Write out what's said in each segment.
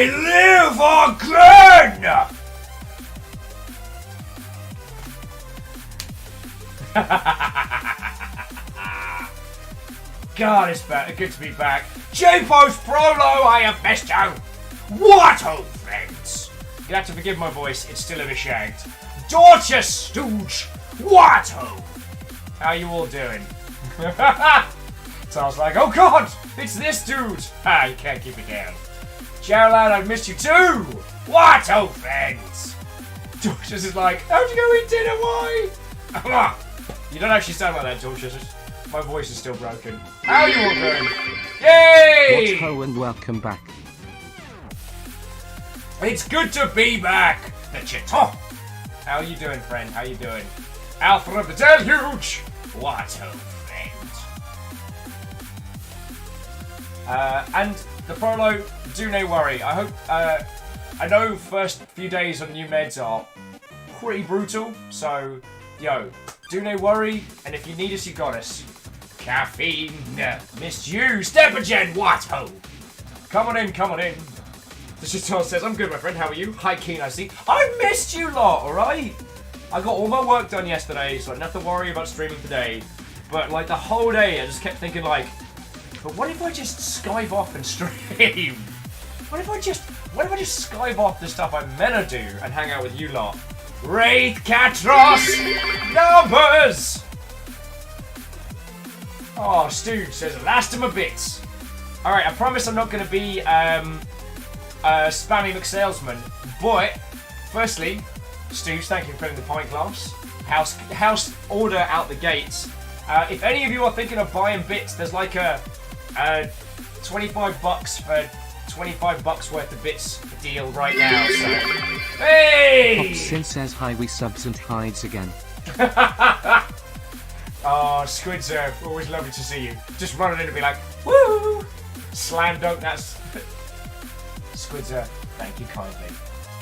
I live again! God, it's good to be back. J-Post Prolo, I have missed you. What, old friends? You have to forgive my voice, it's still a bit shagged. Dorchester Stooge, what, ho? How you all doing? So I was like, oh God, it's this dude. Ah, you can't keep it down. Gerald, I've missed you too. What, old friends? Dorchester is like, how'd you go eat dinner? Why? You don't actually sound like that, Dorchester. My voice is still broken. How are you all doing? Yay! Watch ho and welcome back. It's good to be back. The Chito. How are you doing, friend? How you doing? Alpha of the Deluge. What, old friend? And the Prolo, do no worry. I hope. I know first few days on new meds are pretty brutal, so yo, do no worry. And if you need us, you got us. Caffeine, missed you. Stepagen, what ho? Come on in, come on in. The Chiton says, I'm good, my friend. How are you? Hi, Keen, I see. I missed you lot, alright? I got all my work done yesterday, so I don't have to worry about streaming today. But, like, the whole day, I just kept thinking, like, but what if I just Skype off and stream? What if I just Skype off the stuff I'm meant to do and hang out with you lot? Wraith Catros! Numbers! Oh, Stu says, last of my bits. Alright, I promise I'm not going to be spammy McSalesman, but firstly, Stu, thank you for putting the pint glass. House order out the gates. If any of you are thinking of buying bits, there's like a $25 for $25 worth of bits deal right now. So, hey! Sin says hi, we subs and hides again. Oh, Squidzer, always lovely to see you. Just running in and be like, woo! Slam dunk, that's... Squidzer, thank you kindly.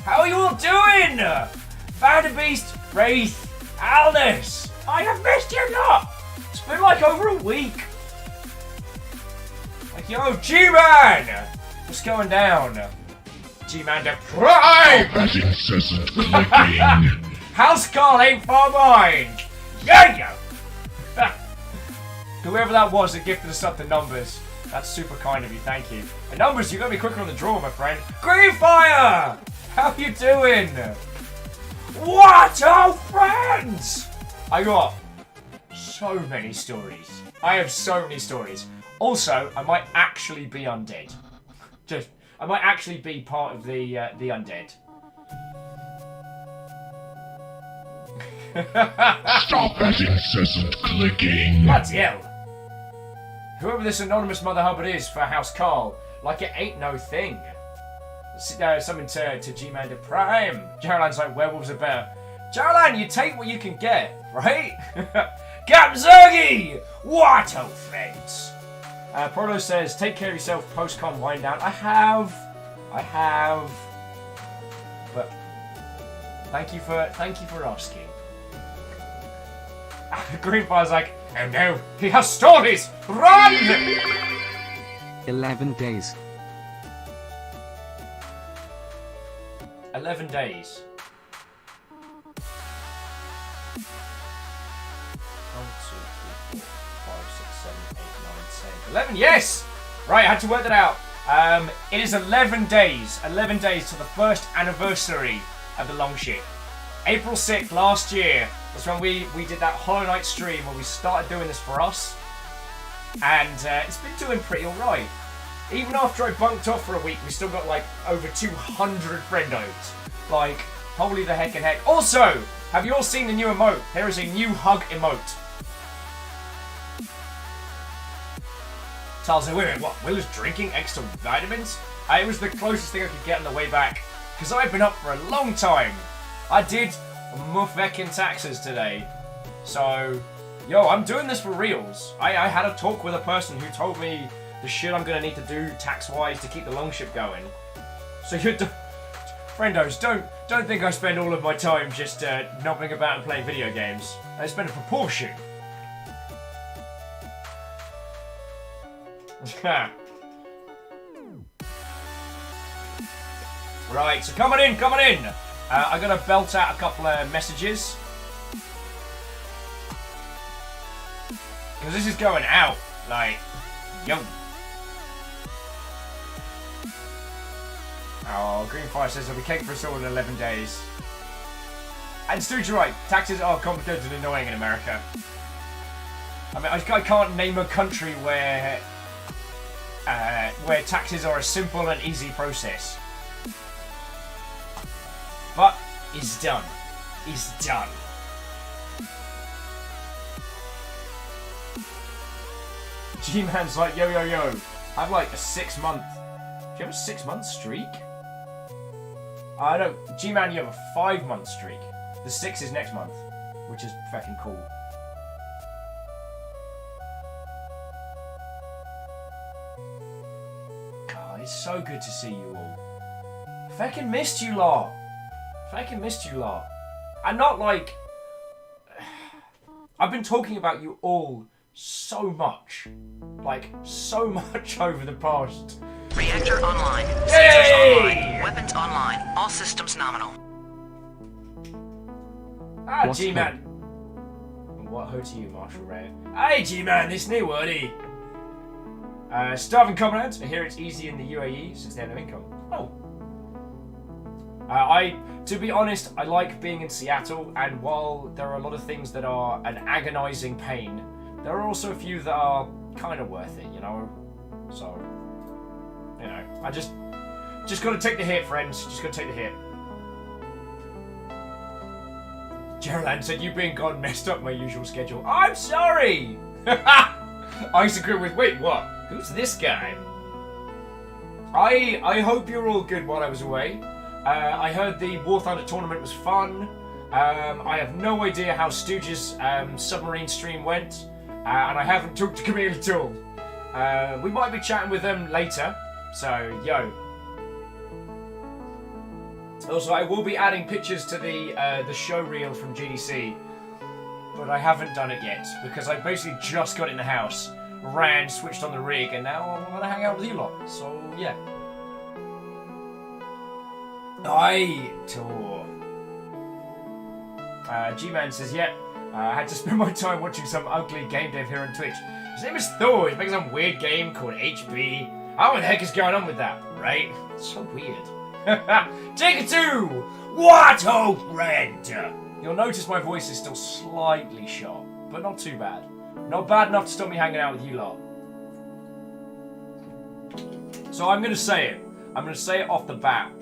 How are you all doing? Vanderbeast, Wraith, Aldous, I have missed you lot! It's been like over a week. Like, yo, G-Man! What's going down? G-Man to Prime! That incessant clicking. House call ain't far behind. Yeah! Whoever that was that gifted us up the numbers. That's super kind of you, thank you. And numbers, you gotta be quicker on the draw, my friend. Greenfire! How you doing? What, old friends? I got so many stories. I have so many stories. Also, I might actually be undead. I might actually be part of the undead. Stop that incessant clicking. Bloody hell. Whoever this anonymous Mother Hubbard is for House Carl, like it ain't no thing. Something to G-Man to Prime. Gerald's like, werewolves are better. Gerald, you take what you can get, right? Gapzergy! What, old friends? Prolo says, take care of yourself, post-con wind down. I have. But thank you for asking. Greenfire's like, oh no, he has stories! Run! 11 days. 11 days. 1, 2, 3, 4, 5, 6, 7, 8, 9, 10, 11. Yes! Right, I had to work that out. It is 11 days. 11 days to the first anniversary of the Longship. April 6th last year was when we did that Hollow Knight stream where we started doing this for us. And it's been doing pretty alright. Even after I bunked off for a week, we still got like over 200 friendos. Like, holy the heck and heck. Also, have you all seen the new emote? There is a new hug emote. Charles said, wait, what? Will is drinking extra vitamins? It was the closest thing I could get on the way back. Because I've been up for a long time. I did muffecking taxes today. So, yo, I'm doing this for reals. I had a talk with a person who told me the shit I'm gonna need to do tax-wise to keep the Longship going. So friendos, don't think I spend all of my time just knobbing about and playing video games. I spend a proportion. Right, so come on in, come on in. I'm going to belt out a couple of messages. Because this is going out. Like, yo. Oh, Greenfire says there'll be cake for us all in 11 days. And Stu's right, taxes are complicated and annoying in America. I mean, I can't name a country where taxes are a simple and easy process. But it's done. It's done. G-Man's like, yo, yo, yo. I have like a 6 month... Do you have a 6 month streak? I don't... G-Man, you have a 5 month streak. The 6 is next month, which is fucking cool. God, it's so good to see you all. Fucking missed you lot. Fucking missed you lot. And not like... I've been talking about you all so much. Like, so much over the past... Reactor online. Hey! Sensors online. Weapons online. All systems nominal. Ah, What G-Man. What ho to you, Marshall Ray? Hey, G-Man, this new wordy. Starving comrade. I hear it's easy in the UAE since they have no income. Oh. To be honest, I like being in Seattle, and while there are a lot of things that are an agonizing pain, there are also a few that are kind of worth it, you know? So, you know, I just gotta take the hit, friends. Just gotta take the hit. Gerald said, you being gone messed up my usual schedule. I'm sorry! I disagree with, wait, what? Who's this guy? I hope you're all good while I was away. I heard the War Thunder tournament was fun. I have no idea how Stooge's submarine stream went. And I haven't talked to Camille at all. We might be chatting with them later. So, yo. Also, I will be adding pictures to the show reel from GDC, but I haven't done it yet because I basically just got in the house, ran, switched on the rig, and now I'm gonna hang out with you lot. So yeah. Tour. G-Man says, yep. I had to spend my time watching some ugly game dev here on Twitch. His name is Thor. He's making some weird game called HB. I don't know what the heck is going on with that, right? It's so weird. Take it two! What hope, Red? You'll notice my voice is still slightly sharp, but not too bad. Not bad enough to stop me hanging out with you lot. So I'm gonna say it. I'm gonna say it off the bat.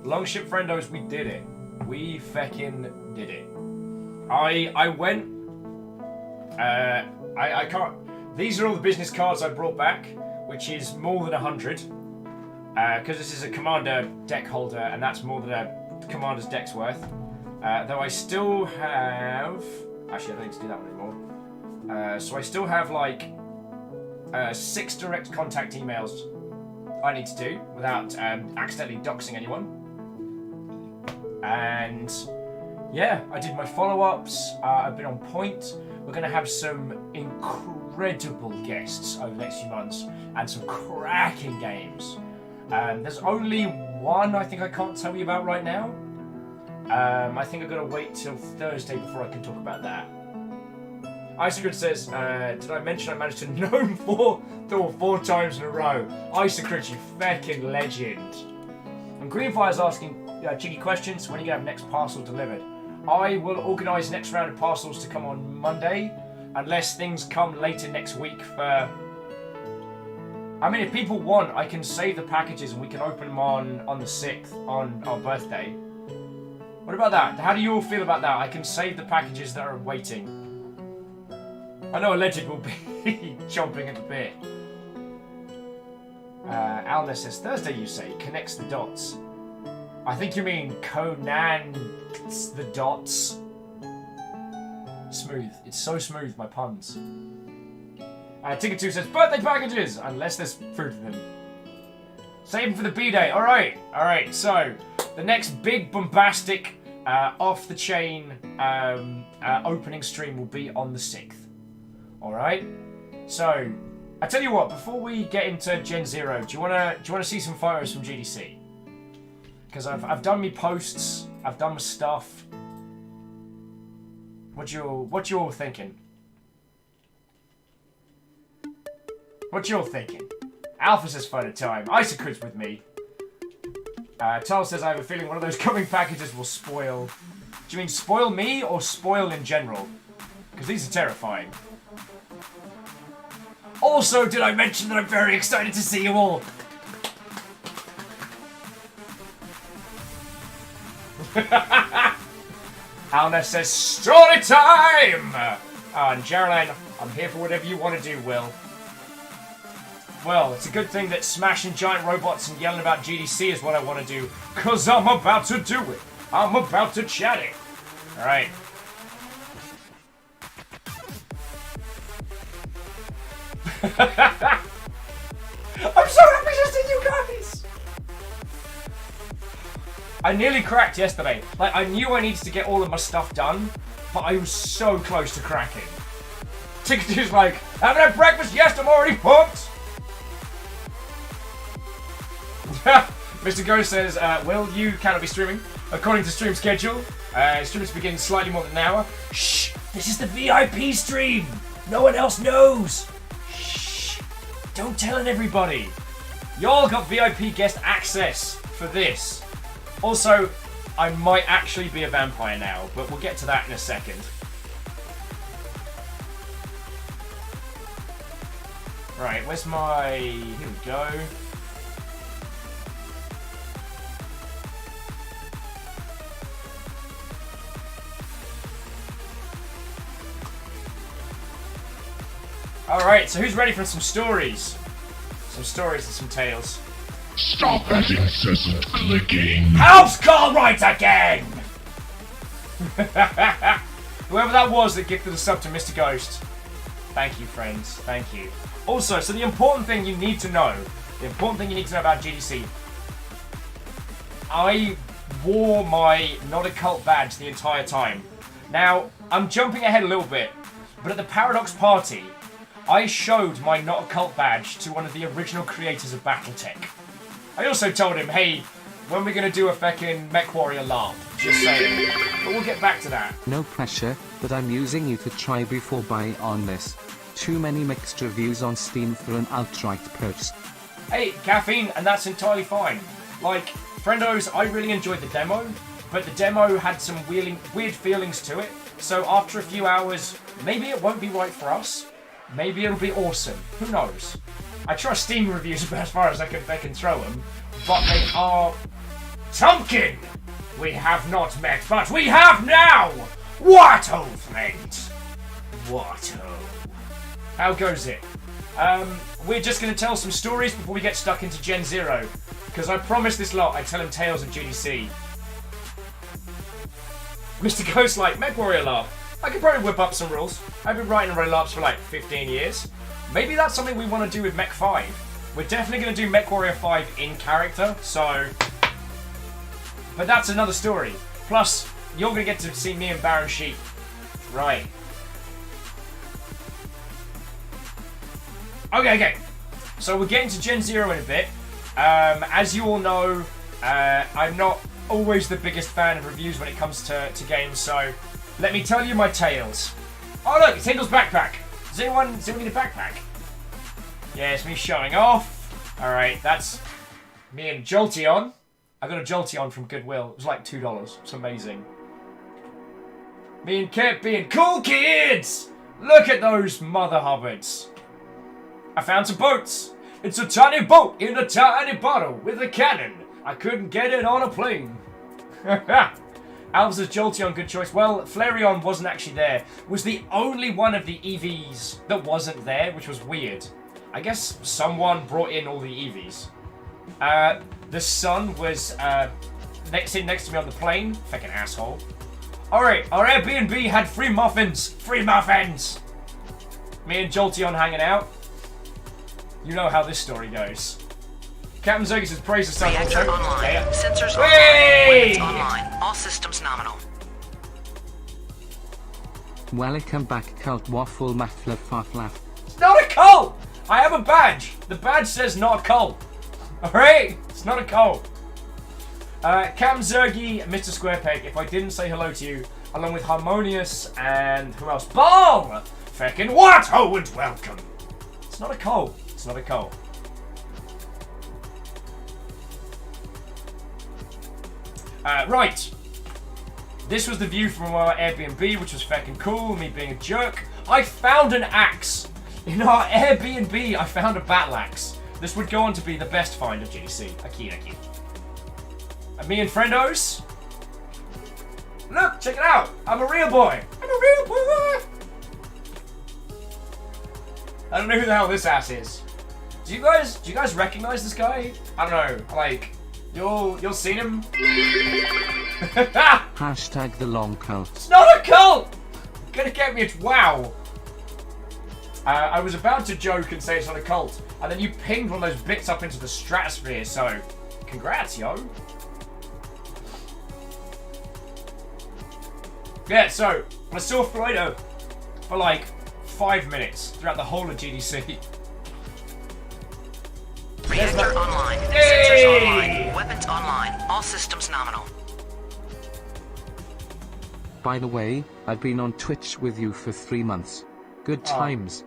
Longship friendos, we did it. We feckin' did it. I went. I can't. These are all the business cards I brought back, which is more than 100. Because this is a commander deck holder, and that's more than a commander's deck's worth. Though I still have... Actually, I don't need to do that one anymore. So I still have, like, 6 direct contact emails I need to do without accidentally doxing anyone. And, yeah, I did my follow-ups. I've been on point. We're going to have some incredible guests over the next few months and some cracking games. There's only one I think I can't tell you about right now. I think I've got to wait till Thursday before I can talk about that. Isacrid says, did I mention I managed to gnome Thor 4 times in a row? Isacrid, you feckin' legend. And Greenfire's asking cheeky questions. When are you going to have next parcel delivered? I will organise next round of parcels to come on Monday, unless things come later next week for... I mean, if people want, I can save the packages and we can open them on the 6th, on our birthday. What about that? How do you all feel about that? I can save the packages that are waiting. I know a legend will be chomping at the bit. Alna says, Thursday you say, connects the dots. I think you mean Conan's the dots. Smooth. It's so smooth, my puns. Ticket 2 says, birthday packages! Unless there's fruit in them. Save them for the B-Day. Alright, so the next big bombastic off-the-chain opening stream will be on the 6th. Alright? So, I tell you what, before we get into Gen Zero, do you wanna see some photos from GDC? Because I've done me posts, I've done my stuff. What you all thinking? What you all thinking? Alpha says fun at time. Isacrid's with me. Tal says I have a feeling one of those coming packages will spoil. Do you mean spoil me or spoil in general? Because these are terrifying. Also, did I mention that I'm very excited to see you all? Alna says, story time! And Geraldine, I'm here for whatever you want to do, Will. Well, it's a good thing that smashing giant robots and yelling about GDC is what I want to do, because I'm about to do it. I'm about to chat it. Alright. I'm so happy to see you guys! I nearly cracked yesterday. Like, I knew I needed to get all of my stuff done, but I was so close to cracking. Ticket's like, haven't had breakfast yet, I'm already pumped! Mr. Ghost says, Will, you cannot be streaming. According to stream schedule, streams begin slightly more than an hour. Shh! This is the VIP stream! No one else knows! Shh! Don't tell everybody! Y'all got VIP guest access for this. Also, I might actually be a vampire now, but we'll get to that in a second. Right, where's my... Here we go. Alright, so who's ready for some stories? Some stories and some tales. Stop that incessant clicking. House call right again! Whoever that was that gifted a sub to Mr. Ghost. Thank you, friends. Thank you. Also, so the important thing you need to know, about GDC, I wore my not a cult badge the entire time. Now, I'm jumping ahead a little bit, but at the Paradox party, I showed my not a cult badge to one of the original creators of Battletech. I also told him, hey, when we're gonna do a feckin' Mech Warrior LARP? Just saying. But we'll get back to that. No pressure, but I'm using you to try before buy on this. Too many mixed reviews on Steam for an outright purchase. Hey, caffeine, and that's entirely fine. Like, friendos, I really enjoyed the demo, but the demo had some weird feelings to it. So after a few hours, maybe it won't be right for us. Maybe it'll be awesome. Who knows? I trust Steam reviews about as far as they can throw them, but they are... Tumpkin! We have not met, but we have now! What ho, friends? What ho? How goes it? We're just going to tell some stories before we get stuck into Gen Zero, because I promised this lot I'd tell him tales of GDC. Mr. Ghost like, Mech Warrior LARP. I could probably whip up some rules. I've been writing Red LARPs for like 15 years. Maybe that's something we want to do with Mech 5. We're definitely going to do Mech Warrior 5 in character, so... But that's another story. Plus, you're going to get to see me and Baron Sheep. Right. Okay. So we're getting to Gen Zero in a bit. As you all know, I'm not always the biggest fan of reviews when it comes to games, so let me tell you my tales. Oh look, it's Hindle's backpack. Does anyone need a backpack? Yeah, it's me showing off. Alright, that's me and Jolteon. I got a Jolteon from Goodwill. It was like $2. It's amazing. Me and Kip being cool kids! Look at those mother hubbards. I found some boats. It's a tiny boat in a tiny bottle with a cannon. I couldn't get it on a plane. Alves says Jolteon, good choice. Well, Flareon wasn't actually there. Was the only one of the EVs that wasn't there, which was weird. I guess someone brought in all the EVs. The sun was sitting next to me on the plane. Fucking asshole. Alright, our Airbnb had free muffins. Free muffins! Me and Jolteon hanging out. You know how this story goes. Captain Zergy says praise the sun. Reactor online. Yeah. Sensors Hey! online. Online. All systems nominal. Welcome back, Cult Waffle Muffler Farflaff. It's not a cult! I have a badge. The badge says not a cult. Alright? It's not a cult. Cam Zergi, Mr. Squarepeg, if I didn't say hello to you, along with Harmonious and who else? Ball! Feckin' what? Oh, and welcome. It's not a coal. It's not a coal. Right. This was the view from our Airbnb, which was feckin' cool, me being a jerk. I found an axe. In our Airbnb, I found a battle axe. This would go on to be the best find of GDC. Aki. And me and friendos. Look, check it out. I'm a real boy. I'm a real boy. I don't know who the hell this ass is. Do you guys recognize this guy? I don't know. Like, you'll seen him. Hashtag the long cult. It's not a cult. Gonna get me. It's wow. I was about to joke and say it's not a cult, and then you pinged one of those bits up into the stratosphere. So, congrats, yo. Yeah, so I saw Floydo for like 5 minutes throughout the whole of GDC. Reactor online. Hey! Sensors online. Weapons online. All systems nominal. By the way, I've been on Twitch with you for 3 months. Good times.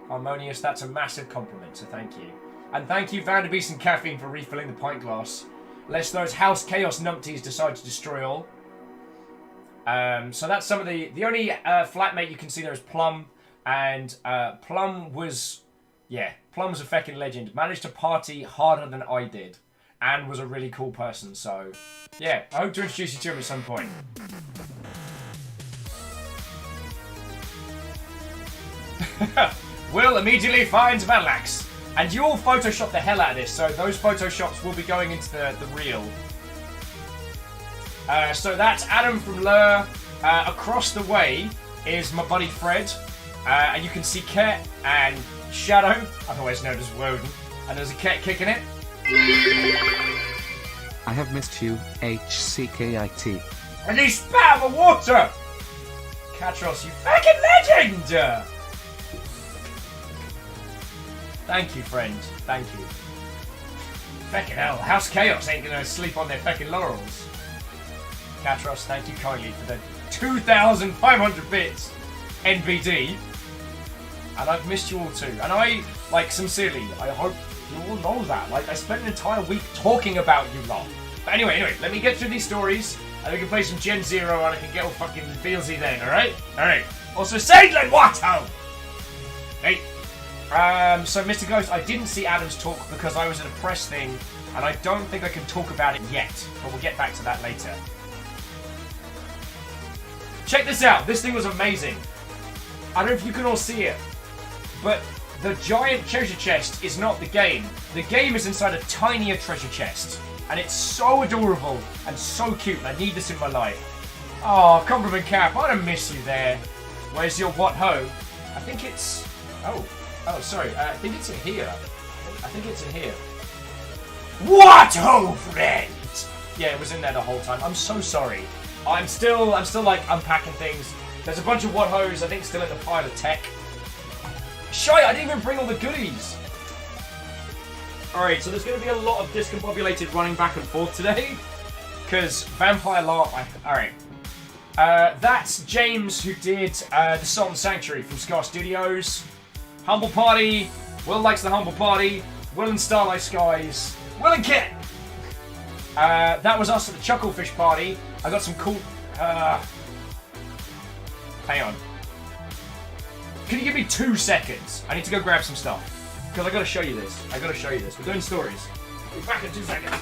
Harmonious, that's a massive compliment, so thank you. And thank you, Vanderbeest and Caffeine, for refilling the pint glass. Lest those House Chaos numpties decide to destroy all. So that's some of the only flatmate you can see there is Plum, and Plum was Plum's a feckin' legend. Managed to party harder than I did, and was a really cool person. So yeah, I hope to introduce you to him at some point. Will immediately finds battle axe, and you all Photoshop the hell out of this. So those Photoshops will be going into the reel. So that's Adam from Lure. Across the way is my buddy Fred. And you can see Ket and Shadow, otherwise known as Woden. And there's a Ket kicking it. I have missed you, HCKIT. And he spat out the water! Katros, you fucking legend! Thank you, friend. Thank you. Feckin' hell, House Chaos ain't gonna sleep on their feckin' laurels. Katros, thank you kindly for the 2,500 bits NBD. And I've missed you all too. And I, like, sincerely, I hope you all know that. Like, I spent an entire week talking about you lot. But anyway, let me get through these stories, and we can play some Gen Zero, and I can get all fucking feelsy then, alright? Alright. Also, Sadlin, what? Oh! Hey. So, Mr. Ghost, I didn't see Adam's talk because I was at a press thing, and I don't think I can talk about it yet, but we'll get back to that later. Check this out. This thing was amazing. I don't know if you can all see it, but the giant treasure chest is not the game. The game is inside a tinier treasure chest, and it's so adorable and so cute, and I need this in my life. Oh, compliment Cap. I don't miss you there. Where's your what ho? I think it's... Oh, sorry. I think it's in here. I think it's in here. What ho, friend? Yeah, it was in there the whole time. I'm so sorry. I'm still like unpacking things. There's a bunch of what hoes, I think, still in the pile of tech. Shy, I didn't even bring all the goodies. Alright, so there's going to be a lot of discombobulated running back and forth today. Because Vampire LARP... Alright. That's James, who did the Sultan Sanctuary from Scar Studios. Humble Party. Will likes the Humble Party. Will and Starlight Skies. Will and Kit. That was us at the Chucklefish Party. I got some cool... hang on. Can you give me 2 seconds? I need to go grab some stuff. Because I gotta show you this. We're doing stories. Be back in 2 seconds.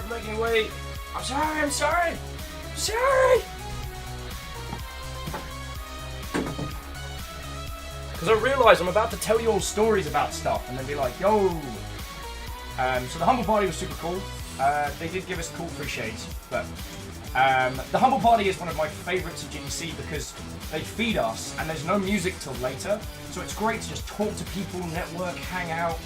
for making me wait. I'm sorry, I'm sorry. I'm sorry. Because I realise I'm about to tell you all stories about stuff and then be like, yo. So the Humble Party was super cool. They did give us cool free shades, but the Humble Party is one of my favourites at GDC because they feed us and there's no music till later, so it's great to just talk to people, network, hang out.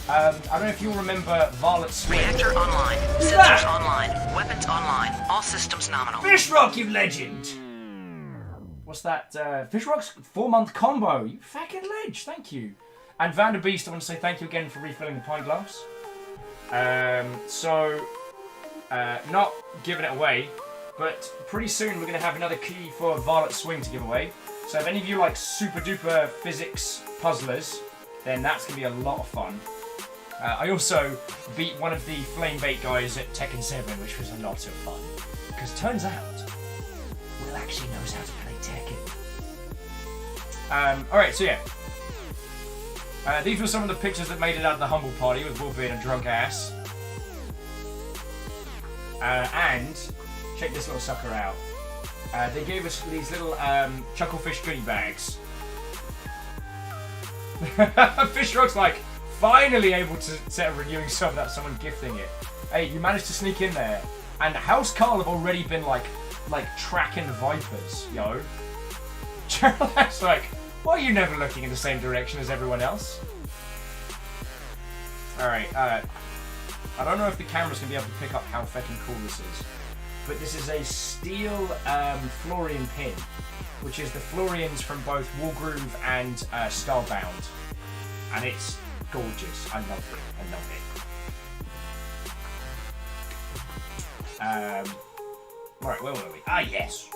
I don't know if you'll remember Violet Swing. Reactor online. Sensors online. Weapons online. All systems nominal. Fishrock, you legend! What's that? Fishrock's 4-month combo. You fucking ledge, thank you. And Vanderbeest, I want to say thank you again for refilling the pint glass. Not giving it away, but pretty soon we're going to have another key for Violet Swing to give away. So if any of you like super duper physics puzzlers, then that's going to be a lot of fun. I also beat one of the Flame Bait guys at Tekken 7, which was a lot of fun. Because turns out, Will actually knows how to play Tekken. Alright, so yeah. These were some of the pictures that made it out of the Humble Party with Will being a drunk ass. And check this little sucker out. They gave us these little Chucklefish goodie bags. Fishrock's like finally able to set a renewing sub without someone gifting it. Hey, you managed to sneak in there. And House Carl have already been like tracking Vipers, yo. That's like, why are you never looking in the same direction as everyone else? Alright, I don't know if the camera's going to be able to pick up how fucking cool this is. But this is a steel Florian pin, which is the Florians from both Wargroove and Starbound. And it's gorgeous. I love it. Right, where were we? Ah, yes.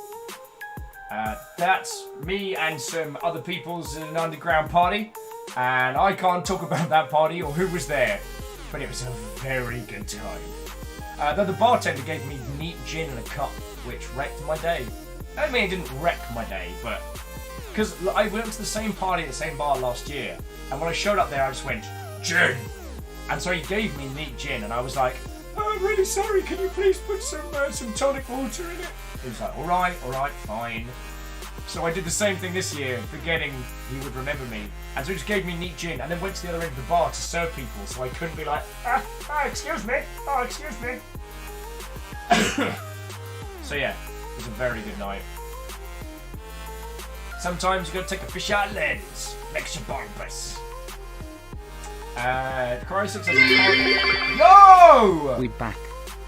That's me and some other people's in an underground party. And I can't talk about that party or who was there. But it was a very good time. Though the bartender gave me neat gin and a cup, which wrecked my day. I mean, it didn't wreck my day, but... Because I went to the same party at the same bar last year, and when I showed up there, I just went, gin! And so he gave me neat gin, and I was like, oh, I'm really sorry, can you please put some tonic water in it? He was like, alright, fine. So I did the same thing this year, forgetting he would remember me. And so he just gave me neat gin, and then went to the other end of the bar to serve people, so I couldn't be like, excuse me. So yeah, it was a very good night. Sometimes you gotta take a fish out lens, makes you bulbous. Crysis says, yo! We back.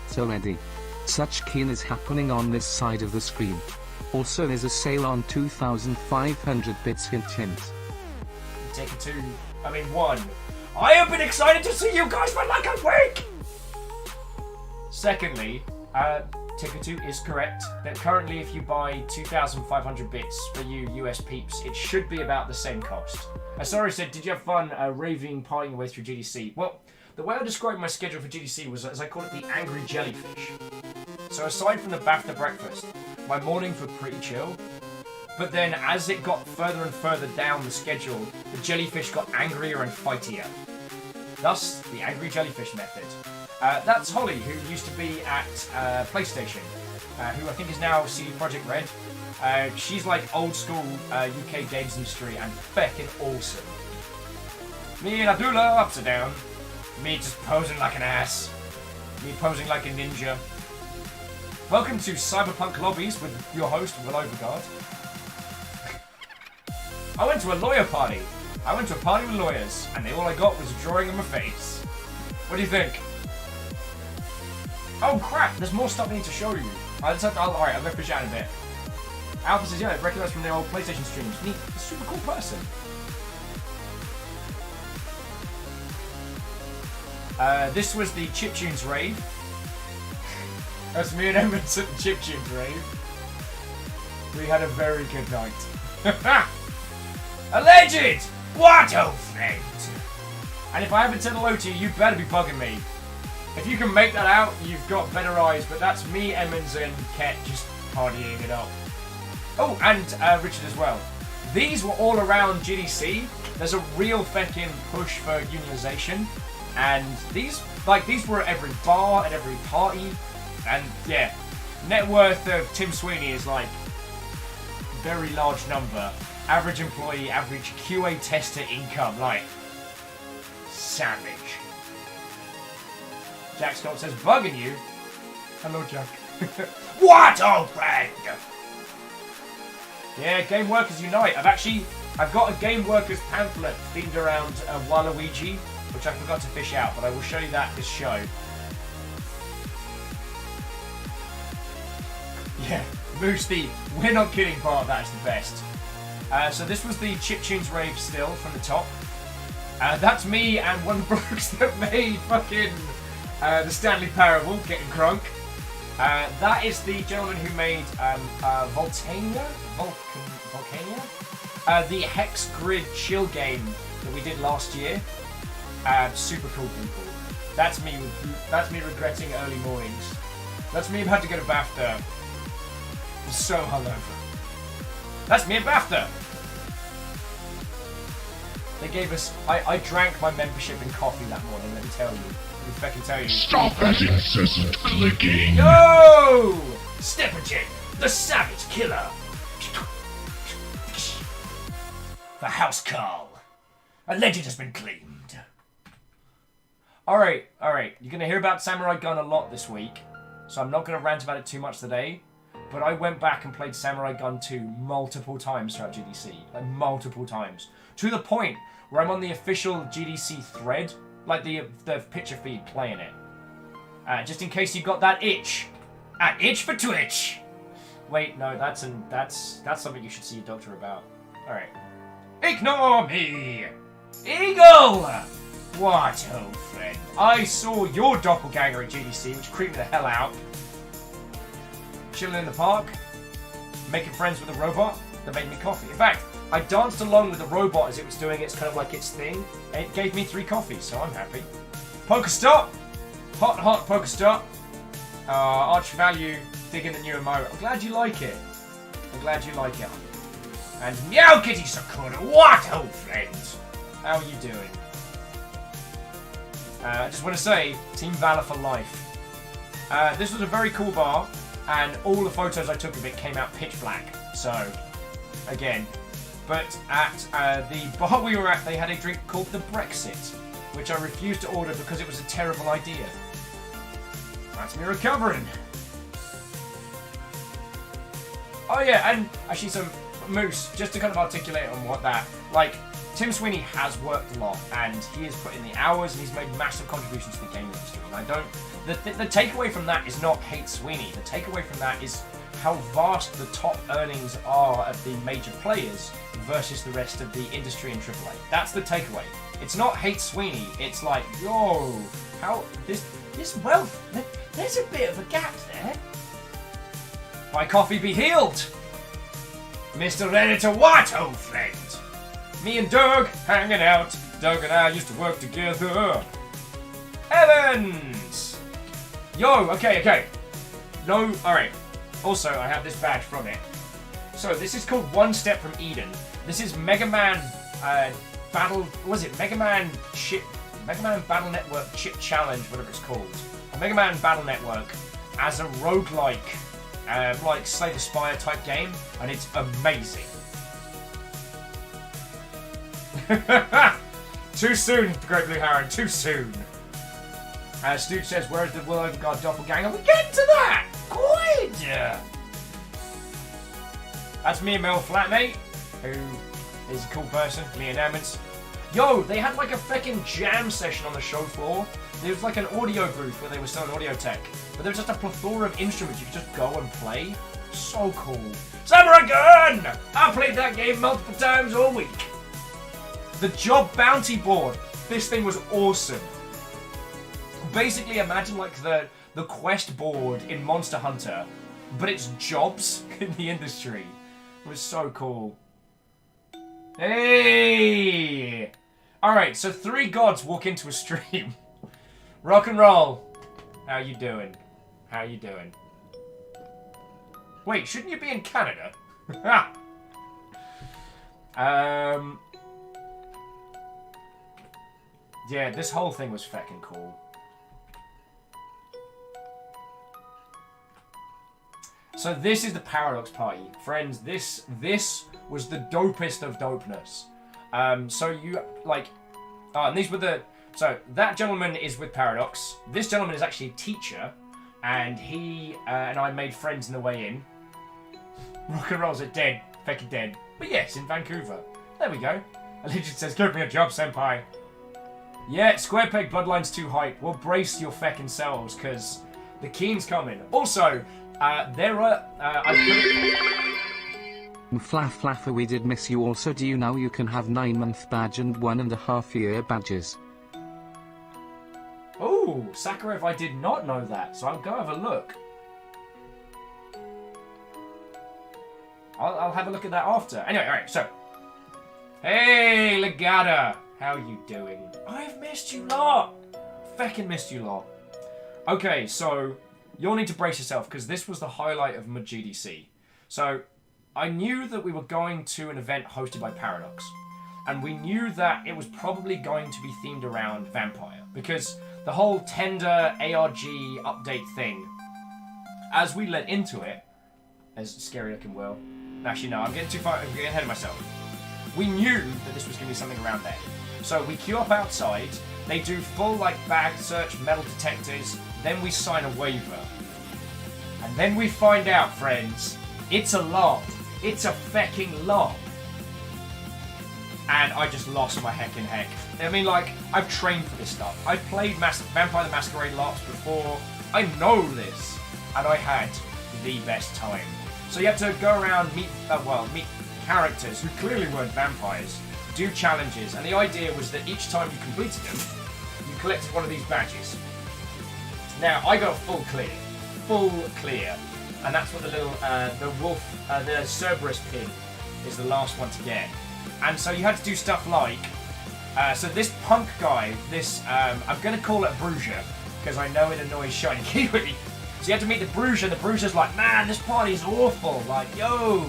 So ready. Such keen is happening on this side of the screen. Also there's a sale on 2,500 bits, hint hint. Take it 1. I have been excited to see you guys for like a week! Secondly, Ticker 2 is correct that currently if you buy 2,500 bits for you US peeps, it should be about the same cost. Sorry said, did you have fun raving, partying your way through GDC? Well, the way I described my schedule for GDC was, as I call it, the angry jellyfish. So aside from the BAFTA breakfast, my mornings were pretty chill. But then as it got further and further down the schedule, the jellyfish got angrier and fightier. Thus, the angry jellyfish method. That's Holly, who used to be at PlayStation, who I think is now CD Projekt Red. She's like old school UK games industry and feckin' awesome. Me and Abdullah upside down. Me just posing like an ass. Me posing like a ninja. Welcome to Cyberpunk Lobbies with your host, Will Overguard. I went to a lawyer party. I went to a party with lawyers, and all I got was a drawing of my face. What do you think? Oh crap, there's more stuff I need to show you. Alright, I'm gonna push out in a bit. Alpha says, yeah, recognized from the old PlayStation streams. Neat, a super cool person. This was the Chiptunes rave. That's me and Emmons at the Chiptunes rave. We had a very good night. Alleged! What, old friend? And if I haven't said hello to you, you better be bugging me. If you can make that out, you've got better eyes, but that's me, Emmons, and Ket just partying it up. Oh, and Richard as well. These were all around GDC. There's a real feckin' push for unionization. And these were at every bar, at every party. And yeah, net worth of Tim Sweeney is like very large number. Average employee, average QA tester income, like savage. Jack Scott says, bugging you. Hello, Jack. What, old friend? Yeah, Game Workers Unite. I've got a Game Workers pamphlet themed around Waluigi, which I forgot to fish out, but I will show you that this show. Yeah, Moose the we're not kidding part of that is the best. So this was the Chiptunes rave still from the top. That's me and one of the blokes that made fucking the Stanley Parable, getting crunk. That is the gentleman who made Volcania? The Hex Grid chill game that we did last year. Super cool people. That's me regretting early mornings. That's me about to go to BAFTA. I'm so hungover. That's me at BAFTA! They gave us... I drank my membership in coffee that morning, let me tell you. Let me fucking tell you. Stop that incessant clicking. Yo! Stepperjin, the savage killer. The house call. A legend has been claimed. Alright. You're going to hear about Samurai Gun a lot this week, so I'm not going to rant about it too much today. But I went back and played Samurai Gun 2 multiple times throughout GDC. Like, multiple times. To the point where I'm on the official GDC thread, like the picture feed playing it. Just in case you got that itch. An itch for Twitch! Wait, no, that's something you should see a doctor about. Alright. Ignore me! Eagle! What, old friend? I saw your doppelganger at GDC, which creeped me the hell out. Chilling in the park, making friends with a robot that made me coffee. In fact, I danced along with the robot as it was doing its kind of like its thing, and it gave me 3 coffees, so I'm happy. Poker stop! Hot poker stop. Arch value, digging the new emote. I'm glad you like it. And Meow Kitty Sakura, what, old friends? How are you doing? I just want to say, Team Valor for life. This was a very cool bar. And all the photos I took of it came out pitch black. So, again. But at the bar we were at, they had a drink called the Brexit, which I refused to order because it was a terrible idea. That's me recovering. Oh yeah, and actually some Moose, just to kind of articulate on what that, like, Tim Sweeney has worked a lot, and he has put in the hours, and he's made massive contributions to the gaming industry. And I don't... The takeaway from that is not hate Sweeney. The takeaway from that is how vast the top earnings are of the major players versus the rest of the industry in AAA. That's the takeaway. It's not hate Sweeney. It's like, yo, how... This wealth... There's a bit of a gap there. My coffee be healed! Mr. Editor, what, old friend? Me and Doug hanging out. Doug and I used to work together. Evans! Yo, okay. No, alright. Also, I have this badge from it. So, this is called One Step from Eden. This is Mega Man Battle... Was it? Mega Man Battle Network Chip Challenge, whatever it's called. A Mega Man Battle Network as a roguelike, like Slay the Spire type game, and it's amazing. Too soon, Great Blue Heron, too soon. Stu says, where's the Will Overguard doppelganger? We're getting to that! Good! That's me and my old flatmate, who is a cool person, me and Emmons. Yo, they had like a fucking jam session on the show floor. There was like an audio booth where they were selling audio tech. But there was just a plethora of instruments you could just go and play. So cool. Samurai Gun! I played that game multiple times all week. The Job Bounty Board. This thing was awesome. Basically, imagine like the quest board in Monster Hunter, but it's jobs in the industry. It was so cool. Hey! Alright, so 3 gods walk into a stream. Rock and roll. How you doing? How you doing? Wait, shouldn't you be in Canada? Yeah, this whole thing was feckin' cool. So this is the Paradox Party. Friends, this was the dopest of dopeness. So you, like... and these were the... So, that gentleman is with Paradox. This gentleman is actually a teacher. And he and I made friends on the way in. Rock and rolls are dead. Feckin' dead. But yes, in Vancouver. There we go. Allegiant says, give me a job, senpai. Yeah, Square Peg Bloodline's too hype. Well, brace your feckin' selves, because the Keen's coming. Also, there are... Flaffer, we did miss you also. Do you know you can have 9-month badge and 1.5 year badges? Oh, Sakharov, I did not know that, so I'll go have a look. I'll have a look at that after. Anyway, alright, so. Hey, Legata! How you doing? I've missed you lot! Feckin' missed you lot. Okay, so, you'll need to brace yourself, because this was the highlight of my GDC. So, I knew that we were going to an event hosted by Paradox. And we knew that it was probably going to be themed around Vampire. Because the whole Tender ARG update thing, as we led into it, as scary looking Will. Actually, no, I'm getting too far, I'm getting ahead of myself. We knew that this was going to be something around there. So we queue up outside, they do full like bag search, metal detectors, then we sign a waiver. And then we find out, friends, it's a lot. It's a fecking lot. And I just lost my heckin' heck. I mean, like, I've trained for this stuff. I've played Vampire the Masquerade lots before. I know this. And I had the best time. So you have to go around, meet characters who clearly weren't vampires, do challenges, and the idea was that each time you completed them, you collected one of these badges. Now, I got full clear, and that's what the little, the wolf, the Cerberus pin is the last one to get. And so you had to do stuff like, so this punk guy, this, I'm going to call it Bruiser, because I know it annoys Shiny Kiwi. So you had to meet the Bruiser, and the Bruiser's like, man, this party's awful, like, yo.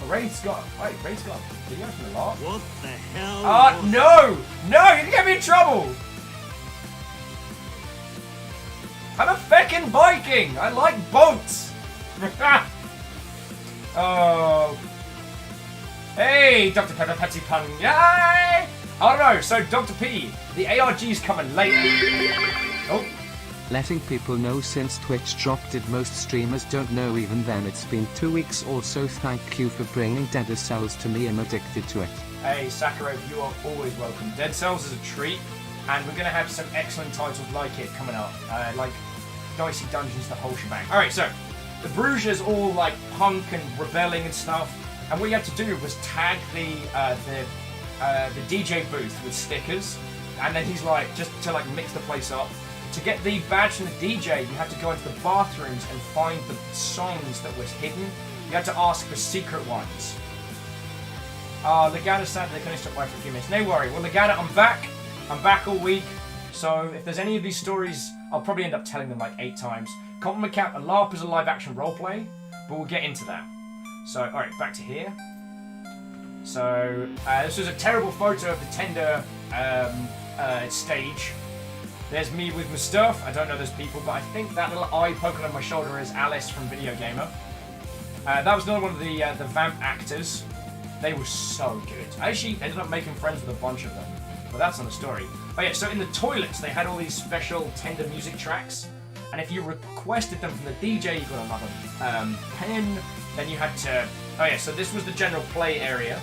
Raid's got a video from the lot. What the hell? No! No, you can get me in trouble! I'm a feckin' Viking! I like boats! Oh. Hey, Dr. Pepper Petsy Pun. Yay! Oh no, so Dr. P, the ARG's coming later. Oh. Letting people know since Twitch dropped it, most streamers don't know. Even then, it's been 2 weeks. Also, thank you for bringing Dead Cells to me. I'm addicted to it. Hey, Sakharov, you are always welcome. Dead Cells is a treat, and we're going to have some excellent titles like it coming up. Like Dicey Dungeons, the whole shebang. Alright, so, the Bruiser's all like punk and rebelling and stuff, and what you had to do was tag the DJ booth with stickers, and then he's like, just to like mix the place up. To get the badge from the DJ, you had to go into the bathrooms and find the songs that was hidden. You had to ask for secret ones. Legata said they can only stop by for a few minutes. No worry. Well, Legata, I'm back. I'm back all week. So if there's any of these stories, I'll probably end up telling them like 8 times. Compliment Cap, a LARP is a live action roleplay, but we'll get into that. So, alright, back to here. So, this was a terrible photo of the Tender stage. There's me with my stuff. I don't know those people, but I think that little eye poking on my shoulder is Alice from Video Gamer. That was another one of the vamp actors. They were so good. I actually ended up making friends with a bunch of them, but that's another story. Oh yeah, so in the toilets they had all these special Tender music tracks, and if you requested them from the DJ, you got another pen. Then you had to. Oh yeah, so this was the general play area.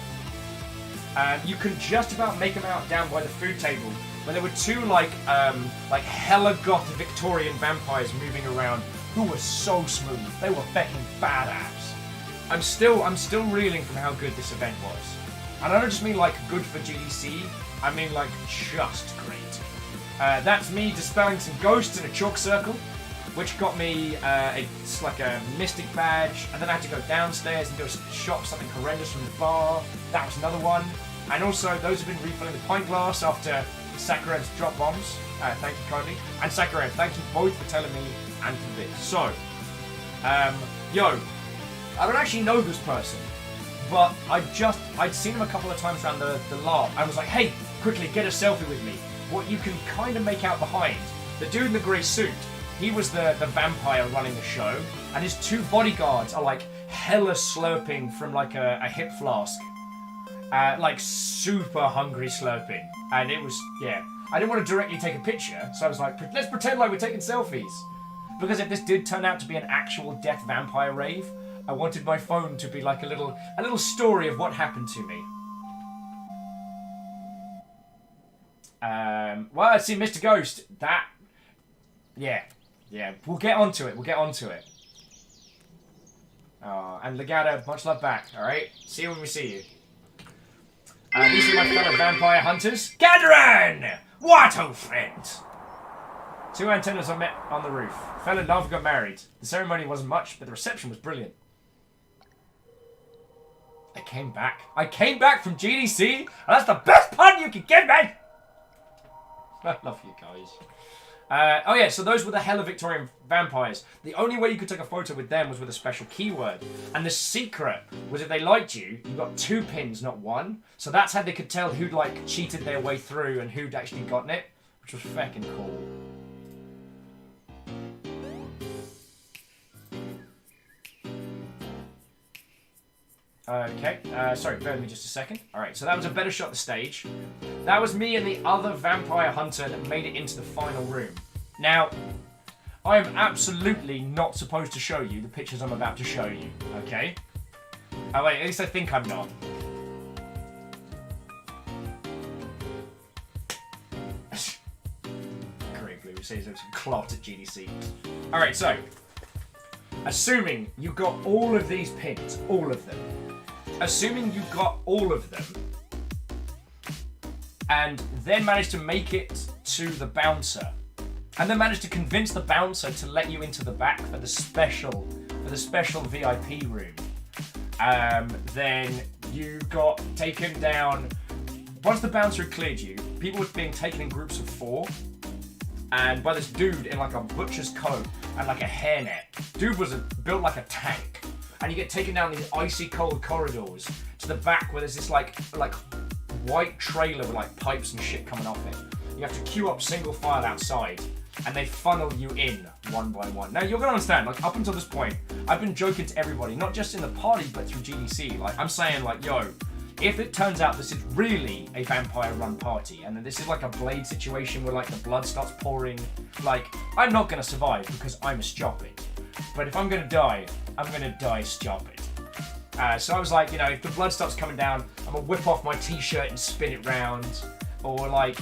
You can just about make them out down by the food table. When there were 2 like hella goth Victorian vampires moving around who were so smooth. They were fecking badass. I'm still reeling from how good this event was. And I don't just mean like good for GDC, I mean like just great. That's me dispelling some ghosts in a chalk circle, which got me it's like a mystic badge, and then I had to go downstairs and go shop something horrendous from the bar. That was another one. And also those have been refilling the pint glass after Sakharov's drop bombs. Thank you kindly. And Sakharov, thank you both for telling me and for this. So, yo, I don't actually know this person, But I'd seen him a couple of times around the LARP. I was like, hey, quickly, get a selfie with me. What you can kind of make out behind, the dude in the grey suit, he was the vampire running the show, and his two bodyguards are like hella slurping from like a hip flask. Like super hungry slurping. And it was, yeah. I didn't want to directly take a picture, so I was like, let's pretend like we're taking selfies. Because if this did turn out to be an actual death vampire rave, I wanted my phone to be like a little story of what happened to me. Well, I see Mr. Ghost. Yeah, we'll get onto it. Oh, and Legata, much love back, alright? See you when we see you. These are my fellow vampire hunters. Gadaran! What, old friend? Two antennas I met on the roof. Fell in love, got married. The ceremony wasn't much, but the reception was brilliant. I came back from GDC, and that's the best pun you can give me! I love you guys. Oh yeah, so those were the hella Victorian vampires. The only way you could take a photo with them was with a special keyword. And the secret was if they liked you, you got 2 pins, not 1. So that's how they could tell who'd like cheated their way through and who'd actually gotten it, which was feckin' cool. Okay, sorry, bear with me just a second. Alright, so that was a better shot of the stage. That was me and the other vampire hunter that made it into the final room. Now, I am absolutely not supposed to show you the pictures I'm about to show you, okay? Oh wait, at least I think I'm not. Great Blue says there's some clot at GDC. Alright, so, assuming you got all of these pins, all of them, assuming you got all of them, and then managed to make it to the bouncer, and then managed to convince the bouncer to let you into the back for the special VIP room, then you got taken down. Once the bouncer had cleared you, people were being taken in groups of 4, and by this dude in like a butcher's coat and like a hairnet. Dude was built like a tank. And you get taken down these icy cold corridors to the back where there's this like white trailer with like pipes and shit coming off it. You have to queue up single file outside, and they funnel you in one by one. Now you're gonna understand, like up until this point, I've been joking to everybody, not just in the party but through GDC. Like I'm saying, like, yo, if it turns out this is really a vampire run party, and this is like a Blade situation where like the blood starts pouring, like I'm not gonna survive because I'm a stupid. But if I'm gonna die, I'm gonna die stupid. So I was like, you know, if the blood starts coming down, I'm gonna whip off my t-shirt and spin it round. Or like,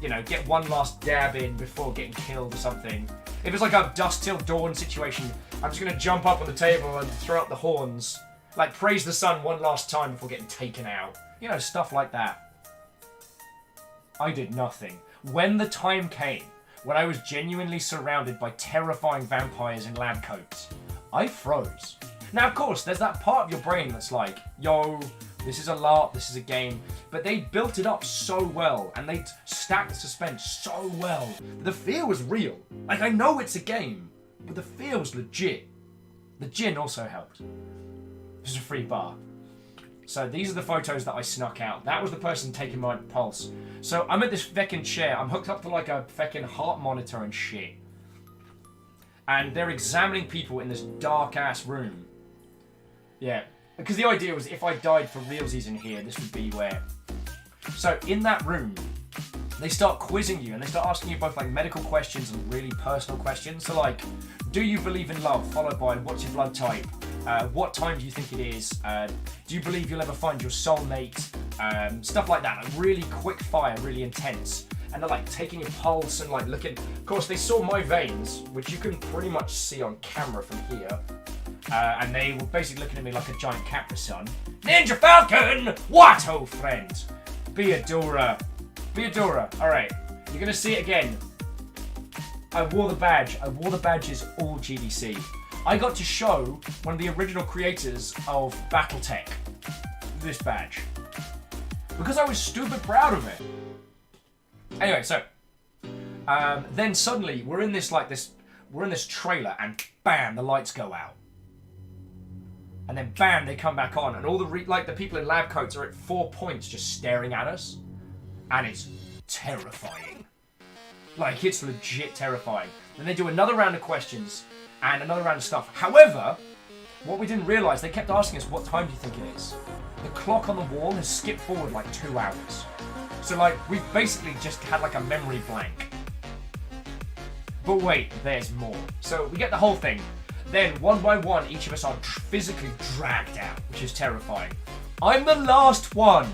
you know, get one last dab in before getting killed or something. If it's like a dusk till dawn situation, I'm just gonna jump up on the table and throw up the horns. Like, praise the sun one last time before getting taken out. You know, stuff like that. I did nothing. When the time came, when I was genuinely surrounded by terrifying vampires in lab coats, I froze. Now, of course, there's that part of your brain that's like, yo, this is a LARP, this is a game. But they built it up so well, and they stacked the suspense so well. The fear was real. Like, I know it's a game, but the fear was legit. The gin also helped. This is a free bar. So these are the photos that I snuck out. That was the person taking my pulse. So I'm at this feckin' chair. I'm hooked up to like a feckin' heart monitor and shit. And they're examining people in this dark-ass room. Yeah. Because the idea was if I died for realsies in here, this would be where. So in that room, they start quizzing you and they start asking you both like medical questions and really personal questions. So like, do you believe in love? Followed by, what's your blood type? What time do you think it is? Do you believe you'll ever find your soulmate? Stuff like that. Like really quick fire, really intense. And they're like taking your pulse and like looking. Of course, they saw my veins, which you can pretty much see on camera from here. And they were basically looking at me like a giant Capri Sun. Ninja Falcon! What, old friend? Beadora. Beadora. Alright, you're gonna see it again. I wore the badge. I wore the badges all GDC. I got to show one of the original creators of Battletech this badge. Because I was stupid proud of it. Anyway, so then suddenly we're in this trailer and bam, the lights go out. And then bam, they come back on, and all the the people in lab coats are at 4 points just staring at us, and it's terrifying. Like, it's legit terrifying. Then they do another round of questions and another round of stuff. However, what we didn't realise, they kept asking us, what time do you think it is? The clock on the wall has skipped forward like 2 hours. So like, we've basically just had like a memory blank. But wait, there's more. So we get the whole thing. Then, one by one, each of us are physically dragged out, which is terrifying. I'm the last one!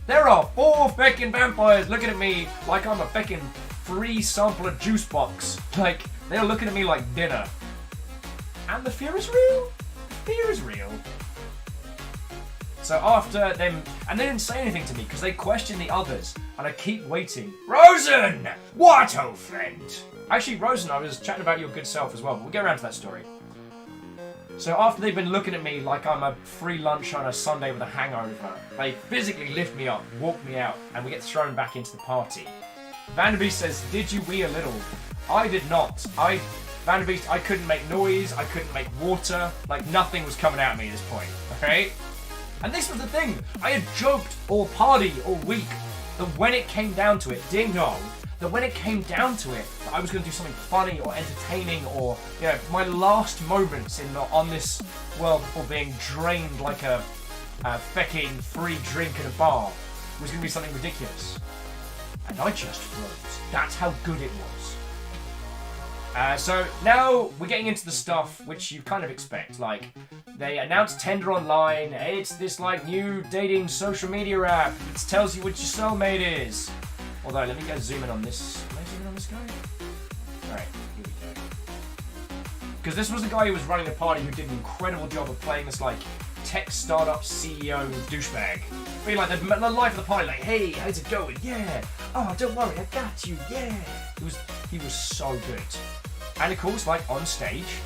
There are 4 feckin' vampires looking at me like I'm a feckin' free sampler juice box. Like, they're looking at me like dinner. And the fear is real. The fear is real. So after them, and they didn't say anything to me because they questioned the others, and I keep waiting. Rosen! What, old friend? Actually, Rosen, I was chatting about your good self as well, but we'll get around to that story. So after they've been looking at me like I'm a free lunch on a Sunday with a hangover, they physically lift me up, walk me out, and we get thrown back into the party. Vanderbeest says, did you wee a little? I did not. Vanderbeest, I couldn't make noise, I couldn't make water, like nothing was coming out of me at this point, okay? And this was the thing, I had joked all party all week that when it came down to it, ding dong, that when it came down to it, that I was going to do something funny or entertaining or, you know, my last moments on this world before being drained like a fecking free drink in a bar was going to be something ridiculous. And I just froze. That's how good it was. So now we're getting into the stuff which you kind of expect. Like, they announced Tinder Online. It's this like new dating social media app. It tells you what your soulmate is. Although, let me go zoom in on this. Can I zoom in on this guy? Alright, here we go. Because this was the guy who was running the party who did an incredible job of playing this like tech startup CEO douchebag. Being like the life of the party, like, hey, how's it going? Yeah. Oh, don't worry, I got you. Yeah. He was so good. And of course, like on stage,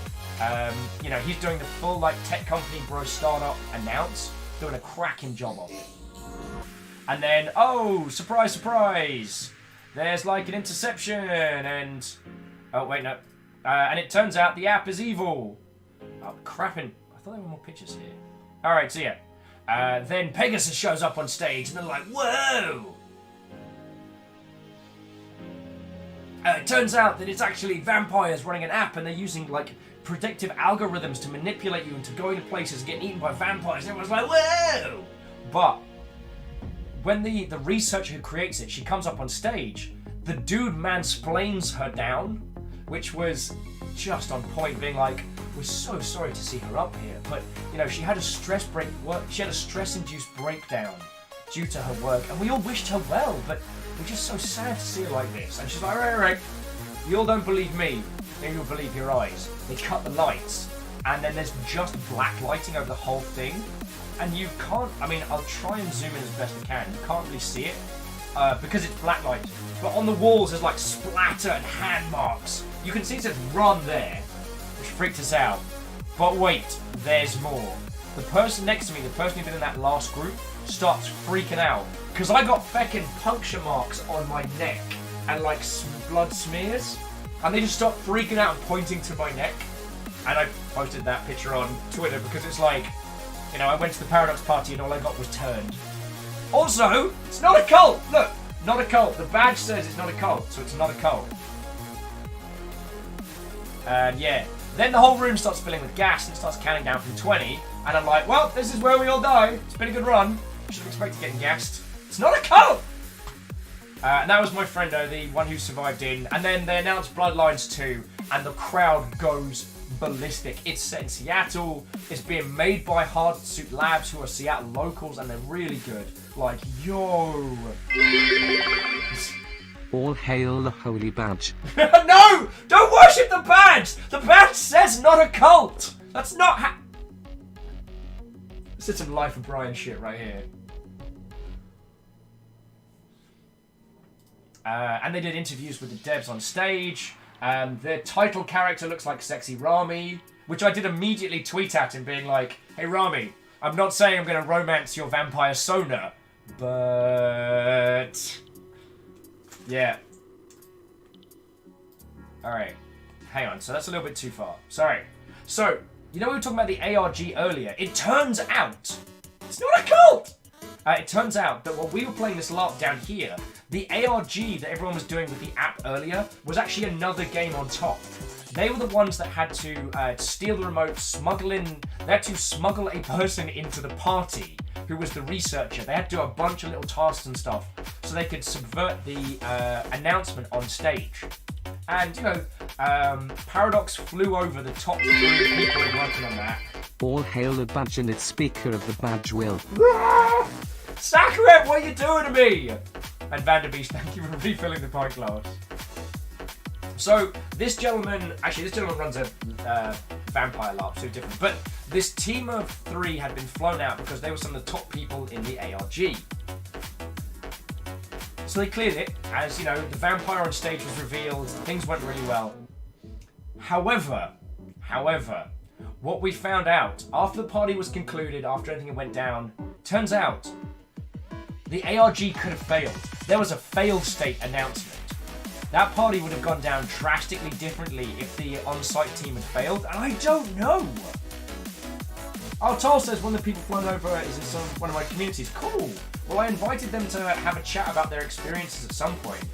you know, he's doing the full like tech company bro startup announce, doing a cracking job of it. And then, oh, surprise, surprise! There's like an interception and... Oh, wait, no. And it turns out the app is evil. Oh, crapping. I thought there were more pictures here. Alright, so yeah. Then Pegasus shows up on stage and they're like, whoa! It turns out that it's actually vampires running an app and they're using like predictive algorithms to manipulate you into going to places and getting eaten by vampires. And everyone's like, whoa! But when the researcher who creates it, she comes up on stage, the dude mansplains her down, which was just on point, being like, we're so sorry to see her up here, but you know, she had a stress-induced breakdown due to her work, and we all wished her well, but we're just so sad to see her like this. And she's like, right, you all don't believe me, maybe you'll believe your eyes. They cut the lights, and then there's just black lighting over the whole thing. And you can't, I mean, I'll try and zoom in as best I can. You can't really see it because it's black light. But on the walls, there's like splatter and hand marks. You can see it says run there, which freaked us out. But wait, there's more. The person next to me, the person who'd been in that last group, starts freaking out because I got feckin' puncture marks on my neck and like blood smears. And they just start freaking out and pointing to my neck. And I posted that picture on Twitter because it's like, you know, I went to the Paradox party and all I got was turned. Also, it's not a cult! Look, not a cult. The badge says it's not a cult, so it's not a cult. And yeah, then the whole room starts filling with gas and it starts counting down from 20. And I'm like, well, this is where we all die. It's been a good run. Shouldn't expect getting gassed. It's not a cult! And that was my friendo, the one who survived in. And then they announced Bloodlines 2, and the crowd goes ballistic. It's set in Seattle. It's being made by Hardsuit Labs, who are Seattle locals, and they're really good. Like, yo. All hail the holy badge. No! Don't worship the badge! The badge says not a cult! That's not This is some Life of Brian shit right here. And they did interviews with the devs on stage. Their title character looks like Sexy Rami, which I did immediately tweet at him, being like, hey Rami, I'm not saying I'm going to romance your vampire Sona, but... yeah. Alright. Hang on, so that's a little bit too far. Sorry. So, you know we were talking about the ARG earlier. It turns out it's not a cult. It turns out that while we were playing this LARP down here, the ARG that everyone was doing with the app earlier was actually another game on top. They were the ones that had to steal the remote, they had to smuggle a person into the party who was the researcher. They had to do a bunch of little tasks and stuff so they could subvert the announcement on stage. And, you know, Paradox flew over the top 3 people working on that. All hail the badge and its speaker of the badge will. Saccharet, what are you doing to me? And Vanderbeest, thank you for refilling the pint glass. So, this gentleman runs a vampire LARP, so different. But this team of 3 had been flown out because they were some of the top people in the ARG. So they cleared it, as, you know, the vampire on stage was revealed, things went really well. However, what we found out, after the party was concluded, after everything went down, turns out the ARG could have failed. There was a failed state announcement. That party would have gone down drastically differently if the on-site team had failed, and I don't know. Oh, Tol says one of the people flown over is in one of my communities. Cool. Well, I invited them to have a chat about their experiences at some point.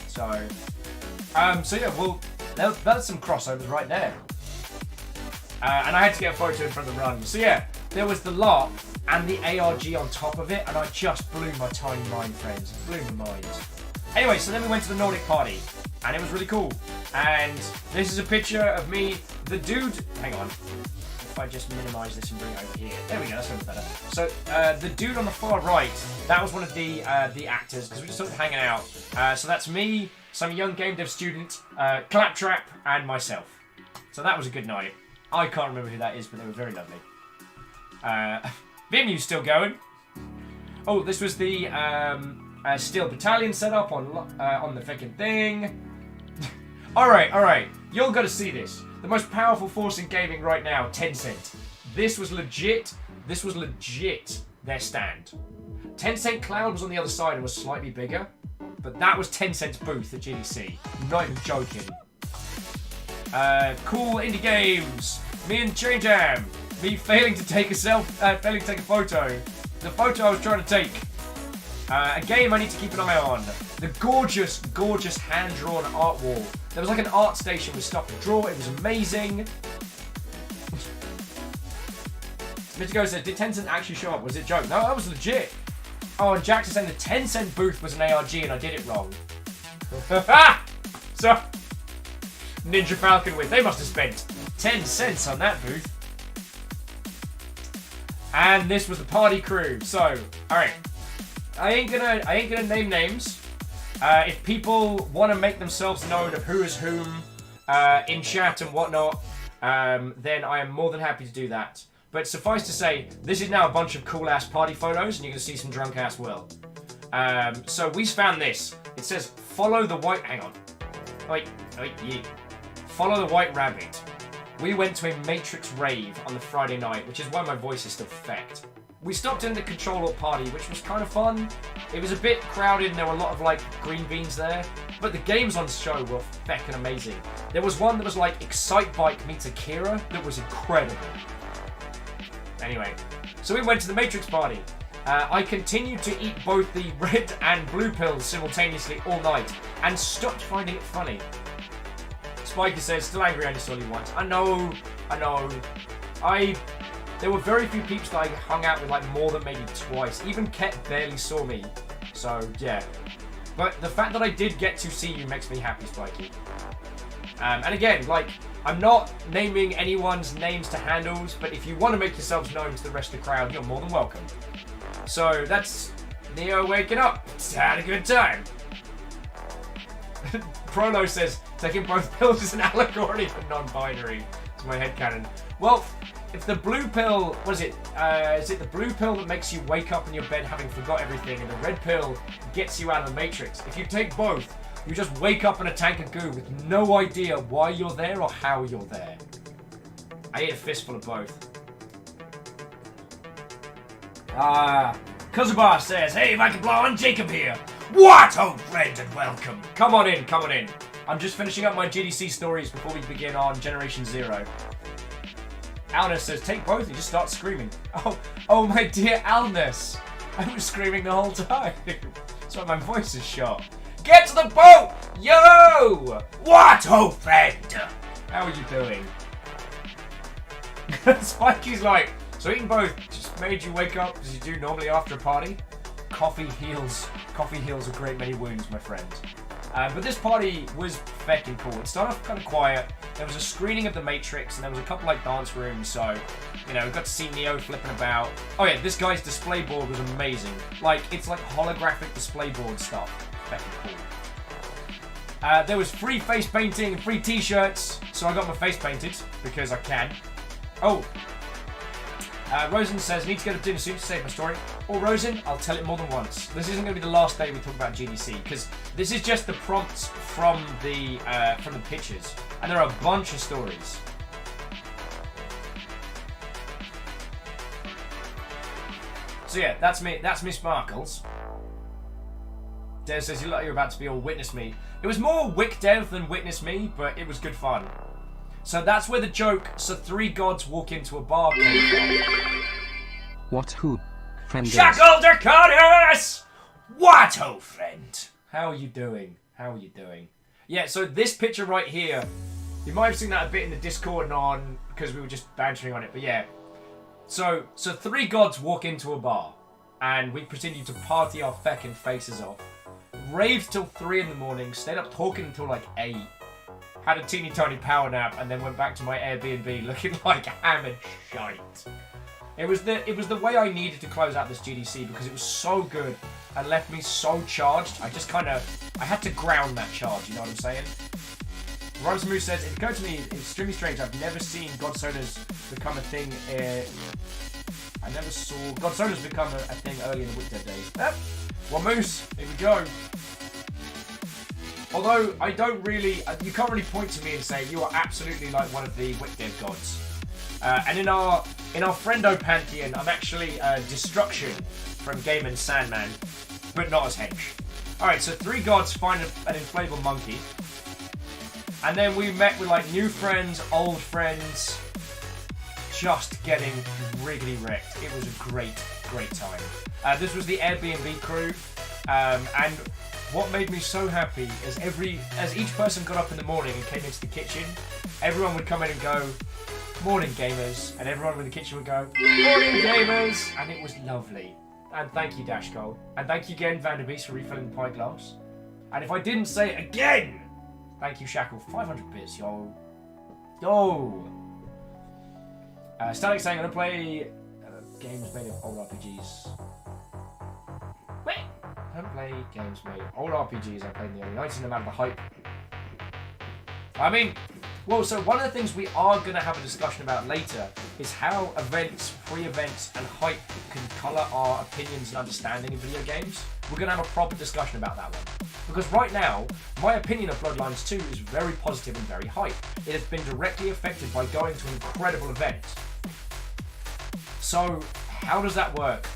So yeah, well, that's some crossovers right there. And I had to get a photo in front of the run. So yeah, there was the LARP and the ARG on top of it, and I just blew my tiny mind, friends. It blew my mind. Anyway, so then we went to the Nordic party, and it was really cool. And this is a picture of me, the dude. Hang on. If I just minimize this and bring it over here. There we go, that's a little better. So, the dude on the far right, that was one of the actors, because we just started hanging out. So that's me, some young game dev student, Claptrap, and myself. So that was a good night. I can't remember who that is, but they were very lovely. Vimu's still going. Oh, this was the Steel Battalion setup on the freaking thing. Alright. You're gonna see this. The most powerful force in gaming right now, Tencent. This was legit their stand. Tencent Cloud was on the other side and was slightly bigger, but that was Tencent's booth at GDC. Not even joking. Cool indie games. Me and Chain Jam. Me failing to take a photo. The photo I was trying to take. A game I need to keep an eye on. The gorgeous, gorgeous hand-drawn art wall. There was like an art station with stuff to draw. It was amazing. Mr. Go said, did Tencent actually show up? Was it a joke? No, that was legit. Oh, and Jax is saying the Tencent booth was an ARG and I did it wrong. So, Ninja Falcon with. They must have spent 10 cents on that booth. And this was the party crew. So, alright. I ain't gonna name names. If people want to make themselves known of who is whom in chat and whatnot, then I am more than happy to do that. But suffice to say, this is now a bunch of cool-ass party photos, and you're gonna see some drunk-ass Will. So we found this. It says, follow the white... Hang on. Yeah. Follow the white rabbit. We went to a Matrix rave on the Friday night, which is why my voice is still fecked. We stopped in the Control Alt party, which was kind of fun. It was a bit crowded and there were a lot of like green beans there, but the games on the show were feckin' amazing. There was one that was like Excitebike meets Akira that was incredible. Anyway, so we went to the Matrix party. I continued to eat both the red and blue pills simultaneously all night and stopped finding it funny. Spiky says, still angry I only saw you once. I know. There were very few peeps that I hung out with like more than maybe twice. Even Ket barely saw me. So, yeah. But the fact that I did get to see you makes me happy, Spiky. And again, like, I'm not naming anyone's names to handles, but if you want to make yourselves known to the rest of the crowd, you're more than welcome. So, that's Neo waking up. Had a good time. Prolo says, taking both pills is an allegory for non-binary. It's my headcanon. Well, if the blue pill, what is it? Is it the blue pill that makes you wake up in your bed having forgot everything, and the red pill gets you out of the Matrix? If you take both, you just wake up in a tank of goo with no idea why you're there or how you're there. I ate a fistful of both. Kuzubar says, hey, if I can blow on Jacob here. What? Oh, friend and welcome. Come on in. I'm just finishing up my GDC stories before we begin on Generation Zero. Alnus says, take both and just start screaming. Oh my dear Alnus. I was screaming the whole time. That's why my voice is shot. Get to the boat! Yo! What, old friend? How are you doing? Spikey's like, so eating both just made you wake up as you do normally after a party? Coffee heals a great many wounds, my friend. But this party was feckin' cool. It started off kind of quiet. There was a screening of The Matrix, and there was a couple like dance rooms. So, you know, we got to see Neo flipping about. Oh yeah, this guy's display board was amazing. Like, it's like holographic display board stuff. Feckin' cool. There was free face painting and free t-shirts, so I got my face painted because I can. Oh. Rosen says, need to go to dinner soon to save my story. Or Rosen, I'll tell it more than once. This isn't going to be the last day we talk about GDC, because this is just the prompts from the pictures. And there are a bunch of stories. So yeah, that's me Sparkles. Dev says, you look like you're about to be all witness me. It was more Wick Dev than witness me, but it was good fun. So that's where the joke, so three gods walk into a bar came from. What who? Friend Shackle Draconis! What, oh friend? How are you doing? How are you doing? Yeah, so this picture right here, you might have seen that a bit in the Discord and on, because we were just bantering on it, but yeah. So three gods walk into a bar, and we proceeded to party our feckin' faces off. Raved till 3 in the morning, stayed up talking until like 8. Had a teeny tiny power nap, and then went back to my Airbnb looking like hammered shite. It was the way I needed to close out this GDC because it was so good and left me so charged. I had to ground that charge, you know what I'm saying? Rosemu says, it occurred to me, it's extremely strange, I've never seen God Sodas become a thing. I never saw God Sodas become a thing early in the Wicked days. One moose, here we go. Although, I don't really, you can't really point to me and say, you are absolutely like one of the Wicked gods. And in our friendo pantheon, I'm actually Destruction from Game and Sandman, but not as hench. Alright, so three gods find an inflatable monkey. And then we met with like new friends, old friends, just getting riggedy wrecked. It was a great time. This was the Airbnb crew, and what made me so happy is as each person got up in the morning and came into the kitchen, everyone would come in and go, morning gamers, and everyone in the kitchen would go, morning gamers, and it was lovely. And thank you, Dashko. And thank you again, Vanderbeest, for refilling the pie glass. And if I didn't say it again, thank you, Shackle. 500 bits, yo. Yo! Static saying, I'm going to play games made of old RPGs. Wait! I don't play games made of old RPGs I played in the early 90s, no matter the hype. I mean, well, so one of the things we are going to have a discussion about later is how events, free events, and hype can colour our opinions and understanding of video games. We're going to have a proper discussion about that one. Because right now, my opinion of Bloodlines 2 is very positive and very hype. It has been directly affected by going to an incredible event. So, how does that work?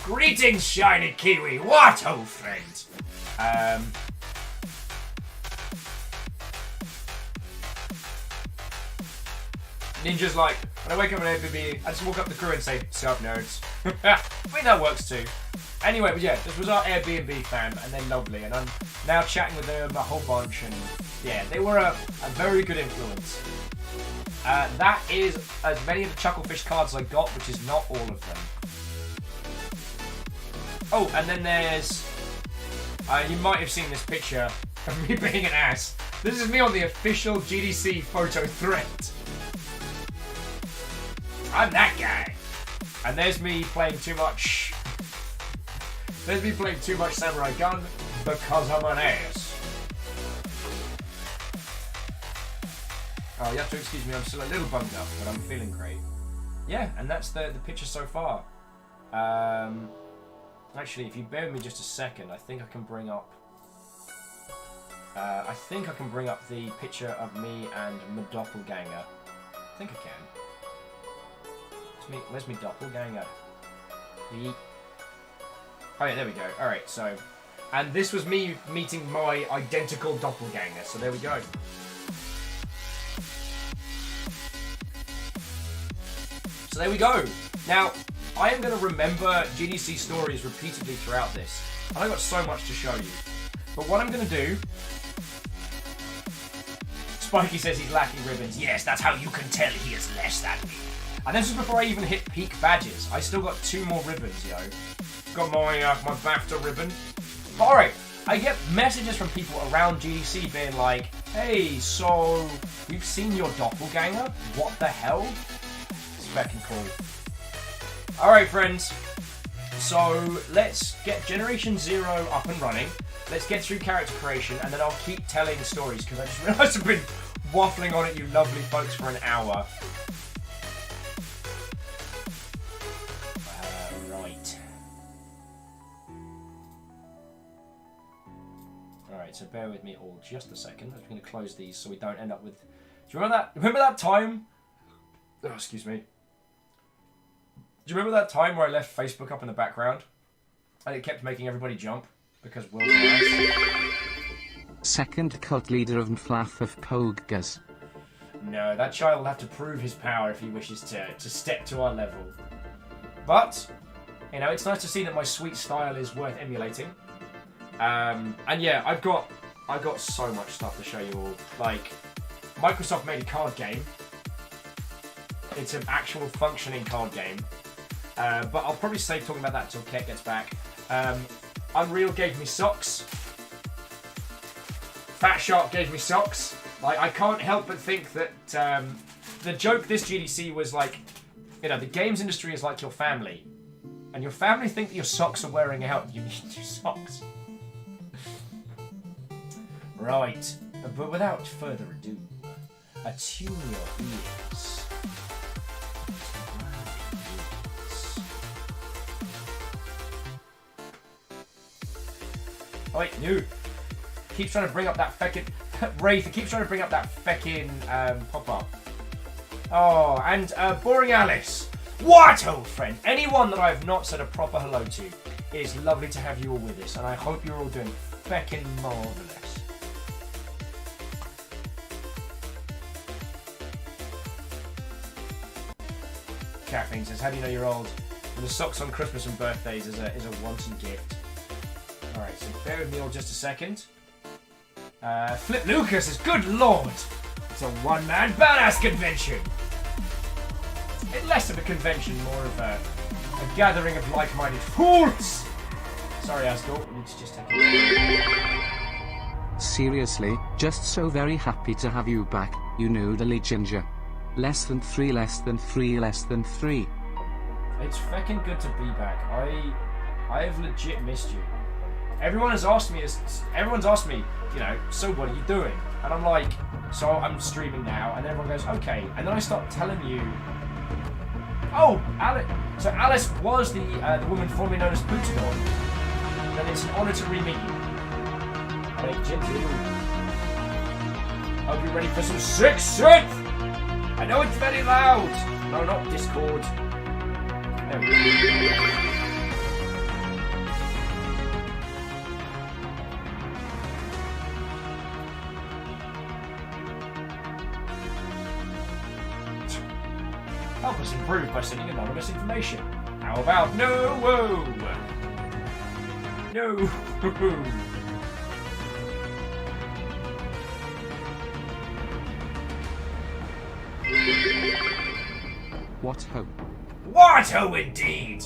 Greetings, Shiny Kiwi! What, old friend? Ninja's like, when I wake up on Airbnb, I just walk up the crew and say, sup, nerds. I think that works too. Anyway, but yeah, this was our Airbnb fam, and they're lovely, and I'm now chatting with them a whole bunch, and yeah, they were a very good influence. That is as many of the Chucklefish cards I got, which is not all of them. Oh, and then there's, you might have seen this picture of me being an ass. This is me on the official GDC photo thread. I'm that guy. And there's me playing too much. There's me playing too much Samurai Gun because I'm an ass. Oh, you have to excuse me, I'm still a little bummed up, but I'm feeling great. Yeah, and that's the picture so far. Actually, if you bear with me just a second, I think I can bring up the picture of me and my doppelganger. I think I can. Where's my doppelganger? Oh yeah, there we go. Alright, so And this was me meeting my identical doppelganger, so there we go. So there we go. Now, I am going to remember GDC stories repeatedly throughout this. And I've got so much to show you. But what I'm going to do... Spikey says he's lacking ribbons. Yes, that's how you can tell he is less than me. And this was before I even hit peak badges. I still got 2 more ribbons, yo. Got my BAFTA ribbon. Alright, I get messages from people around GDC being like, hey, so we've seen your doppelganger? What the hell? It's fucking cool. Alright, friends. So let's get Generation 0 up and running. Let's get through character creation, and then I'll keep telling stories, because I just realised I've been waffling on at you lovely folks for an hour. Right. Alright, so bear with me all just a second. I'm just going to close these so we don't end up with... Do you remember that time? Oh, excuse me. Do you remember that time where I left Facebook up in the background? And it kept making everybody jump? Because Will was nice. Second cult leader of Mflaff of Pogas. No, that child will have to prove his power if he wishes to step to our level. But, you know, it's nice to see that my sweet style is worth emulating. And yeah, I've got so much stuff to show you all. Like, Microsoft made a card game. It's an actual functioning card game. But I'll probably save talking about that until Ket gets back. Unreal gave me socks. Fat Shark gave me socks. Like, I can't help but think that the joke this GDC was like, you know, the games industry is like your family. And your family think that your socks are wearing out. You need new socks. Right. But without further ado, attune your ears. Oh wait, no. Keeps trying to bring up that feckin' Wraith. It keeps trying to bring up that feckin' pop-up. Oh, and Boring Alice. What, old friend? Anyone that I have not said a proper hello to, it is lovely to have you all with us, and I hope you're all doing feckin' marvellous. Caffeine says, how do you know you're old? And the socks on Christmas and birthdays is a wanton gift. Alright, so bear with me all just a second. Flip Lucas says, good lord! It's a one-man badass convention! It's less of a convention, more of a gathering of like-minded fools! Sorry, Asgore, we need to just take it. Seriously, just so very happy to have you back, you noodly ginger. Less than 3, less than 3, less than 3. It's feckin' good to be back. I have legit missed you. Everyone's asked me, you know, so what are you doing? And I'm like, so I'm streaming now, and everyone goes, okay. And then I start telling you, oh, Alice. So Alice was the woman formerly known as Plutodon. And it's an honour to re-meet you. Hey, Gentle. Hope you're ready for some sick synth! I know it's very loud! No, not Discord. There we go. Help us improve by sending anonymous information. How about no? Whoa! No! What ho? What ho indeed!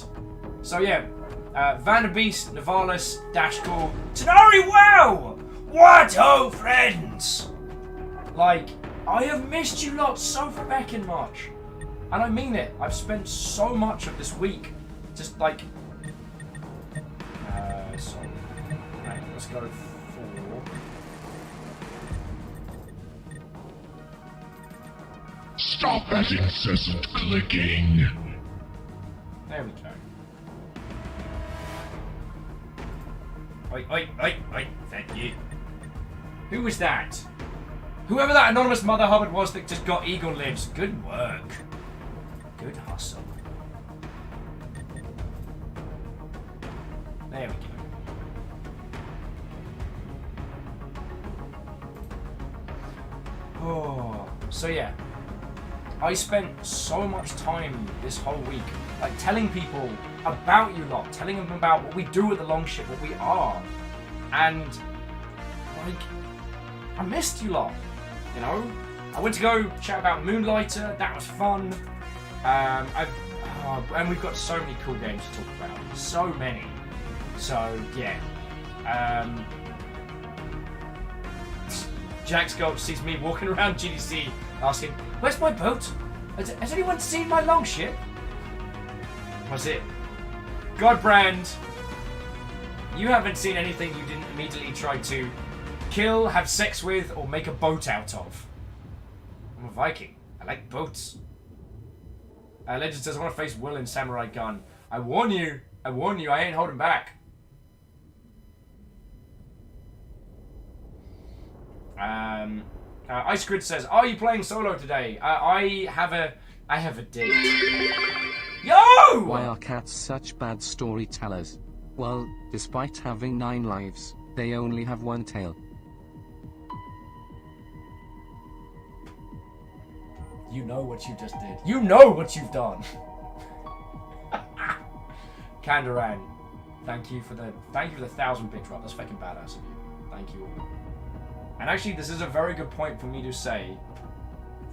So yeah, Vanderbeest, Navalis, Dashcore, Tanari, wow! What ho, friends! Like, I have missed you lot so feckin' much. And I mean it. I've spent so much of this week just like... so... Right, let's go for... Stop that incessant clicking. There we go. Oi, thank you. Who was that? Whoever that anonymous Mother Hubbard was that just got eagle lives. Good work. Good hustle. There we go. So yeah, I spent so much time this whole week, like telling people about you lot, telling them about what we do at the Longship, what we are, and like I missed you lot. You know, I went to go chat about Moonlighter. That was fun. And we've got so many cool games to talk about. So many. So yeah. Jack's Gulch sees me walking around GDC asking, "Where's my boat? Has anyone seen my Longship?" Was it? Godbrand, you haven't seen anything you didn't immediately try to kill, have sex with, or make a boat out of. I'm a Viking. I like boats. Legend says, I want to face Will in Samurai Gun. I warn you, I ain't holding back. Ice Grid says, are you playing solo today? I have a date. Yo! Why are cats such bad storytellers? Well, despite having 9 lives, they only have 1 tail. You know what you just did. You know what you've done. Kandaran, thank you for the 1,000-bit drop. That's fucking badass of you. Thank you all. And actually, this is a very good point for me to say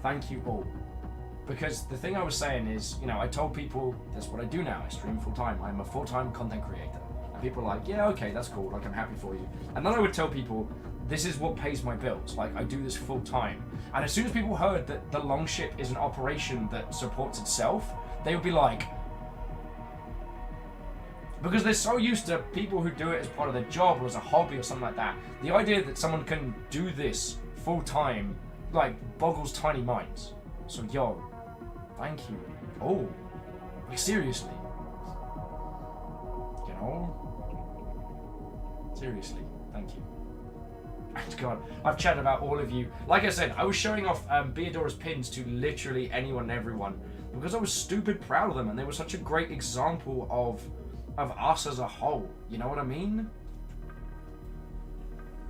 thank you all. Because the thing I was saying is, you know, I told people that's what I do now. I stream full time. I'm a full-time content creator. And people are like, yeah, okay, that's cool. Like, I'm happy for you. And then I would tell people, this is what pays my bills. Like, I do this full time. And as soon as people heard that the Longship is an operation that supports itself, they would be like, because they're so used to people who do it as part of their job or as a hobby or something like that. The idea that someone can do this full time, like, boggles tiny minds. So, yo, thank you. Oh, like, seriously. You know? Seriously, thank you. And God, I've chatted about all of you. Like I said, I was showing off Beadora's pins to literally anyone and everyone because I was stupid proud of them, and they were such a great example of us as a whole. You know what I mean?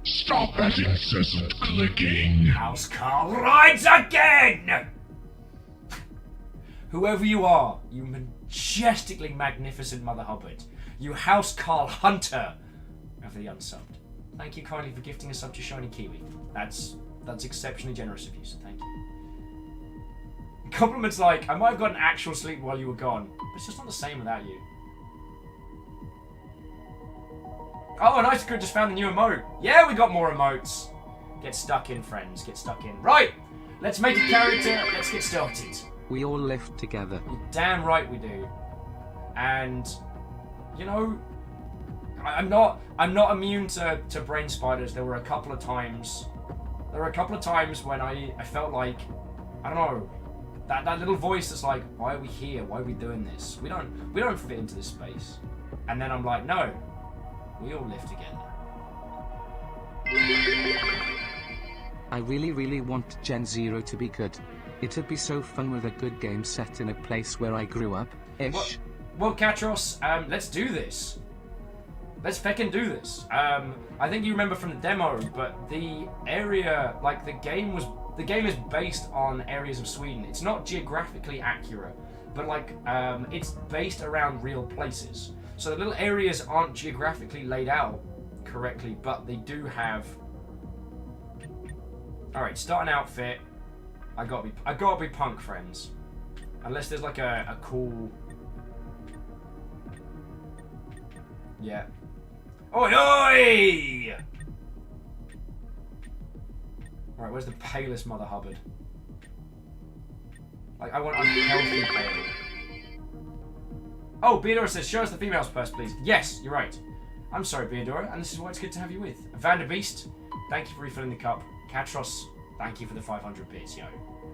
Stop that incessant clicking. House Carl rides again! Whoever you are, you majestically magnificent Mother Hubbard, you House Carl Hunter of the unsubbed. Thank you kindly for gifting a sub to Shiny Kiwi. That's exceptionally generous of you, so thank you. Compliments like, I might have got an actual sleep while you were gone, but it's just not the same without you. Oh, and Ice Cream just found the new emote. Yeah, we got more emotes. Get stuck in, friends. Get stuck in. Right, let's make a character. Let's get started. We all live together. You're damn right we do. And, you know, I'm not immune to brain spiders. There were a couple of times when I felt like, I don't know, that little voice that's like, why are we here? Why are we doing this? We don't fit into this space. And then I'm like, no, we all live together. I really want Gen Zero to be good. It'd be so fun with a good game set in a place where I grew up. Ish. Well, Katros, let's do this. Let's feckin' do this. I think you remember from the demo, but the area, like the game is based on areas of Sweden. It's not geographically accurate, but like it's based around real places. So the little areas aren't geographically laid out correctly, but they do have. All right, start an outfit. I gotta be punk, friends. Unless there's like a cool. Yeah. Oi, oi! Alright, where's the palest Mother Hubbard? Like, I want unhealthy pale. Oh, Beadora says, show us the females first, please. Yes, you're right. I'm sorry, Beadora, and this is why it's good to have you with. Vanderbeast, thank you for refilling the cup. Katros, thank you for the 500 bits, yo.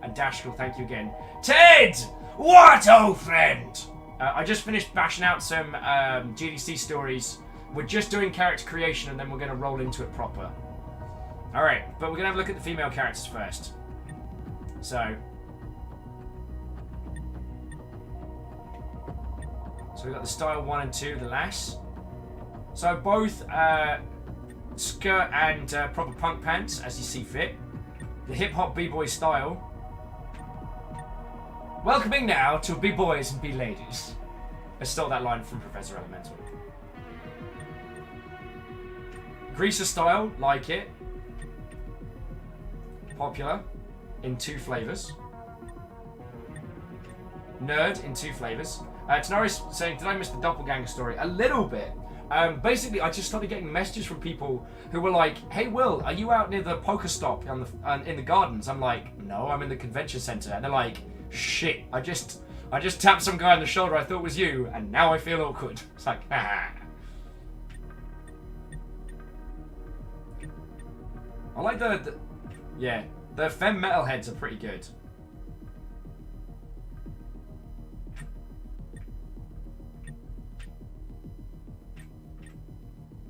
And Dashkil, thank you again. Ted! What, old friend? I just finished bashing out some GDC stories. We're just doing character creation, and then we're going to roll into it proper. Alright, but we're going to have a look at the female characters first. So we've got the style 1 and 2, the lass. So both skirt and proper punk pants, as you see fit. The hip-hop b-boy style. Welcoming now to be boys and be ladies. I stole that line from Professor Elemental. Greaser style, like it. Popular, in 2 flavours. Nerd, in 2 flavours. Tenari's saying, did I miss the doppelganger story? A little bit. Basically, I just started getting messages from people who were like, hey Will, are you out near the poker stop in the gardens? I'm like, no, I'm in the convention centre. And they're like, shit, I just tapped some guy on the shoulder I thought was you, and now I feel awkward. It's like, ah. I like the femme metalheads are pretty good.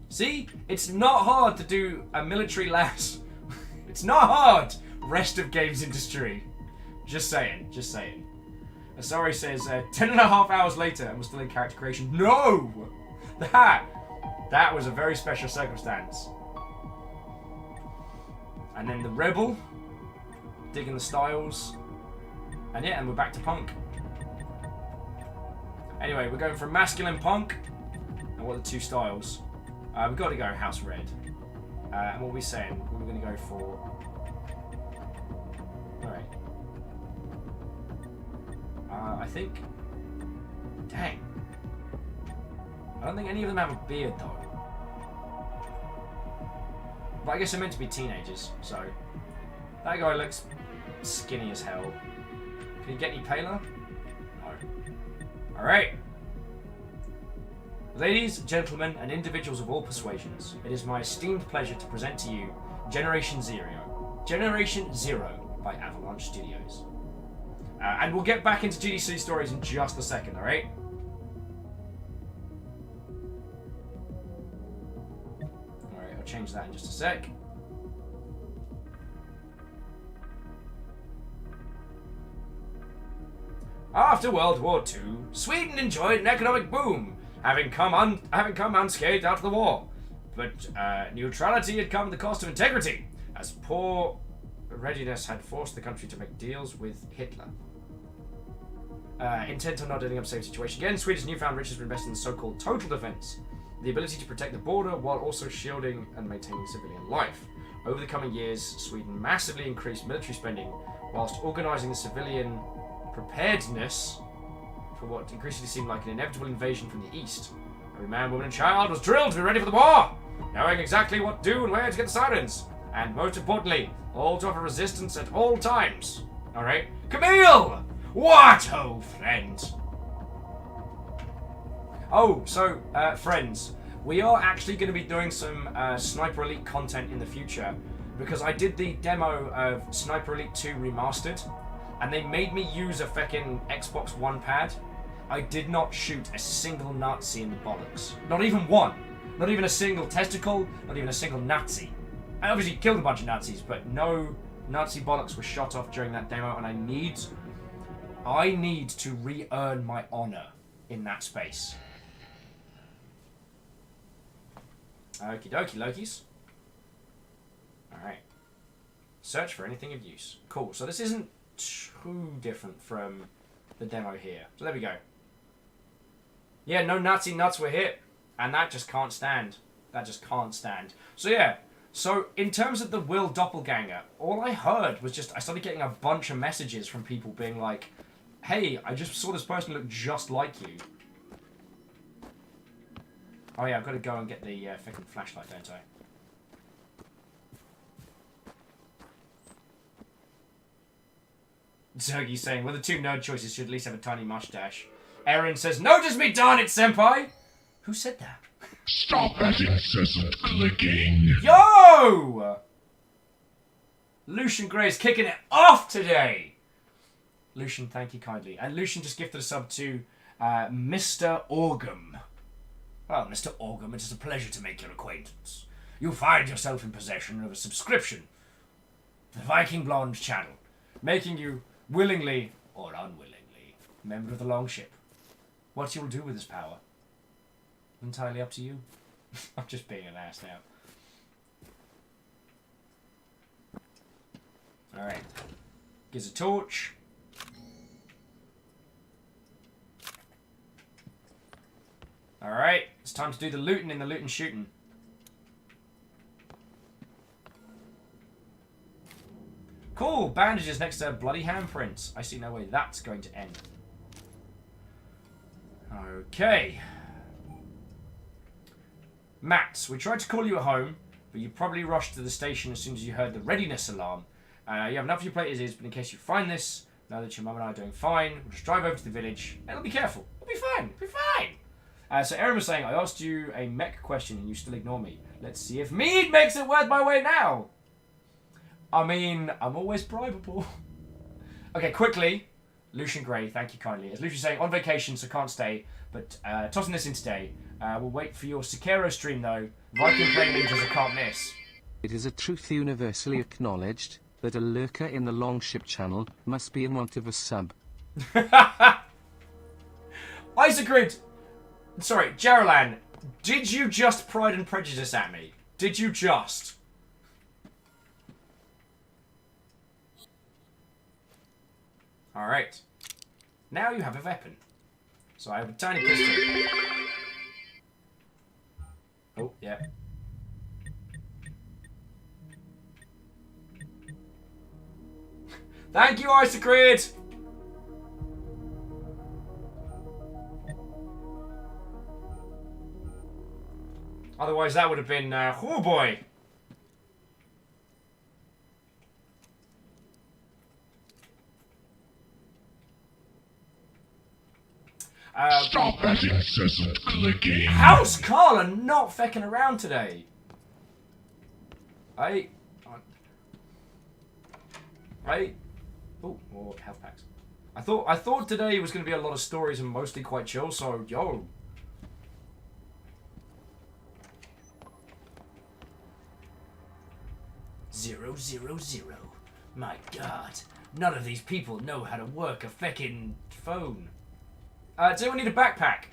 See? It's not hard to do a military lass. It's not hard. Rest of games industry. Just saying. Just saying. Asari says, 10.5 hours later and we're still in character creation. No! That was a very special circumstance. And then the Rebel. Digging the styles. And yeah, and we're back to punk. Anyway, we're going from masculine punk. And what are the 2 styles? We've got to go House Red. And what are we saying? What are we going to go for? Alright. I think... Dang. I don't think any of them have a beard, though. But I guess they're meant to be teenagers, so... That guy looks skinny as hell. Can you get any paler? No. Alright. Ladies, gentlemen, and individuals of all persuasions, it is my esteemed pleasure to present to you Generation Zero. Generation Zero by Avalanche Studios. And we'll get back into GDC stories in just a second, alright? Alright, I'll change that in just a sec. After World War II, Sweden enjoyed an economic boom, having come unscathed out of the war. But neutrality had come at the cost of integrity, as poor readiness had forced the country to make deals with Hitler. Intent on not ending up the same situation again, Sweden's newfound riches were invested in so-called total defense, the ability to protect the border while also shielding and maintaining civilian life. Over the coming years, Sweden massively increased military spending, whilst organising the civilian preparedness for what increasingly seemed like an inevitable invasion from the east. Every man, woman and child was drilled to be ready for the war, knowing exactly what to do and where to get the sirens, and most importantly, all to offer resistance at all times. Alright? Camille! What, ho, friends? Oh, so, friends, we are actually going to be doing some Sniper Elite content in the future, because I did the demo of Sniper Elite 2 Remastered, and they made me use a feckin' Xbox One pad. I did not shoot a single Nazi in the bollocks. Not even one. Not even a single testicle, not even a single Nazi. I obviously killed a bunch of Nazis, but no Nazi bollocks were shot off during that demo, and I need to re-earn my honor in that space. Okie dokie, Lokies. Alright. Search for anything of use. Cool, so this isn't too different from the demo here. So there we go. Yeah, no Nazi nuts were hit. And that just can't stand. That just can't stand. So yeah. So in terms of the Will Doppelganger, all I heard was just, I started getting a bunch of messages from people being like, hey, I just saw this person look just like you. Oh yeah, I've got to go and get the fucking flashlight, don't I? Zergy's saying, well, the 2 nerd choices should at least have a tiny mustache. Aaron says, notice me, darn it, senpai! Who said that? Stop that incessant clicking. Yo! Lucian Gray's kicking it off today! Lucian, thank you kindly. And Lucian just gifted a sub to Mr. Orgum. Well, Mr. Orgum, it is a pleasure to make your acquaintance. You find yourself in possession of a subscription to the Viking Blonde channel, making you willingly or unwillingly a member of the Longship. What you'll do with this power, entirely up to you. I'm just being an ass now. Alright. Gives a torch. Alright, it's time to do the looting in the loot and shooting. Cool, bandages next to bloody handprints. I see no way that's going to end. Okay. Matt, we tried to call you at home, but you probably rushed to the station as soon as you heard the readiness alarm. You have enough of your plate as is, but in case you find this, know that your mum and I are doing fine. We'll just drive over to the village, and it'll be careful. It'll be fine. It'll be fine. So Aaron was saying, I asked you a mech question and you still ignore me. Let's see if mead makes it worth my way now. I mean, I'm always bribable. Okay, quickly. Lucian Gray, thank you kindly. As Lucian's saying, on vacation, so can't stay, but tossing this in today. We'll wait for your Sekiro stream, though. Viking Play Ninjas I can't miss. It is a truth universally acknowledged that a lurker in the Longship channel must be in want of a sub. Isagrid! Sorry, Jeralan, did you just Pride and Prejudice at me? Did you just? Alright. Now you have a weapon. So I have a tiny pistol. Oh, yeah. Thank you, Isagrid! Otherwise that would have been, oh boy! Stop that incessant clicking. How's Carla not fecking around today? Hey. Oh, more health packs. I thought today was going to be a lot of stories and mostly quite chill, so, yo. Zero. My god. None of these people know how to work a feckin' phone. Does anyone need a backpack?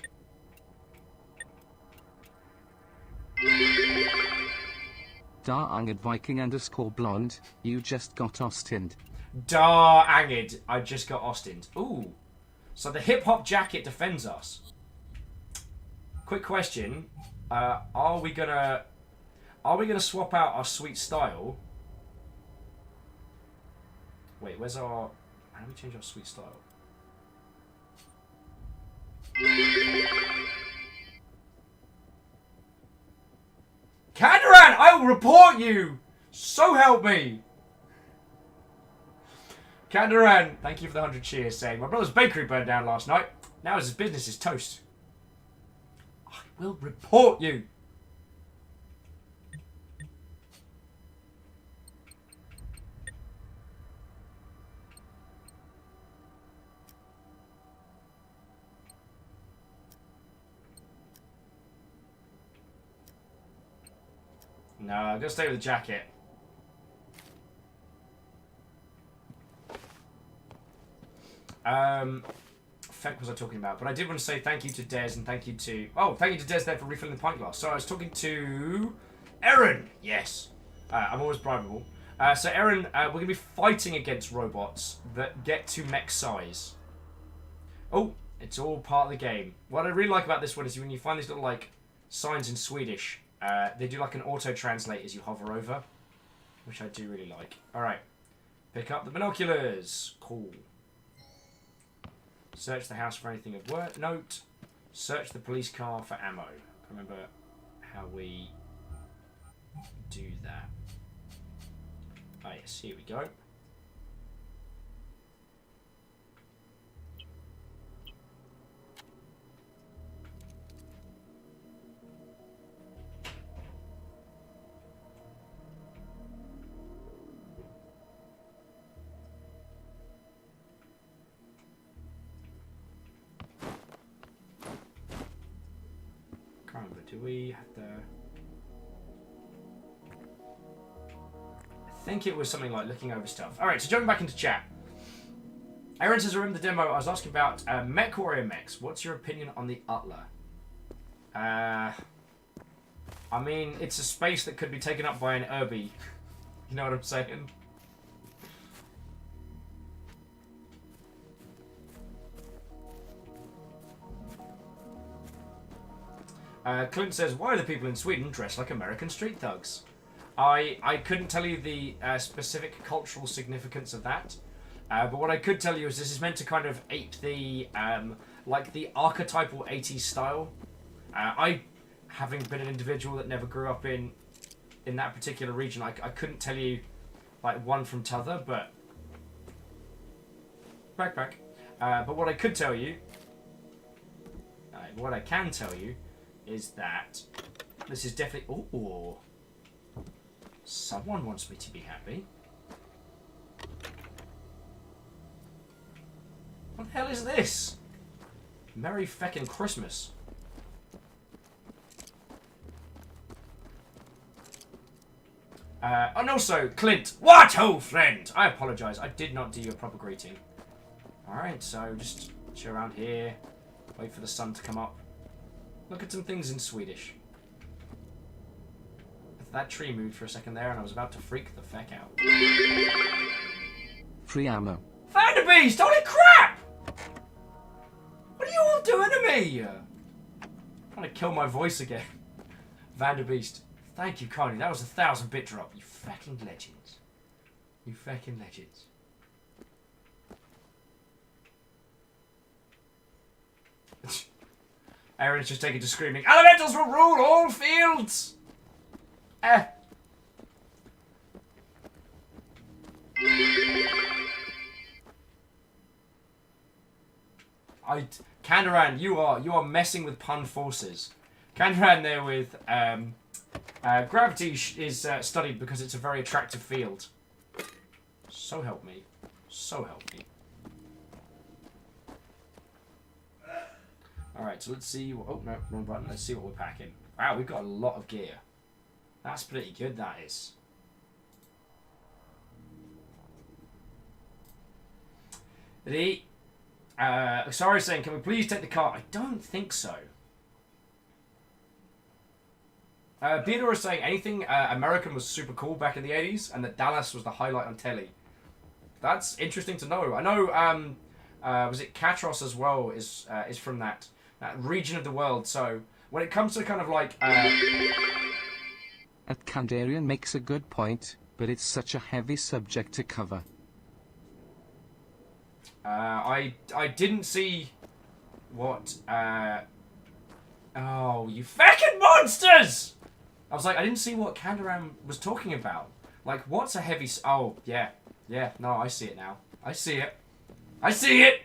Daranged Viking _blonde, you just got Austined. Anged, I just got Austined. Ooh. So the hip-hop jacket defends us. Quick question. Are we gonna swap out our sweet style? Wait, where's our... How do we change our sweet style? Kandaran, I will report you! So help me! Kandaran, thank you for the 100 cheers, saying, my brother's bakery burned down last night. Now his business is toast. I will report you! No, I'm gonna stay with the jacket. Feck was I talking about? But I did want to say thank you to Des and thank you to... Oh, thank you to Des there for refilling the pint glass. So I was talking to... Aaron! Yes. I'm always bribable. So Aaron, we're going to be fighting against robots that get to mech size. Oh, it's all part of the game. What I really like about this one is when you find these little, like, signs in Swedish... they do like an auto-translate as you hover over, which I do really like. Alright. Pick up the binoculars. Cool. Search the house for anything of note. Search the police car for ammo. I remember how we do that. Oh yes, here we go. Do we have to... I think it was something like looking over stuff. Alright, so jumping back into chat. Aaron says, remember the demo I was asking about Mech Warrior Mechs. What's your opinion on the Utler? I mean, it's a space that could be taken up by an Irby. You know what I'm saying? Clint says, why are the people in Sweden dressed like American street thugs? I couldn't tell you the specific cultural significance of that. But what I could tell you is this is meant to kind of ape the, like the archetypal 80s style. I, having been an individual that never grew up in that particular region, I couldn't tell you like one from t'other, but... Backpack. But what I could tell you, what I can tell you, is that this is definitely... Ooh. Someone wants me to be happy. What the hell is this? Merry feckin' Christmas. And also, Clint, what, old friend? I apologise, I did not do you a proper greeting. Alright, so just chill around here, wait for the sun to come up. Look at some things in Swedish. That tree moved for a second there and I was about to freak the feck out. Free ammo. Vanderbeest, holy crap! What are you all doing to me? Trying to kill my voice again. Vanderbeest, thank you kindly. That was a 1000-bit drop. You fucking legends. You fucking legends. Aaron's just taken to screaming, elementals will rule all fields! Kandaran, you are messing with pun forces. Kandaran there with gravity is studied because it's a very attractive field. So help me. So help me. Alright, so let's see what... Oh, no, wrong button. Let's see what we're packing. Wow, we've got a lot of gear. That's pretty good, that is. Sorry, saying, can we please take the car? I don't think so. Theodore is saying anything American was super cool back in the 80s, and that Dallas was the highlight on telly. That's interesting to know. I know, was it Katros as well is from that region of the world. So when it comes to kind of like... At Kandarian makes a good point, but it's such a heavy subject to cover. I didn't see what... Oh, you fucking monsters! I was like, I didn't see what Kandaran was talking about. Like, what's a heavy... Oh, yeah. Yeah, no, I see it now. I see it. I see it!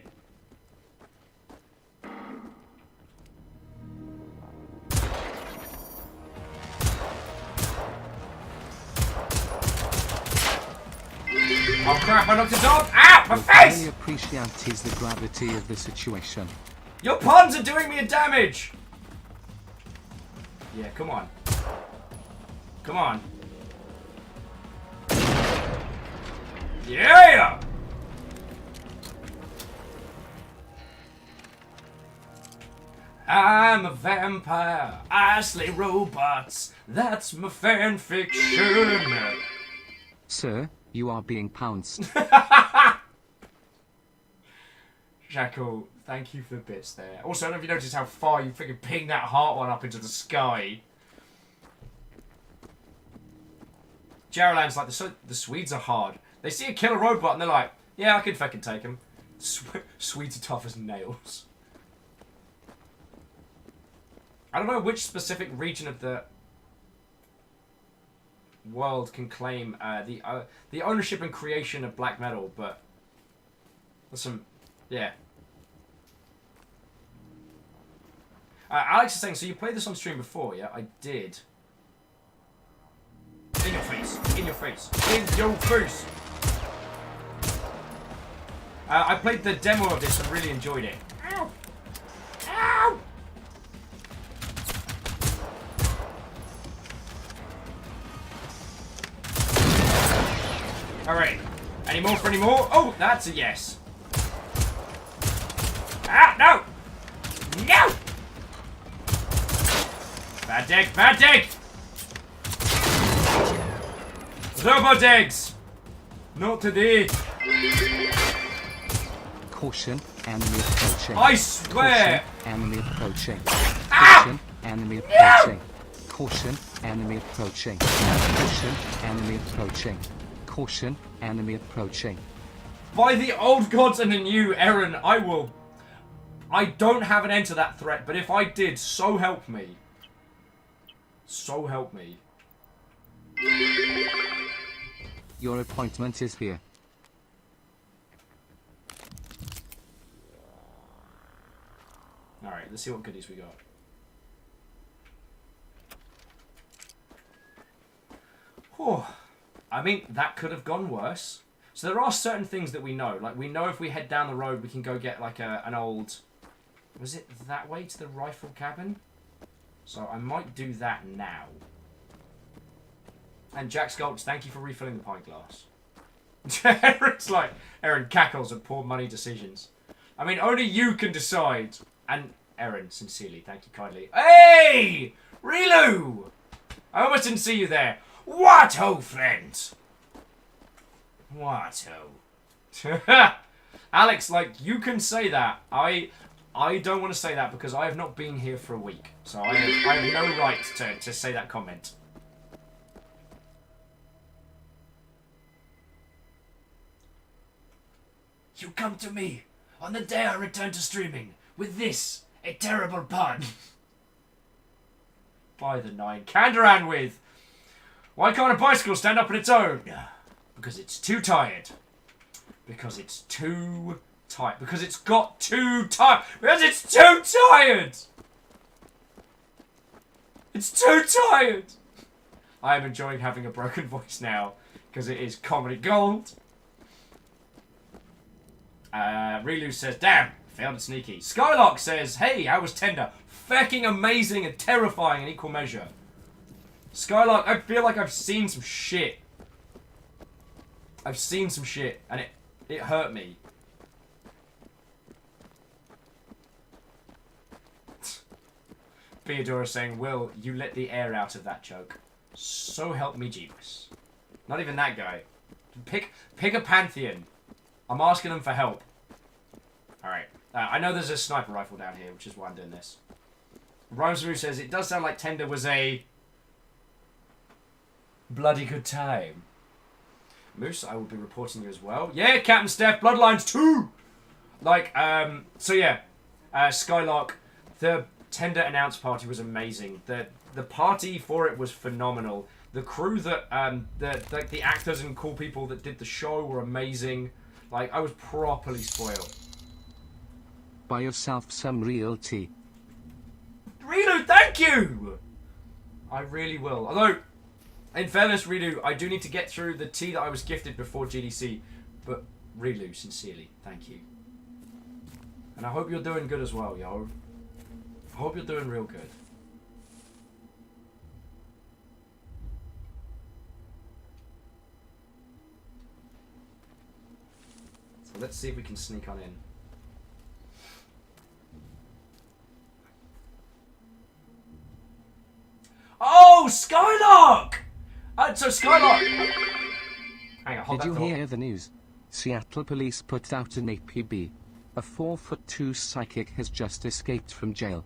Oh crap, I knocked it off! Ah, my face! I appreciate the gravity of the situation. Your puns are doing me a damage! Yeah, come on. Come on. Yeah! I'm a vampire. I slay robots. That's my fan fiction. Sir, you are being pounced. Jackal, thank you for the bits there. Also, I don't know if you noticed how far you freaking pinged that heart one up into the sky. Jaralan's like, the Swedes are hard. They see a killer robot and they're like, yeah, I can fucking take him. Swedes are tough as nails. I don't know which specific region of the world can claim the ownership and creation of black metal, but there's some, yeah. Alex is saying, so you played this on stream before? Yeah, I did. In your face! In your face! In your face! I played the demo of this and really enjoyed it. Ow! Ow! Alright. Any more for any more? Oh, that's a yes. Ah, no! No! Bad dig, bad dig! Robot eggs! Not today. Caution, enemy approaching. I swear! Caution, enemy approaching. Ah! Caution, enemy approaching. Caution, enemy approaching. Caution, enemy approaching. Caution, enemy approaching. By the old gods and the new, Aaron, I will... I don't have an end to that threat, but if I did, so help me. So help me. Your appointment is here. Alright, let's see what goodies we got. Whew. I mean, that could have gone worse. So there are certain things that we know. Like, we know if we head down the road, we can go get, like, an old... Was it that way to the rifle cabin? So I might do that now. And Jack Sculpts, thank you for refilling the pint glass. Aaron's like... Aaron cackles at poor money decisions. I mean, only you can decide. And Aaron, sincerely, thank you kindly. Hey! Relu! I almost didn't see you there. What ho, friend? What ho? Alex, like, you can say that. I don't want to say that because I have not been here for a week. So I have no right to say that comment. You come to me on the day I return to streaming with this, a terrible pun. By the 9. Kandaran with... Why can't a bicycle stand up on its own? Because it's too tired. Because it's too tired. Because it's got too tired. Because it's too tired. It's too tired. I am enjoying having a broken voice now. Because it is comedy gold. Relu says, damn, failed at sneaky. Skylark says, hey, how was Tender? Fecking amazing and terrifying in equal measure. Skylark, I feel like I've seen some shit. I've seen some shit, and it hurt me. Theodora saying, Will, you let the air out of that joke. So help me Jeebus. Not even that guy. Pick a pantheon. I'm asking them for help. Alright. I know there's a sniper rifle down here, which is why I'm doing this. Rosemary says, it does sound like Tender was a... bloody good time. Moose, I will be reporting you as well. Yeah, Captain Steph, Bloodlines 2! Like, so yeah. Skylark, the Tender announce party was amazing. The party for it was phenomenal. The crew that, the actors and cool people that did the show were amazing. Like, I was properly spoiled. Buy yourself some real tea. Relu, thank you! I really will. Although, in fairness, Relu, I do need to get through the tea that I was gifted before GDC. But, Relu, sincerely, thank you. And I hope you're doing good as well, yo. I hope you're doing real good. So let's see if we can sneak on in. Oh, Skylark! So Skylark... Hang on, hold Did that you thought. hear the news? Seattle police put out an APB. A 4'2" psychic has just escaped from jail.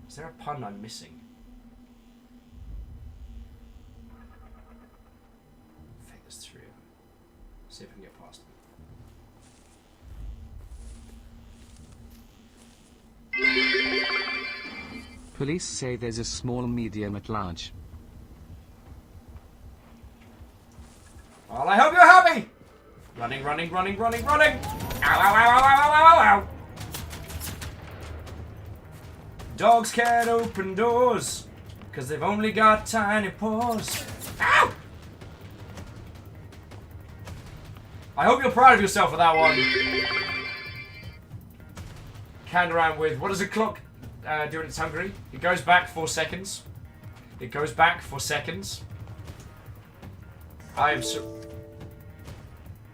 Is there a pun I'm missing? I think there's 3 of them. See if we can get past them. Police say there's a small medium at large. Well, I hope you're happy! Running, running, running, running, running! Ow, ow, ow, ow, ow, ow, ow, ow! Dogs can't open doors, cause they've only got tiny paws. Ow! I hope you're proud of yourself for that one. Kandaran with, what does a clock do when it's hungry? It goes back 4 seconds. It goes back for seconds. I am so...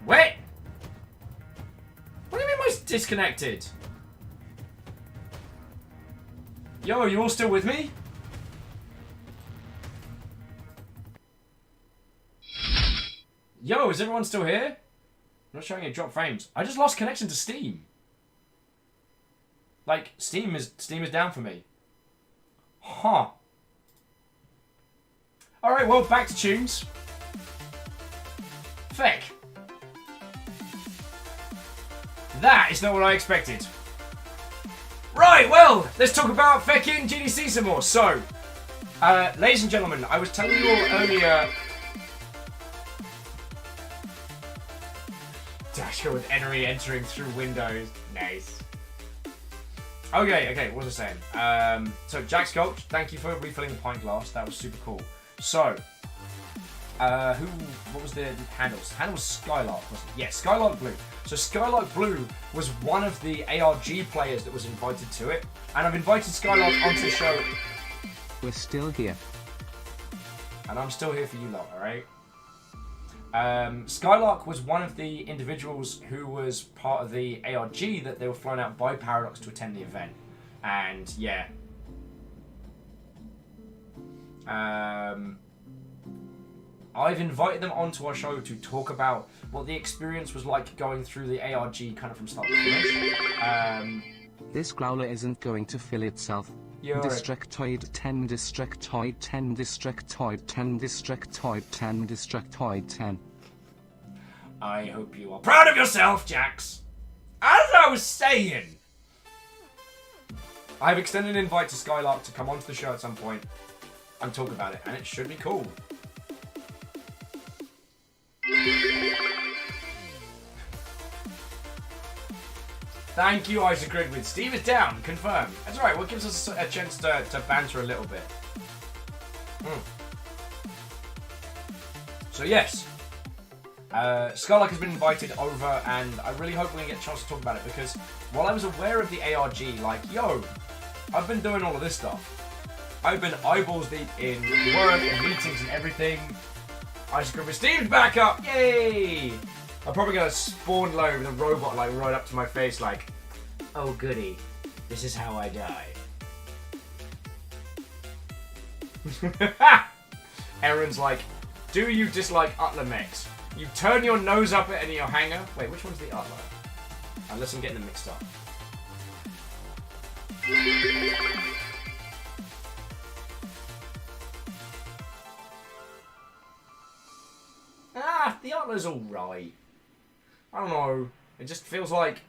Wait! What do you mean by disconnected? Yo, are you all still with me? Yo, is everyone still here? I'm not showing any drop frames. I just lost connection to Steam. Like, Steam is down for me. Huh. Alright, well, back to tunes. Feck. That is not what I expected. Right, well, let's talk about fecking GDC some more. So, ladies and gentlemen, I was telling you all earlier... Dashko with Enery entering through windows. Nice. Okay, what was I saying? So, Jack Sculpt, thank you for refilling the pint glass. That was super cool. So, what was the handles? The handle was Skylark, wasn't it? Yeah, Skylark Blue. So Skylark Blue was one of the ARG players that was invited to it. And I've invited Skylark onto the show. We're still here. And I'm still here for you lot, alright? Skylark was one of the individuals who was part of the ARG that they were flown out by Paradox to attend the event. And, yeah. I've invited them onto our show to talk about what the experience was like going through the ARG kind of from start to finish. This growler isn't going to fill itself. Destructoid 10, Destructoid 10, Destructoid 10, Destructoid 10, Destructoid 10. I hope you are proud of yourself, Jax. As I was saying, I've extended an invite to Skylark to come onto the show at some point and talk about it, and it should be cool. Thank you, Isaac Gridwood. Steve is down, confirmed. That's alright, well, it gives us a chance to banter a little bit. So, yes. Skylark has been invited over, and I really hope we can get a chance to talk about it, because while I was aware of the ARG, like, yo, I've been doing all of this stuff. I've been eyeballs deep in work and meetings and everything. Isaac Gridwood, Steve's back up! Yay! I'm probably going to spawn low with a robot like right up to my face like, oh goody, this is how I die. Aaron's like, do you dislike Utler mechs? You turn your nose up at it in your hangar. Wait, which one's the Utler? Unless I'm getting them mixed up. The Utler's alright. I don't know. It just feels like...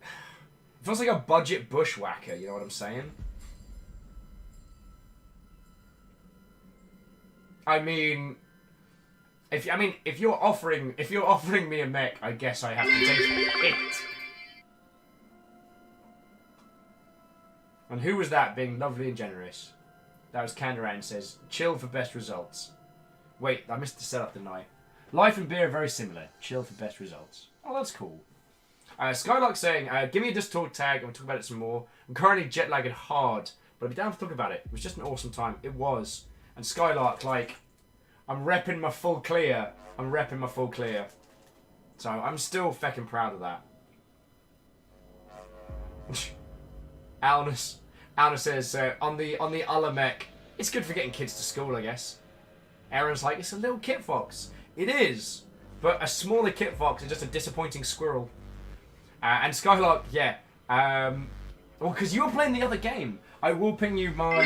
It feels like a budget bushwhacker, you know what I'm saying? I mean... If you're offering me a mech, I guess I have to take it. And who was that being lovely and generous? That was Kandaran says, chill for best results. Wait, I missed the setup, didn't I? Life and beer are very similar. Chill for best results. Oh, that's cool. Skylark saying, give me a Discord tag and we'll talk about it some more. I'm currently jet lagging hard, but I'd be down to talk about it. It was just an awesome time. It was. And Skylark, like, I'm repping my full clear. I'm repping my full clear. So I'm still feckin' proud of that. Alnus says, on the Uller mech, it's good for getting kids to school, I guess. Aaron's like, it's a little kit fox. It is, but a smaller kit fox is just a disappointing squirrel. And Skylark, yeah. Well, because you were playing the other game. I will ping you my...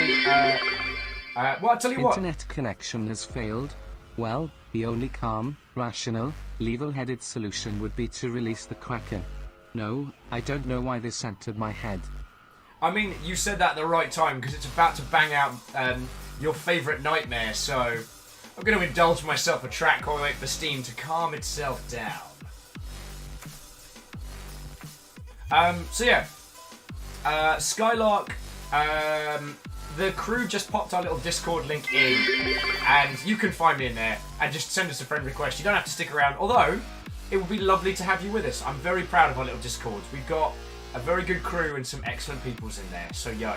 well, I'll tell you what. Internet connection has failed. Well, the only calm, rational, level-headed solution would be to release the Kraken. No, I don't know why this entered my head. I mean, you said that at the right time, because it's about to bang out your favourite nightmare, so... I'm going to indulge myself a track while I wait for Steam to calm itself down. So yeah. Skylark, the crew just popped our little Discord link in, and you can find me in there, and just send us a friend request. You don't have to stick around, although it would be lovely to have you with us. I'm very proud of our little Discord. We've got a very good crew and some excellent peoples in there, so yo.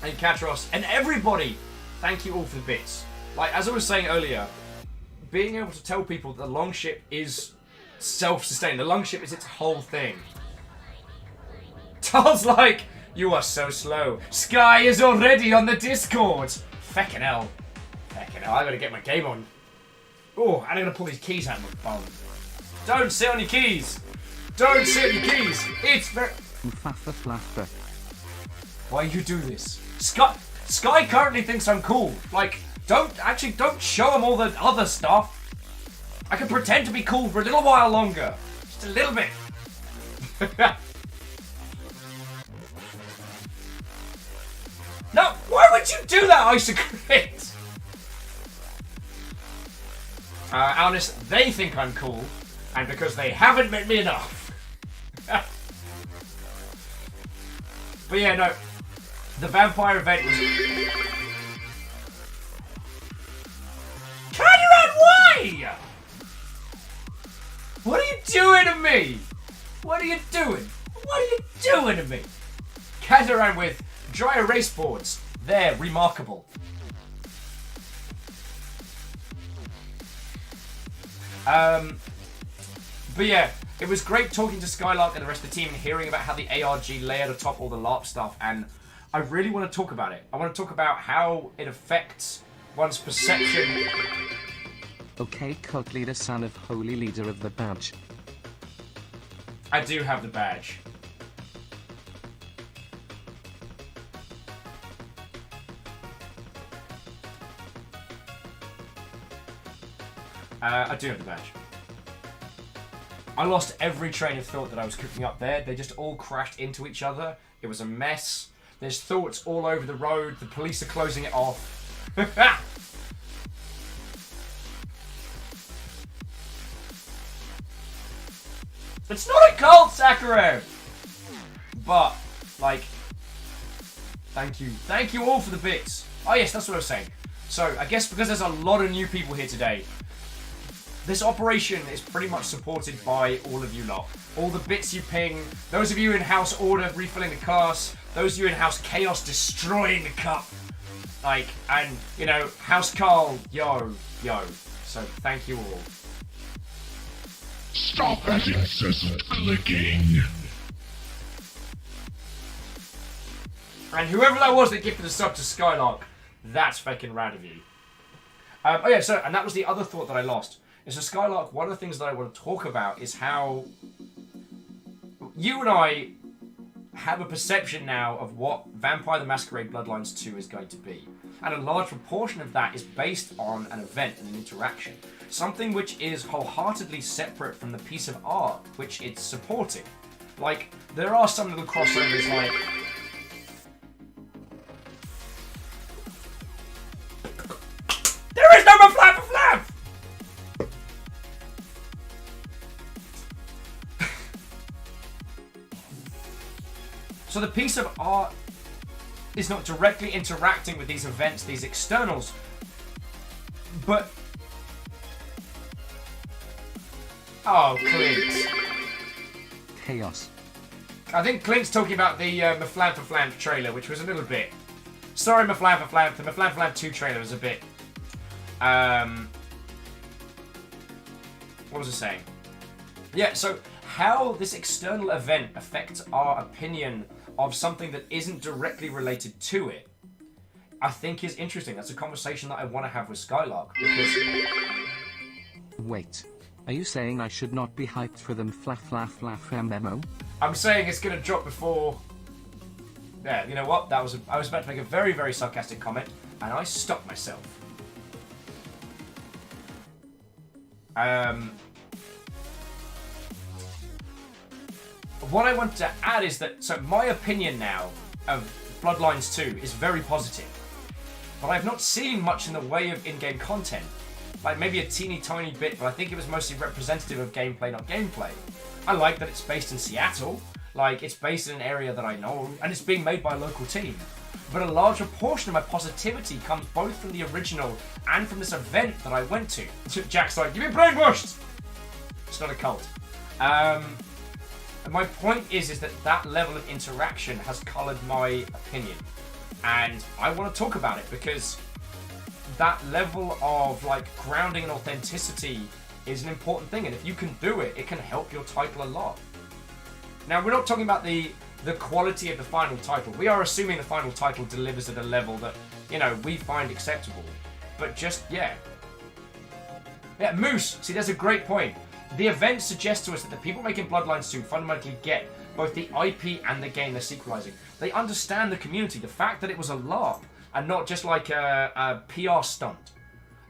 And Katros, and everybody, thank you all for the bits. Like, as I was saying earlier, being able to tell people that the Longship is self-sustained. The Longship is its whole thing. Tal's like, you are so slow. Sky is already on the Discord. Feckin' hell. Feckin' hell, I gotta get my game on. Oh, and I'm gonna pull these keys out of my phone. Don't sit on your keys. Don't sit on your keys. It's very... Flaffer flaffer. Why you do this? Sky currently thinks I'm cool. Like, don't show him all the other stuff. I can pretend to be cool for a little while longer. Just a little bit. No, why would you do that, Isocrit? Honest, they think I'm cool, and because they haven't met me enough. But yeah, no. The vampire event was... Caderan, why? What are you doing to me? What are you doing? What are you doing to me? Caderan with dry erase boards. They're remarkable. But yeah, it was great talking to Skylark and the rest of the team and hearing about how the ARG layered atop all the LARP stuff, and I really want to talk about it. I want to talk about how it affects one's perception. Okay, cult leader, son of holy leader of the badge. I do have the badge. I do have the badge. I lost every train of thought that I was cooking up there. They just all crashed into each other. It was a mess. There's thoughts all over the road. The police are closing it off. It's not a cult, Sakharov! But, like, thank you. Thank you all for the bits. Oh yes, that's what I was saying. So, I guess because there's a lot of new people here today, this operation is pretty much supported by all of you lot. All the bits you ping, those of you in House Order refilling the class, those of you in House Chaos destroying the cup. Like, and, you know, House Carl, yo. So, thank you all. Stop that incessant clicking. And whoever that was that gifted a sub to Skylark, that's fucking rad of you. Oh yeah, so, and that was the other thought that I lost. So Skylark, one of the things that I want to talk about is how you and I have a perception now of what Vampire the Masquerade Bloodlines 2 is going to be. And a large proportion of that is based on an event and an interaction. Something which is wholeheartedly separate from the piece of art which it's supporting. Like, there are some little crossovers like... There is no more flap for flap! So the piece of art is not directly interacting with these events, these externals, but... Oh, Clint. Chaos. I think Clint's talking about the Maflan for Flam trailer, which was a little bit... Sorry, Maflan for Flam. The Maflan for Flam 2 trailer was a bit... What was I saying? Yeah, so how this external event affects our opinion of something that isn't directly related to it, I think is interesting. That's a conversation that I want to have with Skylark, because... Wait. Are you saying I should not be hyped for them memo? I'm saying it's going to drop before... Yeah, you know what? I was about to make a very, very sarcastic comment, and I stopped myself. What I want to add is that, so my opinion now of Bloodlines 2 is very positive. But I've not seen much in the way of in-game content. Like maybe a teeny tiny bit, but I think it was mostly representative of gameplay, not gameplay. I like that it's based in Seattle. Like, it's based in an area that I know, and it's being made by a local team. But a larger portion of my positivity comes both from the original and from this event that I went to. Jack's like, you've been brainwashed! It's not a cult. And my point is that level of interaction has coloured my opinion. And I want to talk about it because that level of like grounding and authenticity is an important thing. And if you can do it, it can help your title a lot. Now, we're not talking about the quality of the final title. We are assuming the final title delivers at a level that, you know, we find acceptable. But just, yeah. Yeah, Moose. See, that's a great point. The event suggests to us that the people making Bloodlines 2 fundamentally get both the IP and the game they're sequelizing. They understand the community, the fact that it was a LARP and not just like a PR stunt.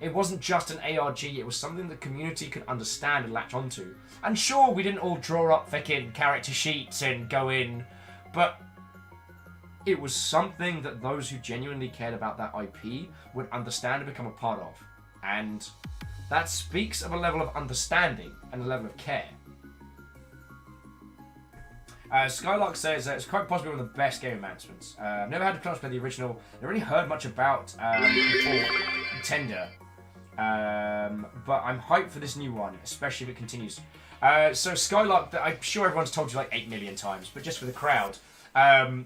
It wasn't just an ARG, it was something the community could understand and latch onto. And sure, we didn't all draw up fucking character sheets and go in, but it was something that those who genuinely cared about that IP would understand and become a part of. And that speaks of a level of understanding and a level of care. Skylark says it's quite possibly one of the best game announcements. I've never had a chance to play the original. Never really heard much about before Tender. But I'm hyped for this new one, especially if it continues. So Skylark, I'm sure everyone's told you like 8 million times, but just for the crowd.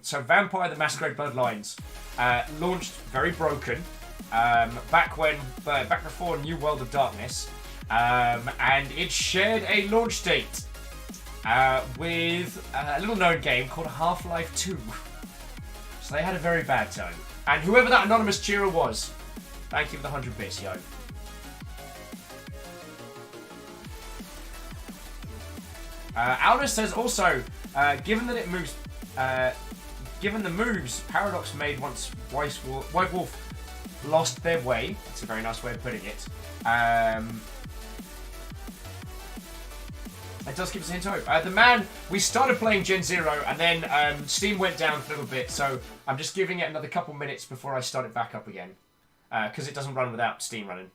So Vampire the Masquerade Bloodlines launched very broken. Back before New World of Darkness, and it shared a launch date with a little known game called Half-Life 2. So they had a very bad time. And whoever that anonymous cheerer was, thank you for the 100 bits, yo. Aldous says also, given that it moves, given the moves Paradox made once White Wolf lost their way. That's a very nice way of putting it. It does keep us into hope. The man, we started playing Gen 0 and then Steam went down for a little bit, so I'm just giving it another couple minutes before I start it back up again. Because it doesn't run without Steam running.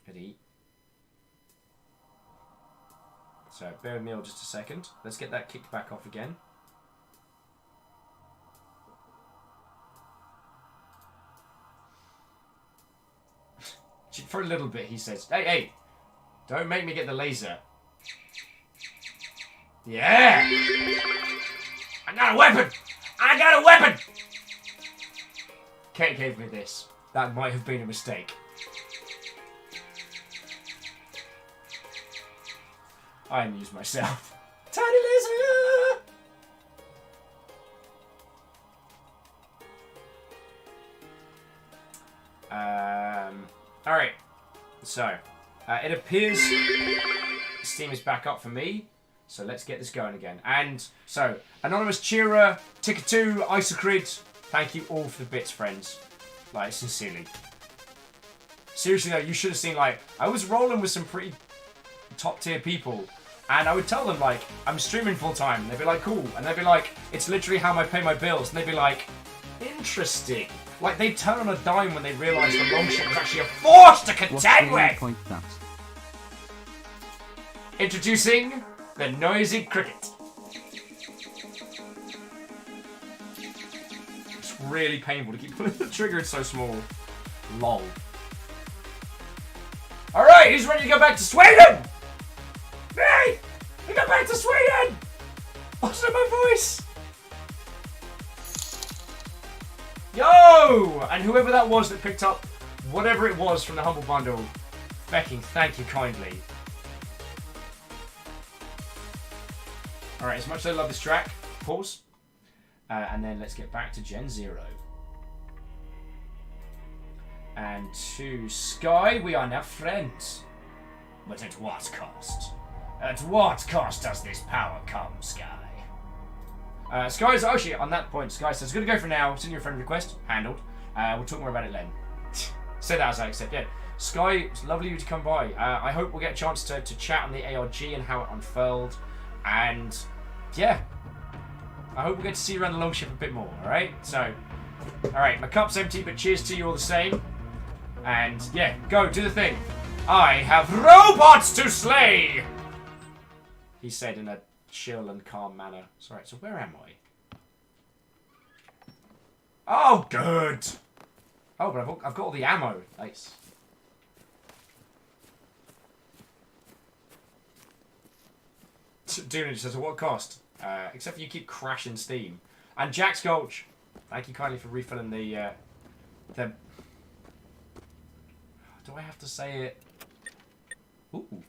Good eat. So, bear with me just a second. Let's get that kicked back off again. For a little bit, he says, hey, don't make me get the laser. Yeah! I got a weapon! I got a weapon! Kate gave me this. That might have been a mistake. I amused myself. Tiny laser! Alright, so it appears Steam is back up for me, so let's get this going again. And so, Anonymous Cheerer, Ticker2, Isocrid, thank you all for the bits, friends. Like, sincerely. Seriously though, you should have seen, like, I was rolling with some pretty top tier people, and I would tell them, like, I'm streaming full time, and they'd be like, cool, and they'd be like, it's literally how I pay my bills, and they'd be like, interesting. Like, they turn on a dime when they realise the longship was actually a force to contend with! Introducing the Noisy Cricket. It's really painful to keep pulling the trigger, it's so small. Lol. Alright, who's ready to go back to Sweden? Me! We go back to Sweden! What's in my voice? Yo! And whoever that was that picked up whatever it was from the Humble Bundle, Becking, thank you kindly. Alright, as much as I love this track, pause. And then let's get back to Gen 0. And to Sky, we are now friends. But at what cost? At what cost does this power come, Sky? Sky's actually on that point. Sky says, "Gonna go for now. Send your friend request. Handled. We'll talk more about it then." Say that as I accept. Yeah, Sky, it's lovely of you to come by. I hope we'll get a chance to chat on the ARG and how it unfurled. And yeah, I hope we'll get to see you around the longship a bit more. All right. So, all right, my cup's empty, but cheers to you all the same. And yeah, go do the thing. I have robots to slay. He said in a chill and calm manner. Sorry, so where am I? Oh, good. Oh, but I've got all the ammo. Nice. Doom says, at what cost? Except for you keep crashing Steam. And Jack's Gulch, thank you kindly for refilling the... Do I have to say it? Ooh.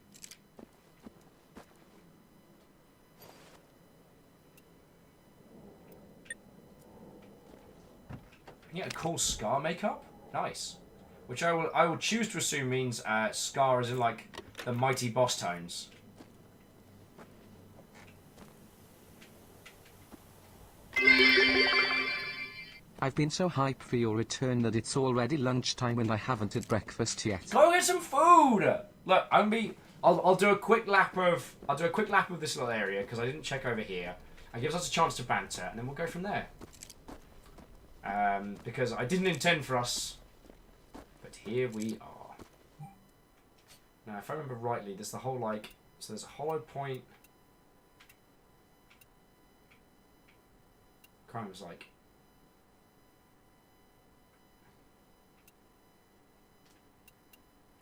You get a cool scar makeup? Nice. which I will choose to assume means Scar is in like the mighty boss tones. I've been so hyped for your return that it's already lunchtime and I haven't had breakfast yet. Go get some food. Look, I'll do a quick lap of this little area because I didn't check over here. It gives us a chance to banter, and then we'll go from there. Because I didn't intend for us, but here we are. Now, if I remember rightly, there's the whole like, so there's a hollow point. Kind of was like.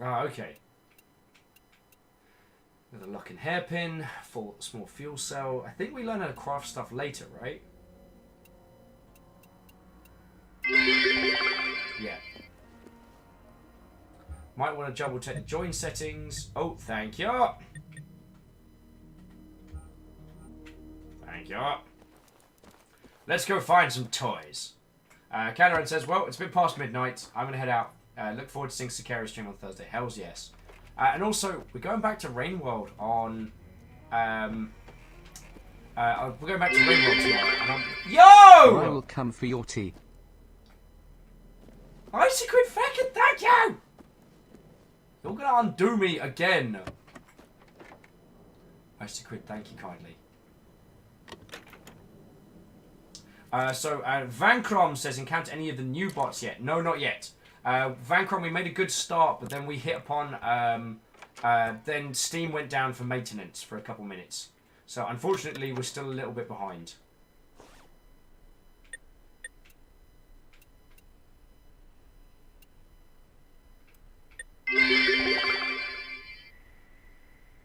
Ah, okay. With a lock and hairpin, full small fuel cell. I think we learn how to craft stuff later, right? Yeah. Might want to double check the join settings. Oh, thank you. Thank you. Let's go find some toys. Cameron says, well, it's been past midnight. I'm going to head out. Look forward to seeing Sakari stream on Thursday. Hells yes. And also, we're going back to Rainworld on... we're going back to Rainworld tomorrow. And Yo! I will come for your tea. Icy Quid Feckin', thank you! You're going to undo me again. Icy Quid, thank you kindly. Vancrom says, encounter any of the new bots yet? No, not yet. Vancrom, we made a good start, but then we hit upon... then Steam went down for maintenance for a couple minutes. So, unfortunately, we're still a little bit behind.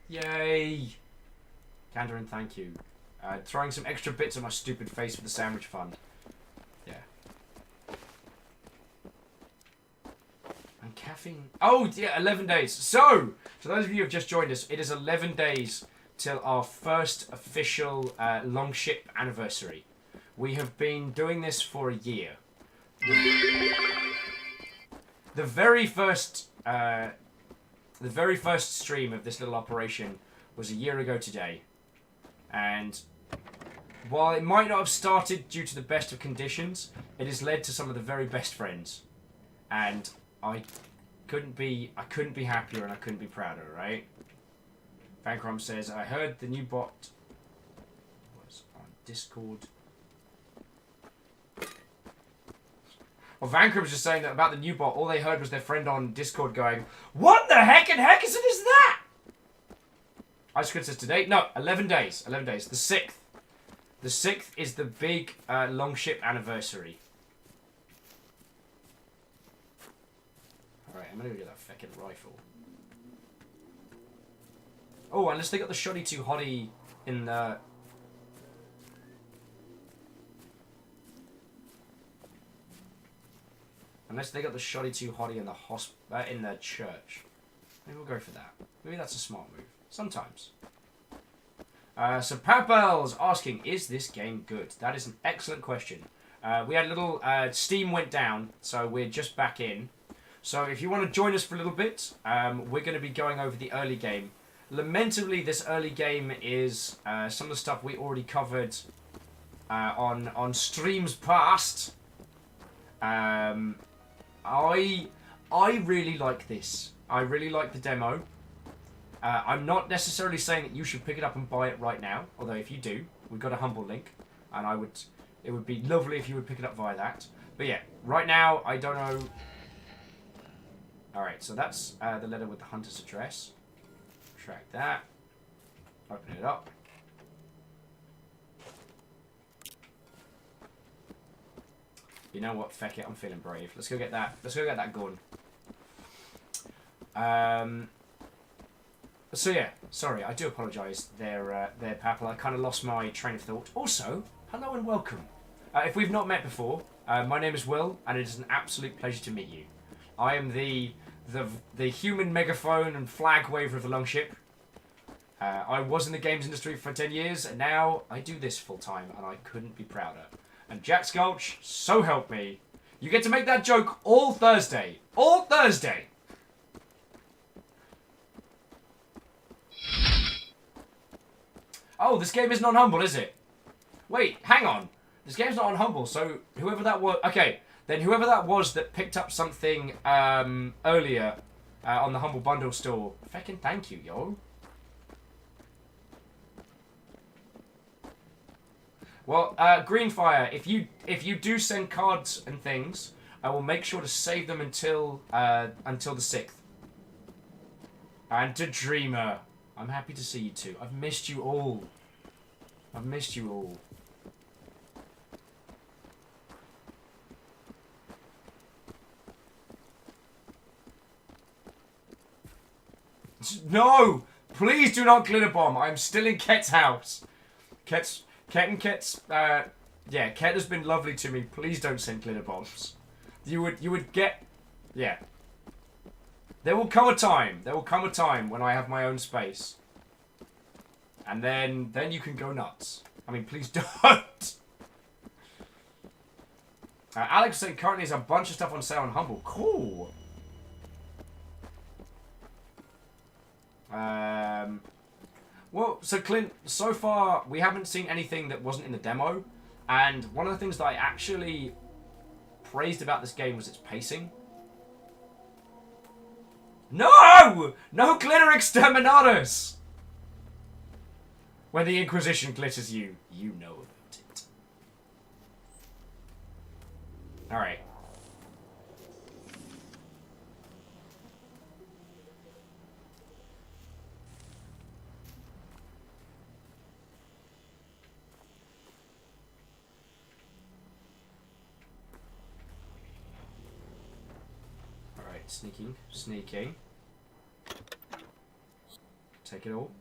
Yay! Kandarin, thank you. Throwing some extra bits on my stupid face for the sandwich fund. Yeah. And caffeine. Oh, yeah, 11 days. So, to those of you who have just joined us, it is 11 days till our first official Longship anniversary. We have been doing this for a year. The very first stream of this little operation was a year ago today. And while it might not have started due to the best of conditions, it has led to some of the very best friends. And I couldn't be happier and I couldn't be prouder, right? Vancrom says, I heard the new bot was on Discord. Well, Vancrom's just saying that about the new bot, all they heard was their friend on Discord going, what the heck and heckison is that? Ice Cream says today? No, 11 days. 11 days. The 6th. The 6th is the big Longship anniversary. Alright, I'm gonna go get that fucking rifle. Oh, unless they got the shoddy 2 hottie in the... Unless they got the shoddy 2 hottie in the in the church. Maybe we'll go for that. Maybe that's a smart move. Sometimes. So Papel's asking, is this game good? That is an excellent question. We had a little... Steam went down, so we're just back in. So if you want to join us for a little bit, we're going to be going over the early game. Lamentably, this early game is some of the stuff we already covered on streams past. I really like this. I really like the demo. I'm not necessarily saying that you should pick it up and buy it right now, although if you do, we've got a humble link, and it would be lovely if you would pick it up via that. But yeah, right now, I don't know. Alright, so that's the letter with the hunter's address. Track that. Open it up. You know what? Feck it, I'm feeling brave. Let's go get that. Let's go get that gun. So yeah, sorry, I do apologise there, Papel. I kind of lost my train of thought. Also, hello and welcome. If we've not met before, my name is Will, and it is an absolute pleasure to meet you. I am the human megaphone and flag waver of the Longship. I was in the games industry for 10 years, and now I do this full time, and I couldn't be prouder. And Jack Sculch, so help me, You get to make that joke all Thursday. All Thursday. Oh, this game isn't on Humble, is it? Wait, hang on. This game's not on Humble, so whoever that was... Okay, then whoever that was that picked up something earlier on the Humble Bundle store, fucking thank you, yo. Well, Greenfire, if you do send cards and things, I will make sure to save them until the 6th. And to Dreamer, I'm happy to see you too. I've missed you all. I've missed you all. No! Please do not glitter bomb. I'm still in Ket's house. Ket and Ket's, yeah, Ket has been lovely to me. Please don't send glitter bombs. You would get, yeah. There will come a time when I have my own space. And then you can go nuts. I mean, please don't. Alex said currently there's a bunch of stuff on sale on Humble. Cool. Well, so Clint, so far we haven't seen anything that wasn't in the demo. And one of the things that I actually praised about this game was its pacing. No! No glitter exterminatus! When the Inquisition glitters you, you know about it. Alright. Alright, sneaking. Take it all.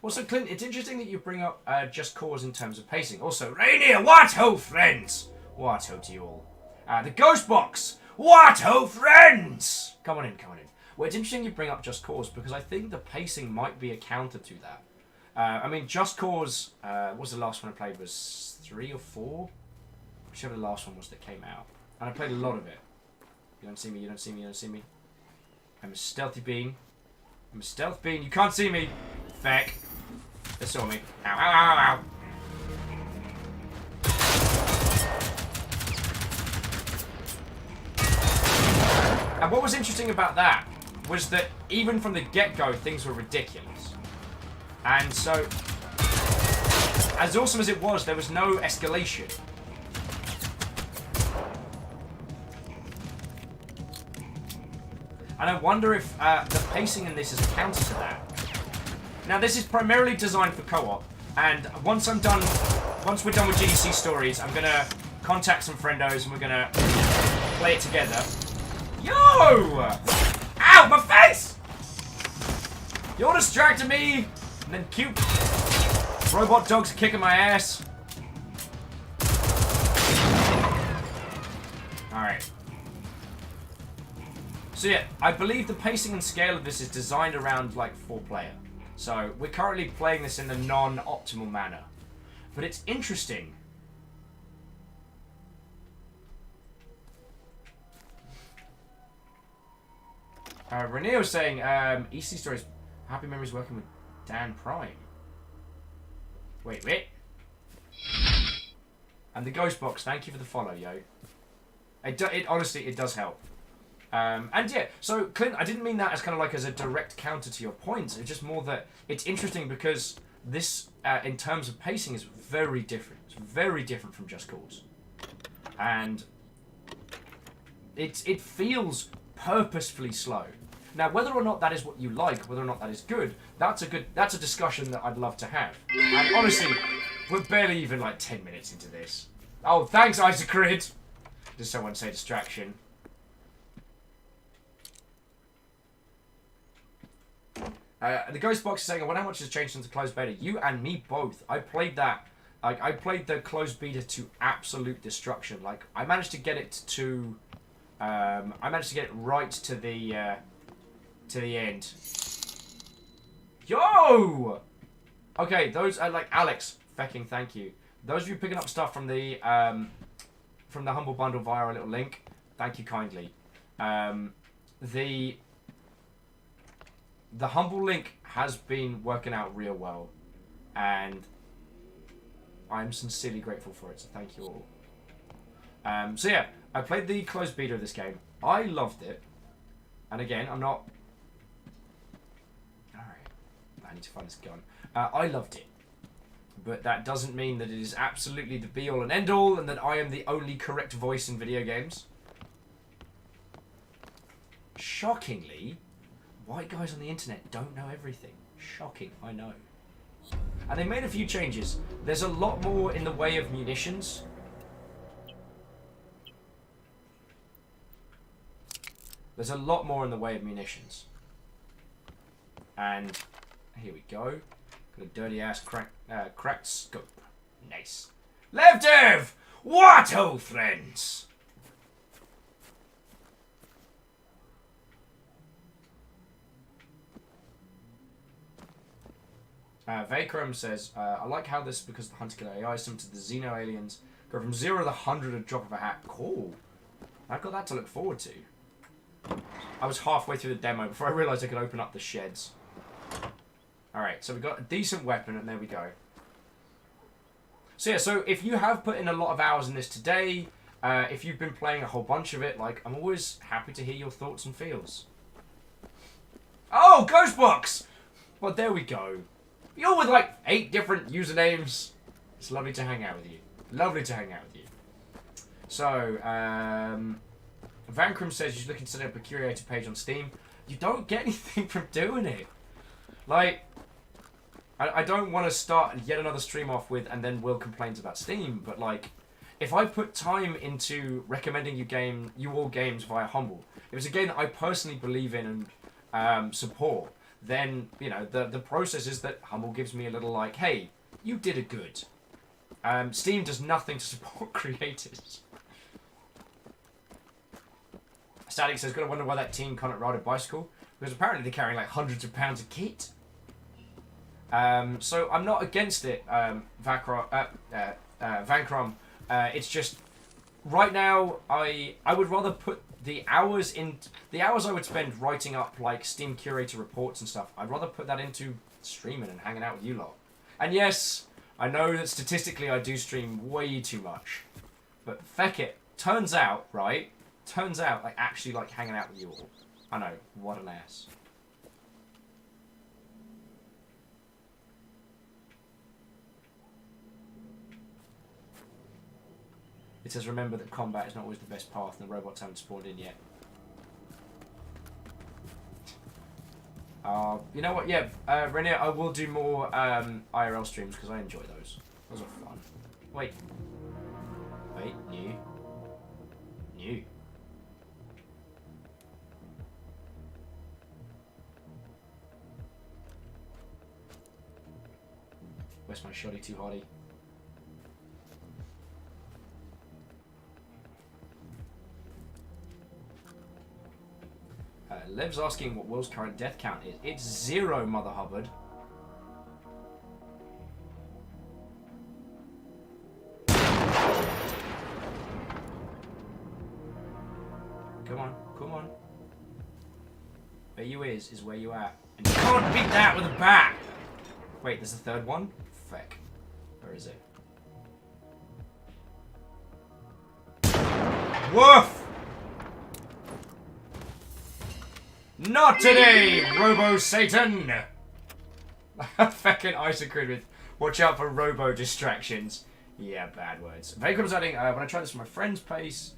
Also, Clint, it's interesting that you bring up Just Cause in terms of pacing. Also, Rainier, what ho, friends? What ho to you all. The Ghost Box, what ho, friends? Come on in. Well, it's interesting you bring up Just Cause because I think the pacing might be a counter to that. I mean, Just Cause, what was the last one I played? Was 3 or 4? Whichever the last one was that came out. And I played a lot of it. You don't see me. I'm a stealthy being. You can't see me. Feck. They saw me. Ow. And what was interesting about that was that even from the get-go, things were ridiculous. And so, as awesome as it was, there was no escalation. And I wonder if the pacing in this is a counter to that. Now, this is primarily designed for co-op, and once we're done with GDC stories, I'm gonna contact some friendos and we're gonna play it together. Yo! Ow, my face! You're distracting me! And then cute robot dogs are kicking my ass. Alright. So yeah, I believe the pacing and scale of this is designed around like 4-player. So we're currently playing this in the non-optimal manner. But it's interesting. Renee was saying, EC Stories, happy memories working with Dan Prime. Wait. And the Ghost Box, thank you for the follow, yo. It honestly, it does help. And yeah, so Clint, I didn't mean that as kind of like as a direct counter to your points. It's just more that it's interesting because this, in terms of pacing, is very different. It's very different from Just Cause, and it feels purposefully slow. Now, whether or not that is what you like, whether or not that is good, that's a discussion that I'd love to have. And honestly, we're barely even like 10 minutes into this. Oh, thanks, Isaac Crid. Did someone say distraction? The Ghost Box is saying, I wonder how much has changed since the closed beta. You and me both. I played that. I played the closed beta to absolute destruction. Like, I managed to get it to... I managed to get it right to the end. Yo! Okay, those are like Alex. Fecking thank you. Those of you picking up stuff from the Humble Bundle via a little link, thank you kindly. The Humble link has been working out real well, and I'm sincerely grateful for it. So thank you all. So yeah, I played the closed beta of this game. I loved it, and again, I'm not. All right, I need to find this gun. I loved it. But that doesn't mean that it is absolutely the be-all and end-all, and that I am the only correct voice in video games. Shockingly, white guys on the internet don't know everything. Shocking, I know. And they made a few changes. There's a lot more in the way of munitions. There's a lot more in the way of munitions. And here we go. Got a dirty-ass cracked scope. Nice. Levdev! What, old friends? Vakram says, I like how this, because the hunter killer AI is similar to the Xeno aliens, go from 0 to 100 at a drop of a hat. Cool. I've got that to look forward to. I was halfway through the demo before I realised I could open up the sheds. Alright, so we got a decent weapon, and there we go. So yeah, so if you have put in a lot of hours in this today, if you've been playing a whole bunch of it, like, I'm always happy to hear your thoughts and feels. Oh, Ghostbox! Well, there we go. You're with, like, 8 different usernames. It's lovely to hang out with you. Lovely to hang out with you. So, Vankram says you're looking to set up a curator page on Steam. You don't get anything from doing it. Like, I don't want to start yet another stream off with, and then Will complains about Steam, but like, if I put time into recommending you all games via Humble, if it's a game that I personally believe in and support, then, you know, the process is that Humble gives me a little like, hey, you did a good. Steam does nothing to support creators. Static says, gotta wonder why that team can't ride a bicycle, because apparently they're carrying like hundreds of pounds of kit. So I'm not against it, Vankrom. It's just right now I would rather put the hours I would spend writing up like Steam curator reports and stuff. I'd rather put that into streaming and hanging out with you lot. And yes, I know that statistically I do stream way too much, but feck it. Turns out I actually like hanging out with you all. I know, what an ass. It says, remember that combat is not always the best path and the robots haven't spawned in yet. You know what? Yeah, Renier, I will do more IRL streams because I enjoy those. Those are fun. Wait, new. Where's my shoddy too hottie? Lev's asking what Will's current death count is. It's 0, Mother Hubbard. Come on, come on. Where you is where you at. And you can't beat that with a bat! Wait, there's a third one? Feck. Where is it? Woof! Not today, Robo-Satan! Feckin' Isocrid with watch out for robo-distractions. Yeah, bad words. Vacram's adding, when I tried this from my friend's place,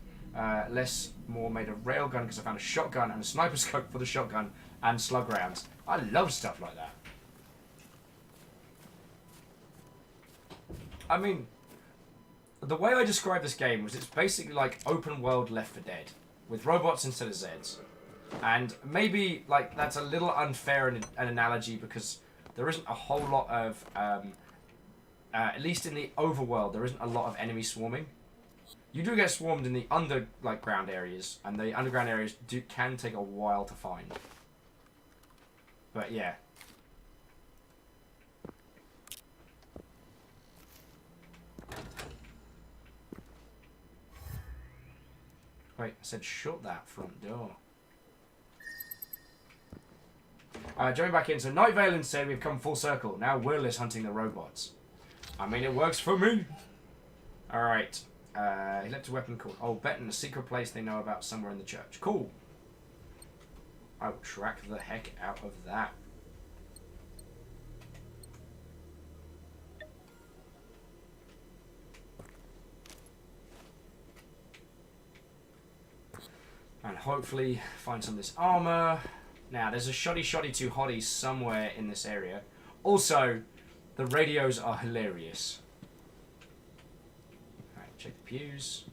more made a railgun because I found a shotgun and a sniper scope for the shotgun and slug rounds. I love stuff like that. I mean, the way I described this game was it's basically like open world Left 4 Dead with robots instead of Zeds. And maybe like that's a little unfair an analogy because there isn't a whole lot of, at least in the overworld, there isn't a lot of enemy swarming. You do get swarmed in the ground areas, and the underground areas can take a while to find. But yeah. Wait, I said shut that front door. Jumping back in, so Night Vale said we've come full circle. Now Will is hunting the robots. I mean, it works for me. Alright. He left a weapon called Old Benton, a secret place they know about somewhere in the church. Cool. I will track the heck out of that. And hopefully find some of this armor. Now, there's a shoddy 2 hotties somewhere in this area. Also, the radios are hilarious. Alright, check the pews.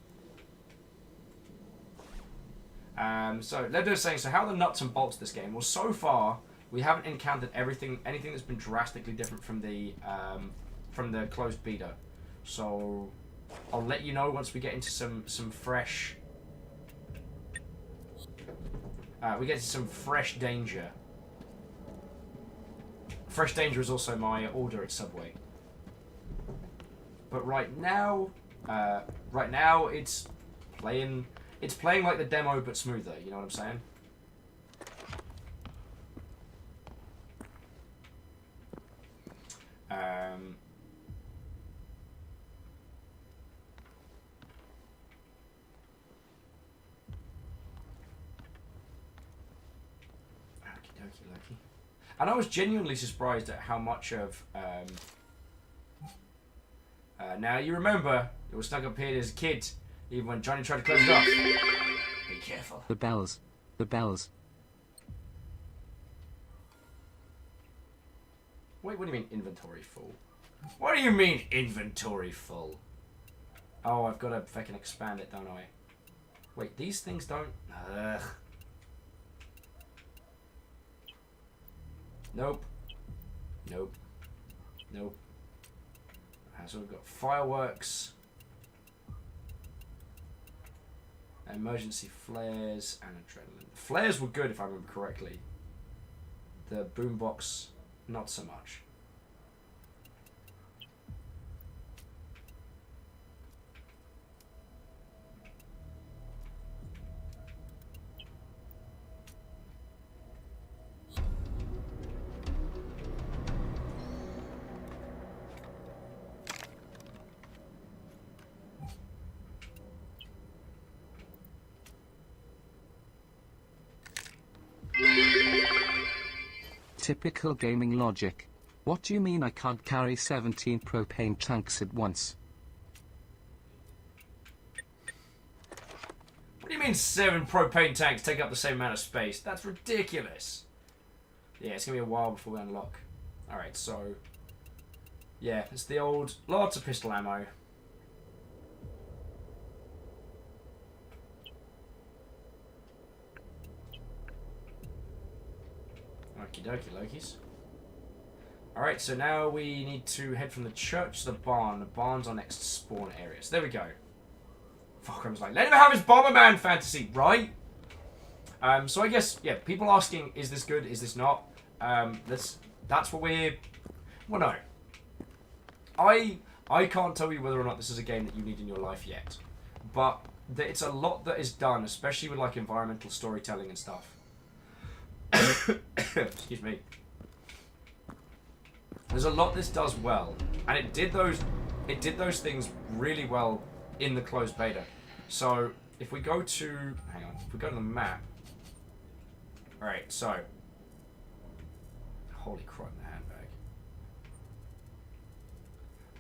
So, Ledo's saying, so how are the nuts and bolts of this game? Well, so far, we haven't encountered anything that's been drastically different from the closed beta. So, I'll let you know once we get into some fresh... we get to some fresh danger. Fresh danger is also my order at Subway. But right now it's playing like the demo but smoother. You know what I'm saying? Lucky. And I was genuinely surprised at how much of... now, you remember, it was stuck up here as a kid, even when Johnny tried to close it off. Be careful. The bells. The bells. Wait, what do you mean inventory full? What do you mean inventory full? Oh, I've got to fucking expand it, don't I? Wait, these things don't... Ugh. Nope. Nope. Nope. So we've got fireworks, emergency flares, and adrenaline. Flares were good if I remember correctly. The boombox, not so much. Typical gaming logic. What do you mean I can't carry 17 propane tanks at once? What do you mean 7 propane tanks take up the same amount of space? That's ridiculous. Yeah, it's going to be a while before we unlock. Alright, so... yeah, it's the old... lots of pistol ammo. Okie dokie, Loki's. Alright, so now we need to head from the church to the barn. The barn's our next spawn area. So there we go. Fuck, I was like, let him have his Bomberman fantasy, right? So I guess, yeah, people asking, is this good, is this not? That's what we're... well, no. I can't tell you whether or not this is a game that you need in your life yet. But it's a lot that is done, especially with, like, environmental storytelling and stuff. Excuse me. There's a lot this does well, and it did those things really well in the closed beta. So if we go to if we go to the map. Alright, so holy crap in the handbag.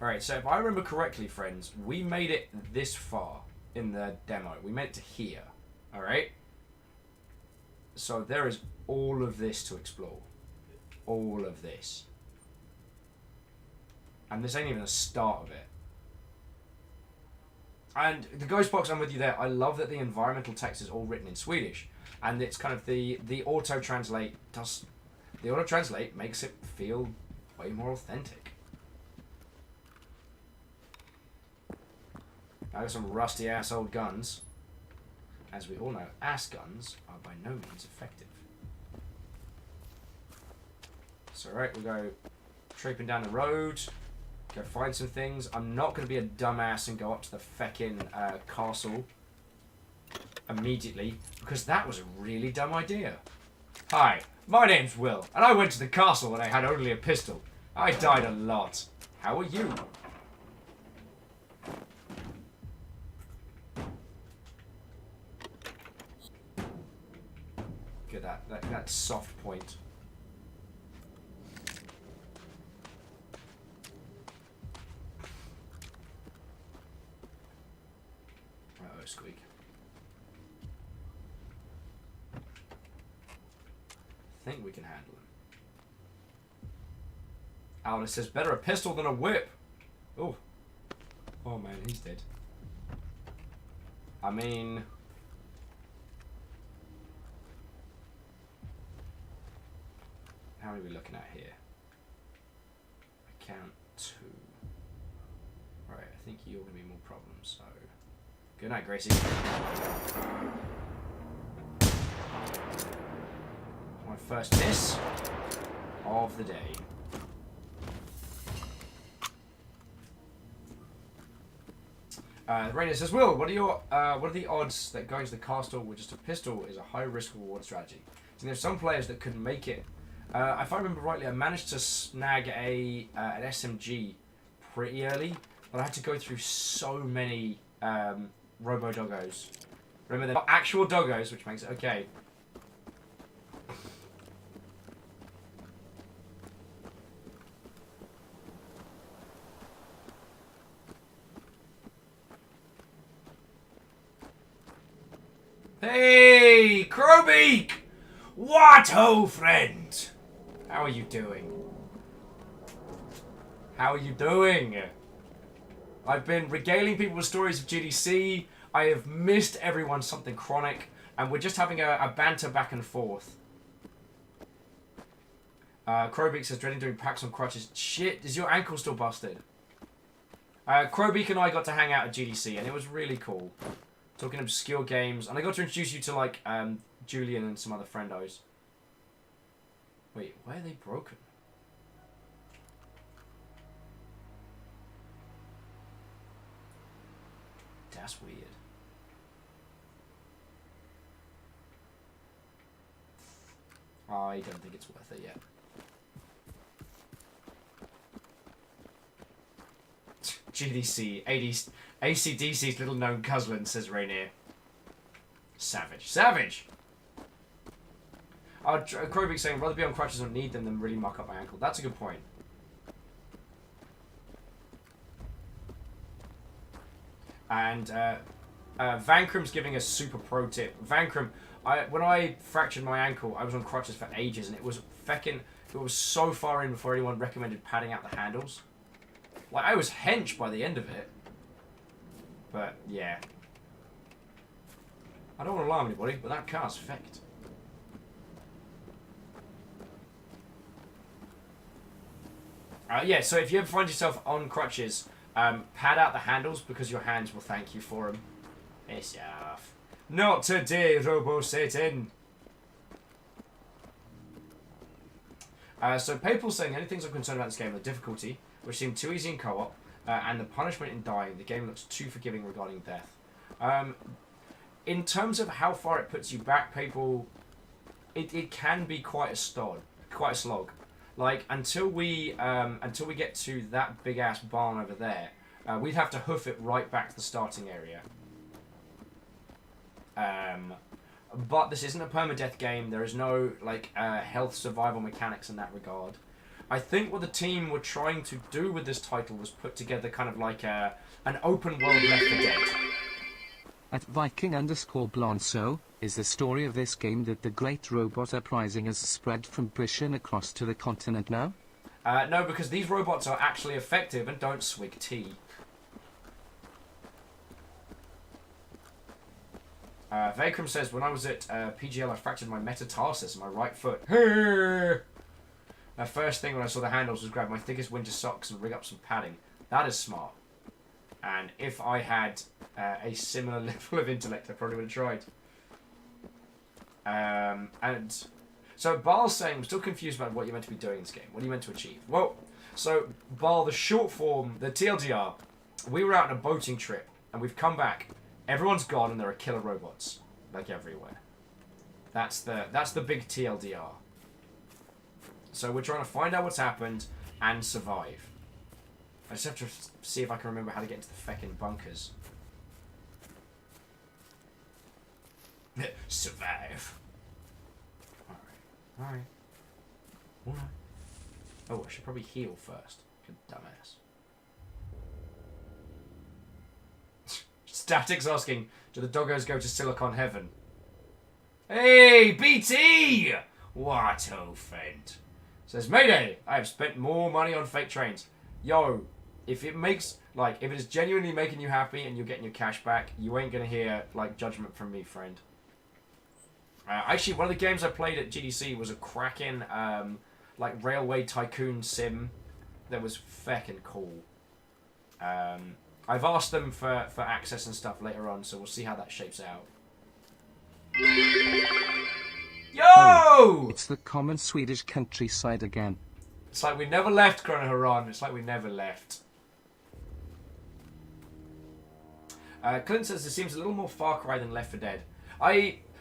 Alright, so if I remember correctly, friends, we made it this far in the demo. We made it to here. Alright? So there is all of this to explore. All of this. And this ain't even the start of it. And the ghost box, I'm with you there. I love that the environmental text is all written in Swedish. And it's kind of the auto-translate does... the auto-translate makes it feel way more authentic. I got some rusty-ass old guns. As we all know, ass guns are by no means effective. So, right, we'll go traipsing down the road, go find some things. I'm not going to be a dumbass and go up to the feckin' castle. immediately because that was a really dumb idea. Hi, my name's Will, and I went to the castle when I had only a pistol. I died a lot. How are you? Get that soft point. Uh-oh, squeak. I think we can handle him. Alice says, better a pistol than a whip. Oh. Oh man, he's dead. I mean... How many are we looking at here? I count 2. Right, I think you're going to be more problems, so... Good night, Gracie. My first miss of the day. Rainer says, Will, what are the odds that going to the castle with just a pistol is a high risk reward strategy? So there's some players that couldn't make it. If I remember rightly, I managed to snag an SMG pretty early, but I had to go through so many robo doggos. Remember, they're not actual doggos, which makes it okay. Hey, Crowbeak! What ho, friend? How are you doing? How are you doing? I've been regaling people with stories of GDC. I have missed everyone something chronic, and we're just having a banter back and forth. Crowbeak says, dreading doing packs on crutches. Shit, is your ankle still busted? Crowbeak and I got to hang out at GDC, and it was really cool. Talking obscure games, and I got to introduce you to like Julian and some other friendos. Wait, why are they broken? That's weird. I don't think it's worth it yet. GDC, ACDC's little known cousin, says Rainier. Savage. Savage! Crowbeak saying, rather be on crutches and need them than really muck up my ankle. That's a good point. And Vancrum's giving a super pro tip. Vancrum, when I fractured my ankle, I was on crutches for ages, and it was so far in before anyone recommended padding out the handles. Like, I was hench by the end of it. But, yeah. I don't want to alarm anybody, but that car's fecked. Yeah, so if you ever find yourself on crutches, pad out the handles because your hands will thank you for them. Yes, yeah. Not today, Robo Satan. So Papal's saying, the only things I'm concerned about this game are the difficulty, which seemed too easy in co-op, and the punishment in dying. The game looks too forgiving regarding death. In terms of how far it puts you back, Papal, it can be quite a slog. Like, until we get to that big ass barn over there, we'd have to hoof it right back to the starting area. But this isn't a permadeath game. There is no like health survival mechanics in that regard. I think what the team were trying to do with this title was put together kind of like an open world Left 4 Dead. At Viking_Blonso, is the story of this game that the great robot uprising has spread from Britain across to the continent now? No, because these robots are actually effective and don't swig tea. Vakram says, when I was at PGL, I fractured my metatarsus in my right foot. First thing when I saw the handles was grab my thickest winter socks and rig up some padding. That is smart. And if I had a similar level of intellect, I probably would have tried. And so Baal's saying, I'm still confused about what you're meant to be doing in this game. What are you meant to achieve? Well, so Baal, the short form, the TLDR, we were out on a boating trip and we've come back. Everyone's gone and there are killer robots. like everywhere. That's the big TLDR. So we're trying to find out what's happened and survive. I just have to see if I can remember how to get into the feckin' bunkers. Survive. Alright. Oh, I should probably heal first. Good dumbass. Static's asking, do the doggos go to Silicon Heaven? Hey, BT! What, old friend? Says, Mayday! I have spent more money on fake trains. Yo, if it makes, like, if it is genuinely making you happy and you're getting your cash back, you ain't gonna hear, like, judgment from me, friend. Actually, one of the games I played at GDC was a cracking, like, railway tycoon sim that was feckin' cool. I've asked them for access and stuff later on, so we'll see how that shapes out. Yo! Oh, it's the common Swedish countryside again. It's like we never left, Chrono Haran. It's like we never left. Clint says it seems a little more Far Cry than Left 4 Dead.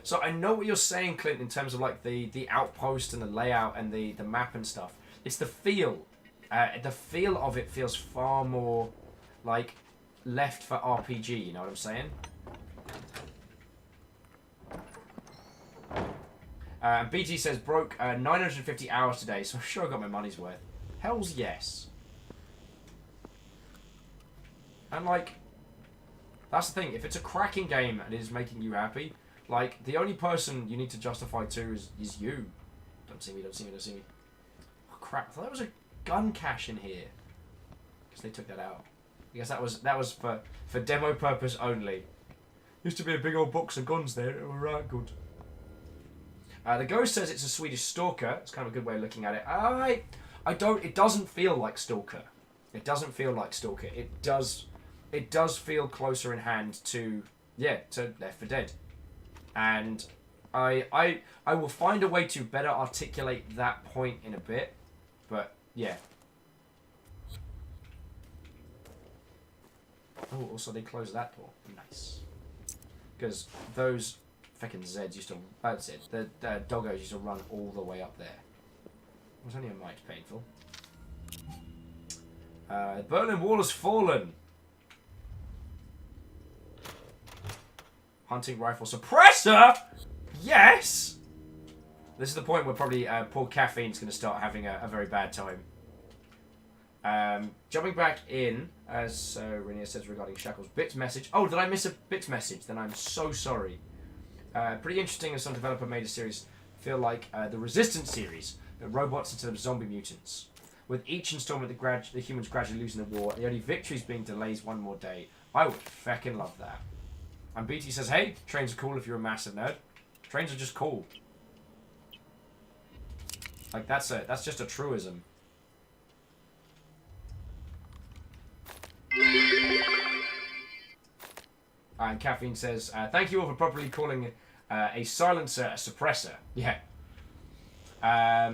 So I know what you're saying, Clint, in terms of like the outpost and the layout and the map and stuff. It's the feel. The feel of it feels far more like Left for RPG. You know what I'm saying? BT says broke 950 hours today, so I'm sure I got my money's worth. Hell's yes. And like, that's the thing. If it's a cracking game and it is making you happy, like the only person you need to justify to is you. Don't see me. Don't see me. Don't see me. Oh crap! I thought there was a gun cache in here. Because they took that out. I guess that was for demo purpose only. Used to be a big old box of guns there. They were right good. The ghost says it's a Swedish stalker. It's kind of a good way of looking at it. I don't. It doesn't feel like stalker. It doesn't feel like stalker. It does feel closer in hand to Left 4 Dead, and I will find a way to better articulate that point in a bit. But yeah. Oh, also they closed that door. Nice. Because those fucking Zeds used to... That's it. The doggos used to run all the way up there. It was only a mite painful. The Berlin Wall has fallen. Hunting rifle suppressor? Yes! This is the point where probably poor Caffeine's going to start having a very bad time. Jumping back in, as Renier says regarding Shackle's Bits message. Oh, did I miss a Bits message? Then I'm so sorry. Pretty interesting as some developer made a series feel like the Resistance series, robots instead of zombie mutants. With each installment, the humans gradually losing the war, and the only victories being delays one more day. I would feckin' love that. And BT says, hey, trains are cool if you're a massive nerd. Trains are just cool. Like, that's just a truism. And Caffeine says, thank you all for properly calling a silencer a suppressor. Yeah.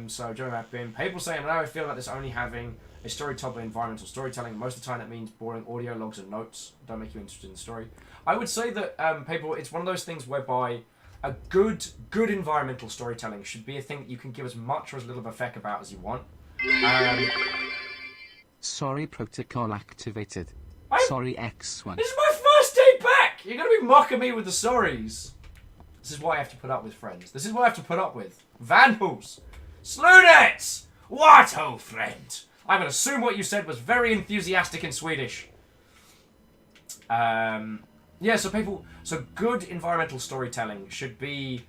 So, Joe Mappin. People saying, I know I feel about this only having a storytelling environmental storytelling. Most of the time that means boring audio logs and notes. Don't make you interested in the story. I would say that, people, it's one of those things whereby a good environmental storytelling should be a thing that you can give as much or as little of a feck about as you want. Sorry, protocol activated. Sorry, X1. This is my first day back! You're going to be mocking me with the sorries. This is why I have to put up with friends. This is what I have to put up with. Vandals! Sludets! What, old friend? I'm going to assume what you said was very enthusiastic in Swedish. Yeah, so good environmental storytelling should be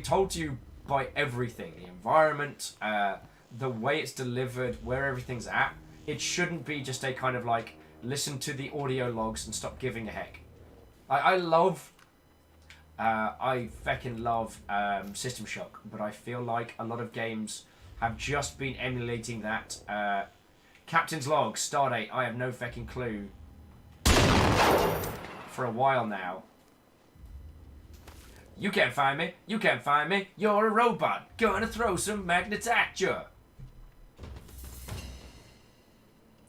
told to you by everything. The environment, the way it's delivered, where everything's at. It shouldn't be just a kind of like, listen to the audio logs and stop giving a heck. I feckin' love System Shock, but I feel like a lot of games have just been emulating that. Captain's Log, Stardate, I have no feckin' clue. For a while now. You can't find me. You can't find me. You're a robot. Gonna throw some magnets at you.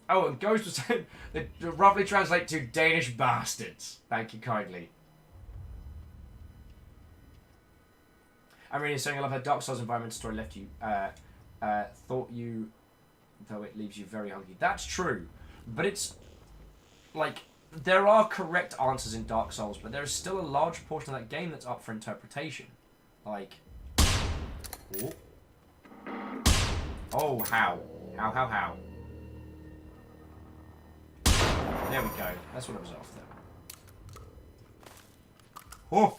Oh, and Ghost was saying that roughly translate to Danish bastards. Thank you kindly. I'm really saying I love how Dark Souls environmental story left you. Thought you, though it leaves you very hungry. That's true, but it's like there are correct answers in Dark Souls, but there is still a large portion of that game that's up for interpretation. Like, oh, how? There we go. That's what it was after. Oh.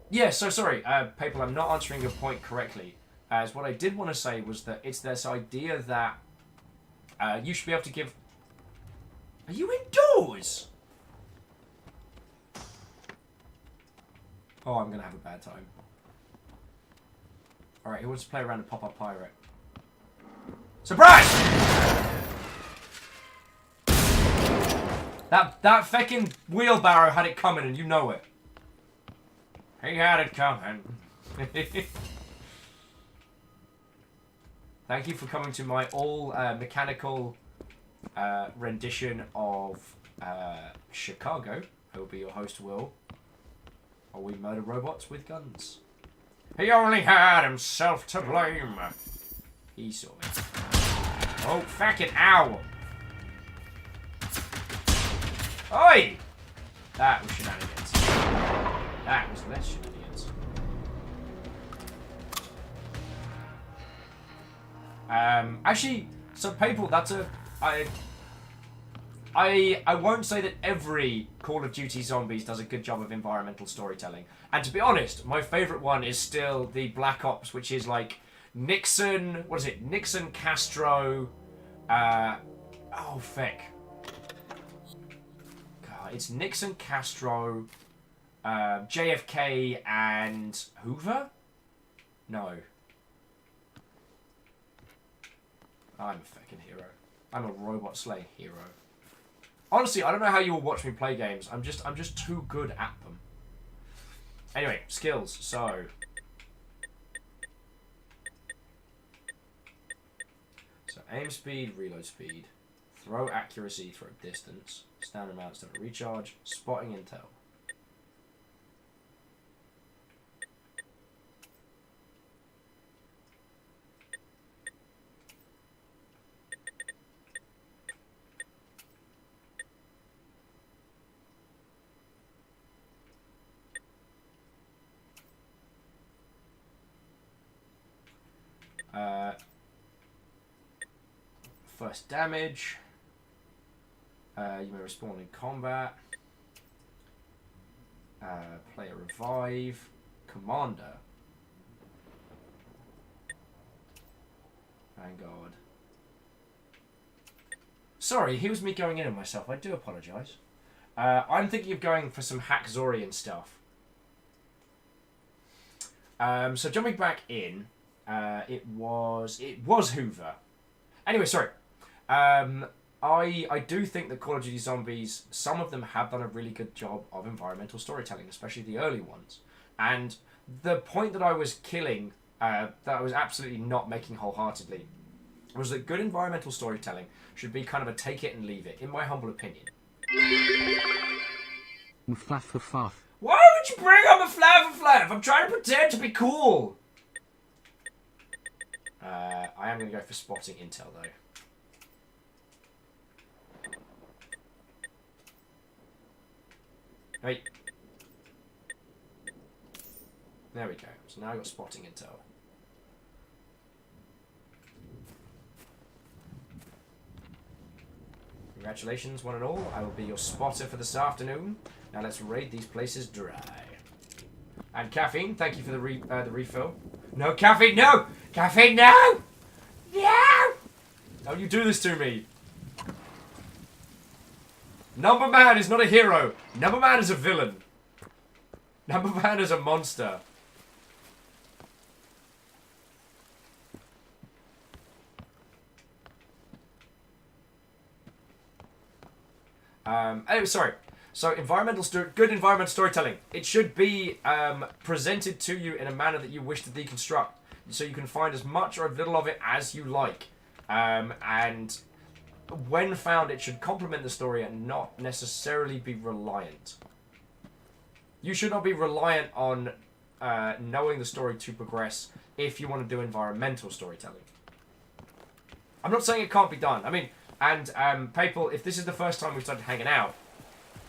Yeah, so sorry, Papal, I'm not answering your point correctly. As what I did want to say was that it's this idea that you should be able to give... Are you indoors? Oh, I'm going to have a bad time. Alright, who wants to play around a pop-up pirate? Surprise! That feckin' wheelbarrow had it coming and you know it. He had it coming. Thank you for coming to my all-mechanical rendition of Chicago. I will be your host, Will. Or we murder robots with guns. He only had himself to blame. He saw it. Oh, fucking ow! Oi! That was shenanigans. That was less shenanigans. Actually, so people, that's a... I won't say that every Call of Duty Zombies does a good job of environmental storytelling. And to be honest, my favourite one is still the Black Ops, which is like Nixon... What is it? Nixon, Castro... oh, feck. God, it's Nixon, Castro... JFK and Hoover? No. I'm a fucking hero. I'm a robot slaying hero. Honestly, I don't know how you will watch me play games. I'm just too good at them. Anyway, skills. So aim speed, reload speed, throw accuracy, throw distance, standard amount, standard recharge, spotting intel. First damage. You may respawn in combat. Player revive. Commander. Vanguard. Sorry, he was me going in on myself. I do apologise. I'm thinking of going for some Hackzorian stuff. So jumping back in, it was Hoover. Anyway, sorry. I do think that Call of Duty Zombies, some of them have done a really good job of environmental storytelling, especially the early ones. And the point that I was killing, that I was absolutely not making wholeheartedly, was that good environmental storytelling should be kind of a take it and leave it, in my humble opinion. Mflaff. Why would you bring up a flaff? I'm trying to pretend to be cool. I am going to go for spotting intel, though. Wait. There we go. So now I've got spotting intel. Congratulations, one and all. I will be your spotter for this afternoon. Now let's raid these places dry. And caffeine, thank you for the refill. No caffeine, no! Caffeine, no! No! Don't you do this to me. Number Man is not a hero. Number Man is a villain. Number Man is a monster. Anyway, sorry. So, good environmental storytelling. It should be presented to you in a manner that you wish to deconstruct, so you can find as much or as little of it as you like. And when found, it should complement the story and not necessarily be reliant. You should not be reliant on knowing the story to progress if you want to do environmental storytelling. I'm not saying it can't be done. I mean, and people, if this is the first time we've started hanging out,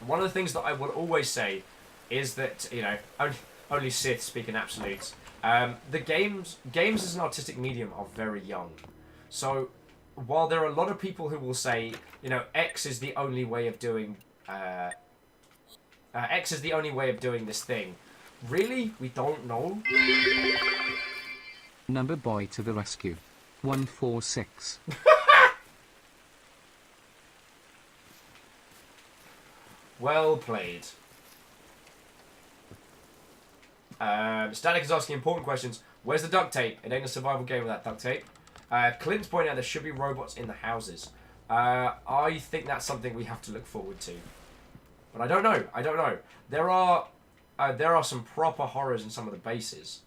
one of the things that I will always say is that, you know, only Sith speak in absolutes. The games as an artistic medium are very young. So while there are a lot of people who will say, you know, X is the only way of doing this thing, really, we don't know. Number boy to the rescue. 146. Well played. Static is asking important questions. Where's the duct tape? It ain't a survival game without duct tape. Clint's pointing out there should be robots in the houses. I think that's something we have to look forward to. But I don't know. I don't know. There are some proper horrors in some of the bases.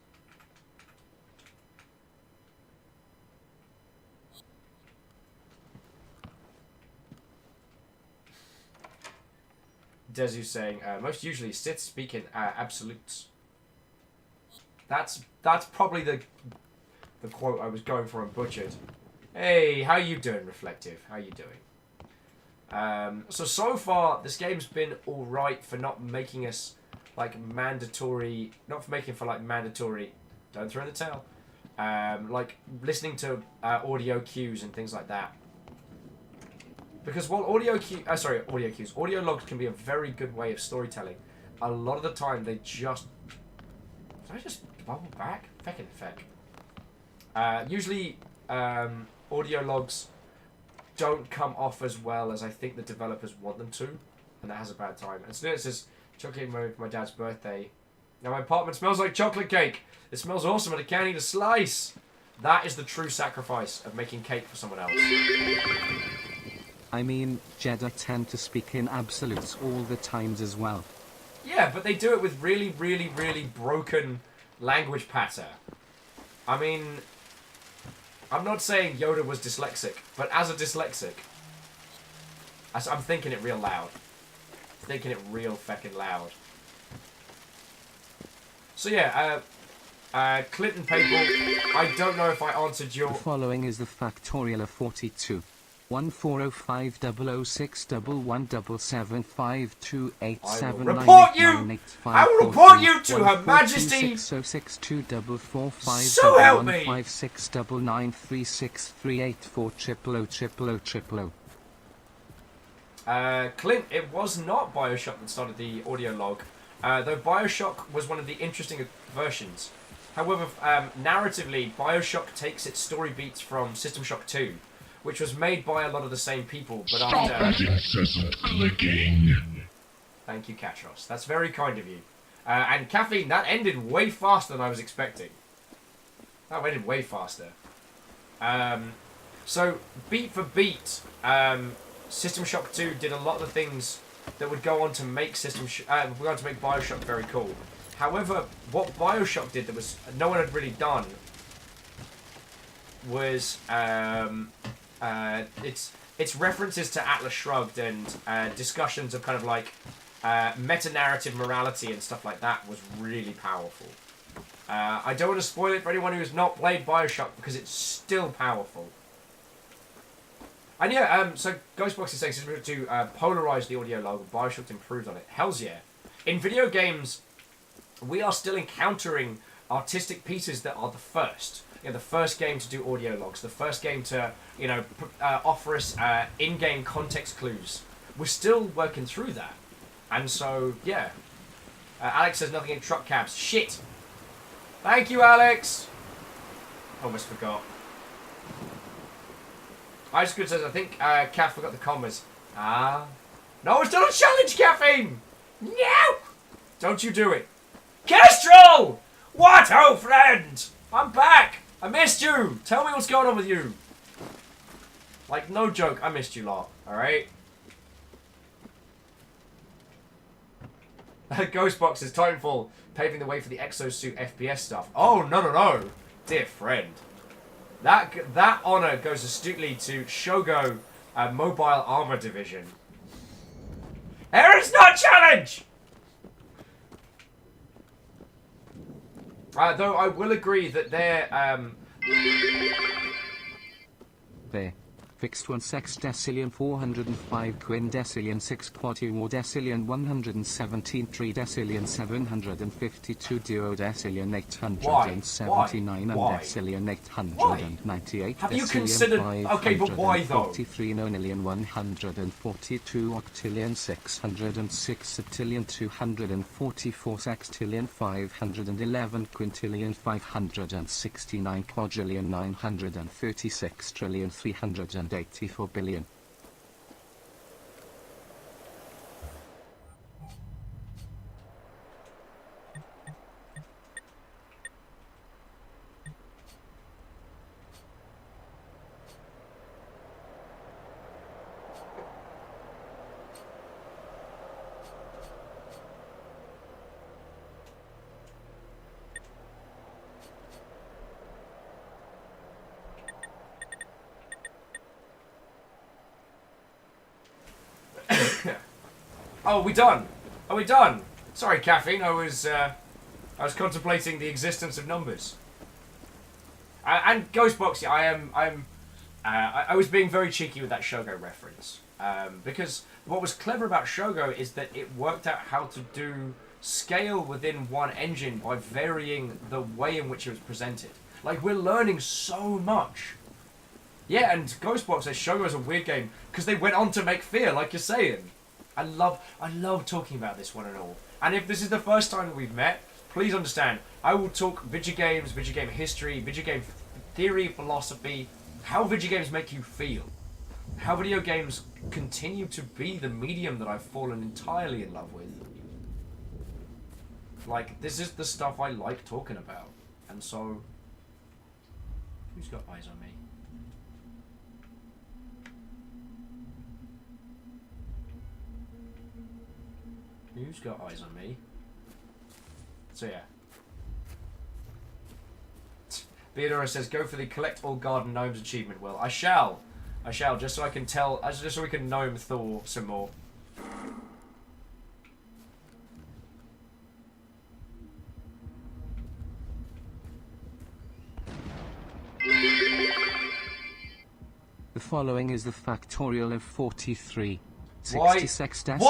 Desu saying, most usually Sith speak in absolutes. That's probably the quote I was going for and butchered. Hey, how you doing, Reflective? How you doing? So far, this game's been alright for not making us, like, mandatory... Not for making for, like, mandatory... Don't throw in the towel. Like, listening to audio cues and things like that. Because while audio logs can be a very good way of storytelling, a lot of the time they just... Did I just bubble back? Feckin' feck. Usually, audio logs don't come off as well as I think the developers want them to, and that has a bad time. And so it says, chocolate for my dad's birthday. Now my apartment smells like chocolate cake. It smells awesome and I can't eat a slice. That is the true sacrifice of making cake for someone else. I mean, Jedi tend to speak in absolutes all the times as well. Yeah, but they do it with really, really, really broken language pattern. I mean, I'm not saying Yoda was dyslexic, but as a dyslexic, I'm thinking it real loud. Thinking it real feckin' loud. So yeah, Clinton Papal, I don't know if I answered your... The following is the factorial of 42. 1405 report you! I will report you to Her Majesty! So help me! 56993638400000. Clint, it was not Bioshock that started the audio log, though Bioshock was one of the interesting versions. However, narratively, Bioshock takes its story beats from System Shock 2, which was made by a lot of the same people, but Stop that incessant clicking. Thank you, Katros. That's very kind of you. And Caffeine, that ended way faster than I was expecting. That ended way faster. So, beat for beat, System Shock 2 did a lot of the things that would go on to make Bioshock very cool. However, what Bioshock did that was no one had really done was its references to Atlas Shrugged and discussions of kind of like meta-narrative morality and stuff like that was really powerful. I don't want to spoil it for anyone who has not played Bioshock because it's still powerful. And yeah, so Ghostbox is saying to polarize the audio log, Bioshock improved on it. Hells yeah. In video games, we are still encountering artistic pieces that are the first. You know, the first game to do audio logs, the first game to, you know, offer us in-game context clues. We're still working through that. And so, yeah. Alex says nothing in truck cabs. Shit! Thank you, Alex! Almost forgot. Ice Good says, I think Kath forgot the commas. Ah. No, it's not a challenge, Caffeine! No! Don't you do it. Kestrel! What, old friend? I'm back! I missed you! Tell me what's going on with you. Like, no joke, I missed you lot, alright? Ghostboxes, Titanfall, paving the way for the exosuit FPS stuff. Oh, no. Dear friend. That honor goes astutely to Shogo Mobile Armor Division. There is no challenge! Though I will agree that they're There. Fixed 1 sextillion 405 quindecillion 6 quadriordecillion 117 tridecillion 752 duodecillion 879 undecillion 898 have you decillion considered... Okay, but why though? 43 nonillion 142 octillion 606 septillion 244 sextillion 511 quintillion 569 quadrillion 936 trillion 384 billion. Oh, we done? Are we done? Sorry, caffeine. I was contemplating the existence of numbers. And Ghostbox, I was being very cheeky with that Shogo reference. Because what was clever about Shogo is that it worked out how to do scale within one engine by varying the way in which it was presented. Like, we're learning so much. Yeah, and Ghostbox says Shogo is a weird game because they went on to make Fear, like you're saying. I love talking about this one and all. And if this is the first time we've met, please understand, I will talk video games, video game history, video game theory, philosophy, how video games make you feel. How video games continue to be the medium that I've fallen entirely in love with. Like, this is the stuff I like talking about. And so, who's got eyes on me? Who's got eyes on me? So yeah. Theodora says, go for the collect all garden gnomes achievement. Well, I shall, just so I can tell, just so we can gnome Thor some more. The following is the factorial of 43. Why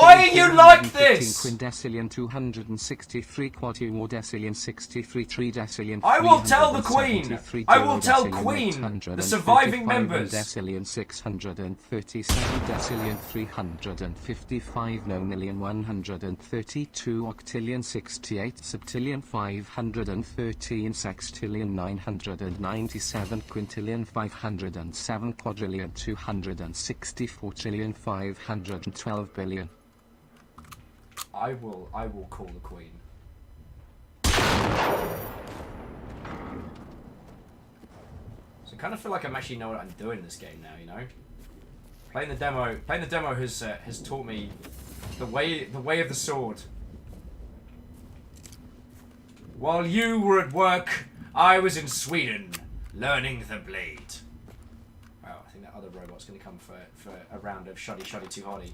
are you like this? Quindecillion 263 quadriordecillion 63 tridecillion. I will tell the Queen. I will tell Queen. The surviving members. Decillion 637 decillion 355 nonillion 132 octillion 68 septillion 513 sextillion 997 quintillion 507 quadrillion 264 trillion 512 billion. I will call the Queen. So I kind of feel like I'm actually know what I'm doing in this game now, you know? Playing the demo has taught me the way of the sword. While you were at work, I was in Sweden, learning the blade. Oh, I think that other robot's going to come for a round of shoddy too hardy.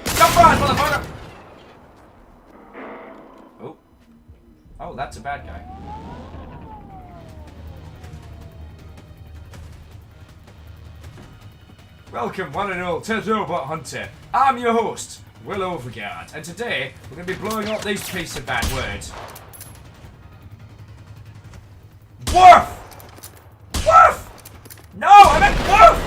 Surprise, motherfucker! Oh. Oh, that's a bad guy. Welcome, one and all, to Robot Hunter. I'm your host, Will Overguard, and today we're going to be blowing up these piece of bad words. Woof! Woof! No, I meant woof!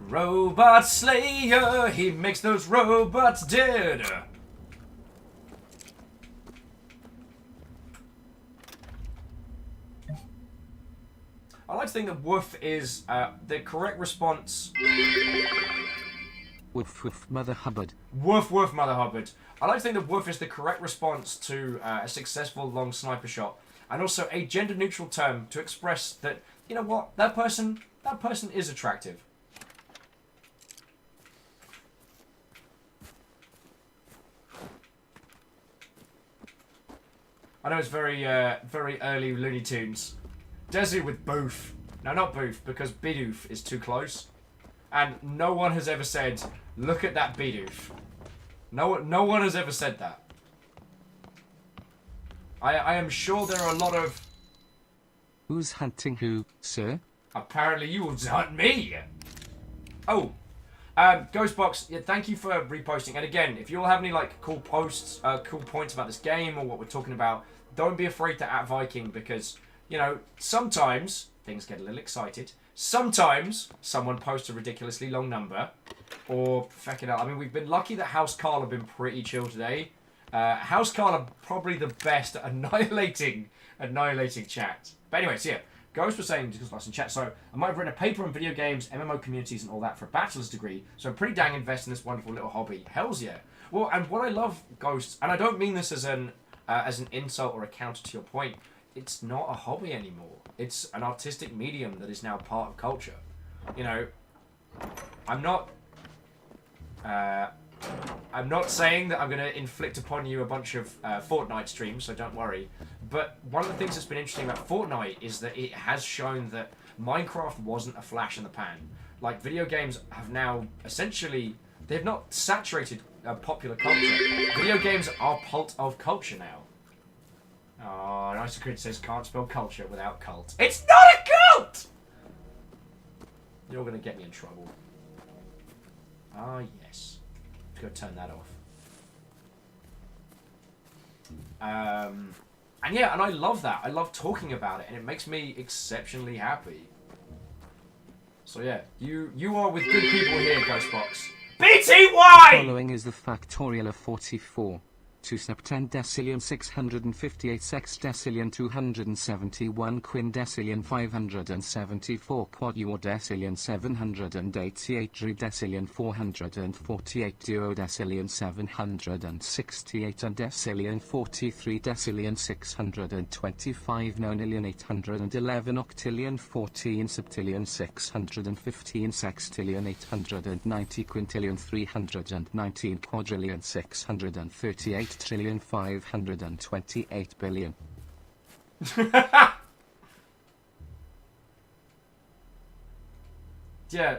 Robot Slayer, he makes those robots dead. I like to think that woof is the correct response. Woof woof Mother Hubbard. Woof woof Mother Hubbard. I like to think that woof is the correct response to a successful long sniper shot, and also a gender-neutral term to express that, you know what, that person is attractive. I know it's very early Looney Tunes. Desi with Boof. No, not Boof, because Bidoof is too close. And no one has ever said, look at that Bidoof. No one has ever said that. I am sure there are a lot of... Who's hunting who, sir? Apparently you will hunt me. Oh. Ghostbox, yeah, thank you for reposting. And again, if you all have any like cool posts, cool points about this game or what we're talking about, don't be afraid to @Viking because, you know, sometimes things get a little excited. Sometimes someone posts a ridiculously long number. Or, fucking hell, I mean, we've been lucky that House Carl have been pretty chill today. House Carl are probably the best at annihilating chat. But anyway, so yeah. Ghost was saying, just lost in chat, so I might have written a paper on video games, MMO communities and all that for a bachelor's degree, so I'm pretty dang invested in this wonderful little hobby. Hells yeah. Well, and what I love, Ghost, and I don't mean this as an insult or a counter to your point, it's not a hobby anymore. It's an artistic medium that is now part of culture. You know, I'm not saying that I'm going to inflict upon you a bunch of Fortnite streams, so don't worry. But one of the things that's been interesting about Fortnite is that it has shown that Minecraft wasn't a flash in the pan. Like, video games have now essentially... They've not saturated popular culture. Video games are part of culture now. Oh, Nice Crit says can't spell culture without cult. It's not a cult! You're going to get me in trouble. Ah, yes. Let's go turn that off. And yeah, and I love that. I love talking about it, and it makes me exceptionally happy. So yeah, you are with good people here, Ghostbox. BTY! Following is the factorial of 44. 2 septen decillion 658 sextillion 271 quindecillion 574 quadudecillion 788 tridecillion 448 duodecillion 768 undecillion 43 decillion 625 nonillion 811 octillion 14 septillion 615 sextillion 890 quintillion 319 quadrillion 638 trillion 528 billion. Yeah.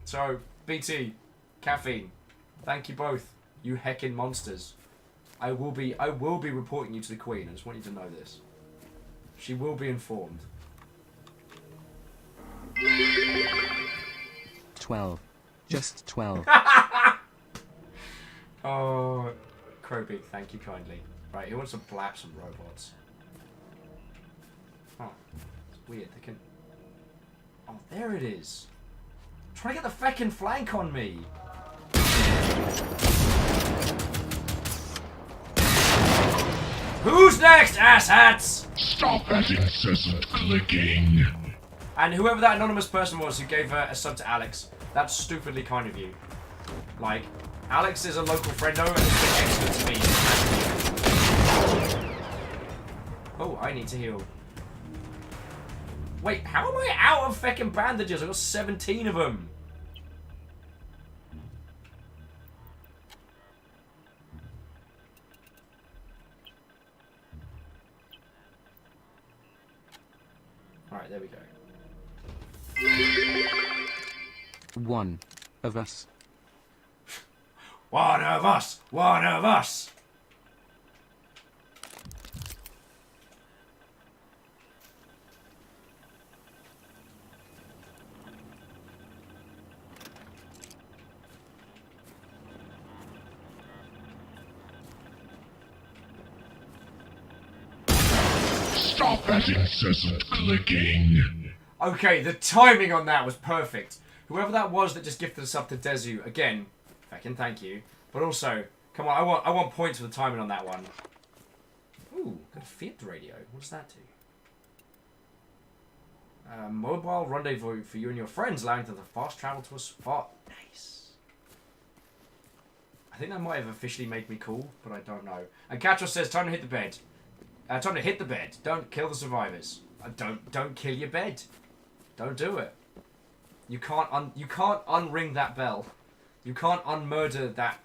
So, BT, caffeine. Thank you both, you heckin' monsters. I will be reporting you to the Queen. I just want you to know this. She will be informed. 12. Just 12. Oh, Crowbig, thank you kindly. Right, who wants to blap some robots? Oh, it's weird. They can... Oh, there it is. Try to get the feckin' flank on me. Who's next, asshats? Stop that incessant clicking. And whoever that anonymous person was who gave a sub to Alex, that's stupidly kind of you. Like, Alex is a local friendo and has been excellent to me. Oh, I need to heal. Wait, how am I out of feckin' bandages? I've got 17 of them. Alright, there we go. One of us. One of us! One of us! Stop that incessant clicking. Okay, the timing on that was perfect. Whoever that was that just gifted us up to Dezu, again, fucking thank you. But also, come on, I want points for the timing on that one. Ooh, got a Fiat radio. What does that do? Mobile rendezvous for you and your friends, allowing them to fast travel to a spot. Nice. I think that might have officially made me cool, but I don't know. And Catro says, time to hit the bed. Time to hit the bed. Don't kill the survivors. Don't kill your bed. Don't do it. You can't unring that bell. You can't unmurder that.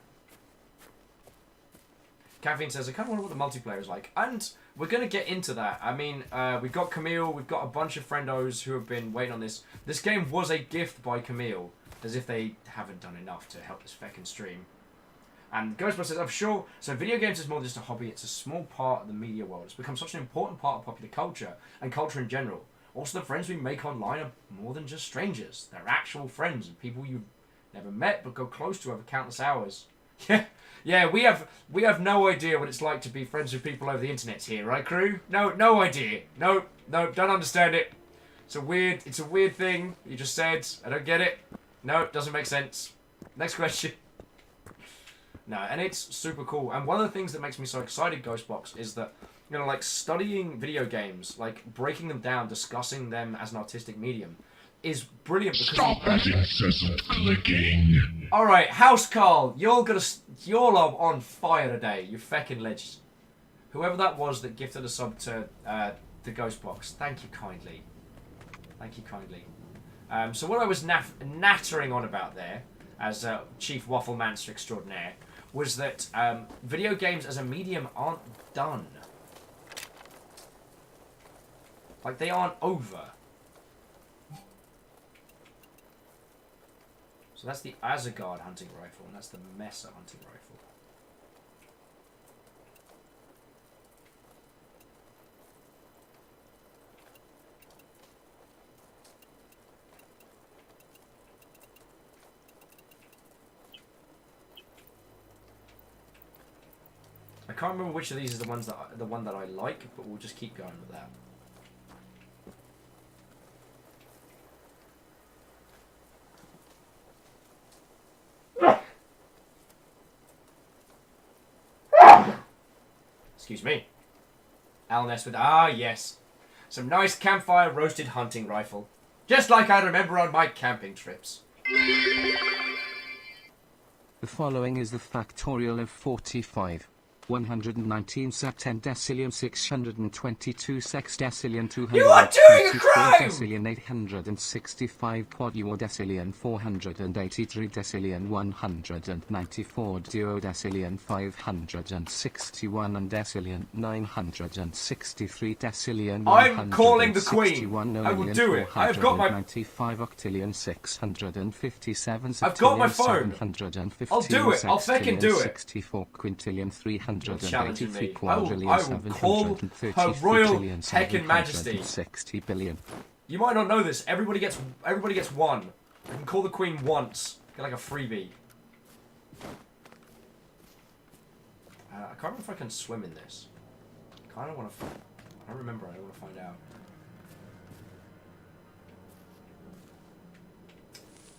Caffeine says, I kind of wonder what the multiplayer is like. And we're going to get into that. I mean, we've got Camille, we've got a bunch of friendos who have been waiting on this. This game was a gift by Camille, as if they haven't done enough to help this feckin' stream. And Ghostbusters says, I'm sure, so video games is more than just a hobby, it's a small part of the media world. It's become such an important part of popular culture, and culture in general. Also, the friends we make online are more than just strangers. They're actual friends, and people you've never met but go close to over countless hours. Yeah, we have no idea what it's like to be friends with people over the internet here, right, crew? No idea. No, don't understand it. It's a weird thing you just said. I don't get it. No, it doesn't make sense. Next question. No, and it's super cool. And one of the things that makes me so excited, Ghostbox, is that, you know, like, studying video games, like, breaking them down, discussing them as an artistic medium, is brilliant because... Stop that incessant clicking! Alright, House Carl, you're on fire today, you feckin' legend. Whoever that was that gifted a sub to the Ghostbox, thank you kindly. Thank you kindly. So what I was nattering on about there, as Chief Wafflemancer Extraordinaire, was that video games as a medium aren't done. Like, they aren't over. So that's the Azagard hunting rifle, and that's the Mesa hunting rifle. I can't remember which of these is the one that I like, but we'll just keep going with that. Excuse me. Alan S. with, yes. Some nice campfire roasted hunting rifle. Just like I remember on my camping trips. The following is the factorial of 45. 119 sub 10 decillion 622 sex decillion 224 You are doing a crime! decillion 865 quaduor decillion 483 decillion 194 duodecillion 561 and decillion 963 decillion I'm calling the Queen. I will do it. I've got my... 95 octillion 657 I've got my phone. I'll do it. I'll feckin' do it. 64 quintillion 383 I quadrillion will call her Royal Heckin' Majesty. 60 billion. You might not know this. Everybody gets one. I can call the Queen once. Get like a freebie. I can't remember if I can swim in this. I don't want to. I don't remember. I don't want to find out.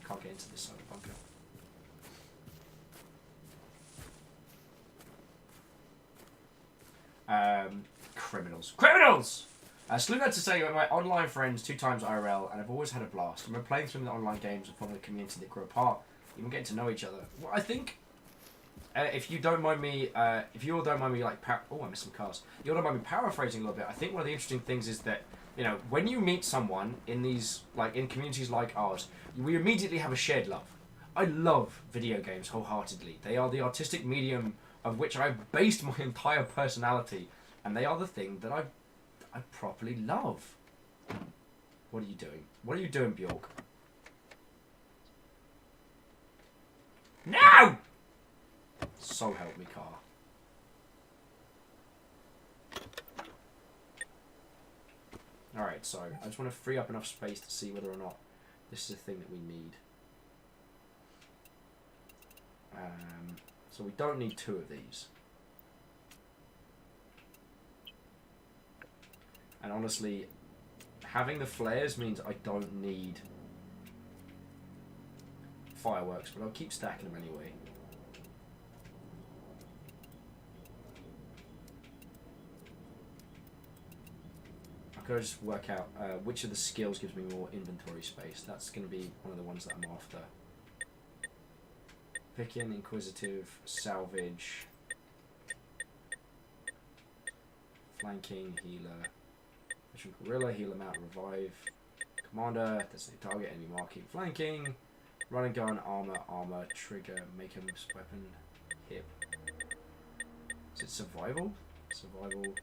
Can't get into this side of the bunker. Criminals! Salute out to say my online friends 2 times IRL, and I've always had a blast. I've been playing through the online games and forming a community that grew apart, even getting to know each other. Well, I think, if you don't mind me, if you all don't mind me, like, I missed some cars. You all don't mind me paraphrasing a little bit. I think one of the interesting things is that, you know, when you meet someone in these, like, in communities like ours, we immediately have a shared love. I love video games wholeheartedly. They are the artistic medium of which I've based my entire personality, and they are the thing that I properly love. What are you doing? What are you doing, Bjork? No! So help me, car. Alright, so I just want to free up enough space to see whether or not this is a thing that we need. So we don't need 2 of these. And honestly, having the flares means I don't need fireworks, but I'll keep stacking them anyway. I've got to just work out which of the skills gives me more inventory space. That's going to be one of the ones that I'm after. Picking, Inquisitive, Salvage, Flanking, Healer, Mission Gorilla, Healer Mount, Revive, Commander, Designate Target, Enemy Marking, Flanking, Run and Gun, Armor, Trigger, Make a Weapon, Hip, Is it survival? Survival.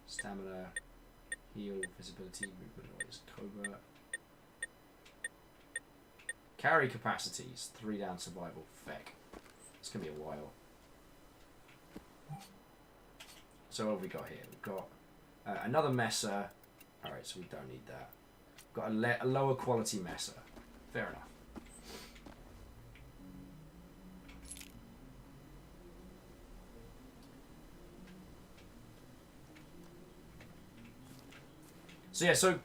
Stamina. Heal. Visibility. Movement noise. Covert. Carry capacities. 3 down survival. Feck. It's going to be a while. So what have we got here? We've got another messer. Alright, so we don't need that. We've got a lower quality messer. Fair enough. So yeah, so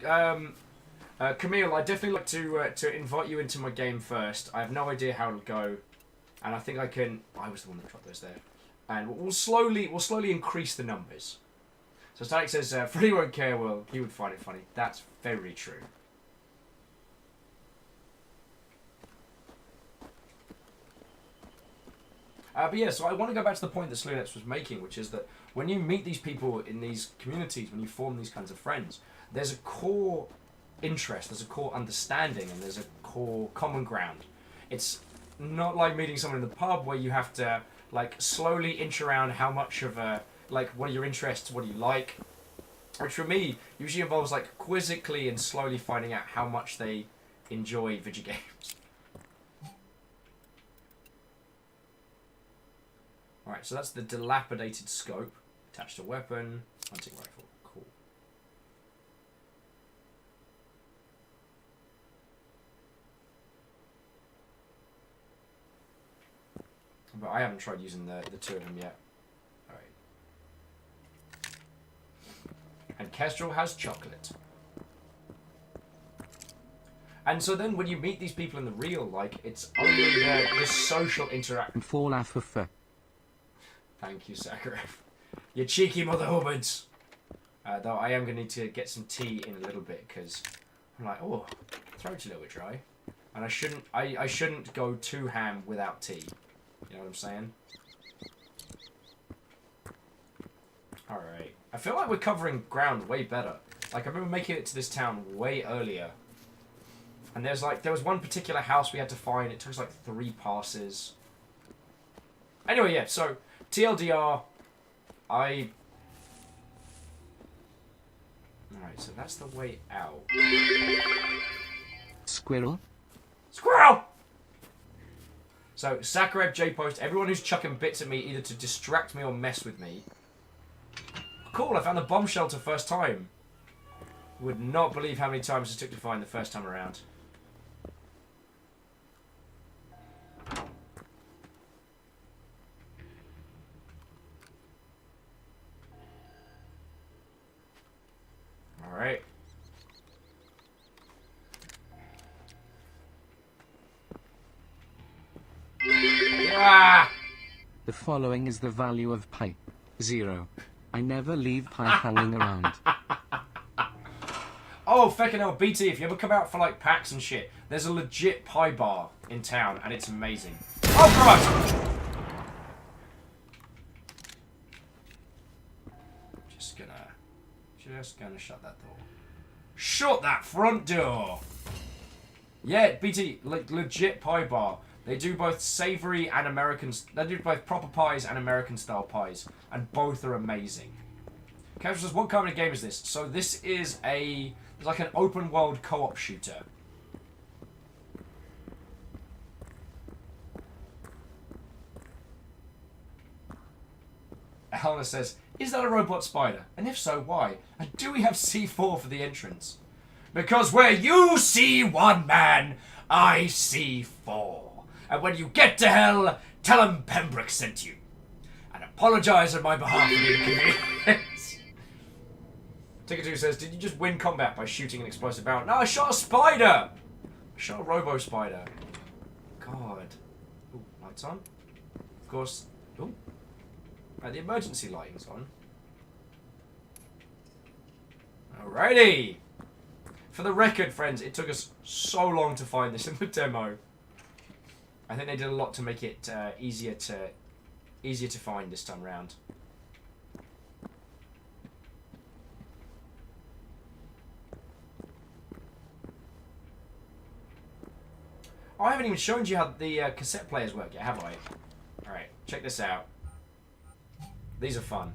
Camille, I'd definitely like to invite you into my game first. I have no idea how it'll go, and I think I can. I was the one that dropped those there, and we'll slowly increase the numbers. So Static says Freddy won't care. Well, he would find it funny. That's very true. But yeah, so I want to go back to the point that Slunex was making, which is that when you meet these people in these communities, when you form these kinds of friends, there's a core interest, there's a core understanding, and there's a core common ground. It's not like meeting someone in the pub where you have to like slowly inch around how much of a, like, what are your interests, what do you like, which for me usually involves like quizzically and slowly finding out how much they enjoy video games. Alright, so that's the dilapidated scope. Attached to weapon. Hunting rifle. Cool. But I haven't tried using the two of them yet. Alright. And Kestrel has chocolate. And so then when you meet these people in the real, like, it's only the social interaction. Fall off of Thank you, Sakharov. You cheeky mother hubbards. Though I am going to need to get some tea in a little bit, because I'm like, oh, throat's a little bit dry. And I shouldn't go too ham without tea. You know what I'm saying? Alright. I feel like we're covering ground way better. Like, I remember making it to this town way earlier. And there was one particular house we had to find. It took us like 3 passes. Anyway, yeah, so TLDR, Alright, so that's the way out. Squirrel? Squirrel! So, Sakharov, J-Post, everyone who's chucking bits at me either to distract me or mess with me. Cool, I found the bomb shelter first time. Would not believe how many times it took to find the first time around. Alright. Ah! The following is the value of pi. 0. I never leave pi hanging around. Oh, feckin' hell, BT, if you ever come out for like packs and shit, there's a legit pie bar in town, and it's amazing. Oh, Christ! Just gonna shut that door. Shut that front door! Yeah, BT, like, legit pie bar. They do both savoury and American... They do both proper pies and American-style pies. And both are amazing. Casual says, what kind of game is this? So this is a... It's like an open-world co-op shooter. Helena says, is that a robot spider? And if so, why? And do we have C4 for the entrance? Because where you see one man, I see 4. And when you get to hell, tell him Pembroke sent you. And apologise on my behalf for the inconvenience. Ticker2 says, did you just win combat by shooting an explosive barrel? No, I shot a spider! I shot a robo-spider. God. Ooh, lights on. Of course. Ooh. The emergency lighting's on. Alrighty! For the record, friends, it took us so long to find this in the demo. I think they did a lot to make it easier to find this time round. Oh, I haven't even shown you how the cassette players work yet, have I? Alright, check this out. These are fun.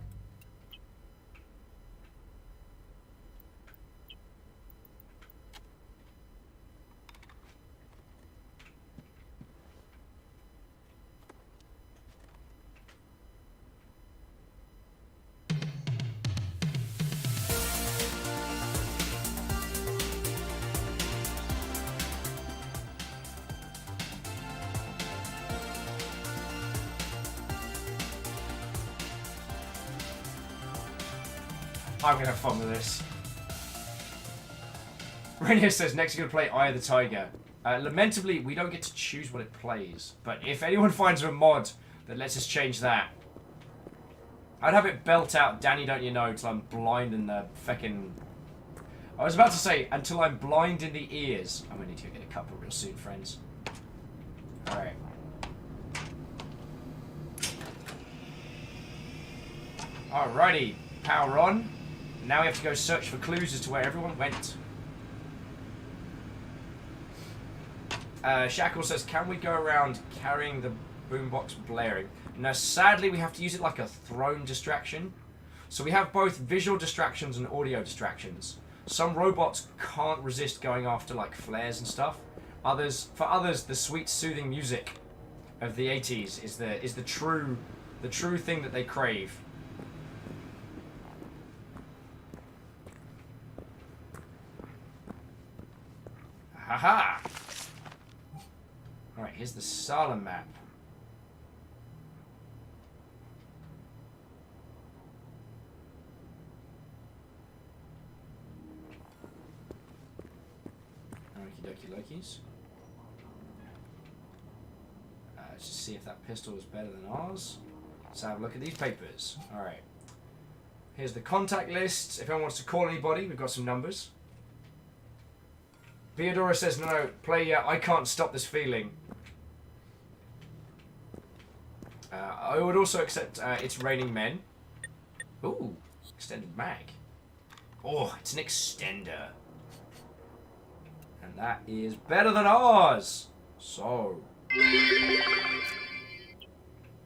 I'm gonna have fun with this. Rainier says, next you're gonna play Eye of the Tiger. Lamentably, we don't get to choose what it plays. But if anyone finds a mod that lets us change that, I'd have it belt out Danny Don't You Know till I'm blind in the feckin'... I was about to say, until I'm blind in the ears. I'm gonna need to get a couple real soon, friends. Alright. Alrighty, power on. Now we have to go search for clues as to where everyone went. Shackle says, can we go around carrying the boombox blaring? Now, sadly, we have to use it like a throne distraction. So we have both visual distractions and audio distractions. Some robots can't resist going after like flares and stuff. For others, the sweet, soothing music of the 80s is the true thing that they crave. Haha! Alright, here's the Salem map. Okie dokie lokies. Let's just see if that pistol is better than ours. Let's have a look at these papers. Alright. Here's the contact list. If anyone wants to call anybody, we've got some numbers. Theodora says, no, play I Can't Stop This Feeling. I would also accept It's Raining Men. Ooh, extended mag. Oh, it's an extender. And that is better than ours. So.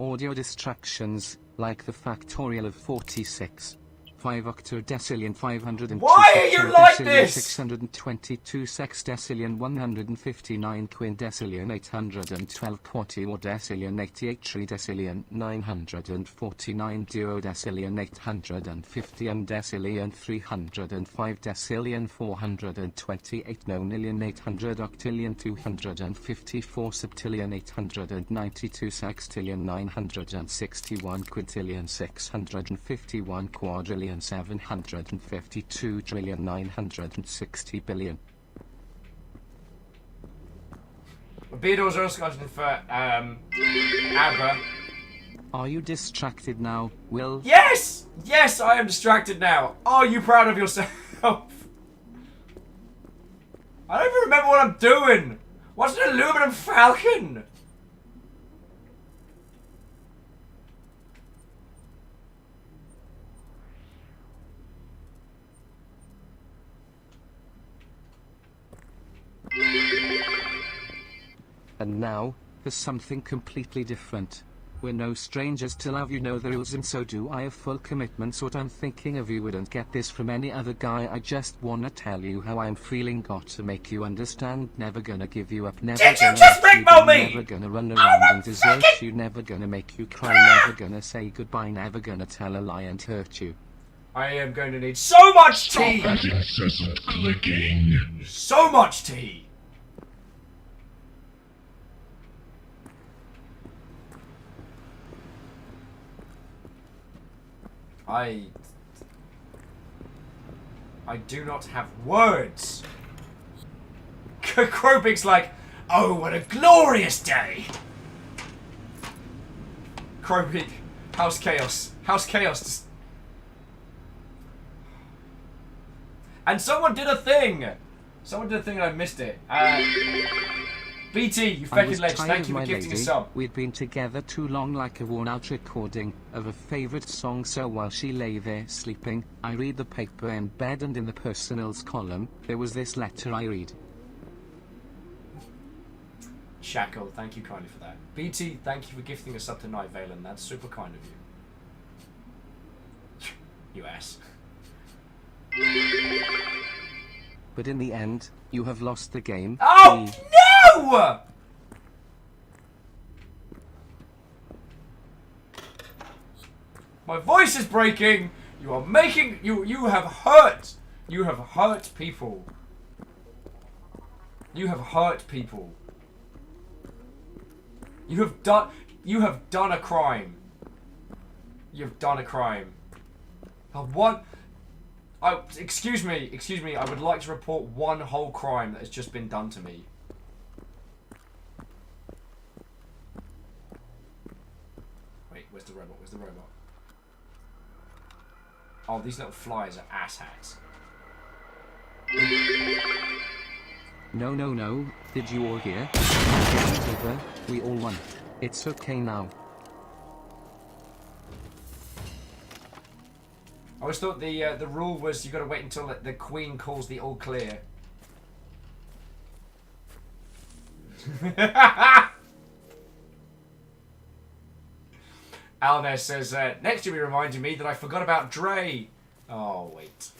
Audio distractions, like the factorial of 46. 5 octodecillion 502 Why are you like this? 622 sexdecillion 159 quindecillion 812 quatuordecillion 88 tridecillion 949 duodecillion 850 undecillion 305 decillion 428 nonillion 800 octillion 254 septillion 892 sextillion 961 quintillion 651 quadrillion 752 trillion 960 billion. Beatles are also asking for ABBA. Are you distracted now, Will? Yes! Yes, I am distracted now. Are you proud of yourself? I don't even remember what I'm doing. What's an aluminum falcon? And now, for something completely different. We're no strangers to love, you know the rules, and so do I have full commitments. What I'm thinking of, you wouldn't get this from any other guy. I just wanna tell you how I'm feeling, got to make you understand. Never gonna give you up, never Did you gonna just let you ringmail down, me? never gonna run around and desert you, never gonna make you cry, never gonna say goodbye, never gonna tell a lie and hurt you. I am going to need so much tea! Stop that incessant clicking. So much tea! I do not have words. Krobig's like, oh, what a glorious day. Krobig, House Chaos. House Chaos. And someone did a thing. Someone did a thing and I missed it. BT, you feckin' ledge, thank you for gifting a sub. We'd been together too long, like a worn-out recording of a favourite song, so while she lay there sleeping, I read the paper in bed, and in the personals column, there was this letter I read. Shackle, thank you kindly for that. BT, thank you for gifting a sub to Night Valen, that's super kind of you. US. But in the end, you have lost the game. Oh no! My voice is breaking. You are making you have hurt. You have hurt people. You have hurt people. You have done a crime. You've done a crime. What? Excuse me. I would like to report one whole crime that has just been done to me. Wait, where's the robot? Where's the robot? Oh, these little flies are asshats. No. Did you all hear? We all won. It's okay now. I always thought the rule was you got to wait until the Queen calls the all clear. Alner says, next you'll be reminding me that I forgot about Dre. Oh, wait.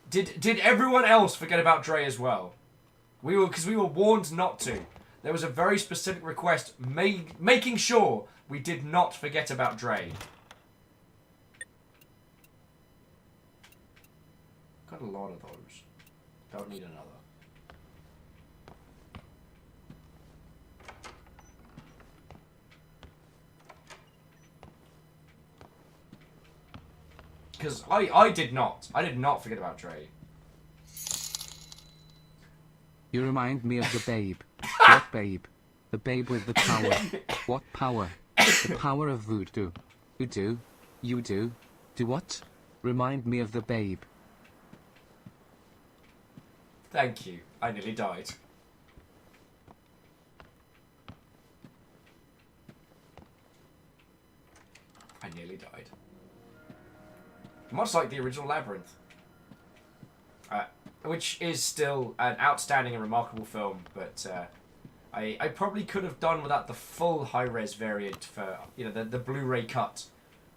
Did everyone else forget about Dre as well? Because we were warned not to. There was a very specific request making sure we did not forget about Dre. Got a lot of those. Don't need another. Because I did not. I did not forget about Dre. You remind me of the babe. What babe? The babe with the power. What power? The power of voodoo. Voodoo? You do? Do what? Remind me of the babe. Thank you. I nearly died. I nearly died. Much like the original Labyrinth. Which is still an outstanding and remarkable film, but I probably could have done without the full high-res variant for, you know, the Blu-ray cut.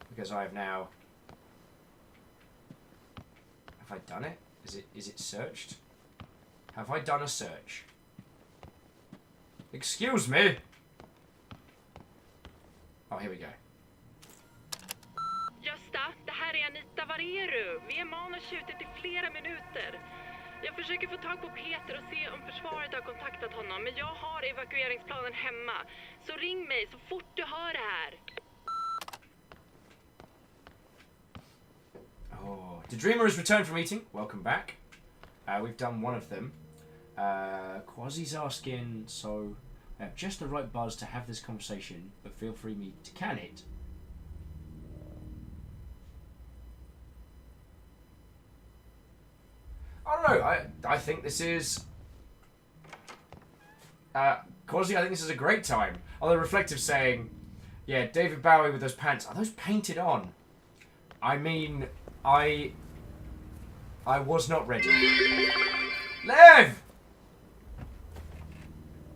Because I have now... Have I done it? Is it searched? Have I done a search? Excuse me! Oh, here we go. Gösta, det här är Anita. Var är du? Vi är manustjutet i flera minuter. Jag försöker få tag på Peter och se om försvaret har kontaktat honom. Men jag har evakueringsplanen hemma. Så ring mig så fort du hör det här. Oh, the Dreamer has returned from eating. Welcome back. We've done one of them. Quasi's asking, so I have just the right buzz to have this conversation, but feel free me to can it. I don't know. I think this is... Quasi, I think this is a great time. Although Reflective saying, yeah, David Bowie with those pants. Are those painted on? I mean, I was not ready. Lev!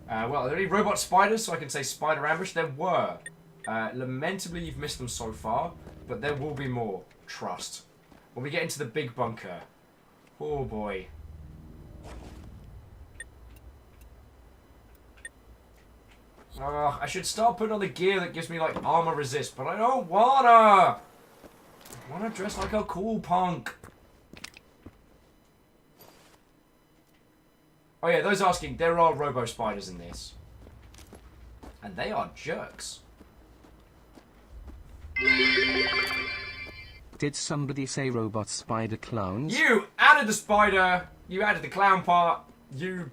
Well, are there any robot spiders so I can say spider ambush? There were. Lamentably, you've missed them so far, but there will be more. Trust. When we get into the big bunker. Oh boy. I should start putting on the gear that gives me like armor resist, but I don't wanna! I wanna dress like a cool punk. Oh yeah, those asking, there are robo spiders in this. And they are jerks. Did somebody say robot spider clones? You added the spider, you added the clown part, you're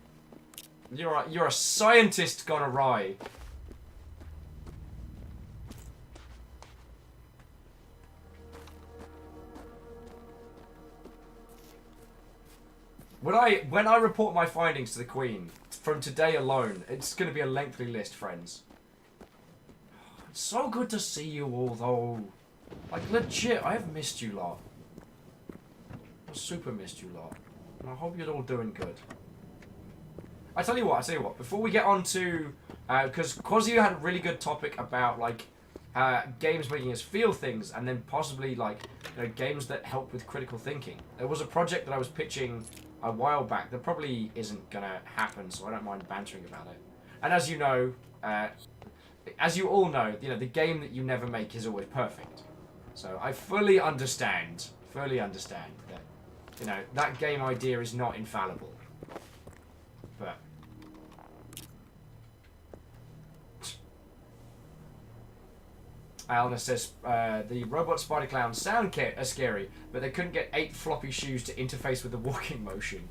a scientist gone awry. When I report my findings to the Queen, from today alone, it's going to be a lengthy list, friends. It's so good to see you all, though. Like, legit, I have missed you lot. I super missed you lot. And I hope you're all doing good. I tell you what, before we get on to... because Quasi had a really good topic about, like, games making us feel things, and then possibly like games that help with critical thinking. There was a project that I was pitching a while back that probably isn't gonna happen, so I don't mind bantering about it. And as you know, as you all know, the game that you never make is always perfect. So I fully understand that that game idea is not infallible. But Alna says the robot spider clowns sound scary, but they couldn't get 8 floppy shoes to interface with the walking motion.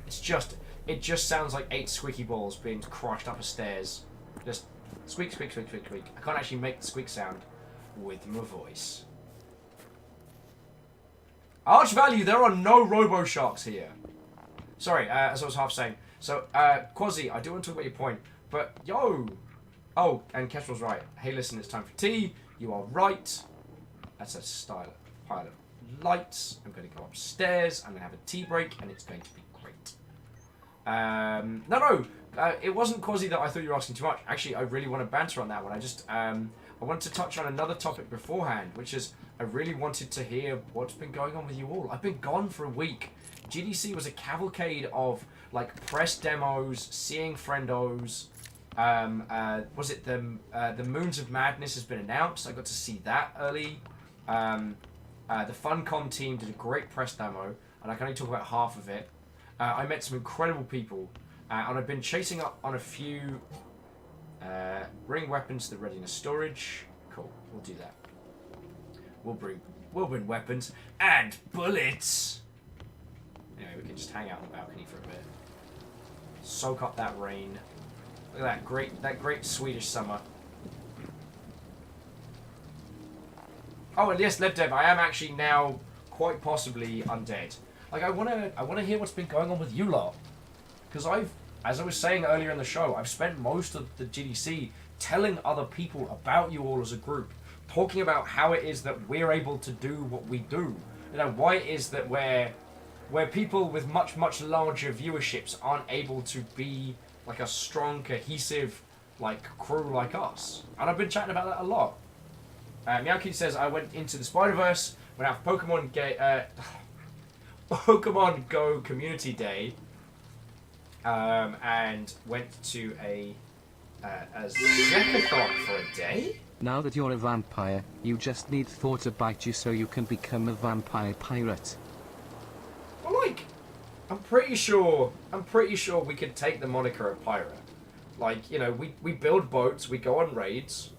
It just sounds like 8 squeaky balls being crushed up a stairs. Just squeak, squeak, squeak, squeak, squeak. I can't actually make the squeak sound with my voice. Arch value, there are no robo sharks here. Sorry, as I was half saying. So, Quasi, I do want to talk about your point, but yo. Oh, and Kestrel's right. Hey, listen, it's time for tea. You are right. That's a pile of lights. I'm going to go upstairs. I'm going to have a tea break, and it's going to be great. No, it wasn't Quasi that I thought you were asking too much. Actually, I really want to banter on that one. I wanted to touch on another topic beforehand, which is I really wanted to hear what's been going on with you all. I've been gone for a week. GDC was a cavalcade of like press demos, seeing friendos. Was it the Moons of Madness has been announced? I got to see that early. The Funcom team did a great press demo, and I can only talk about half of it. I met some incredible people, and I've been chasing up on a few bring weapons to the readiness storage. Cool, we'll do that. We'll bring weapons and bullets. Anyway, we can just hang out on the balcony for a bit. Soak up that rain. Look at that great Swedish summer. Oh, and yes, LevDev, I am actually now quite possibly undead. Like I wanna hear what's been going on with you lot, because as I was saying earlier in the show, I've spent most of the GDC telling other people about you all as a group, talking about how it is that we're able to do what we do. Why it is that where people with much larger viewerships aren't able to be like a strong, cohesive, like crew like us. And I've been chatting about that a lot. Meowkey says I went into the Spider-Verse when our Pokemon Go Community Day, and went to a Zecathon for a day. Now that you're a vampire, you just need Thor to bite you so you can become a vampire pirate. Well, like, I'm pretty sure we could take the moniker of pirate. Like, we build boats, we go on raids.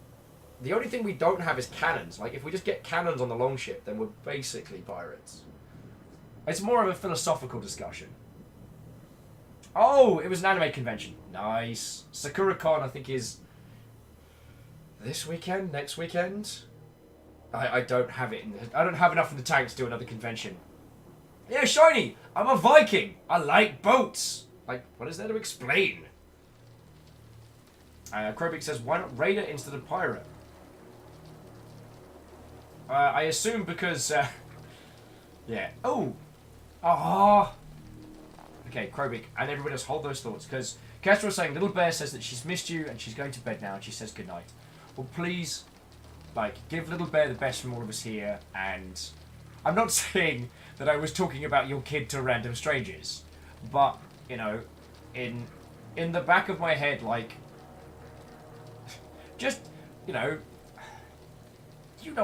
The only thing we don't have is cannons. Like, if we just get cannons on the longship, then we're basically pirates. It's more of a philosophical discussion. Oh, it was an anime convention. Nice. SakuraCon, I think, is this weekend, next weekend. I don't have it. I don't have enough in the tank to do another convention. Yeah, Shiny, I'm a Viking. I like boats. Like, what is there to explain? Krobik says, why not Raider instead of Pirate? I assume because, yeah. Oh. Ah. Okay, Krobik, and everybody else hold those thoughts, because Kestra was saying, Little Bear says that she's missed you, and she's going to bed now, and she says goodnight. Well, please, like, give Little Bear the best from all of us here, and I'm not saying that I was talking about your kid to random strangers, but, in the back of my head, like, just, you know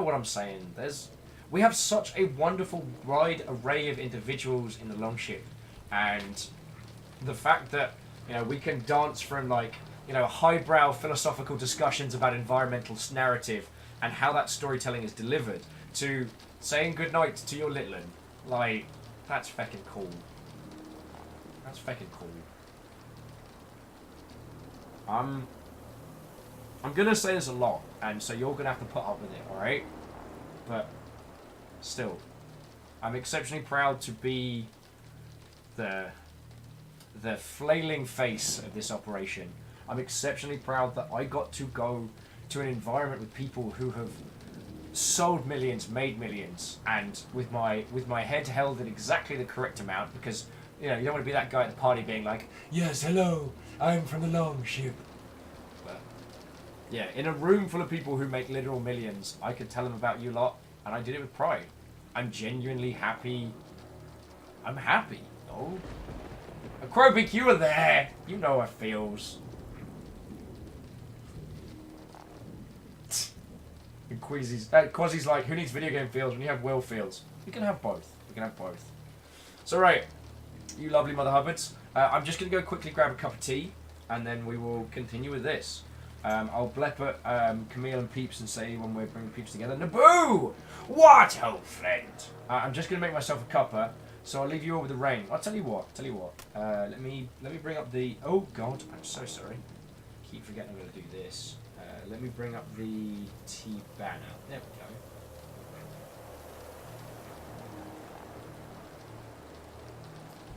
what I'm saying. We have such a wonderful wide array of individuals in the Longship, and the fact that we can dance from like highbrow philosophical discussions about environmental narrative and how that storytelling is delivered to saying goodnight to your little one, like that's feckin' cool. That's feckin' cool. I'm gonna say this a lot, and so you're gonna have to put up with it, alright? But still, I'm exceptionally proud to be the flailing face of this operation. I'm exceptionally proud that I got to go to an environment with people who have sold millions, made millions, and with my head held at exactly the correct amount, because you don't want to be that guy at the party being like, yes, hello, I'm from the Longship. Yeah, in a room full of people who make literal millions, I could tell them about you lot, and I did it with pride. I'm genuinely happy. I'm happy. Oh. Acrobic, you were there. You know how it feels. And Quasi's like, who needs video game feels when you have Will feels? We can have both. We can have both. So right, you lovely Mother Hubbards. I'm just going to go quickly grab a cup of tea, and then we will continue with this. I'll blep at Camille and Peeps and say when we're bringing Peeps together, Naboo! What, old friend? I'm just going to make myself a cuppa, so I'll leave you all with the rain. I'll tell you what. Let me bring up the... Oh, God, I'm so sorry. Keep forgetting I'm going to do this. Let me bring up the tea banner. There we go.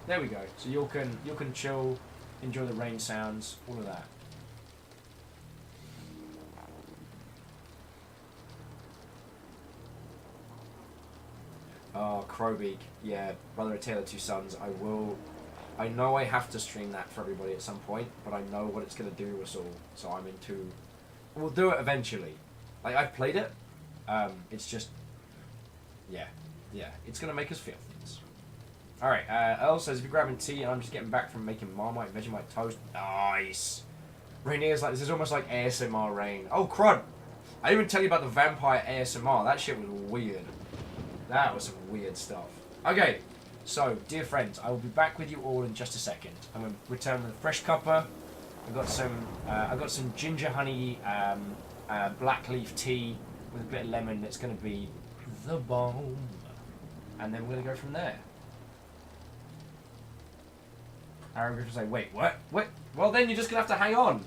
There we go. So you can chill, enjoy the rain sounds, all of that. Oh, Crowbeak. Yeah, Brother of Tale of Two Sons. I know I have to stream that for everybody at some point, but I know what it's going to do to us all. So I'm into... We'll do it eventually. Like, I've played it. It's just... Yeah. It's going to make us feel things. Alright, Earl says, if you're grabbing tea and I'm just getting back from making Marmite Vegemite toast. Nice. Rainier's like, this is almost like ASMR rain. Oh, crud. I didn't even tell you about the vampire ASMR. That shit was weird. That was some weird stuff. Okay, so, dear friends, I will be back with you all in just a second. I'm going to return with a fresh cuppa. I've got some ginger honey black leaf tea with a bit of lemon. That's going to be the bomb. And then we're going to go from there. Aaron Griffin will say, wait, what? What? Well, then you're just going to have to hang on.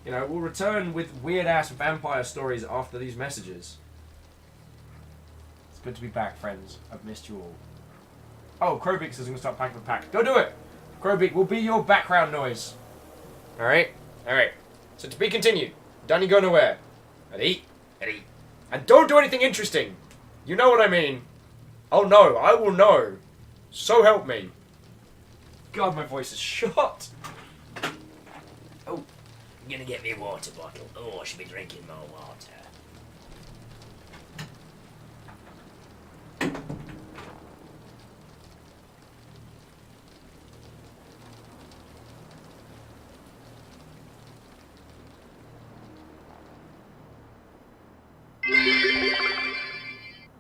You know, we'll return with weird-ass vampire stories after these messages. It's good to be back, friends. I've missed you all. Oh, Crowbeak says I'm going to start packing the pack. Go do it! Crowbeak will be your background noise. Alright? Alright. So to be continued. Don't you go nowhere. Eddie. And don't do anything interesting. You know what I mean. Oh no, I will know. So help me. God, my voice is shot. Oh, I'm gonna get me a water bottle. Oh, I should be drinking more water.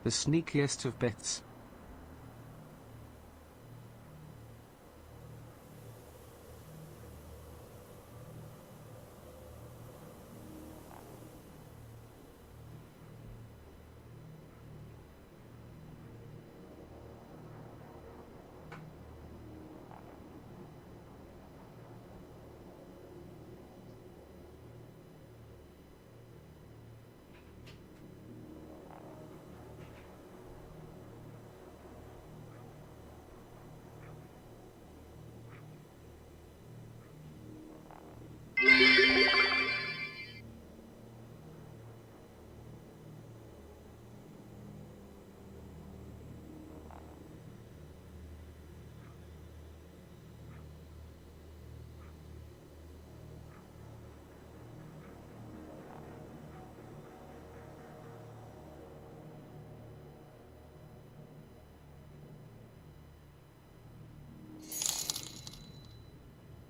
The sneakiest of bits.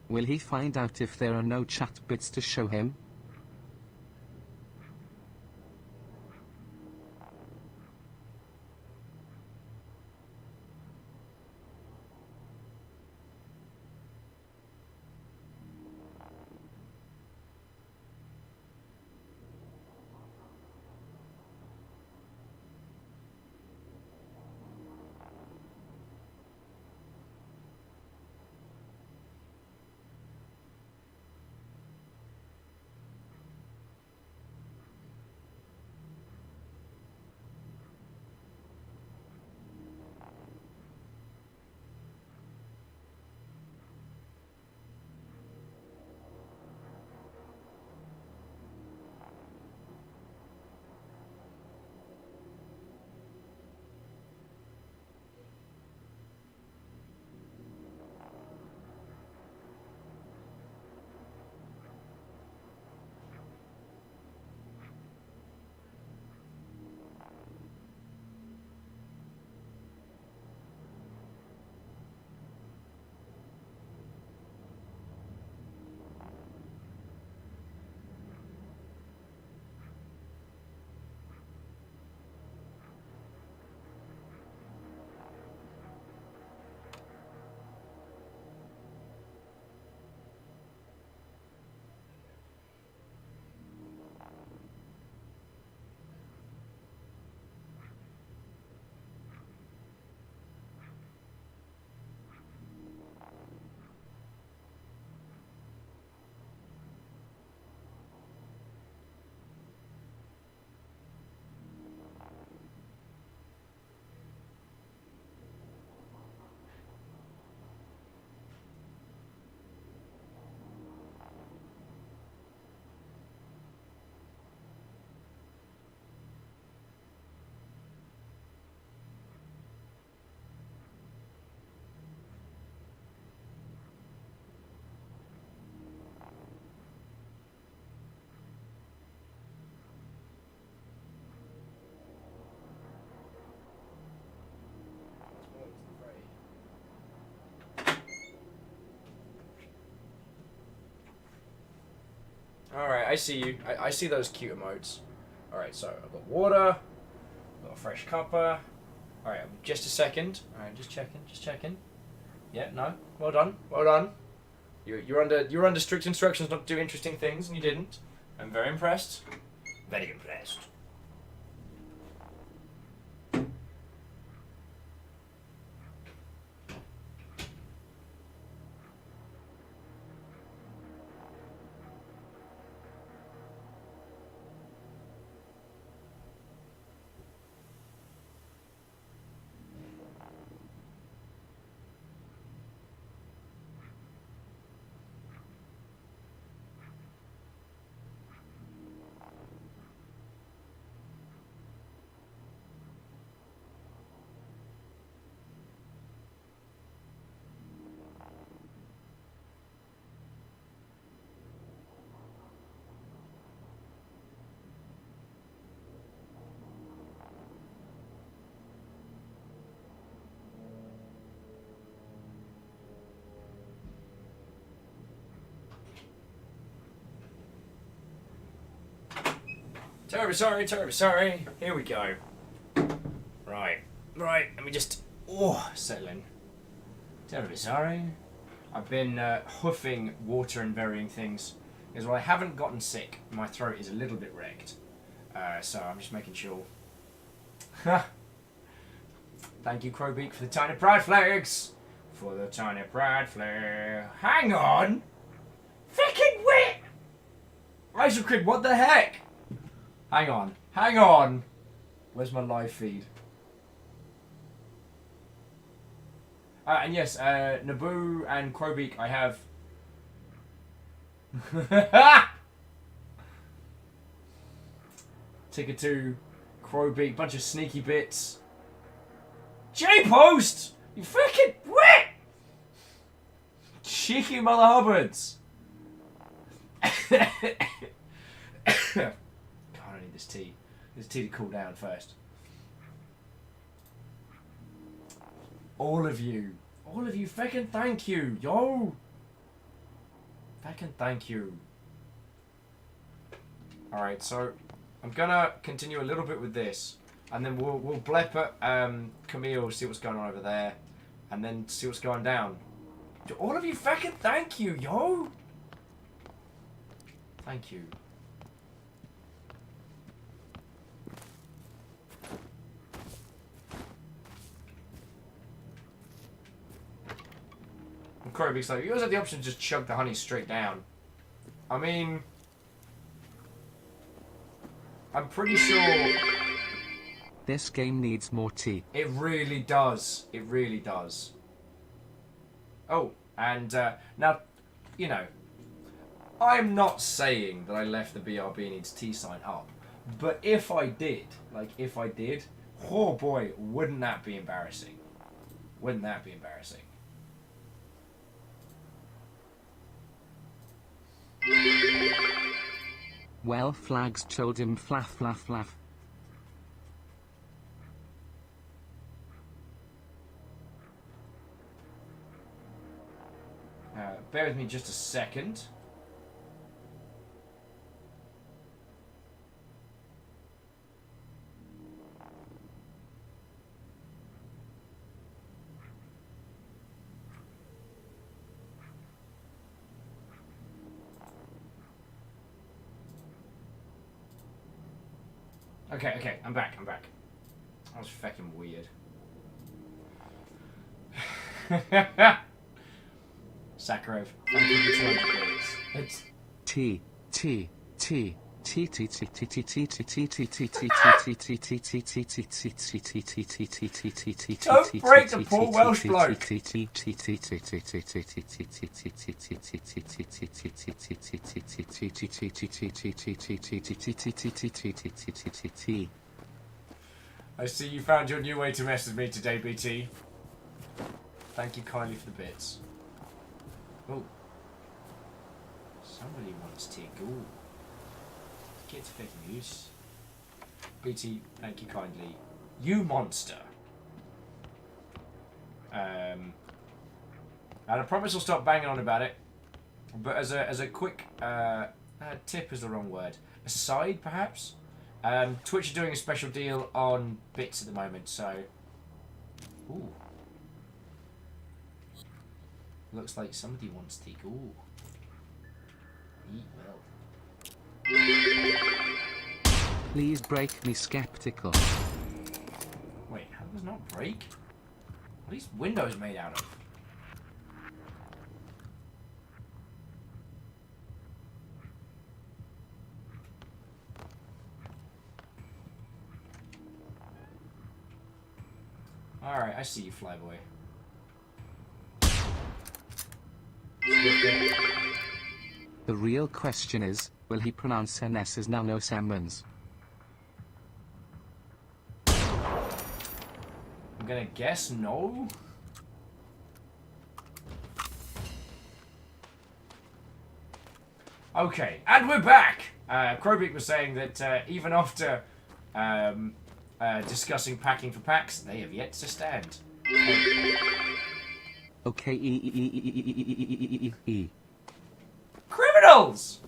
Will he find out if there are no chat bits to show him? Alright, I see you. I see those cute emotes. Alright, so I've got water. I've got a fresh cuppa. Alright, just a second. Alright, just checking. Yeah, no. Well done. Well done. You're under strict instructions not to do interesting things, and you didn't. I'm very impressed. Very impressed. Terribly sorry. Here we go. Right. Let me just settle in. Terribly sorry. I've been hoofing water and varying things. Because while I haven't gotten sick, my throat is a little bit wrecked. So I'm just making sure. Thank you, Crowbeak, for the tiny pride flags. For the tiny pride flag. Hang on. Fucking wit. Rachel Crib, what the heck? Hang on. Where's my live feed? And yes, Naboo and Crowbeak, I have... Ticket 2, Crowbeak, bunch of sneaky bits. J-Post! You fucking wit! Cheeky mother hubbards! God, I need this tea. This tea to cool down first. All of you, fucking thank you, yo! Fucking thank you. Alright, so I'm gonna continue a little bit with this, and then we'll blep at Camille, see what's going on over there, and then see what's going down. All of you fucking thank you, yo! Thank you. And Crowbeak's like, you always have the option to just chug the honey straight down. I mean, I'm pretty sure this game needs more tea. it really does. It really does. Oh, and now, you know, I'm not saying that I left the BRB needs tea sign up, but if I did, oh boy, wouldn't that be embarrassing? Wouldn't that be embarrassing? Well, Flags told him flaff flaff flaff. Bear with me just a second. Okay, I'm back. That was fucking weird. Sakharov, thank you for 200 bits. It's T T T T T T T T T T T T T T T Don't break the poor Welsh bloke. I see you found your new way to mess with me today, BT. Thank you kindly for the bits. Oh. Somebody wants to go. Get fake news. BT, thank you kindly. You monster. And I promise I'll stop banging on about it. But as a quick tip is the wrong word. Aside, perhaps. Twitch are doing a special deal on bits at the moment, so. Ooh. Looks like somebody wants to go. Eat well. Please break me skeptical. Wait, how does not break? What are these windows made out of? Alright, I see you, Flyboy. The real question is, will he pronounce NS as Nano Salmons? I'm gonna guess no. Okay, and we're back! Krobik was saying that even after discussing packing for packs, they have yet to stand. Okay, Criminals!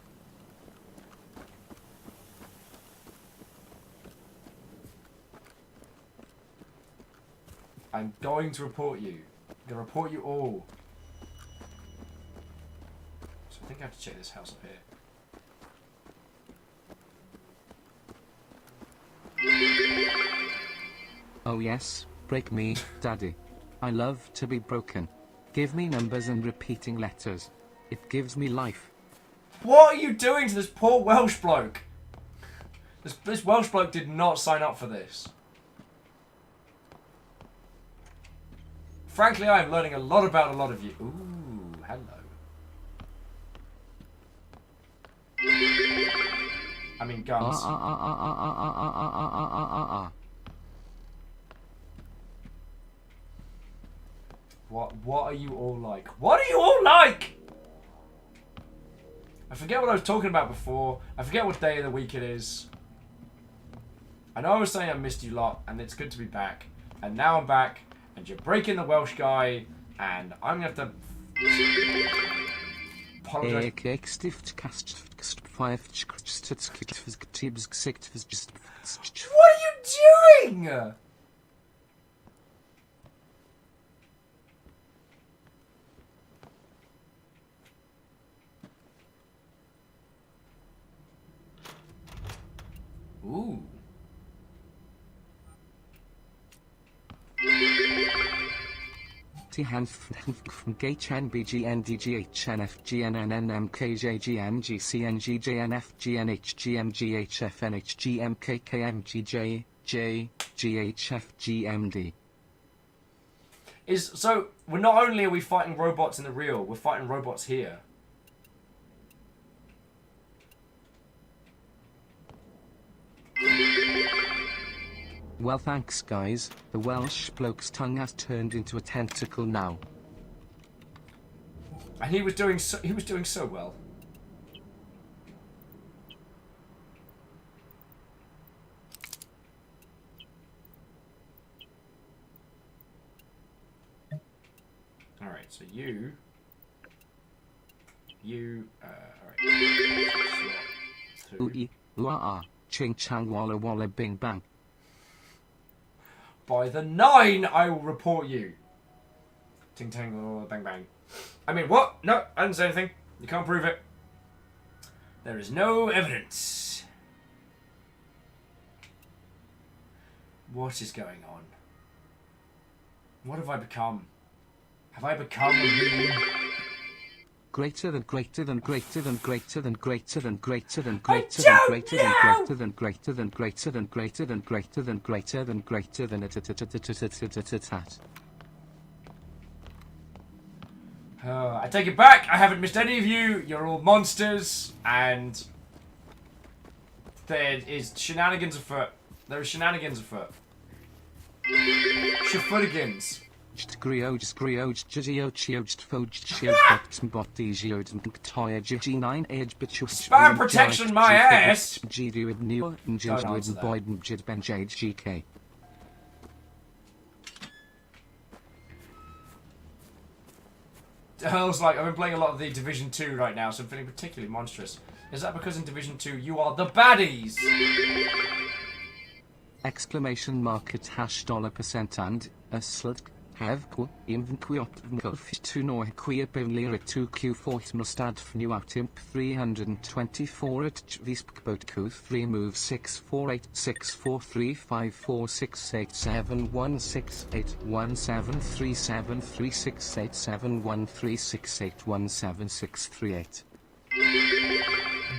I'm going to report you. I'm going to report you all. So I think I have to check this house up here. Oh yes, break me, daddy. I love to be broken. Give me numbers and repeating letters. It gives me life. What are you doing to this poor Welsh bloke? This Welsh bloke did not sign up for this. Frankly, I am learning a lot about a lot of you. Ooh, hello. I mean, guns. What are you all like? What are you all like? I forget what I was talking about before. I forget what day of the week it is. I know I was saying I missed you lot, and it's good to be back. And now I'm back, and you're breaking the Welsh guy, and I'm gonna have to apologize. What are you doing? Ooh. T-hand from GHNBGNDGHNFGNNMKJGNGCNGJNF GMKKMGJJGHFGMD. So we're not only are we fighting robots in the real, we're fighting robots here. Well, thanks guys. The Welsh bloke's tongue has turned into a tentacle now. And he was doing so well. All right, so you all right. Ching chang walla walla bing bang. By the 9, I will report you. Ting tang, bang bang. I mean, what? No, I didn't say anything. You can't prove it. There is no evidence. What is going on? What have I become? Have I become a meme? Greater than greater than greater than greater than greater than greater than greater than greater than greater than greater than greater than greater than greater than greater than greater than I take it back. I haven't missed any of you. You're all monsters, and there is shenanigans afoot. There are shenanigans afoot. Shafootigans. Spam protection, my ass! I was like, I've been playing a lot of the Division 2 right now, so I'm feeling particularly monstrous. Is that because in Division 2 you are the baddies? Exclamation mark at hash $% and a slut have ku invenquiot to no queer penlir at 2q fort mustad new out imp 324 at vispboat ku 3 move 648643546871737368713687136817638.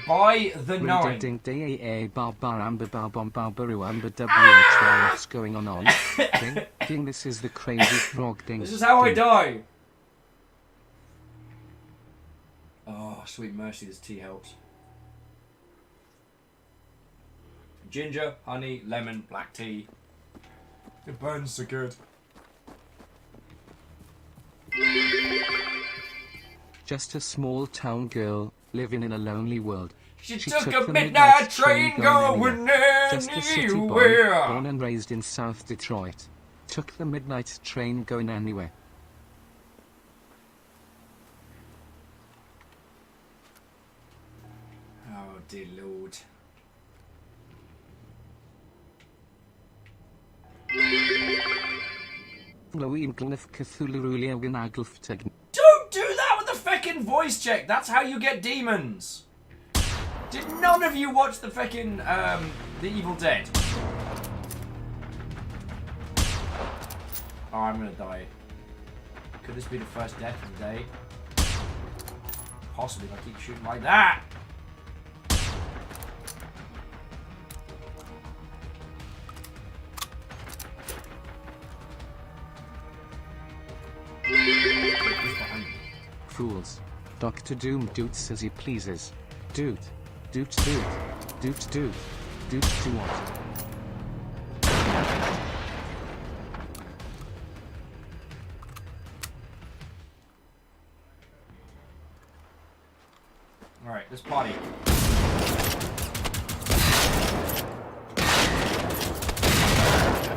By the 9. Ding daa barbar amber barbom barbaru amber wh what's going on ding this is the crazy frog ding. This is how I die. Oh, sweet mercy, this tea helps. Ginger, honey, lemon, black tea. It burns so good. Just a small town girl living in a lonely world. She took a midnight train going Just a city boy, anywhere. born and raised in South Detroit. Took the midnight train going anywhere. Oh dear Lord. Don't do that with the feckin' voice check. That's how you get demons. Did none of you watch the feckin' The Evil Dead? Oh, I'm gonna die. Could this be the first death of the day? Possibly if I keep shooting like that. Fools. Dr. Doom doots as he pleases. Doot. Doot doot. Doot doot. Doot to what? Alright, let's party.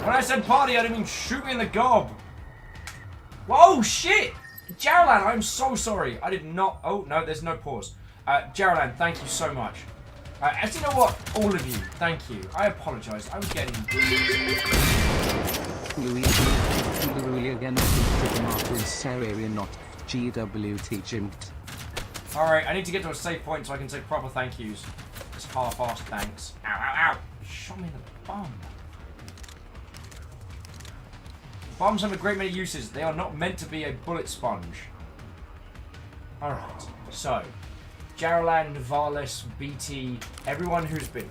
When I said party, I didn't mean shoot me in the gob. Whoa, shit! Geraldine, I'm so sorry. I did not... Oh, no, there's no pause. Geraldine, thank you so much. Actually, you know what? All of you, thank you. I apologise. I was getting... Alright, I need to get to a safe point so I can say proper thank yous. Just half-assed thanks. Ow, ow, ow! Shot me in the bum. Bombs have a great many uses. They are not meant to be a bullet sponge. Alright, so... Jaraland, Varles, BT, everyone who's been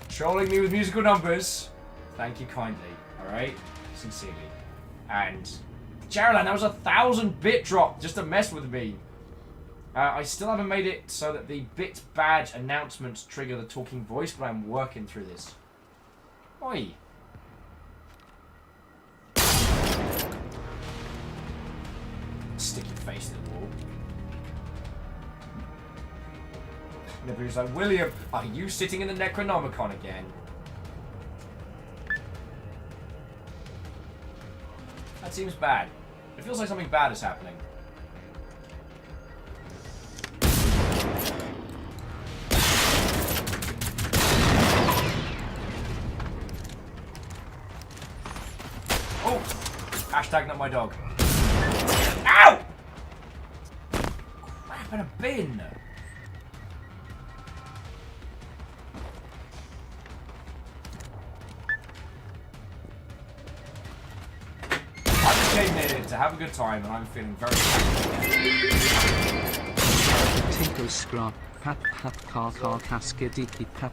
trolling me with musical numbers, thank you kindly, alright? Sincerely. And... Jaraland, that was a 1000-bit drop just to mess with me. I still haven't made it so that the bit badge announcements trigger the talking voice, but I'm working through this. Oi. Stick your face to the wall. And everybody's like, William, are you sitting in the Necronomicon again? That seems bad. It feels like something bad is happening. Oh! Hashtag not my dog. Ow! Crap in a bin! I just came here to have a good time and I'm feeling very happy. Tinko scrap, pat pat car cascadiki pat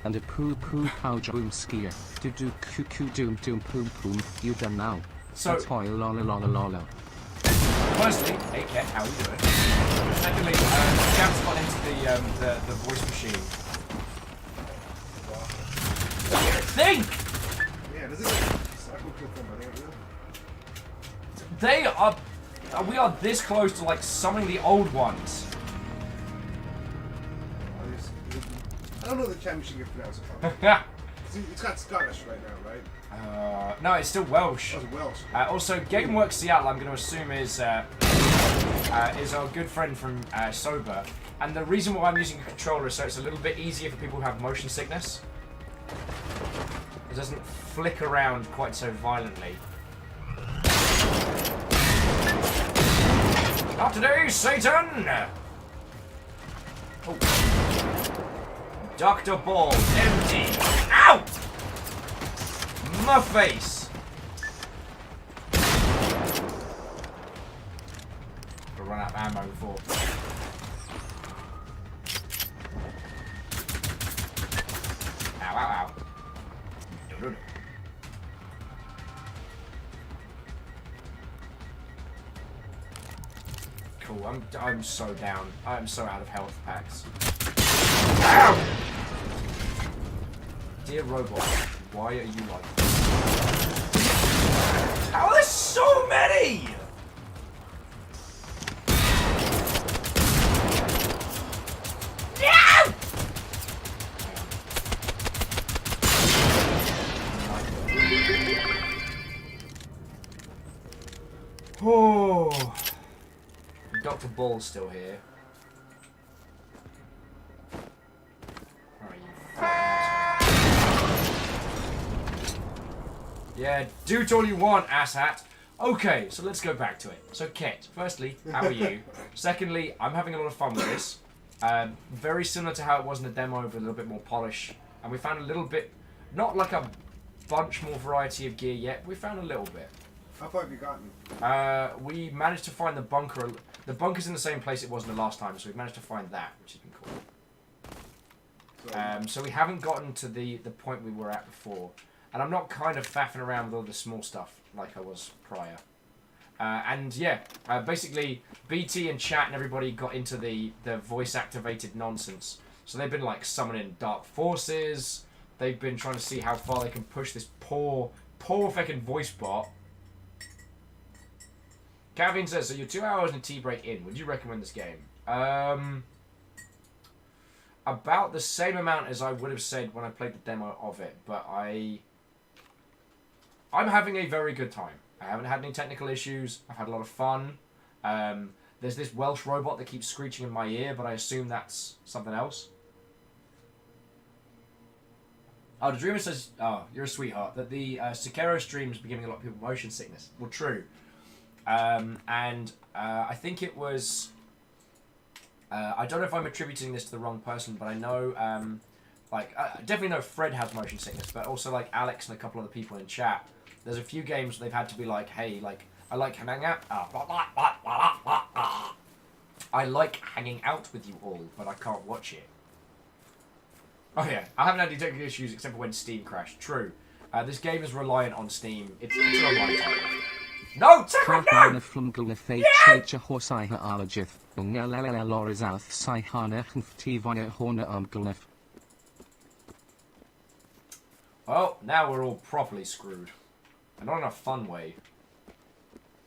and a poo poo pow boom skier. Do do coo doom doom poom poom. You done now. So, toy lola lola lola. Firstly, hey Ket, how are you doing? Secondly, Jam's got into the voice machine. Think! Yeah, this is a cycle clip on my area. They are... We are this close to, like, summoning the old ones. I don't know the championship if that's a It's got Scottish right now, right? No, it's still Welsh. Oh, it's Welsh. Also, GameWorks Seattle, I'm going to assume is our good friend from Sober. And the reason why I'm using a controller is so it's a little bit easier for people who have motion sickness. It doesn't flick around quite so violently. Not today, Satan! Oh. Dr. Ball, empty. Ow! My face! I'll run out of ammo before. Ow, ow, ow. Cool, I'm so down. I'm so out of health packs. Ow! Dear robot, why are you like this? How are there so many? Yeah! Oh. Dr. Ball's still here. Where are you? Yeah, do it all you want, asshat. Okay, so let's go back to it. So, Ket, firstly, how are you? Secondly, I'm having a lot of fun with this. Very similar to how it was in the demo, with a little bit more polish. And we found a little bit, not like a bunch more variety of gear yet, we found a little bit. How far have you gotten? We managed to find the bunker. The bunker's in the same place it was in the last time, so we've managed to find that, which has been cool. So we haven't gotten to the point we were at before. And I'm not kind of faffing around with all the small stuff like I was prior. And yeah, basically BT and chat and everybody got into the voice-activated nonsense. So they've been like summoning dark forces. They've been trying to see how far they can push this poor fucking voice bot. Calvin says, so you're 2 hours and a tea break in. Would you recommend this game? About the same amount as I would have said when I played the demo of it, but I'm having a very good time. I haven't had any technical issues. I've had a lot of fun. There's this Welsh robot that keeps screeching in my ear, but I assume that's something else. Oh, the Dreamer says, oh, you're a sweetheart, that the Sekiro streams be giving a lot of people motion sickness. Well, true. I think it was... I don't know if I'm attributing this to the wrong person, but I know, I definitely know Fred has motion sickness, but also, like, Alex and a couple other people in chat. There's a few games they've had to be like, hey, like, I like hanging out... I like hanging out with you all, but I can't watch it. Oh, yeah. I haven't had any technical issues except for when Steam crashed. True. This game is reliant on Steam. It's an online title. No! Sakura, no! Well, now we're all properly screwed. And not in a fun way.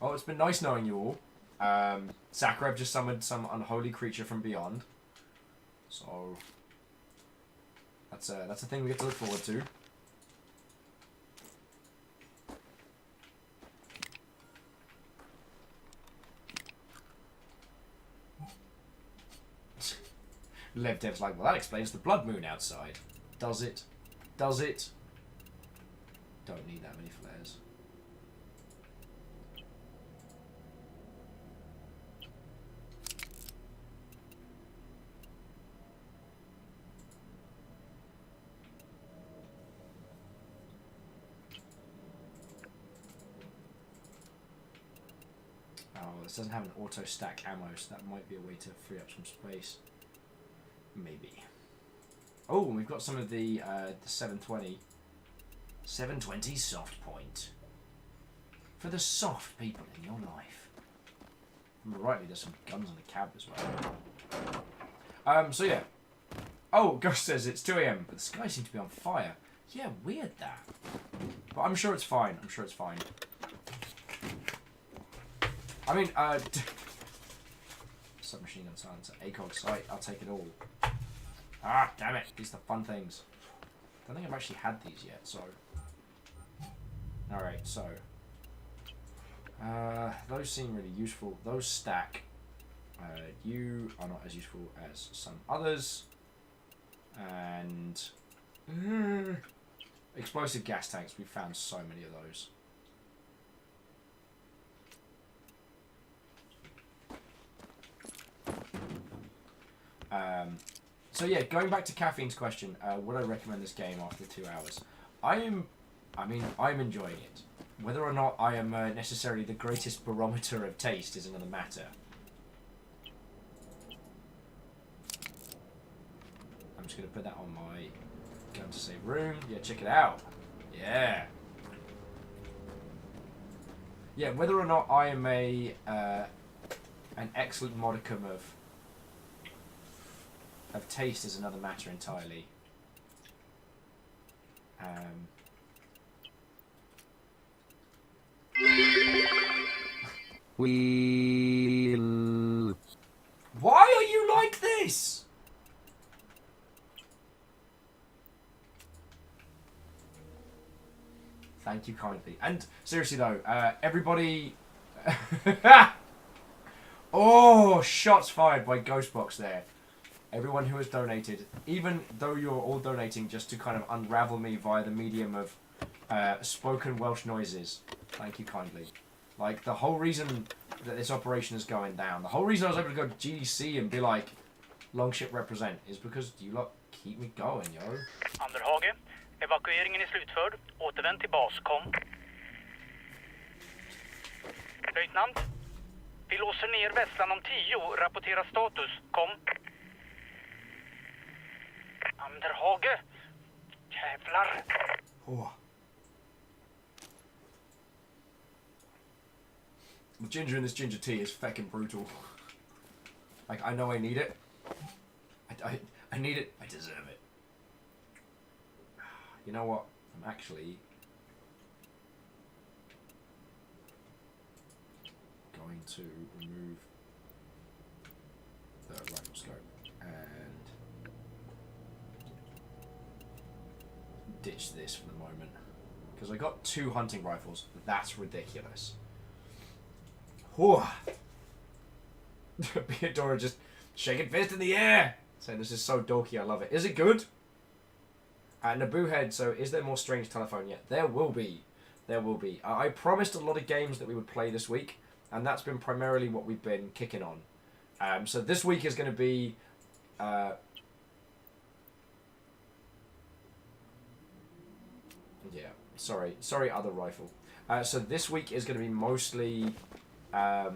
Well, it's been nice knowing you all. Sakura just summoned some unholy creature from beyond. So... That's a thing we get to look forward to. Lev Dev's like, well, that explains the blood moon outside. Does it? Does it? Don't need that many flares. Oh, this doesn't have an auto stack ammo, so that might be a way to free up some space. Maybe. Oh, we've got some of the 720. 720 soft point. For the soft people in your life. Remember rightly, there's some guns in the cab as well. So yeah. Oh, Ghost says it's 2 AM, but the sky seems to be on fire. Yeah, weird that. But I'm sure it's fine. I'm sure it's fine. I mean, submachine gun silencer, ACOG sight, I'll take it all. Ah, damn it. These are the fun things. don't think I've actually had these yet, so... Alright, so... those seem really useful. Those stack. You are not as useful as some others. And... explosive gas tanks. We've found so many of those. So yeah, going back to Caffeine's question, would I recommend this game after 2 hours? I'm enjoying it. Whether or not I am necessarily the greatest barometer of taste is another matter. I'm just going to put that on my gun to save room. Yeah, check it out. Yeah. Yeah, whether or not I am an excellent modicum of taste is another matter entirely. Why are you like this? Thank you kindly. And seriously though, everybody... Oh, shots fired by Ghostbox there. Everyone who has donated, even though you're all donating just to kind of unravel me via the medium of spoken Welsh noises, thank you kindly. Like, the whole reason that this operation is going down, the whole reason I was able to go to GDC and be like, Longship represent, is because you lot keep me going, yo. Underhage, evakueringen är slutförd. Återvänd till bas, kom. Löjtnant, vi låser ner vässlan om 10, rapportera status, kom. Underhage, jävlar. Oh. The ginger in this ginger tea is feckin' brutal. Like, I know I need it. I need it. I deserve it. You know what? I'm actually going to remove the rifle scope and ditch this for the moment. Because I got 2 hunting rifles. That's ridiculous. Whew. Beadora just shaking fist in the air, saying this is so dorky, I love it. Is it good? Naboo Head, so is there more Strange Telephone yet? There will be. There will be. I promised a lot of games that we would play this week, and that's been primarily what we've been kicking on. So this week is going to be... yeah, sorry, other rifle. So this week is going to be mostly... we're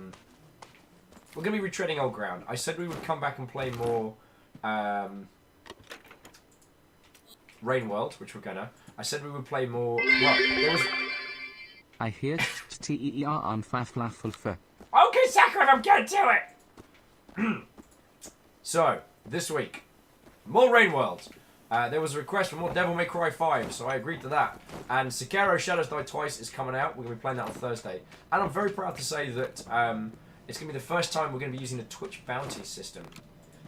going to be retreading old ground. I said we would come back and play more Rain World, which we're gonna. I said we would play more... Well, there was... I hear TER on Faflafulfa. Okay, Sakura, I'm getting to it! So, this week, more Rain World. There was a request for more Devil May Cry 5, so I agreed to that. And Sekiro Shadows Die Twice is coming out. We're going to be playing that on Thursday. And I'm very proud to say that it's going to be the first time we're going to be using the Twitch bounty system.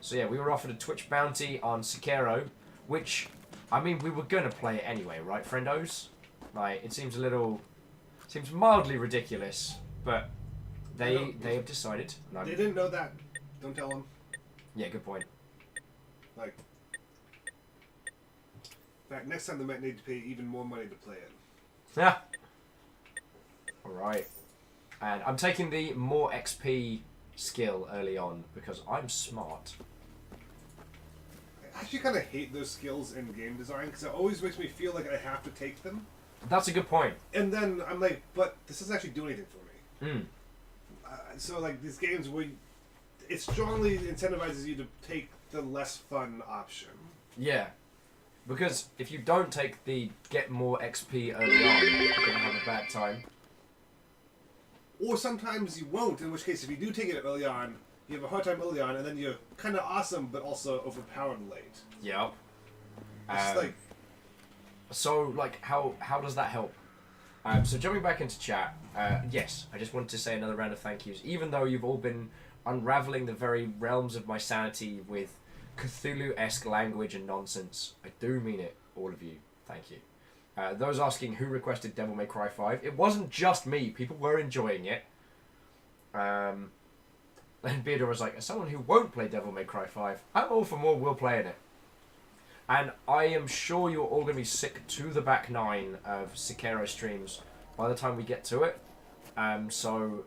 So yeah, we were offered a Twitch bounty on Sekiro, which, I mean, we were going to play it anyway, right, friendos? Like, it seems a little... seems mildly ridiculous, but they have decided. They didn't know that. Don't tell them. Yeah, good point. Like... In fact, next time they might need to pay even more money to play it. Yeah. Alright. And I'm taking the more XP skill early on because I'm smart. I actually kind of hate those skills in game design because it always makes me feel like I have to take them. That's a good point. And then I'm like, but this doesn't actually do anything for me. Mm. So like these games where it strongly incentivizes you to take the less fun option. Yeah. Because if you don't take the get more XP early on, you're going to have a bad time. Or sometimes you won't, in which case if you do take it early on, you have a hard time early on, and then you're kind of awesome, but also overpowered late. Yep. It's like... So, like, how does that help? So jumping back into chat, yes, I just wanted to say another round of thank yous. Even though you've all been unraveling the very realms of my sanity with Cthulhu-esque language and nonsense. I do mean it, all of you. Thank you. Those asking who requested Devil May Cry 5. It wasn't just me. People were enjoying it. And Beardor was like, as someone who won't play Devil May Cry 5, I'm all for more will playing it. And I am sure you're all going to be sick to the back nine of Sekiro streams by the time we get to it. So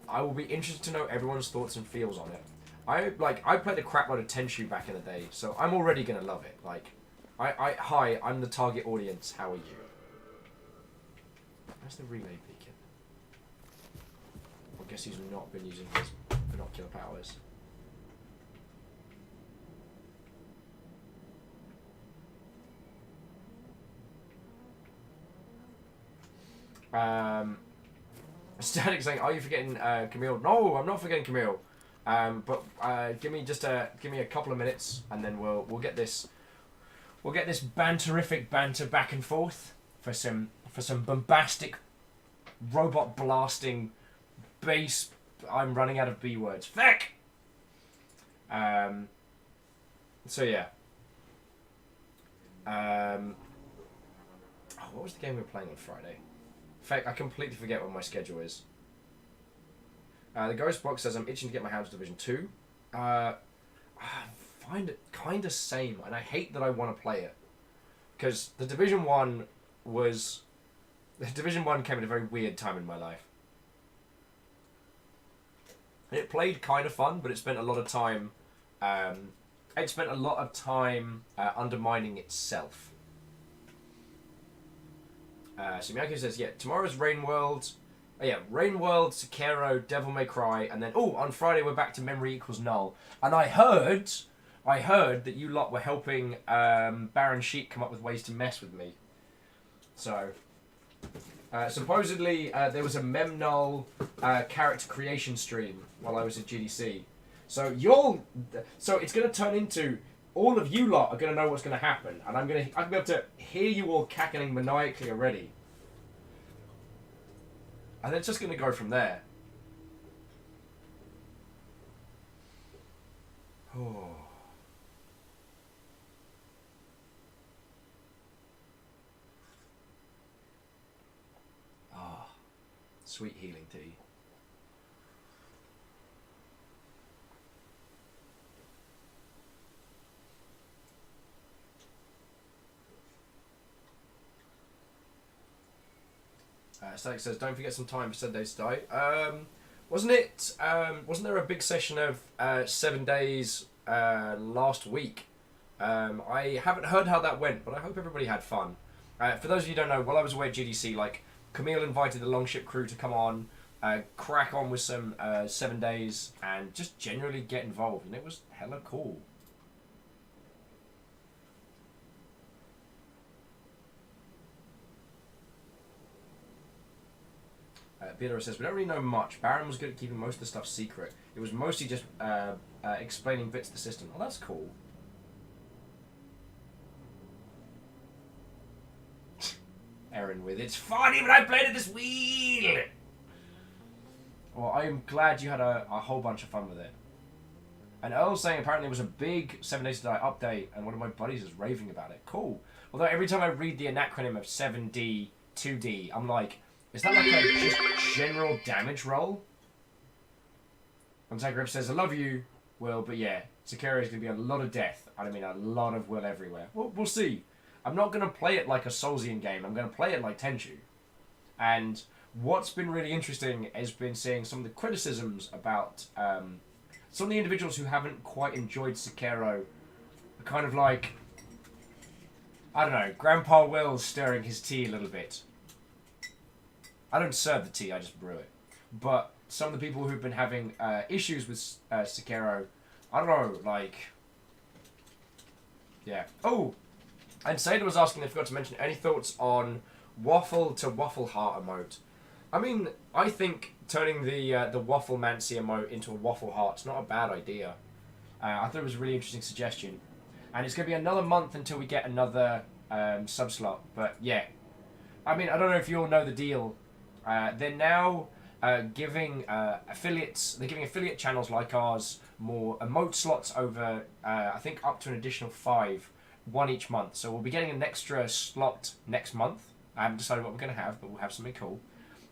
I will be interested to know everyone's thoughts and feels on it. I played a crap load of Tenchu back in the day, so I'm already going to love it. Like, hi, I'm the target audience. How are you? Where's the relay beacon? I guess he's not been using his binocular powers. Static saying, "Are you forgetting Camille?" No, I'm not forgetting Camille. But give me a couple of minutes, and then we'll get this banterific banter back and forth for some bombastic robot blasting bass. I'm running out of B words. Feck. So yeah. What was the game we were playing on Friday? In fact, I completely forget what my schedule is. The Ghost Box says, I'm itching to get my hands to Division 2. I find it kind of same, and I hate that I want to play it. Because the Division 1 came at a very weird time in my life. It played kind of fun, but it spent a lot of time... undermining itself. So Miyako says, yeah, tomorrow's Rain World. Rain World, Sekiro, Devil May Cry, and then, on Friday we're back to Memory Equals Null. And I heard that you lot were helping Baron Sheik come up with ways to mess with me. So, supposedly there was a Memnull character creation stream while I was at GDC. So it's going to turn into, all of you lot are going to know what's going to happen, and I'm going to be able to hear you all cackling maniacally already. And it's just going to go from there. Oh. Ah, sweet healing tea. Static says, don't forget some time for 7 days to die. Wasn't there a big session of 7 days last week? I haven't heard how that went, but I hope everybody had fun. For those of you who don't know, while I was away at GDC, Camille invited the Longship crew to come on, crack on with some 7 days, and just generally get involved, and it was hella cool. Beater says, we don't really know much. Baron was good at keeping most of the stuff secret. It was mostly just explaining bits of the system. Oh, that's cool. Aaron with, it's fun, even I played it this wheel! Well, I am glad you had a whole bunch of fun with it. And Earl's saying apparently it was a big 7 Days to Die update, and one of my buddies is raving about it. Cool. Although every time I read the acronym of 7D, 2D, I'm like, is that like a just general damage roll? And Zagreb says, I love you, Will, but yeah, Sekiro is going to be a lot of death. I mean, a lot of Will everywhere. Well, we'll see. I'm not going to play it like a Soulsian game. I'm going to play it like Tenchu. And what's been really interesting has been seeing some of the criticisms about some of the individuals who haven't quite enjoyed Sekiro are kind of like, I don't know, Grandpa Will stirring his tea a little bit. I don't serve the tea, I just brew it. But some of the people who've been having issues with Sekiro, I don't know, yeah. Oh, and Sada was asking, I forgot to mention, any thoughts on waffle to waffle heart emote? I mean, I think turning the waffle mancy emote into a waffle heart's not a bad idea. I thought it was a really interesting suggestion. And it's going to be another month until we get another sub slot, but yeah. I mean, I don't know if you all know the deal. They're now giving affiliate channels like ours more emote slots over, I think, up to an additional 5, one each month. So we'll be getting an extra slot next month. I haven't decided what we're going to have, but we'll have something cool.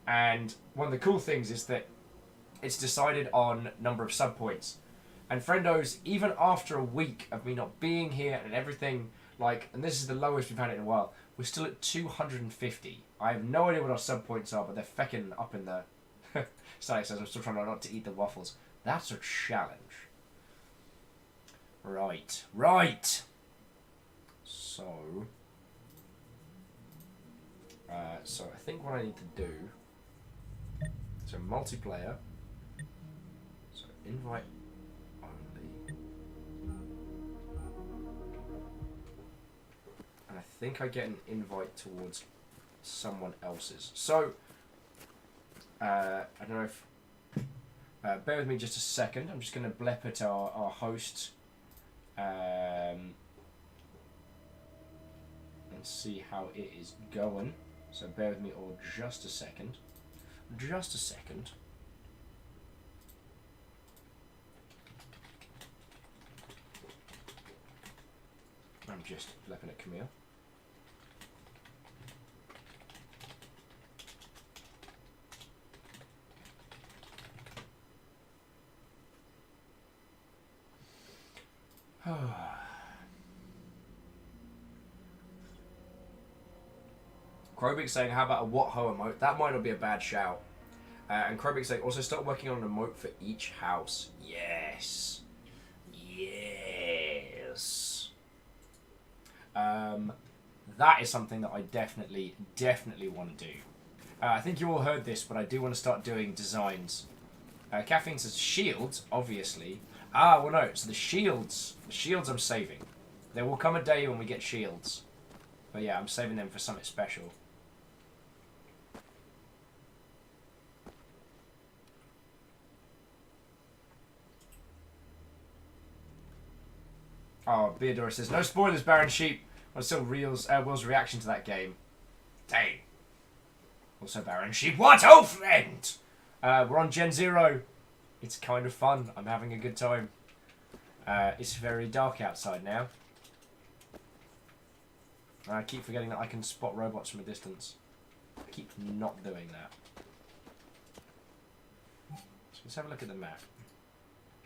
And one of the cool things is that it's decided on number of sub points. And friendos, even after a week of me not being here and everything, like, and this is the lowest we've had it in a while, we're still at 250. I have no idea what our sub points are, but they're feckin' up in the... Static says I'm still trying not to eat the waffles. That's a challenge. Right, right. So I think what I need to do. So multiplayer. So invite only. And I think I get an invite towards someone else's. So I don't know if. Bear with me just a second. I'm just going to blep at our host. And see how it is going. So bear with me all just a second. Just a second. I'm just blepping at Camille. Krobik saying, how about a what ho emote? That might not be a bad shout. And Krobik saying, also start working on an emote for each house. Yes. Yes. That is something that I definitely want to do. I think you all heard this, but I do want to start doing designs. Caffeine says shields, obviously. Ah, well no, so the shields I'm saving. There will come a day when we get shields. But yeah, I'm saving them for something special. Oh, Beardora says, no spoilers, Baron Sheep. Well, still Will's reaction to that game. Dang. Also, Baron Sheep, what, old friend? We're on Gen 0. It's kind of fun. I'm having a good time. It's very dark outside now. I keep forgetting that I can spot robots from a distance. I keep not doing that. So let's have a look at the map.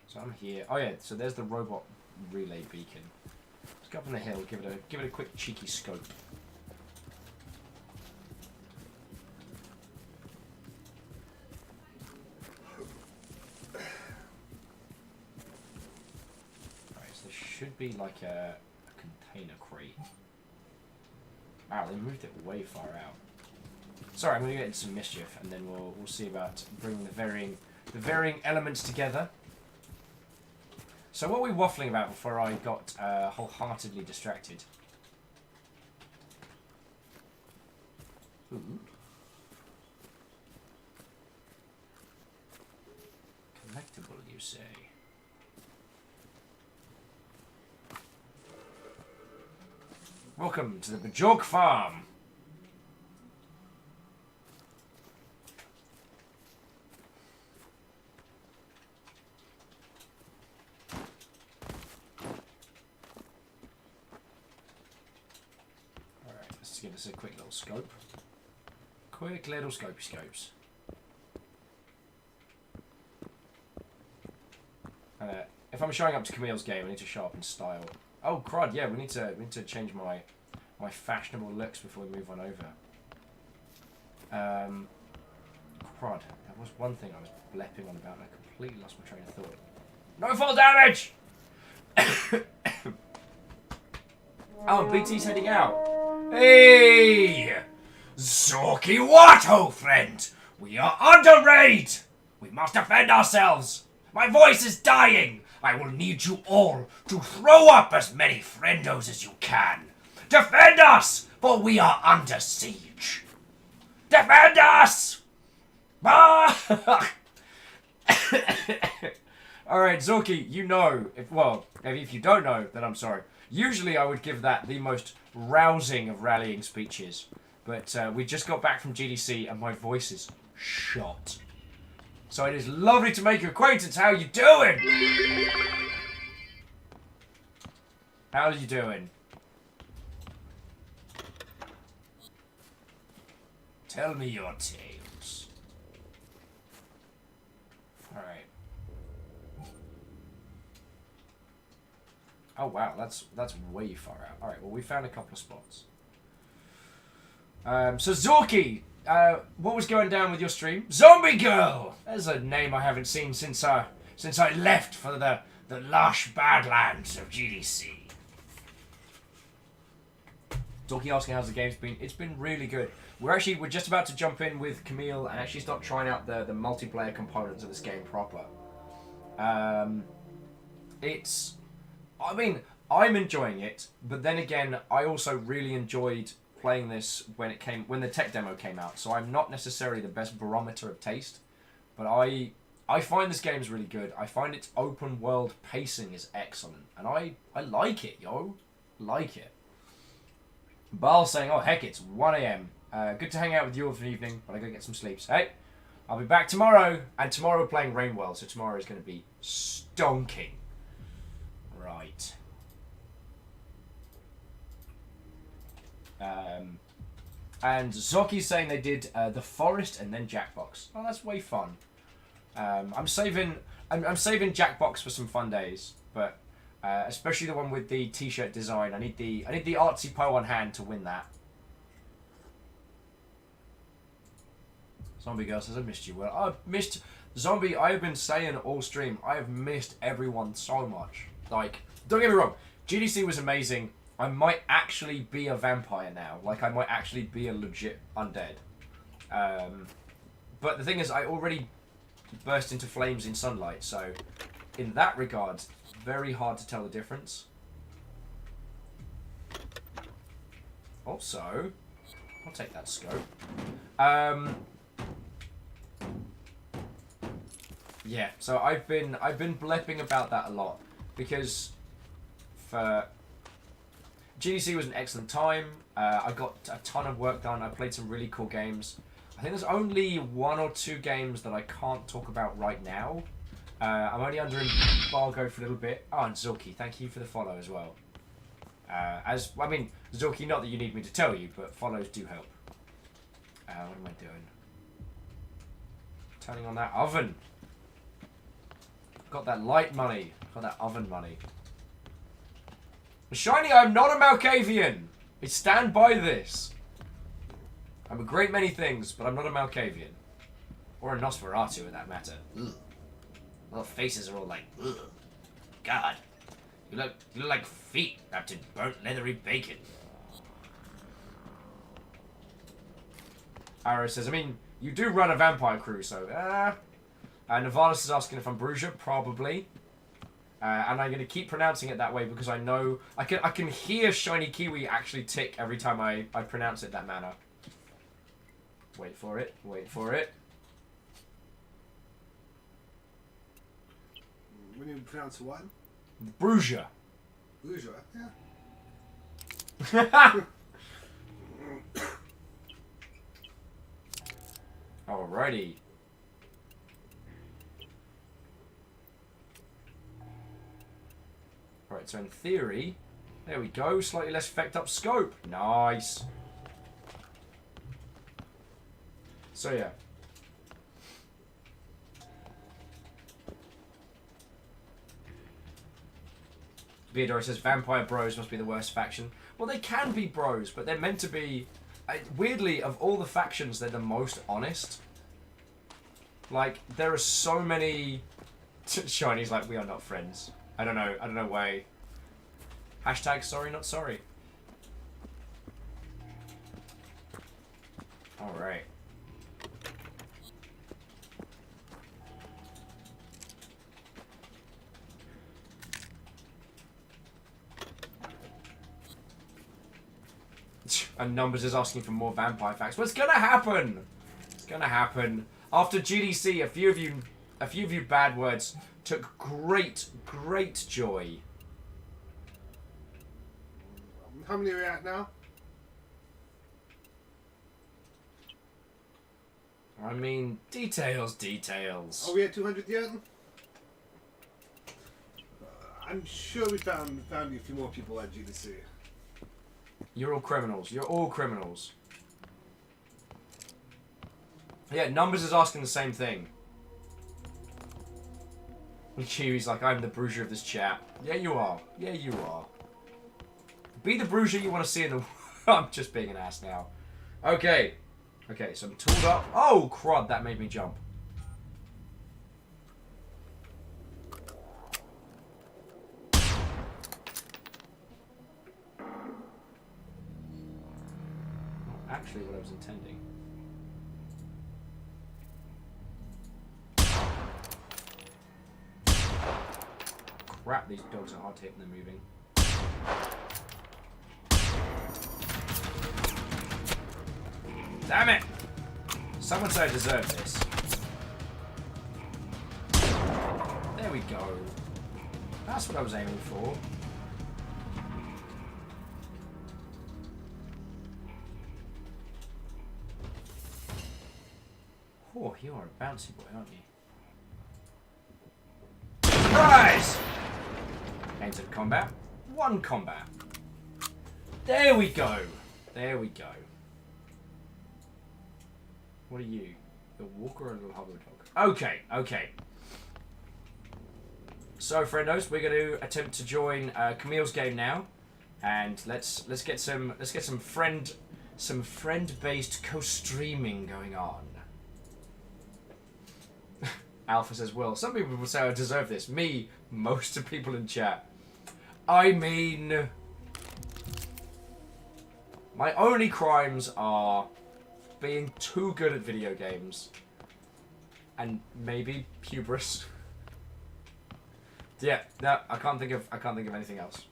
So I'm here. Oh yeah, so there's the robot relay beacon. Let's go up on the hill, give it a quick cheeky scope. Right, so there should be like a container crate. Wow, they moved it way far out. Sorry, I'm gonna get into some mischief, and then we'll see about bringing the varying elements together. So what were we waffling about before I got wholeheartedly distracted? Ooh. Collectible, you say? Welcome to the Bajork Farm. Give us a quick little scope. Quick little scopey scopes. If I'm showing up to Camille's game, I need to show up in style. Oh crud! Yeah, we need to change my fashionable looks before we move on over. Crud! That was one thing I was blepping on about, and I completely lost my train of thought. No fall damage. Oh, and BT's heading out. Hey! Zorky what, old friend? We are under raid! We must defend ourselves! My voice is dying! I will need you all to throw up as many friendos as you can! Defend us! For we are under siege! Defend us! Ah! Alright, Zorky, you know, if you don't know, then I'm sorry. Usually I would give that the most rousing of rallying speeches, but we just got back from GDC and my voice is shot. So it is lovely to make your acquaintance. How you doing? How are you doing? Tell me your tales. Alright. Oh wow, that's way far out. Alright, well we found a couple of spots. So Zorky, what was going down with your stream? Zombie Girl! There's a name I haven't seen since I left for the lush badlands of GDC. Zorky asking how's the game's been. It's been really good. We're just about to jump in with Camille and actually start trying out the multiplayer components of this game proper. I'm enjoying it, but then again, I also really enjoyed playing this when the tech demo came out. So I'm not necessarily the best barometer of taste, but I find this game is really good. I find its open world pacing is excellent, and I like it, yo, like it. Baal's saying, oh heck, it's 1 AM. Good to hang out with you all for the evening, but I gotta get some sleeps. Hey, I'll be back tomorrow, and tomorrow we're playing Rainworld, so tomorrow is going to be stonking. Right. And Zoki's saying they did The Forest and then Jackbox. Oh, that's way fun. I'm saving Jackbox for some fun days, but especially the one with the t-shirt design. I need the artsy Poe on hand to win that. Zombie Girl says, I missed you. Well, I've missed... Zombie, I have been saying all stream, I have missed everyone so much. Like, don't get me wrong, GDC was amazing. I might actually be a vampire now. Like, I might actually be a legit undead. But the thing is, I already burst into flames in sunlight, so in that regard, very hard to tell the difference. Also, I'll take that scope. Yeah, so I've been blepping about that a lot because for GDC was an excellent time. I got a ton of work done. I played some really cool games. I think there's only 1 or 2 games that I can't talk about right now. I'm only under embargo for a little bit. Oh, and Zorky, thank you for the follow as well. Zorky, not that you need me to tell you, but follows do help. What am I doing? Turning on that oven. Got that light money. Got that oven money. Shiny, I'm not a Malkavian. I stand by this. I'm a great many things, but I'm not a Malkavian. Or a Nosferatu, in that matter. Ugh. All the faces are all like, ugh. God. You look like feet wrapped in burnt leathery bacon. Ara says, I mean, you do run a vampire crew, so, Navalis is asking if I'm Bruja, probably. And I'm going to keep pronouncing it that way because I know... I can hear Shiny Kiwi actually tick every time I pronounce it that manner. Wait for it. Wait for it. When you pronounce what? Bruja. Bruja, yeah. Alrighty. Alright, so in theory, there we go, slightly less effect up scope. Nice. So yeah. Beador says, Vampire Bros must be the worst faction. Well, they can be bros, but they're meant to be... weirdly, of all the factions, they're the most honest. Like, there are so many... Shiny's like, we are not friends. I don't know why. Hashtag sorry not sorry. Alright. And Numbers is asking for more vampire facts. What's gonna happen? It's gonna happen. After GDC, a few of you bad words took great joy. How many are we at now? I mean, details, details. Are we at 200 yet? I'm sure we found you a few more people at GDC. You're all criminals. You're all criminals. Yeah, Numbers is asking the same thing. And Chewy's like, I'm the bruiser of this chat. Yeah, you are. Yeah, you are. Be the bruiser you want to see in the... I'm just being an ass now. Okay. Okay, so I'm tooled up. Oh, crud, that made me jump. Not actually what I was intending. Crap, these dogs are hard to hit when they're moving. Damn it! Someone said I deserve this. There we go. That's what I was aiming for. Oh, you are a bouncy boy, aren't you? Surprise! Entered combat. One combat. There we go. There we go. What are you? A walker or a little hover dog? Okay, okay. So, friendos, we're going to attempt to join Camille's game now, and let's get some friend-based co-streaming going on. Alpha says, "Well, some people will say I deserve this. Me, most of people in chat. I mean, my only crimes are being too good at video games and maybe hubris." Yeah, no, I can't think of anything else.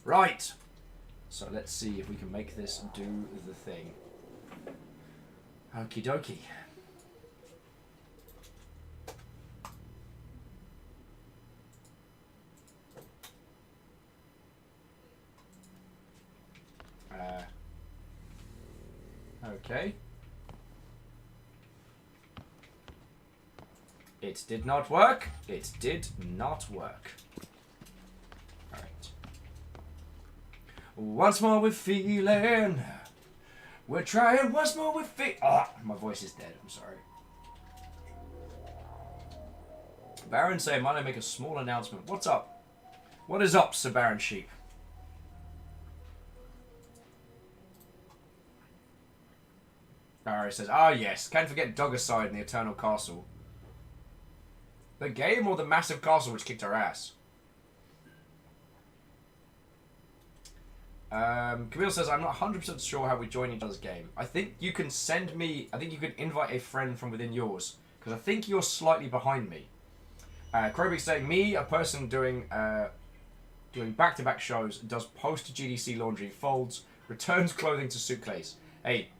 Right. So let's see if we can make this do the thing. Okie dokie. Okay. It did not work. It did not work. Alright. Once more with feeling. We're trying once more with Ah, my voice is dead. I'm sorry. Baron say, might I make a small announcement? What's up? What is up, Sir Baron Sheep? Barry says, ah yes, can't forget Doggercide in the Eternal Castle. The game or the massive castle which kicked our ass? Camille says, I'm not 100% sure how we join each other's game. I think you can send me, I think you can invite a friend from within yours. Because I think you're slightly behind me. Krobe's saying, me, a person doing back-to-back shows, does post-GDC laundry, folds, returns clothing to suitcase. Hey,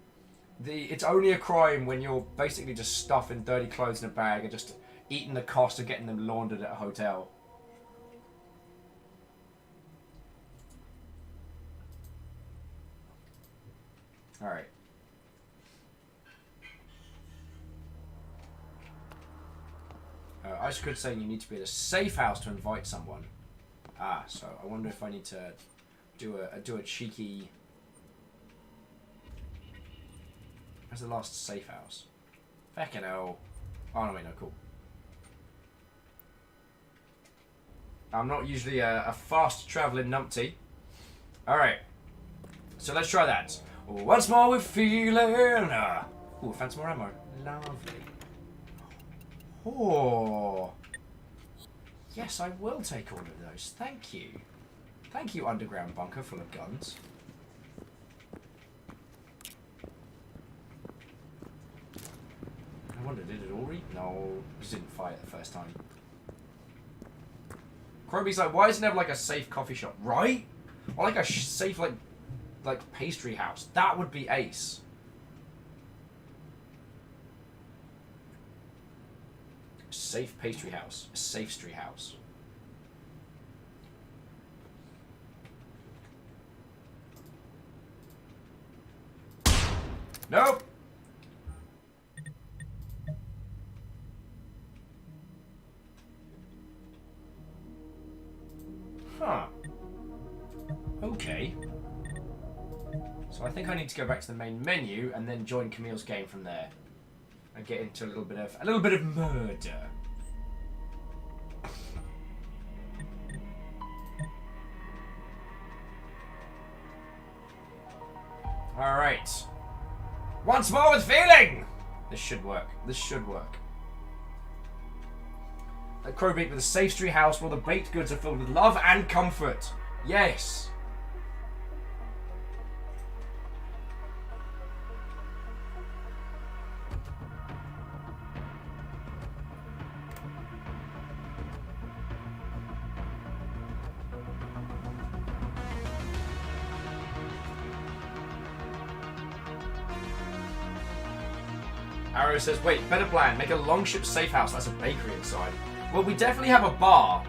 it's only a crime when you're basically just stuffing dirty clothes in a bag and just eating the cost of getting them laundered at a hotel. Alright. Ice Crid saying you need to be at a safe house to invite someone. Ah, so I wonder if I need to do a cheeky... Where's the last safe house? Fucking hell. Oh, no, wait, no, cool. I'm not usually a fast-travelling numpty. Alright. So let's try that. Once more with feeling. Ooh, fancy more ammo. Lovely. Oh. Yes, I will take all of those. Thank you. Thank you, underground bunker full of guns. I wonder, did it all read? No, just didn't fire it the first time. Krobe's like, why isn't there like a safe coffee shop? Right? Or like a safe like pastry house. That would be ace. Safe pastry house. A safe street house. Nope. So I think I need to go back to the main menu and then join Camille's game from there. And get into a little bit of murder. Alright. Once more with feeling! This should work. This should work. A Crowbeak with a safe street house where the baked goods are filled with love and comfort. Yes. Arrow says, wait, better plan. Make a longship safe house. That's a bakery inside. Well, we definitely have a bar.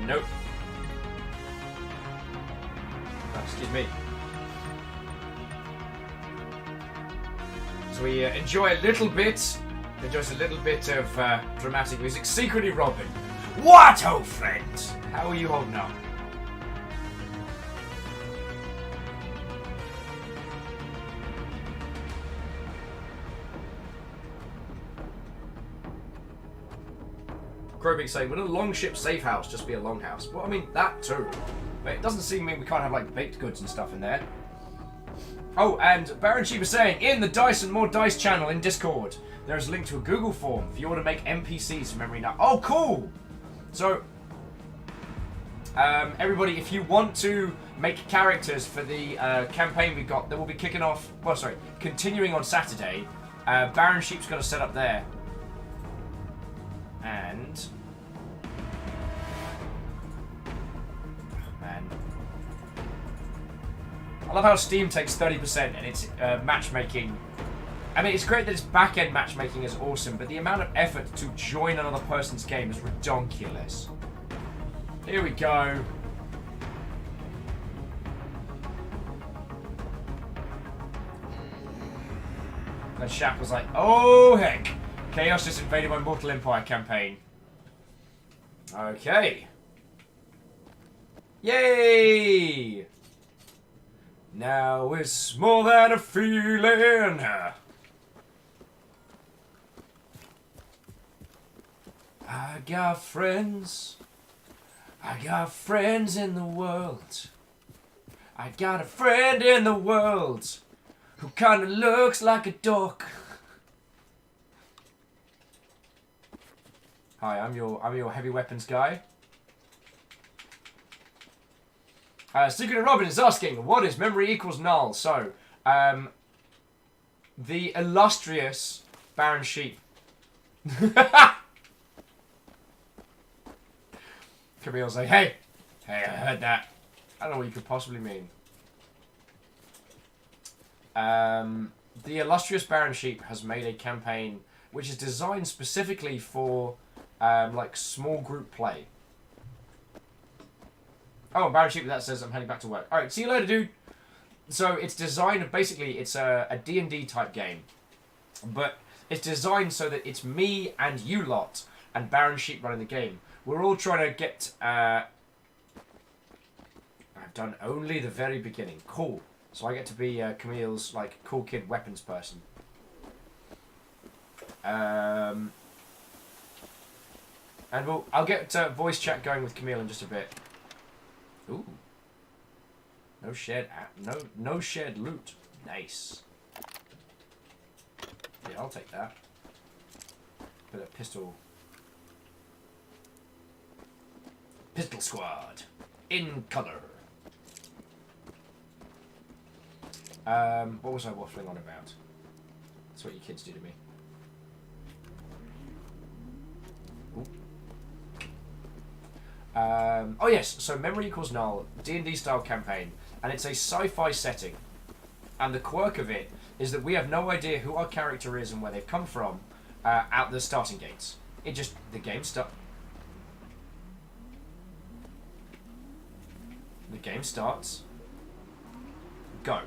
Nope. Oh, excuse me. So we enjoy a little bit of dramatic music. Secretly Robin. What, oh friends? How are you holding up? Crowbeak saying, would a longship safe house just be a longhouse? Well, I mean, that too. But it doesn't seem to mean we can't have, like, baked goods and stuff in there. Oh, and Baron Sheep is saying, in the Dice and More Dice channel in Discord, there is a link to a Google form if you want to make NPCs from memory now. Oh, cool! So, everybody, if you want to make characters for the campaign we've got, that will be kicking off, well, sorry, continuing on Saturday, Baron Sheep's got to set up there. And... man. I love how Steam takes 30% and it's matchmaking. I mean, it's great that its back-end matchmaking is awesome, but the amount of effort to join another person's game is ridiculous. Here we go. And Shaq was like, oh heck. Chaos just invaded my Mortal Empire campaign. Okay. Yay! Now it's more than a feeling. I got friends. I got friends in the world. I got a friend in the world who kinda looks like a dork. Hi, I'm your heavy weapons guy. Secret Robin is asking, what is memory equals null? So, the illustrious Baron Sheep. Camille's like, hey, I heard that. I don't know what you could possibly mean. The illustrious Baron Sheep has made a campaign which is designed specifically for like small group play. Oh, Baron Sheep, that says I'm heading back to work. Alright, see you later, dude. So it's designed, basically, it's a D&D type game. But it's designed so that it's me and you lot and Baron Sheep running the game. We're all trying to get... I've done only the very beginning. Cool. So I get to be Camille's, like, cool kid weapons person. And I'll get voice chat going with Camille in just a bit. Ooh. No shared no shared loot. Nice. Yeah, I'll take that. Bit of pistol. Pistol squad. In colour. What was I waffling on about? That's what you kids do to me. Oh yes, so Memory Equals Null, D&D style campaign, and it's a sci-fi setting. And the quirk of it is that we have no idea who our character is and where they've come from out the starting gates. It just, the game starts. The game starts. Go.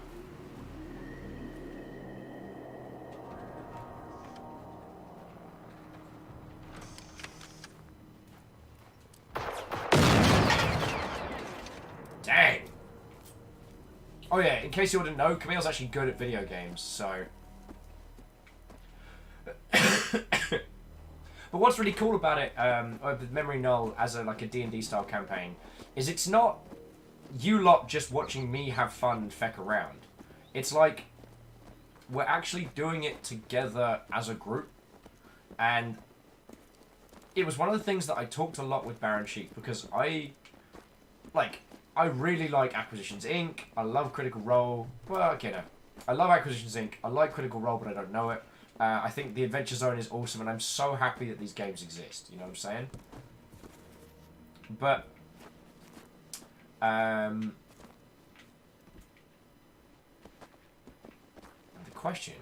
Dang. Oh yeah, in case you didn't know, Camille's actually good at video games, so... But what's really cool about it, with Memory Null as a D&D style campaign, is it's not you lot just watching me have fun and feck around. It's like we're actually doing it together as a group, and it was one of the things that I talked a lot with Baron Sheik, because I really like Acquisitions Inc. I love Critical Role. Well, okay, no. I love Acquisitions Inc. I like Critical Role, but I don't know it. I think the Adventure Zone is awesome, and I'm so happy that these games exist. You know what I'm saying? But, the question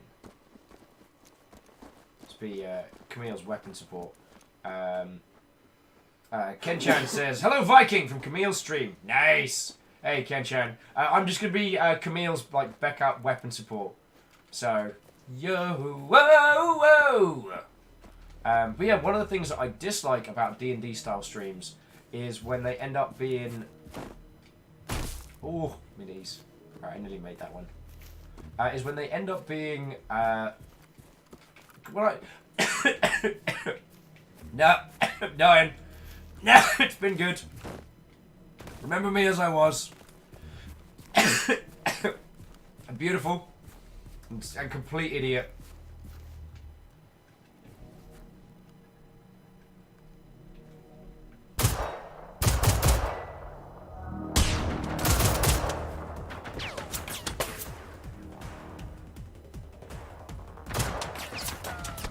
must be Camille's weapon support. Ken-chan says, "Hello, Viking," from Camille's stream. Nice. Hey, Ken-chan. I'm just gonna be Camille's backup weapon support. So, yo, whoa, whoa. But yeah, one of the things that I dislike about D&D style streams is when they end up being... Oh, my knees. Right, I nearly made that one. Is when they end up being... No, no, no, it's been good. Remember me as I was. I'm beautiful. I'm a complete idiot.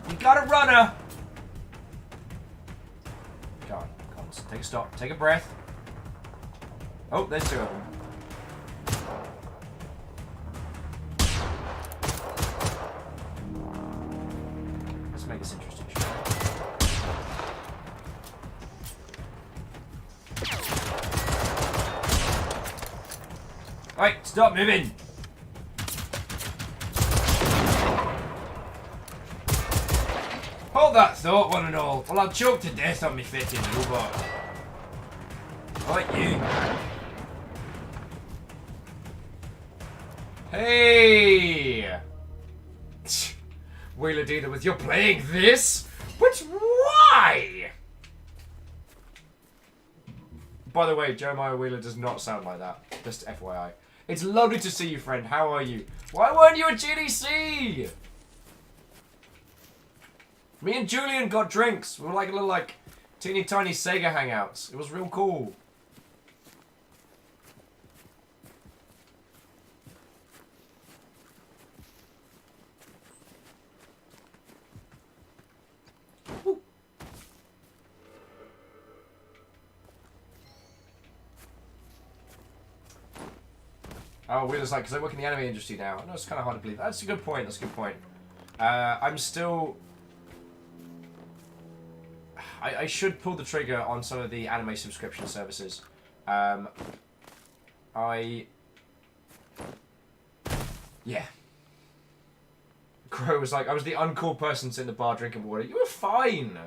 You got a runner. Go on, take a stop, take a breath. Oh, there's two of them. Let's make this interesting, shall we? Alright, stop moving! Hold that thought, one and all. Well, I'll choke to death on me fitting robot. Right, you. Hey! Wheeler Dealer with you're playing this? But why? By the way, Jeremiah Wheeler does not sound like that. Just FYI. It's lovely to see you, friend. How are you? Why weren't you at GDC? Me and Julian got drinks. We were like a little, teeny tiny Sega hangouts. It was real cool. Woo. Oh, Wheeler's like, because I work in the anime industry now. I know it's kind of hard to believe. That's a good point. That's a good point. I'm still... I should pull the trigger on some of the anime subscription services. Yeah. Crow was like, I was the uncool person sitting in the bar drinking water. You were fine!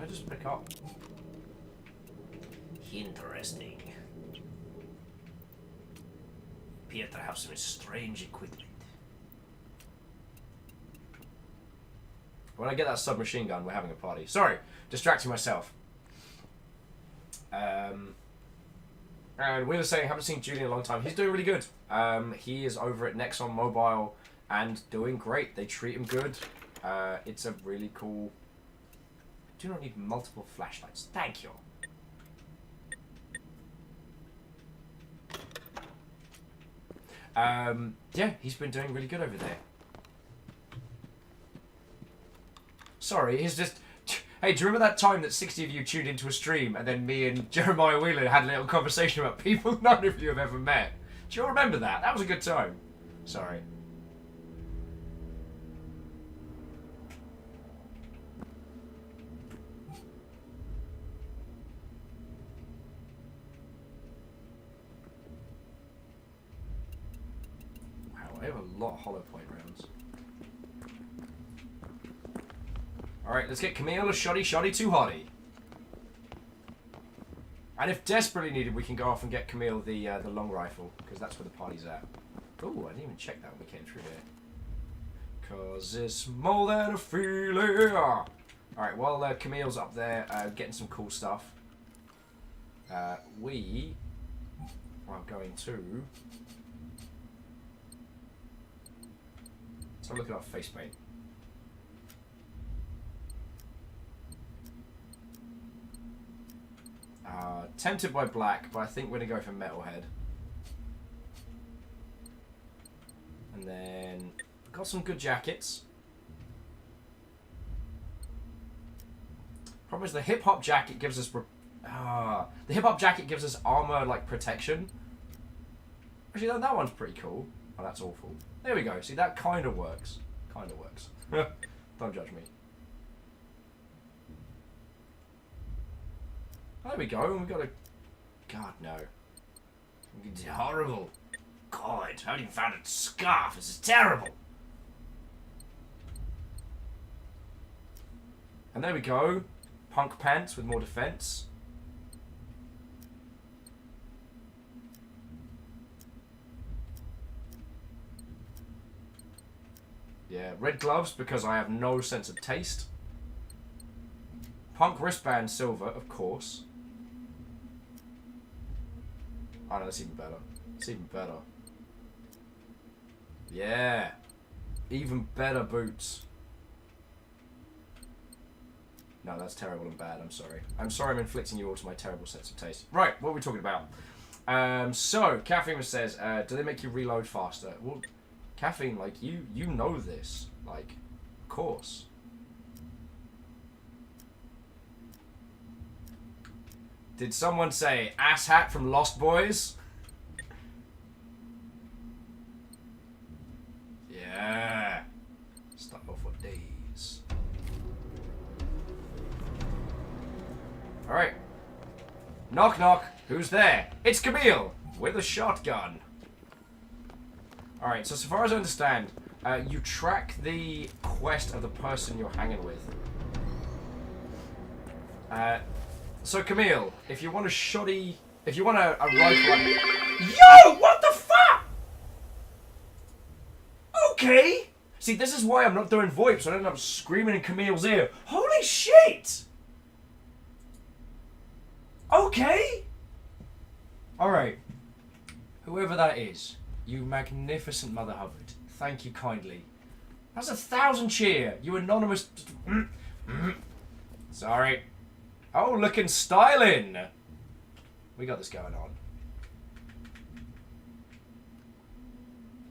Just pick up. Interesting. Appear to have some strange equipment. When I get that submachine gun, we're having a party. Sorry, distracting myself. And we were saying, haven't seen Julian in a long time. He's doing really good. He is over at Nexon Mobile and doing great. They treat him good. It's a really cool... Do not need multiple flashlights. Thank you. Yeah, he's been doing really good over there. Sorry, he's just... Hey, do you remember that time that 60 of you tuned into a stream and then me and Jeremiah Wheeler had a little conversation about people none of you have ever met? Do you all remember that? That was a good time. Sorry. have a lot of hollow point rounds. Alright, let's get Camille a shoddy too hotty. And if desperately needed, we can go off and get Camille the long rifle, because that's where the party's at. Oh, I didn't even check that when we came through there. Cause it's more than a feeling. Alright, while Camille's up there getting some cool stuff, we are going to... Let's have a look at our face paint. Tempted by black, but I think we're going to go for metalhead. And then, got some good jackets. Problem is the hip hop jacket gives us the hip hop jacket gives us armor like protection. Actually, that one's pretty cool. Oh, that's awful. There we go. See, that kind of works. Kind of works. Don't judge me. Oh, there we go. And we got a. God no. It's horrible. God, I haven't even found a scarf. This is terrible. And there we go. Punk pants with more defense. Yeah, red gloves because I have no sense of taste. Punk wristband silver, of course. Oh no, that's even better. It's even better. Yeah. Even better boots. No, that's terrible and bad. I'm sorry. I'm sorry I'm inflicting you all to my terrible sense of taste. Right, what are we talking about? So, Caffeine says, do they make you reload faster? Well, Caffeine, like, you know this. Like, of course. Did someone say asshat from Lost Boys? Yeah. Start off for days. Alright. Knock knock. Who's there? It's Camille with a shotgun. Alright, so far as I understand, you track the quest of the person you're hanging with. So Camille, if you want a shoddy... If you want a rifle... Yo! What the fuck? Okay! See, this is why I'm not doing VoIP, so I don't end up screaming in Camille's ear. Holy shit! Okay! Alright. Whoever that is, you magnificent Mother Hubbard, thank you kindly. That's 1,000 cheer, you anonymous... Sorry. Oh, looking styling! We got this going on.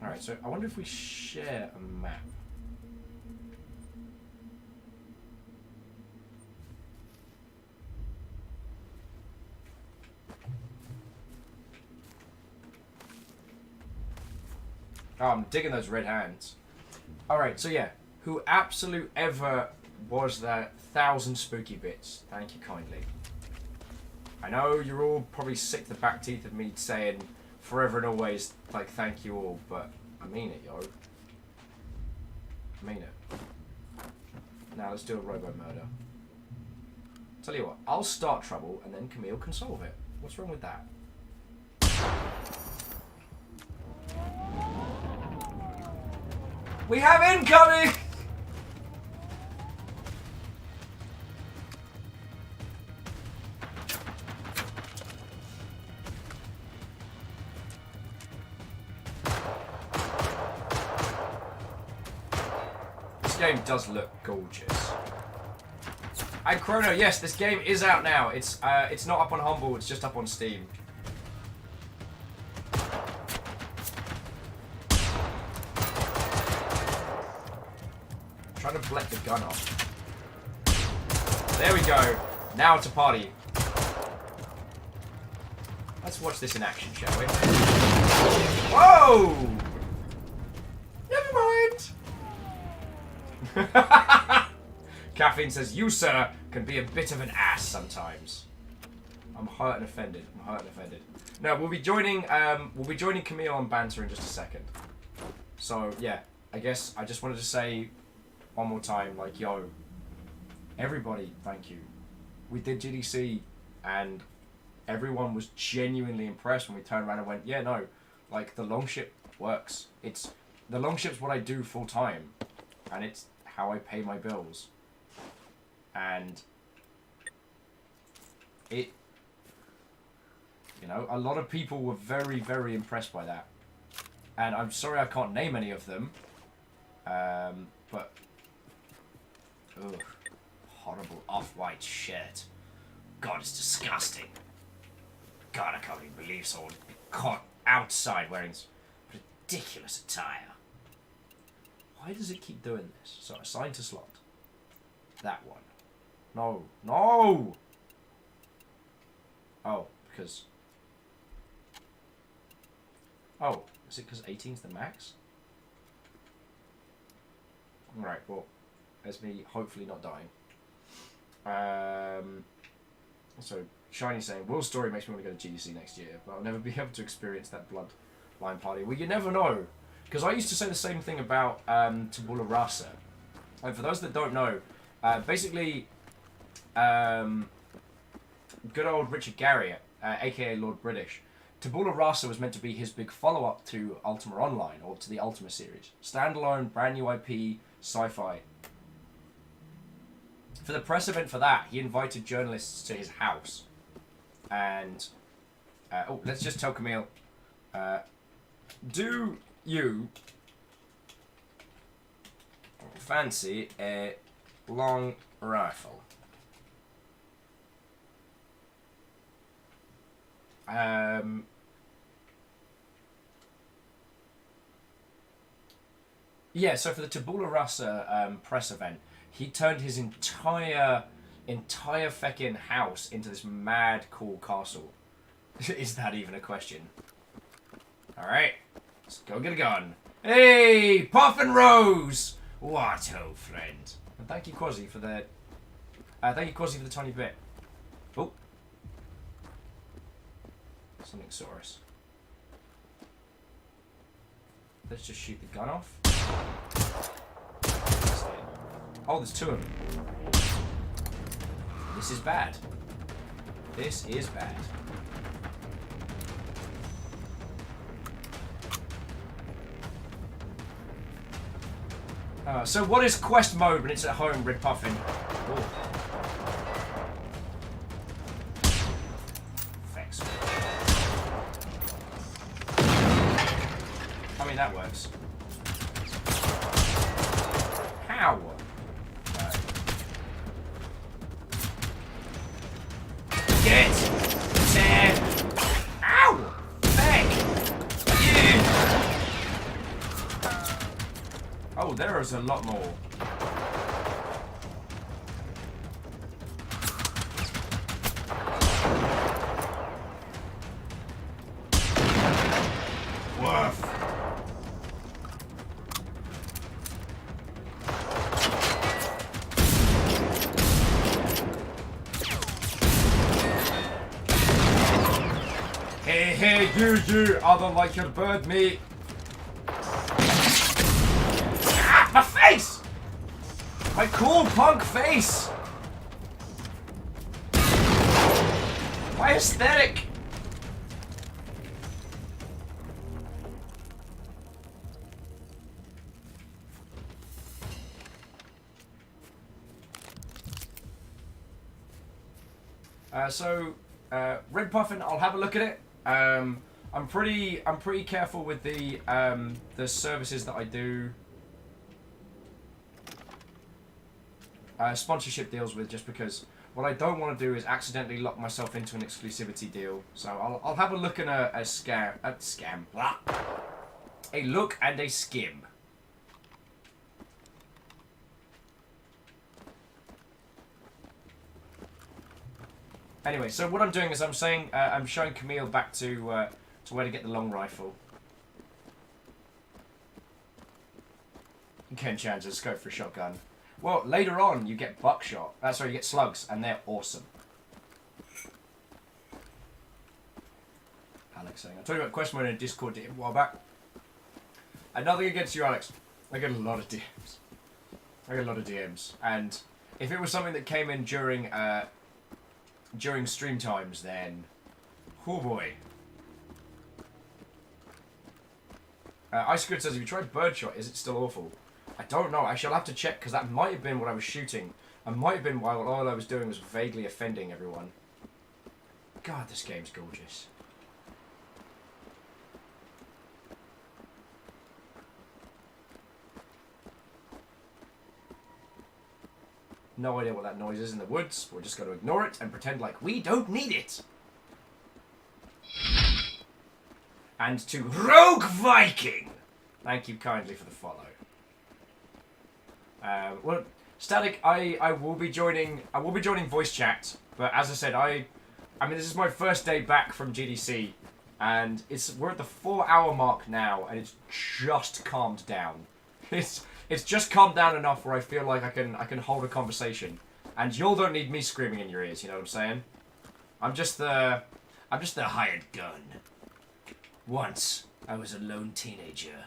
Alright, so I wonder if we share a map. Oh, I'm digging those red hands. Alright, so yeah. Who absolute ever was that 1,000 spooky bits? Thank you kindly. I know you're all probably sick to the back teeth of me saying forever and always, like, thank you all, but I mean it, yo. I mean it. Now let's do a robo-murder. Tell you what, I'll start trouble and then Camille can solve it. What's wrong with that? We have incoming! This game does look gorgeous. And Chrono, yes, this game is out now. It's not up on Humble, it's just up on Steam. Trying to blek the gun off. There we go. Now it's a party. Let's watch this in action, shall we? Whoa! Never mind. Caffeine says, you, sir, can be a bit of an ass sometimes. I'm hurt and offended. I'm hurt and offended. No, we'll be joining Camille on banter in just a second. So, yeah, I guess I just wanted to say one more time, like, yo, everybody, thank you. We did GDC, and everyone was genuinely impressed when we turned around and went, yeah, no, like, the longship works. The longship's what I do full time, and it's how I pay my bills. And it, you know, a lot of people were very, very impressed by that. And I'm sorry I can't name any of them, but, ugh, horrible off-white shirt. God, it's disgusting. God, I can't even believe someone would be caught outside wearing ridiculous attire. Why does it keep doing this? So, assign to slot. That one. No. No! Oh, because... Oh, is it because 18's the max? Alright, well, there's me hopefully not dying. So, Shiny saying, Will's story makes me want to go to GDC next year, but I'll never be able to experience that bloodline party. Well, you never know. Because I used to say the same thing about Tabula Rasa. And for those that don't know, basically, good old Richard Garriott, aka Lord British, Tabula Rasa was meant to be his big follow-up to Ultima Online, or to the Ultima series. Standalone, brand new IP, sci-fi. For the press event for that, he invited journalists to his house. And, oh, let's just tell Camille, do you fancy a long rifle? Yeah, so for the Tabula Rasa press event, he turned his entire feckin' house into this mad cool castle. Is that even a question? Alright, let's go get a gun. Hey, Puff and Rose! What old friend? And thank you, Quasi, for the... for the tiny bit. Oh. Something saw us. Let's just shoot the gun off. Oh, there's two of them. This is bad. This is bad. So what is quest mode when it's at home, Red Puffin? Ooh. Thanks. I mean, that works. How? Get! There! Ow! Back! You! Oh, there is a lot more. Woof! Hey, hey, you, I don't like your bird meat. Ah, my face! My cool punk face! My aesthetic! Red Puffin, I'll have a look at it. I'm pretty careful with the services that I do sponsorship deals with, just because what I don't want to do is accidentally lock myself into an exclusivity deal. So I'll have a look at a look and a skim. Anyway, so what I'm doing is I'm showing Camille back to where to get the long rifle. Ken Chan, just go for a shotgun. Well, later on you get buckshot. Sorry, you get slugs, and they're awesome. Alex saying, I told you about quest mode in Discord a while back. Nothing against you, Alex. I get a lot of DMs. And if it was something that came in during stream times, then, oh boy. Ice Good says, have you tried birdshot? Is it still awful? I don't know. Actually, I'll have to check, because that might have been what I was shooting. It might have been while all I was doing was vaguely offending everyone. God, this game's gorgeous. No idea what that noise is in the woods. We're just going to ignore it and pretend like we don't need it. And to Rogue Viking, thank you kindly for the follow. Well, Static, I will be joining voice chat, but as I said, I mean this is my first day back from GDC, and we're at the 4-hour mark now, and it's just calmed down. It's just calmed down enough where I feel like I can hold a conversation, and y'all don't need me screaming in your ears. You know what I'm saying? I'm just the hired gun. Once I was a lone teenager,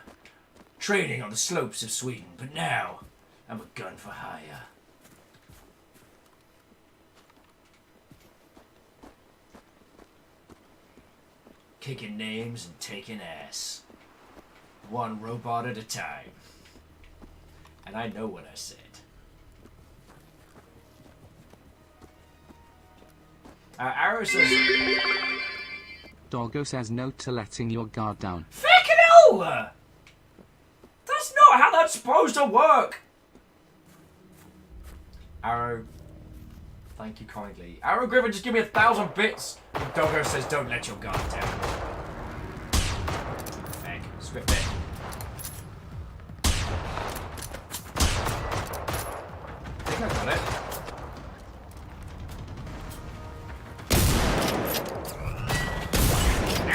training on the slopes of Sweden, but now I'm a gun for hire. Kicking names and taking ass. One robot at a time. And I know what I said. Arrow says... Doggo says no to letting your guard down. Fucking hell! That's not how that's supposed to work! Arrow, thank you kindly. Arrow Griffin, just give me 1,000 bits. And Doggo says don't let your guard down. Heck, swift bit. I think I got it.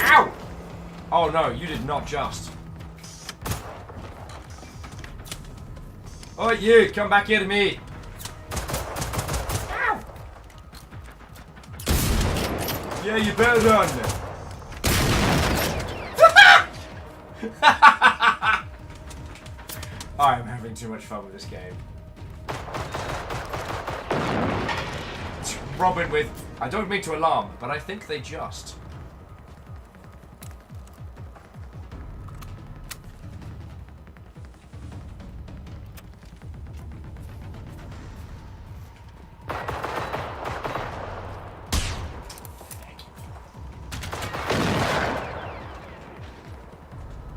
Ow! Oh no, you did not just. Oh, you, come back here to me. Ow! Yeah, you better run. I'm having too much fun with this game. Robin with, I don't mean to alarm, but I think they just.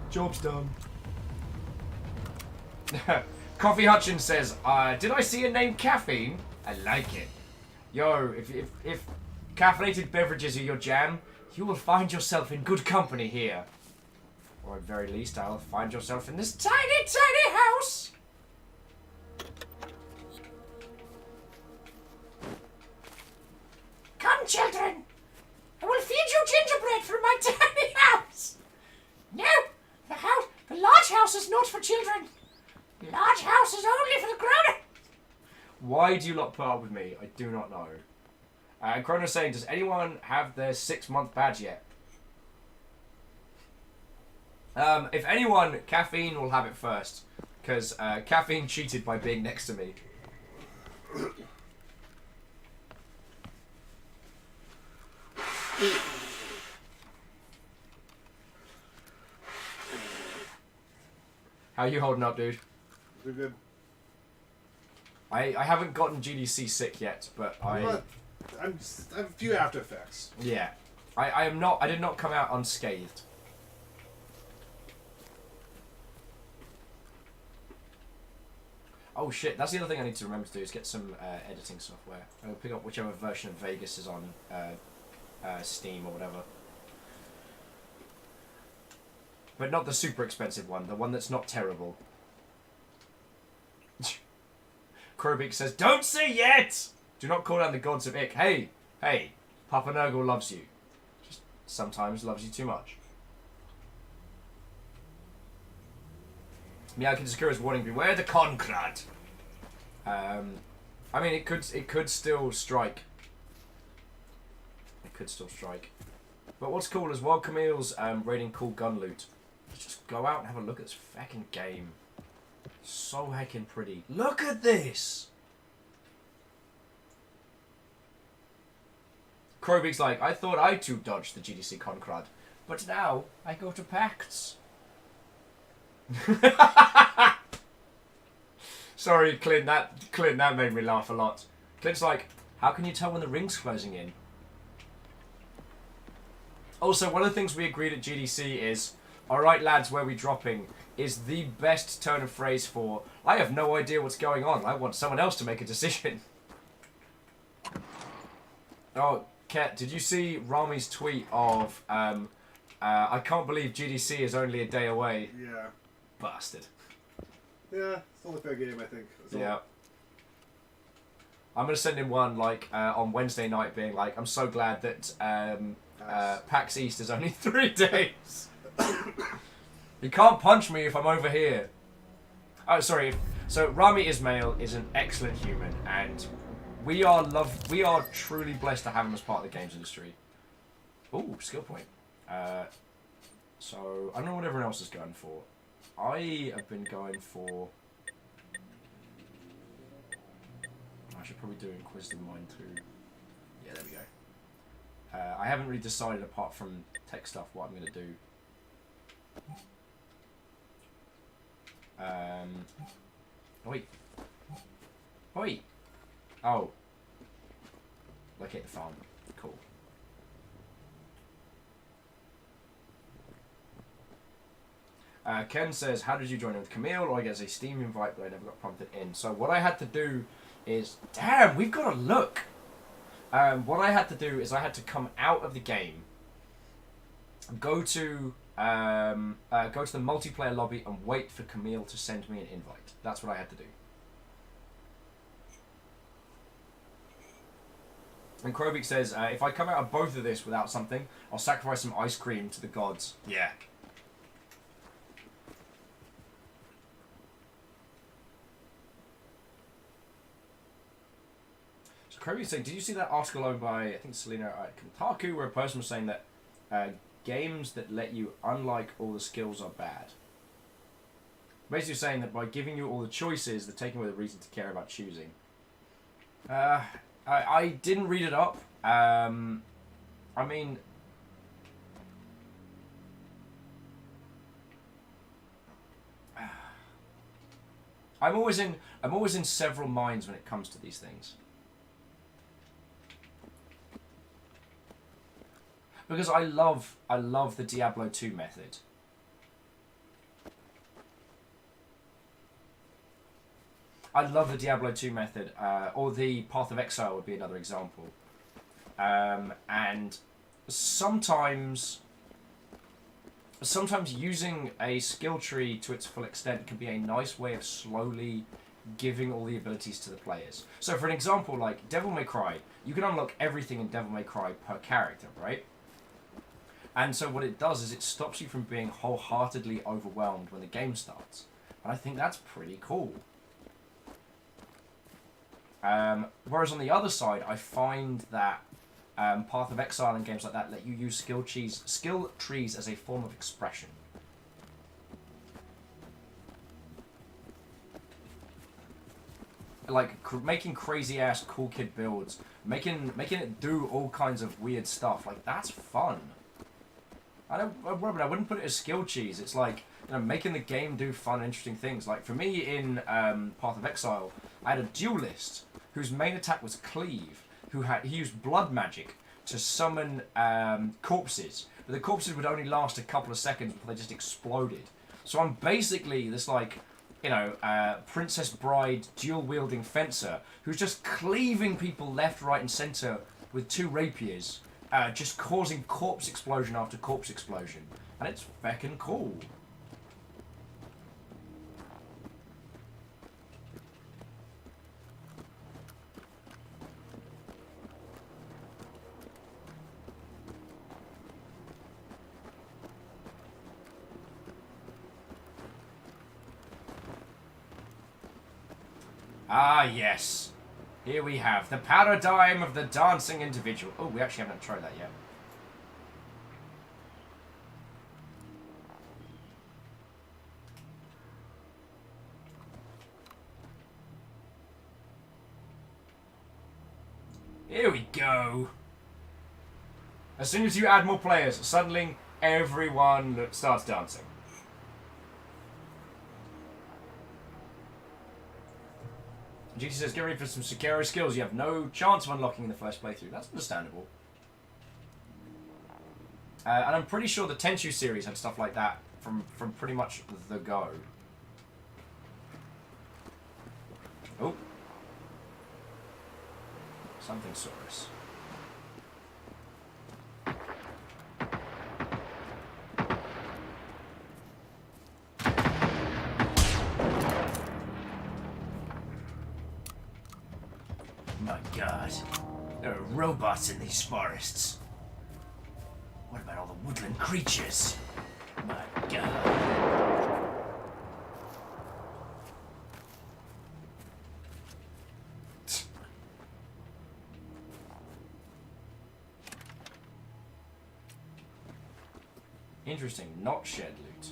Job's done. Coffee Hutchins says, did I see a name Caffeine? I like it. Yo, if caffeinated beverages are your jam, you will find yourself in good company here. Or at very least, I'll find yourself in this tiny, tiny house. Come, children. I will feed you gingerbread from my tiny house. No, the large house is not for children. The large house is only for the grown-ups. Why do you lot put up with me? I do not know. Chrono's saying, does anyone have their 6-month badge yet? If anyone, Caffeine will have it first. Because Caffeine cheated by being next to me. How are you holding up, dude? We're good. I haven't gotten GDC sick yet, but I have a few after effects. Yeah. I did not come out unscathed. Oh shit, that's the other thing I need to remember to do is get some editing software. I'll pick up whichever version of Vegas is on Steam or whatever. But not the super expensive one, the one that's not terrible. Krobik says, don't say yet! Do not call down the gods of Ick. Hey, Papa Nurgle loves you. Just sometimes loves you too much. Miyaki Sakura's warning, beware the concrud. I mean, it could still strike. It could still strike. But what's cool is Wild Camille's raiding cool gun loot. Let's just go out and have a look at this fucking game. So heckin' pretty. Look at this! Krobig's like, I thought I too dodged the GDC Concrad, but now I go to PAX. Sorry, Clint, that made me laugh a lot. Clint's like, how can you tell when the ring's closing in? Also, one of the things we agreed at GDC is, alright lads, where we dropping, is the best turn of phrase for, I have no idea what's going on, I want someone else to make a decision. Oh, Ket, did you see Rami's tweet of, I can't believe GDC is only a day away? Yeah. Bastard. Yeah, it's only fair game, I think. Yeah. I'm going to send him one, like, on Wednesday night being like, I'm so glad that PAX East is only 3 days. You can't punch me if I'm over here. Oh, sorry. So, Rami Ismail is an excellent human, and we are truly blessed to have him as part of the games industry. Ooh, skill point. So, I don't know what everyone else is going for. I have been going for... I should probably do Inquisitive Mind too. Yeah, there we go. I haven't really decided, apart from tech stuff, what I'm going to do. Wait. Wait. Oh. Locate the farm. Cool. Ken says, how did you join in with Camille? Or I guess a Steam invite, but I never got prompted in. So what I had to do is... Damn, we've got to look! What I had to do is I had to come out of the game, go to the multiplayer lobby and wait for Camille to send me an invite. That's what I had to do. And Krobik says, if I come out of both of this without something, I'll sacrifice some ice cream to the gods. Yeah. So Krobik saying, did you see that article over by, I think Selena at Kotaku, where a person was saying that games that let you unlike all the skills are bad? Basically saying that by giving you all the choices, they're taking away the reason to care about choosing. I didn't read it up. I mean, I'm always in several minds when it comes to these things. Because I love the Diablo 2 method. I love the Diablo 2 method, or the Path of Exile would be another example. And sometimes using a skill tree to its full extent can be a nice way of slowly giving all the abilities to the players. So for an example, like Devil May Cry, you can unlock everything in Devil May Cry per character, right? And so what it does is it stops you from being wholeheartedly overwhelmed when the game starts. And I think that's pretty cool. Whereas on the other side, I find that Path of Exile and games like that let you use skill trees as a form of expression. Like making crazy ass cool kid builds, making it do all kinds of weird stuff. Like that's fun. I wouldn't put it as skill cheese. It's like, you know, making the game do fun, interesting things. Like for me in Path of Exile, I had a duelist whose main attack was Cleave, he used blood magic to summon corpses, but the corpses would only last a couple of seconds before they just exploded. So I'm basically this, like, you know, Princess Bride dual-wielding fencer who's just cleaving people left, right, and centre with 2 rapiers, just causing corpse explosion after corpse explosion, and it's feckin' cool. Ah, yes. Here we have the paradigm of the dancing individual. Oh, we actually haven't tried that yet. Here we go. As soon as you add more players, suddenly everyone starts dancing. GT says, get ready for some Sekiro skills you have no chance of unlocking in the first playthrough. That's understandable. And I'm pretty sure the Tenchu series had stuff like that from pretty much the go. Oh. Something Saurus. My god. There are robots in these forests. What about all the woodland creatures? My god. Interesting, not shed loot.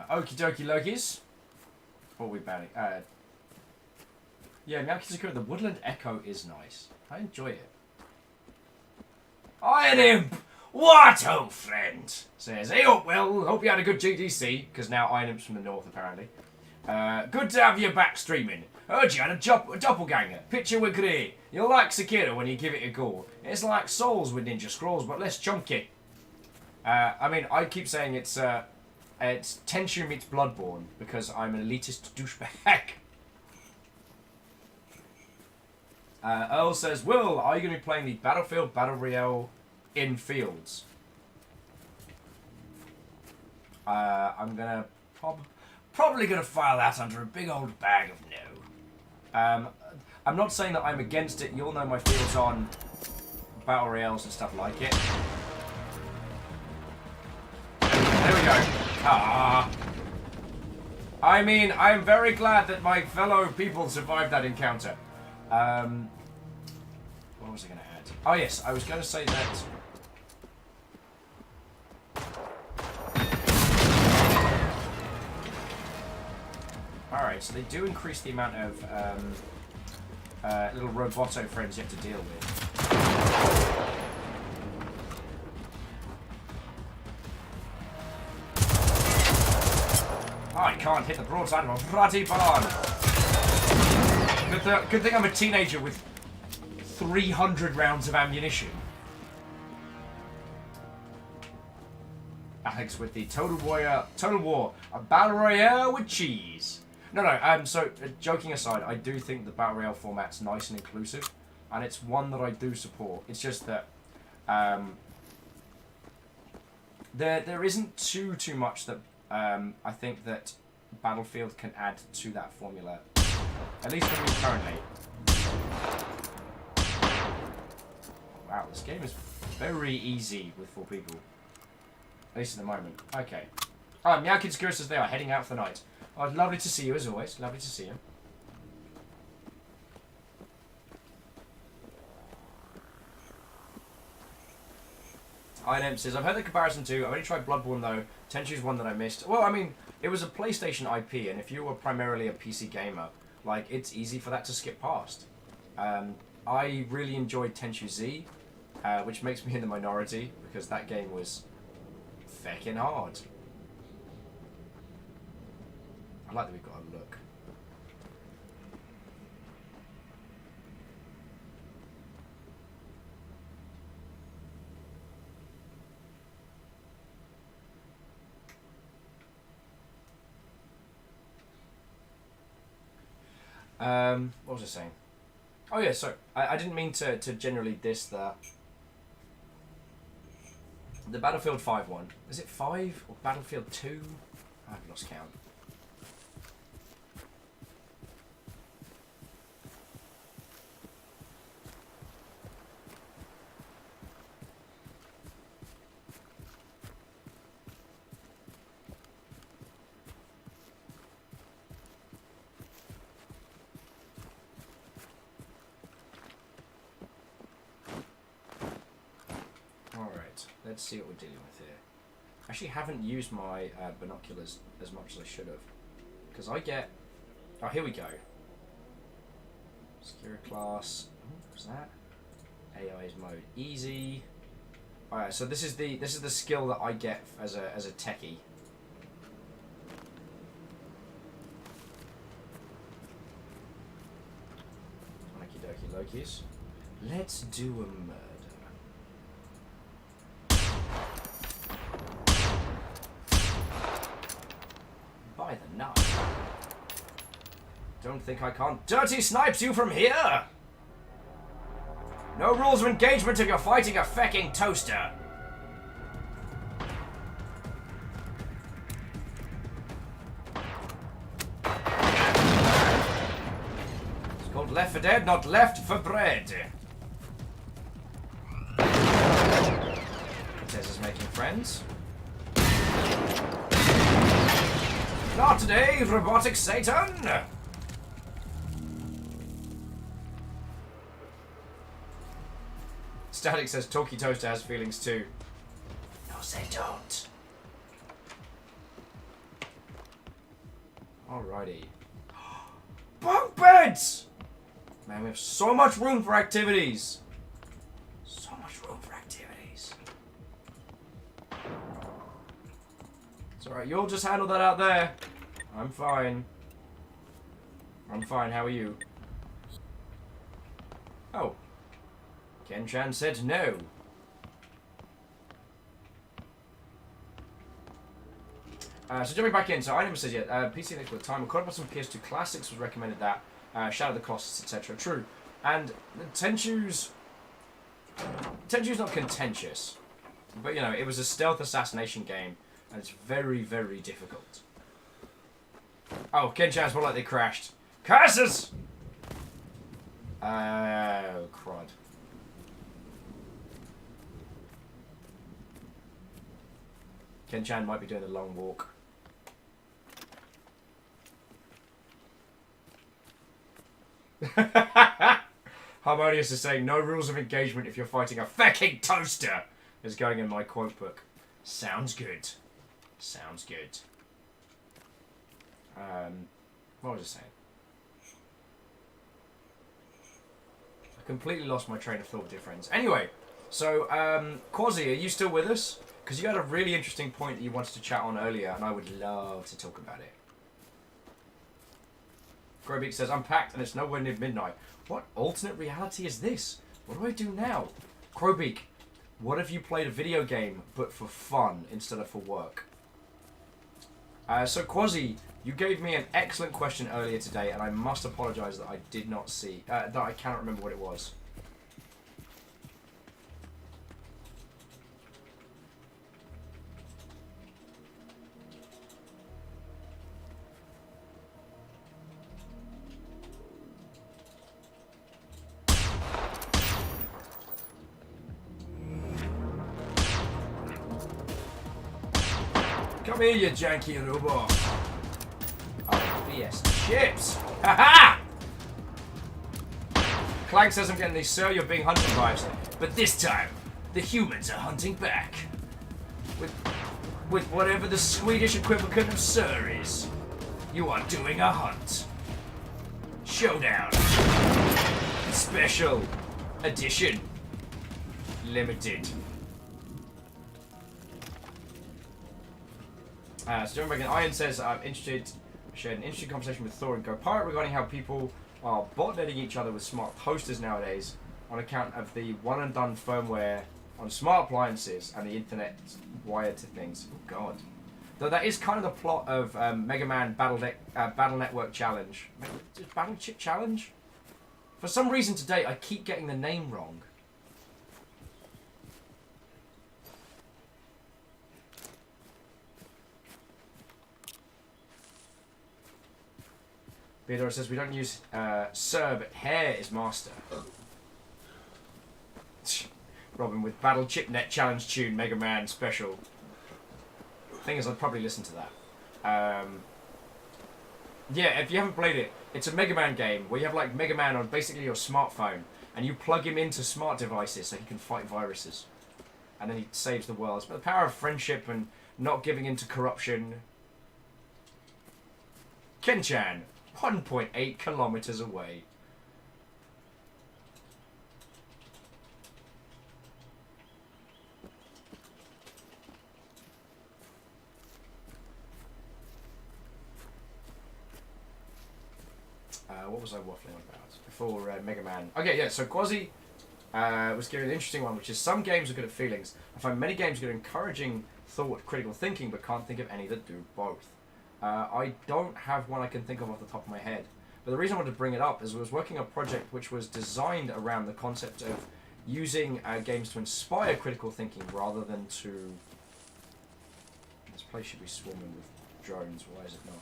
Okie dokie Lokis. What are we banning? Yeah, Meowkizakura, the Woodland Echo is nice. I enjoy it. Iron Imp! What, old friend? Says, hey up, well, hope you had a good GDC, because now Iron Imp's from the north, apparently. Good to have you back streaming. Heard you had a doppelganger. Picture with Grey. You'll like Sekiro when you give it a go. It's like Souls with Ninja Scrolls, but less chunky. I mean, I keep saying it's Tenchu meets Bloodborne, because I'm an elitist douchebag. Earl says, Will, are you going to be playing the Battlefield Battle Royale in Fields? I'm going to probably going to file that under a big old bag of no. I'm not saying that I'm against it. You'll know my feels on Battle Royales and stuff like it. There we go. Ah. I mean, I'm very glad that my fellow people survived that encounter. What was I going to add? Oh yes, I was going to say that... Alright, so they do increase the amount of little roboto friends you have to deal with. I can't hit the broadside of a bloody barn. Good thing I'm a teenager with 300 rounds of ammunition. Alex with the Total War, a battle royale with cheese. No, so joking aside, I do think the battle royale format's nice and inclusive, and it's one that I do support. It's just that there isn't too much that I think that Battlefield can add to that formula, at least for me currently. Wow, this game is very easy with 4 people. At least at the moment. Okay. Oh, Meowkizakura says they are heading out for the night. Oh, lovely to see you as always. Lovely to see you. INM says, I've heard the comparison too. I've only tried Bloodborne though. Tenchu's one that I missed. Well, I mean, it was a PlayStation IP, and if you were primarily a PC gamer, like, it's easy for that to skip past. I really enjoyed Tenchu Z, which makes me in the minority, because that game was feckin' hard. I like that we've got a look. What was I saying? Oh yeah, so I didn't mean to generally diss the Battlefield 5 one. Is it 5 or Battlefield 2? I've lost count. Let's see what we're dealing with here. Actually haven't used my binoculars as much as I should have. Because I get... Oh, here we go. Security class. What's that? AI's mode. Easy. Alright, so this is the skill that I get as a techie. Okie dokie Lokies. Let's do a murder. By the nut. Don't think I can't dirty snipes you from here! No rules of engagement if you're fighting a fecking toaster! It's called Left for Dead, not Left for Bread. Says is making friends. Not today, robotic Satan! Static says Talkie Toaster has feelings too. No, they don't. Alrighty. Bunk beds! Man, we have so much room for activities. So much room for activities. It's alright, you'll just handle that out there. I'm fine. I'm fine, how are you? Oh. Ken-chan said no. So jumping back in, so I never said yet, PC Nick with time, Caught Up on PS2 Classics was recommended that, Shadow of the Colossus, etc. True. And Tenchu's not contentious, but you know, it was a stealth assassination game, and it's very, very difficult. Oh, Ken-chan's more like they crashed. Curses! Oh, crud. Ken-chan might be doing a long walk. Harmonious is saying, no rules of engagement if you're fighting a fucking toaster, is going in my quote book. Sounds good. Sounds good. What was I saying? I completely lost my train of thought, dear friends. Anyway, so, Quasi, are you still with us? Because you had a really interesting point that you wanted to chat on earlier, and I would love to talk about it. Grobeek says, I'm packed and it's nowhere near midnight. What alternate reality is this? What do I do now? Grobeek, what if you played a video game, but for fun instead of for work? So Quasi, you gave me an excellent question earlier today, and I must apologise that I did not see, that I cannot remember what it was. Come here, you janky robot. Oh, BS chips. Ha ha! Clank says I'm getting these, sir, you're being hunted vibes. But this time, the humans are hunting back. With whatever the Swedish equivalent of sir is. You are doing a hunt. Showdown. Special. Edition. Limited. So John Reagan Iron says, I'm interested, shared an interesting conversation with Thor and Go Pirate regarding how people are botnetting each other with smart toasters nowadays on account of the one and done firmware on smart appliances and the internet wired to things. Oh god. Though that is kind of the plot of Mega Man Battle Network Challenge. Battle Chip Challenge? For some reason today I keep getting the name wrong. Beador says we don't use Sir, but Hair is Master. Robin with Battle Chipnet Challenge Tune, Mega Man Special. Thing is, I'd probably listen to that. Yeah, if you haven't played it, it's a Mega Man game where you have like Mega Man on basically your smartphone, and you plug him into smart devices so he can fight viruses, and then he saves the world. But the power of friendship and not giving in to corruption. Kenchan, 1.8 kilometers away. What was I waffling on about before Mega Man? Okay, yeah, so Quasi was giving an interesting one, which is some games are good at feelings. I find many games good at encouraging thought, critical thinking, but can't think of any that do both. I don't have one I can think of off the top of my head. But the reason I wanted to bring it up is I was working on a project which was designed around the concept of using games to inspire critical thinking rather than to... This place should be swarming with drones, why is it not?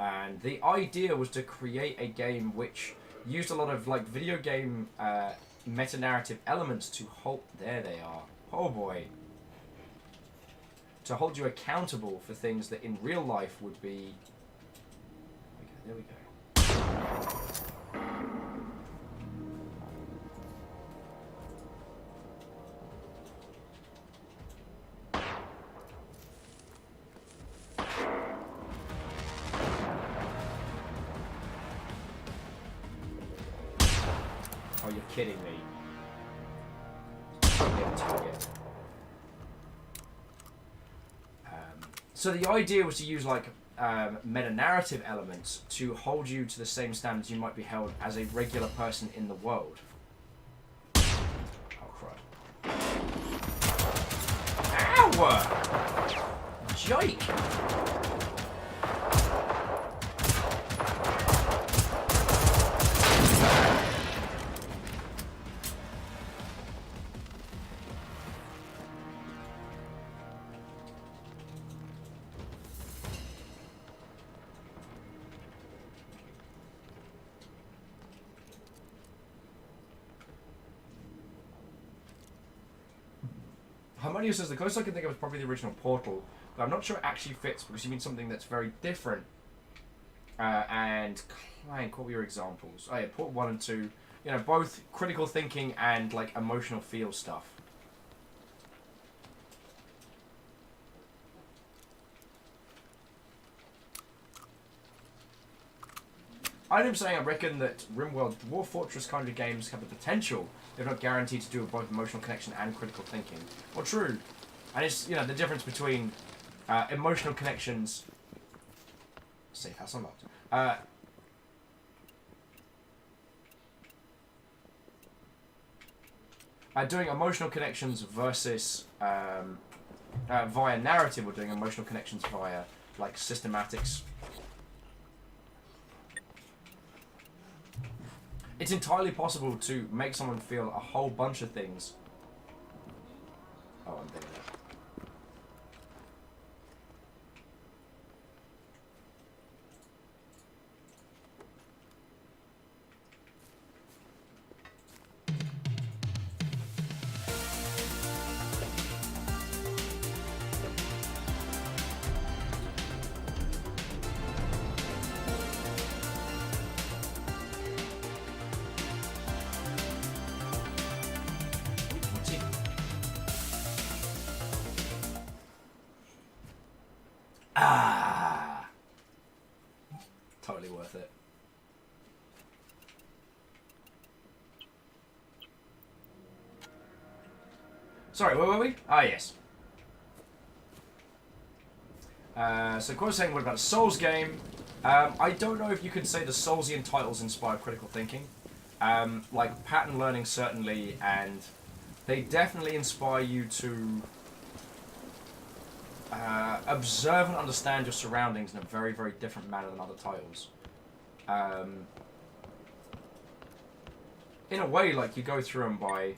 And the idea was to create a game which used a lot of like video game meta-narrative elements to hold... There they are. Oh boy. To hold you accountable for things that in real life would be... Okay, there we go. Oh, you're kidding me. Totally on target. So the idea was to use like meta-narrative elements to hold you to the same standards you might be held as a regular person in the world. Oh, crud. Ow! Jake! Harmonious says the closest I can think of is probably the original Portal, but I'm not sure it actually fits because you mean something that's very different. And Clank, what were your examples? Oh yeah, Portal 1 and 2, you know, both critical thinking and like emotional feel stuff. I'm saying I reckon that RimWorld Dwarf Fortress kind of games have the potential, if not guaranteed, to do with both emotional connection and critical thinking. Well, true. And it's, you know, the difference between emotional connections... Safe house unlocked. Doing emotional connections versus via narrative, or doing emotional connections via, like, systematics. It's entirely possible to make someone feel a whole bunch of things. Oh, I'm thinking that. Ah, totally worth it. Sorry, where were we? Ah, yes. So Quo's saying, what about a Souls game? I don't know if you could say the Soulsian titles inspire critical thinking. Like pattern learning certainly, and they definitely inspire you to observe and understand your surroundings in a very, very different manner than other titles. In a way, like, you go through them by, I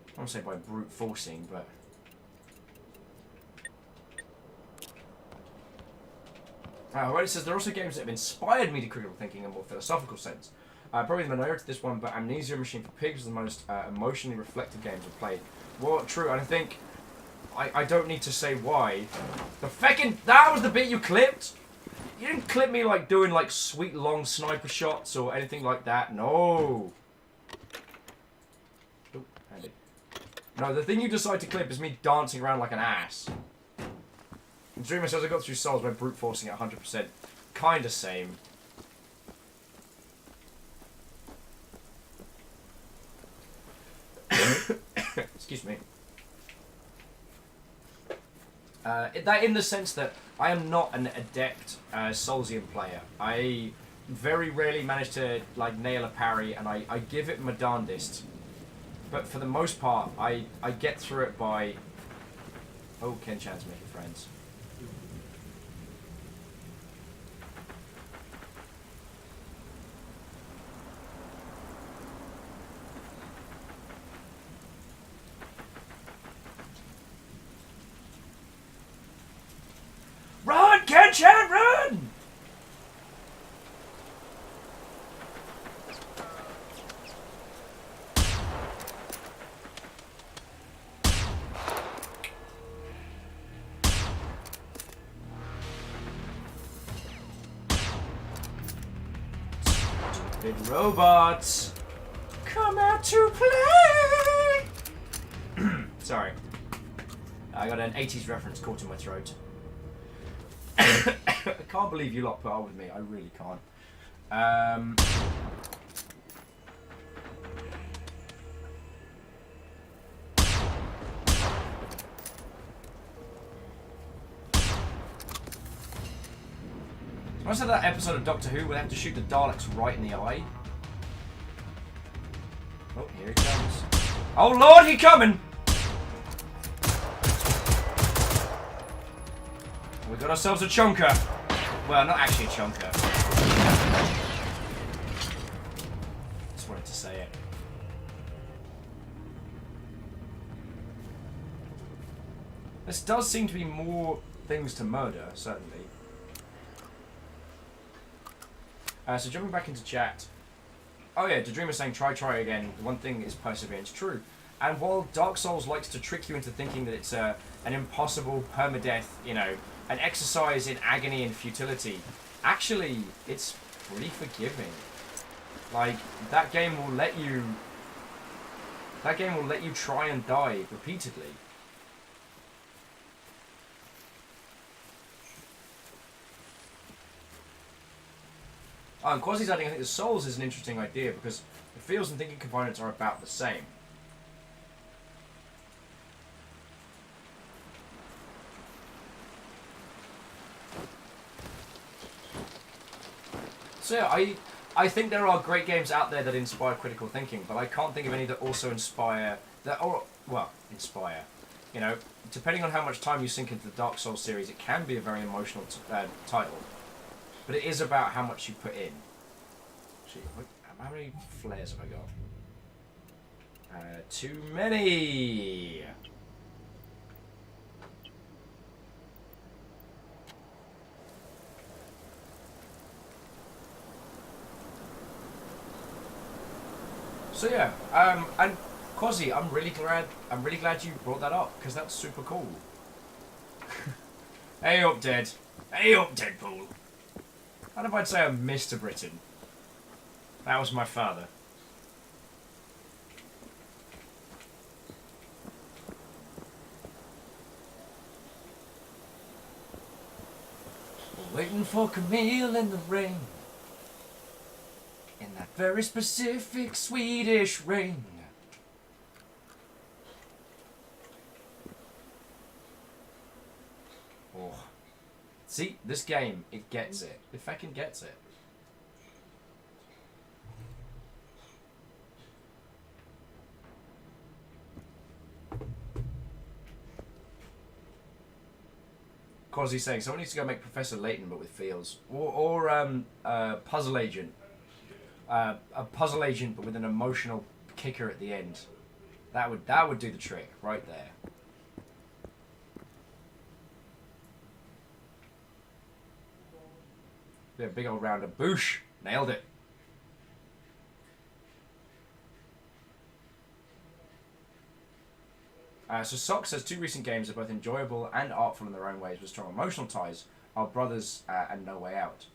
don't want to say by brute forcing, but... It says, there are also games that have inspired me to critical thinking in a more philosophical sense. Probably the minority of this one, but Amnesia Machine for Pigs is the most emotionally reflective games I've played. Well, true, and I think... I don't need to say why. The feckin'... That was the bit you clipped? You didn't clip me, like, doing, like, sweet long sniper shots or anything like that. No. No, the thing you decide to clip is me dancing around like an ass. Dreamer says I got through Souls by brute forcing at 100%. Kinda same. Excuse me. That in the sense that I am not an adept Soulsian player. I very rarely manage to like nail a parry, and I give it my darndest. But for the most part, I get through it by... Oh, Ken-chan's making friends. Run, Ken-chan, run! Stupid robots, come out to play! Sorry. I got an 80s reference caught in my throat. I can't believe you lot put up with me. I really can't. Must have that episode of Doctor Who where they have to shoot the Daleks right in the eye. Oh, here he comes. Oh Lord, he coming! We got ourselves a chunker. Well, not actually a chunker. Just wanted to say it. This does seem to be more things to murder, certainly. So jumping back into chat. Oh yeah, Dreamer saying try again. One thing is perseverance. True. And while Dark Souls likes to trick you into thinking that it's an impossible permadeath, you know, an exercise in agony and futility, actually, it's pretty forgiving. Like, that game will let you try and die repeatedly. Oh, and Quasi's adding, I think the Souls is an interesting idea because the feels and thinking components are about the same. So yeah, I think there are great games out there that inspire critical thinking, but I can't think of any that also inspire, inspire. You know, depending on how much time you sink into the Dark Souls series, it can be a very emotional title. But it is about how much you put in. Gee, how many flares have I got? Too many! So yeah, and Quasi, I'm really glad you brought that up because that's super cool. Hey up, Dead. Hey up, Deadpool. How if I'd say I'm Mr. Britain? That was my father. Waiting for Camille in the rain. In that very specific Swedish rain. Oh. See, this game, it gets it. It fucking gets it. Quasi saying, someone needs to go make Professor Layton but with feels. Or Puzzle Agent. A puzzle agent but with an emotional kicker at the end. That would do the trick right there. Be a big old round of boosh. Nailed it. So Sock says 2 recent games are both enjoyable and artful in their own ways with strong emotional ties. Our Brothers and No Way Out.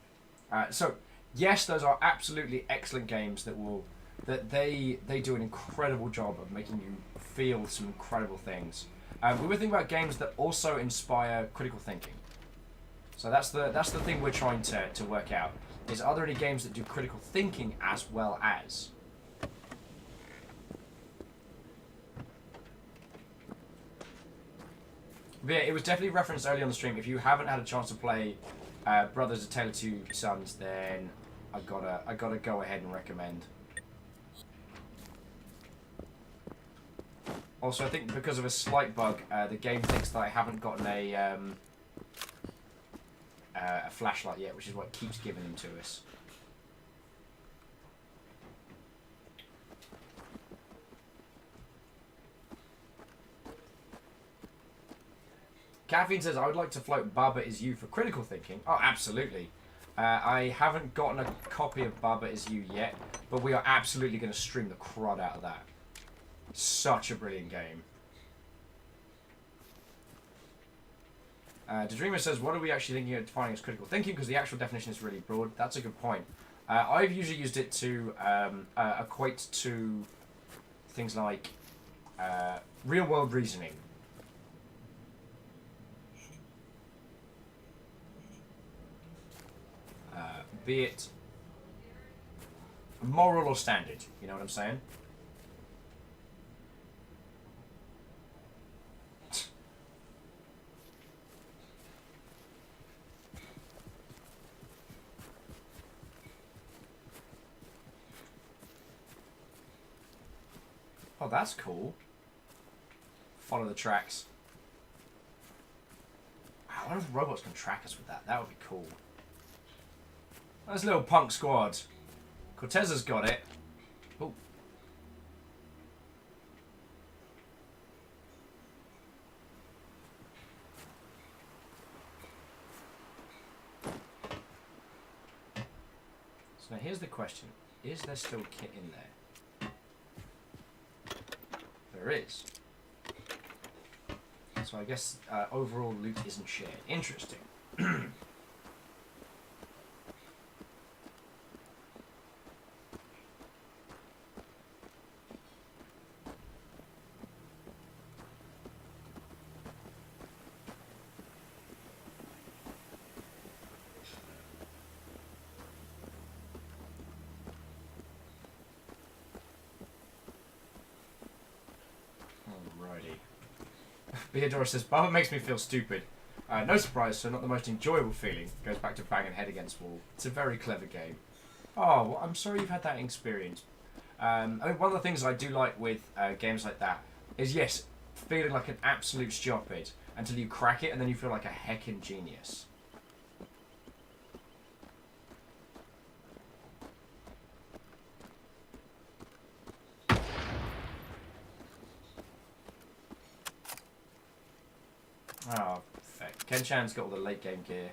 So yes, those are absolutely excellent games that they do an incredible job of making you feel some incredible things. We were thinking about games that also inspire critical thinking. So that's the thing we're trying to work out. Is, are there any games that do critical thinking as well as? But yeah, it was definitely referenced early on the stream. If you haven't had a chance to play Brothers: A Tale of Two Sons, then I gotta go ahead and recommend. Also, I think because of a slight bug, the game thinks that I haven't gotten a flashlight yet, which is what keeps giving them to us. Caffeine says, I would like to float Baba Is You for critical thinking. Oh, absolutely. I haven't gotten a copy of Baba Is You yet, but we are absolutely going to stream the crud out of that. Such a brilliant game. Dreamer says, what are we actually thinking of defining as critical thinking? Because the actual definition is really broad. That's a good point. I've usually used it to equate to things like real-world reasoning. Be it moral or standard, you know what I'm saying? Oh, that's cool. Follow the tracks. I wonder if robots can track us with that. That would be cool. That's a little punk squad. Cortez got it. Oh. So now here's the question. Is there still kit in there? There is. So I guess overall loot isn't shared. Interesting. Theodora says, Baba makes me feel stupid. No surprise, so not the most enjoyable feeling. Goes back to banging head against wall. It's a very clever game. Oh, well, I'm sorry you've had that experience. I mean, one of the things I do like with games like that is, yes, feeling like an absolute stupid until you crack it and then you feel like a heckin' genius. Oh, feck. Ken-chan's got all the late game gear.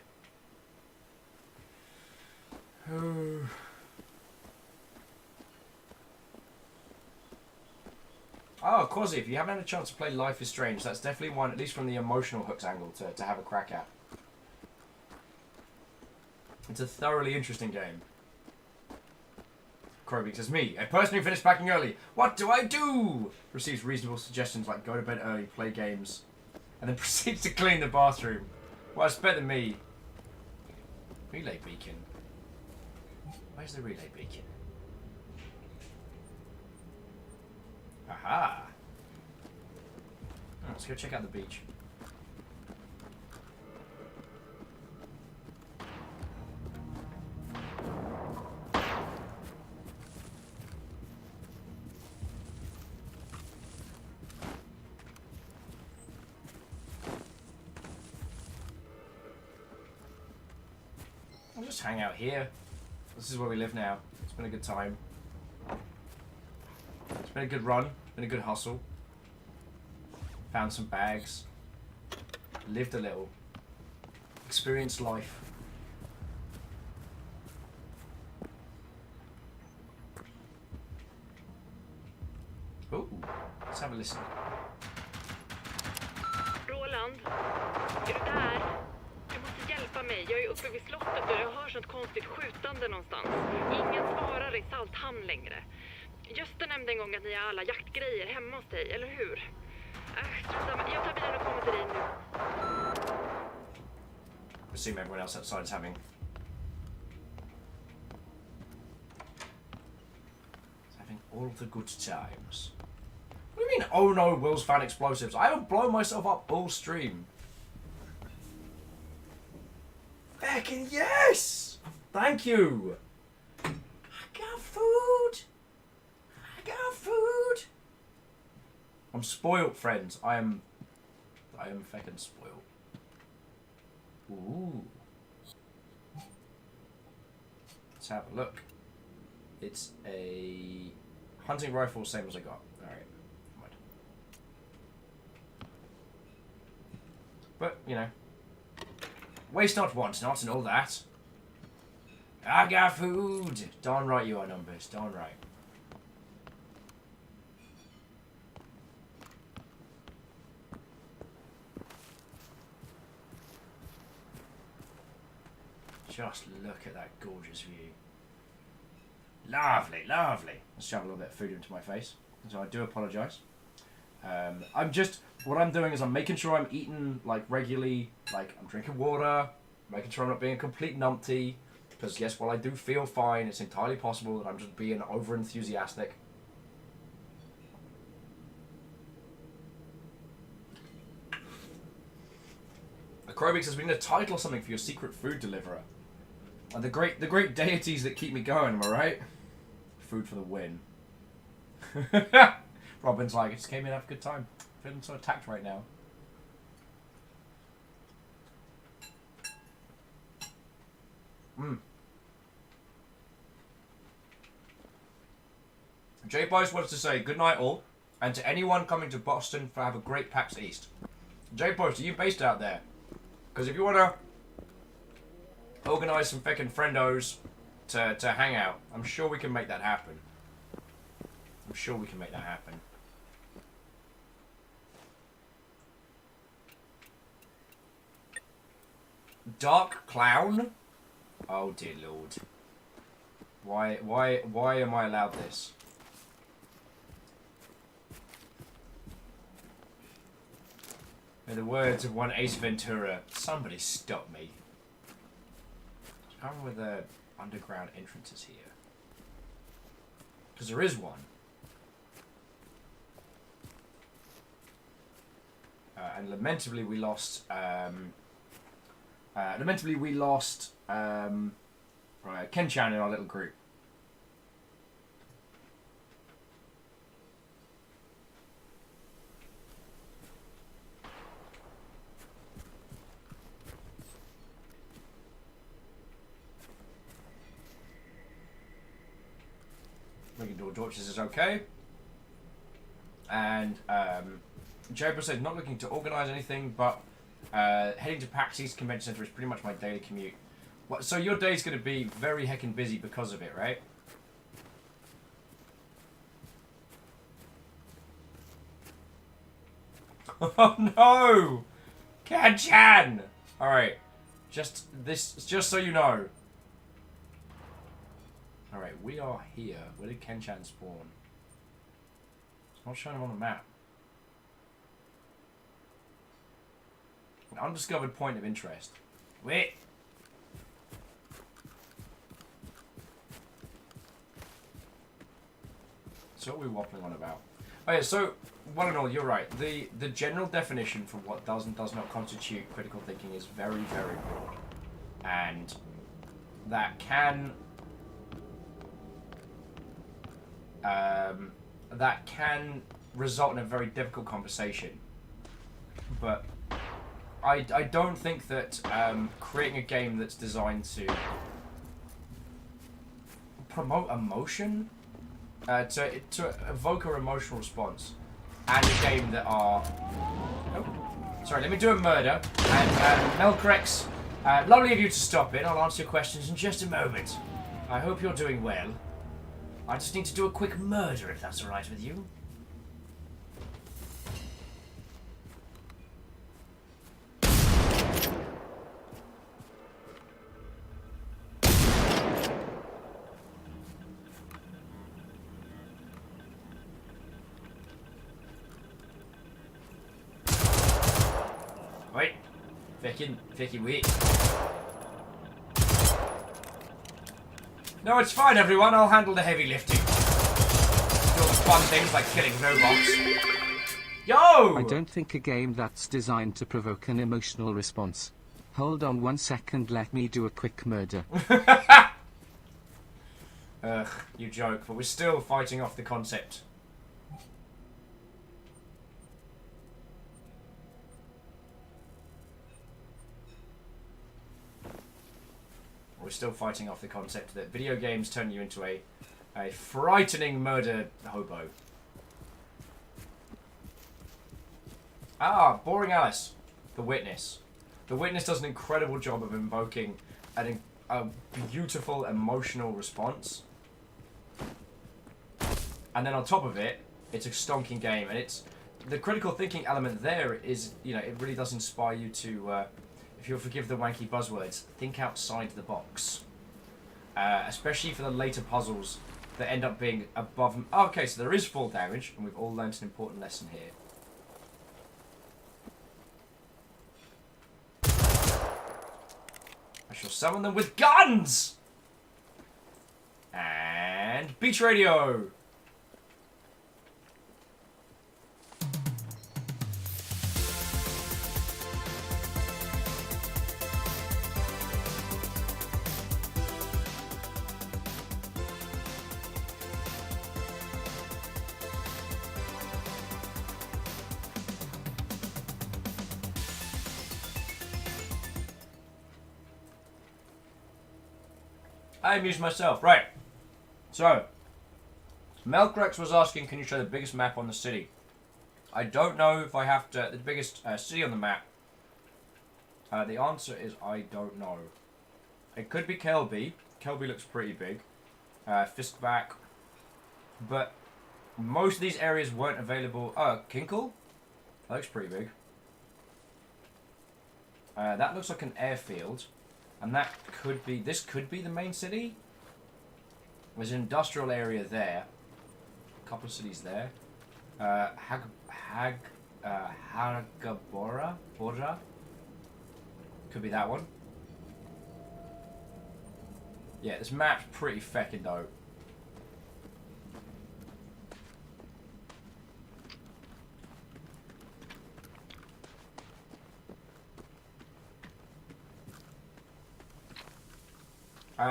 Oh, Quasi, if you haven't had a chance to play Life is Strange, that's definitely one, at least from the emotional hooks angle, to have a crack at. It's a thoroughly interesting game. Kroby says, me, a person who finished packing early. What do I do? Receives reasonable suggestions like go to bed early, play games, and then proceeds to clean the bathroom. Well, it's better than me. Relay beacon. Where's the relay beacon? Aha! Oh, let's go check out the beach. I'll just hang out here. This is where we live now. It's been a good time. It's been a good run. It's been a good hustle. Found some bags. Lived a little. Experienced life. Ooh, let's have a listen. Roland, är du där? Du måste hjälpa mig. Jag är uppe vid slottet och jag hör sånt konstigt skjutande någonstans. Ingen svarar i Salthamn längre. Gösta nämnde en gång att ni har alla jaktgrejer hemma hos dig, eller hur? Strunt samma. Jag tar bilen och kommer till dig nu. Assume everyone else outside is having all the good times. What do you mean, oh no, Will's found explosives? I haven't blown myself up all stream. Fucking yes! Thank you! I got food! I got food! I'm spoilt, friends. I am fucking spoilt. Ooh. Let's have a look. It's a hunting rifle, same as I got. Alright. But, you know. Waste not, want not, and all that. I got food! Darn right you are, Numbers. Darn right. Just look at that gorgeous view. Lovely, lovely. Let's shove a little bit of food into my face. So I do apologise. What I'm doing is I'm making sure I'm eating, like, regularly. Like, I'm drinking water, making sure I'm not being a complete numpty. Because, yes, while I do feel fine, it's entirely possible that I'm just being over-enthusiastic. Acrobic says we need a title or something for your secret food deliverer. And the great deities that keep me going, am I right? Food for the win. Robin's like, I just came in to have a good time. Feeling so attacked right now. Jay Boyce wants to say good night all, and to anyone coming to Boston for have a great PAX East. Jay Boyce, are you based out there? Because if you want to organise some feckin' friendos to hang out, I'm sure we can make that happen. I'm sure we can make that happen. Dark Clown? Oh dear lord. Why am I allowed this? In the words of one Ace Ventura, somebody stop me. I don't know where the underground entrance is here. Because there is one. And lamentably we lost Ken-chan in our little group. Making door torches is okay. And Jobo said not looking to organise anything, but heading to PAX East Convention Centre is pretty much my daily commute. What, so your day's going to be very heckin' busy because of it, right? Oh no! Ken-chan! Alright. Just so you know. Alright, we are here. Where did Ken-chan spawn? It's not showing him on the map. An undiscovered point of interest. Wait! So what are we waffling on about? Oh yeah, so, one and all, you're right. The general definition for what does and does not constitute critical thinking is very, very broad. And that can result in a very difficult conversation. But I don't think that creating a game that's designed to promote emotion, to evoke an emotional response, and a game that are... Oh, sorry, let me do a murder. And Melcrex, lovely of you to stop in. I'll answer your questions in just a moment. I hope you're doing well. I just need to do a quick murder, if that's alright with you. Picky weak. No, it's fine, everyone. I'll handle the heavy lifting. Do all the fun things like killing robots. Yo! I don't think a game that's designed to provoke an emotional response. Hold on 1 second, let me do a quick murder. Ugh, you joke, but we're still fighting off the concept. We're still fighting off the concept that video games turn you into a frightening murder hobo. Ah, Boring Alice. The Witness. The Witness does an incredible job of invoking a beautiful emotional response. And then on top of it, it's a stonking game. And it's the critical thinking element there is, you know, it really does inspire you to, if you'll forgive the wanky buzzwords, think outside the box. Especially for the later puzzles that end up being above... Oh, okay, so there is fall damage, and we've all learnt an important lesson here. I shall summon them with guns! And beach radio! I amused myself. Right. So, Melcrex was asking, can you show the biggest map on the city? I don't know if I have to... The biggest city on the map. The answer is I don't know. It could be Kelby. Kelby looks pretty big. Fistback. But most of these areas weren't available. Oh, Kinkle? That looks pretty big. That looks like an airfield. And that could be... This could be the main city? There's an industrial area there. A couple of cities there. Hagabora? Borja? Could be that one. Yeah, this map's pretty feckin' dope.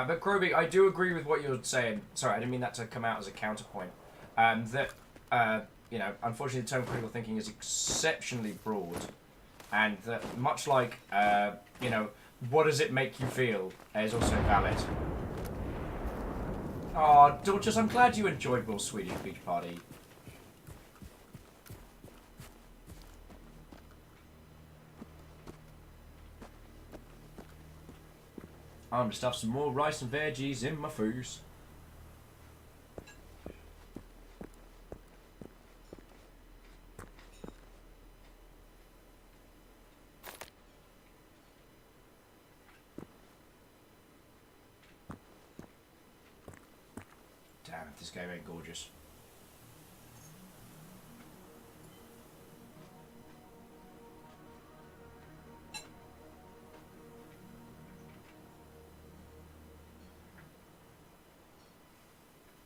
But Kroby, I do agree with what you're saying. Sorry, I didn't mean that to come out as a counterpoint. That, you know, unfortunately the term critical thinking is exceptionally broad. And that much like, you know, what does it make you feel is also valid. Aw, Dorcas, I'm glad you enjoyed Will's Swedish beach party. I'm gonna stuff some more rice and veggies in my foos. Damn, if this game ain't gorgeous.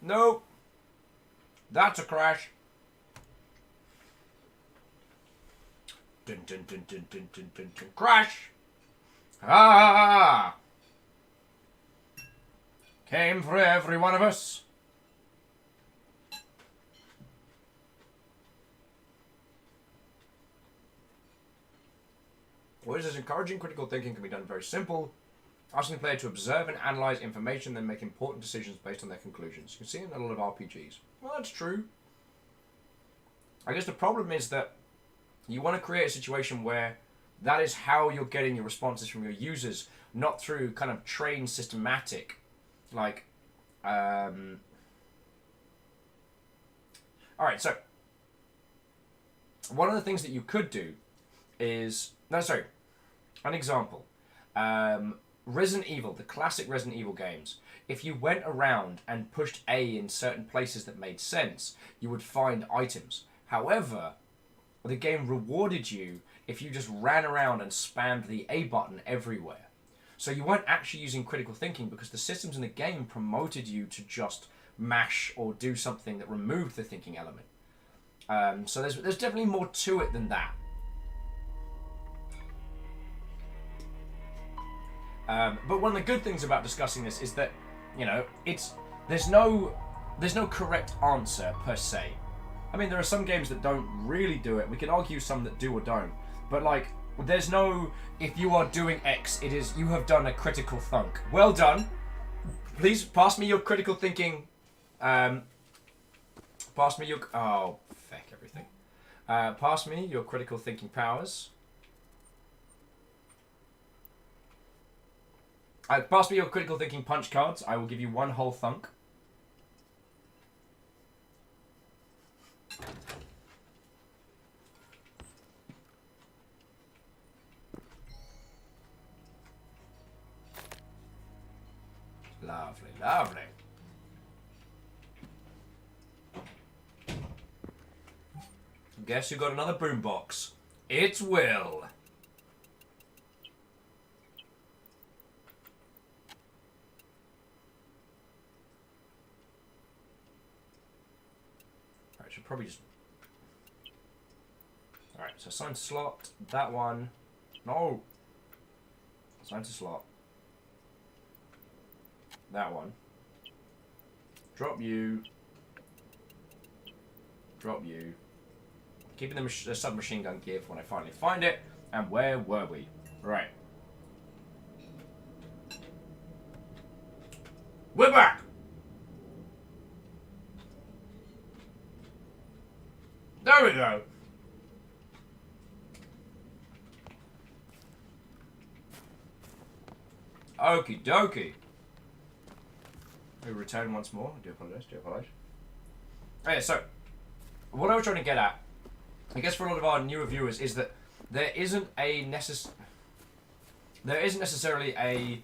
Nope. That's a crash. Dun dun dun dun dun dun dun dun. Crash! Ah! Came for every one of us. What is encouraging critical thinking can be done very simple. Asking the player to observe and analyze information, then make important decisions based on their conclusions. You can see it in a lot of RPGs. Well, that's true. I guess the problem is that you want to create a situation where that is how you're getting your responses from your users, not through kind of trained systematic, like, Alright, so, one of the things that you could do is, no, sorry, an example. Resident Evil, the classic Resident Evil games, if you went around and pushed A in certain places that made sense, you would find items. However, the game rewarded you if you just ran around and spammed the A button everywhere. So you weren't actually using critical thinking because the systems in the game promoted you to just mash or do something that removed the thinking element. So there's definitely more to it than that. But one of the good things about discussing this is that, you know, there's no correct answer per se. I mean, there are some games that don't really do it. We can argue some that do or don't. But like, there's no, if you are doing X, it is, you have done a critical thunk. Well done. Please pass me your critical thinking. Pass me your, oh, feck everything. Pass me your critical thinking powers. Pass me your critical thinking punch cards. I will give you 1 whole thunk. Lovely, lovely. Guess who got another boombox? It's Will. I should probably just... Alright, so assign to slot. That one. No! Assign to slot. That one. Drop you. Drop you. Keeping the submachine gun gear for when I finally find it. And where were we? Right. We're back! There we go. Okie dokie. We return once more. I do apologise, Okay, so, what I was trying to get at, I guess for a lot of our newer viewers, is that there isn't necessarily a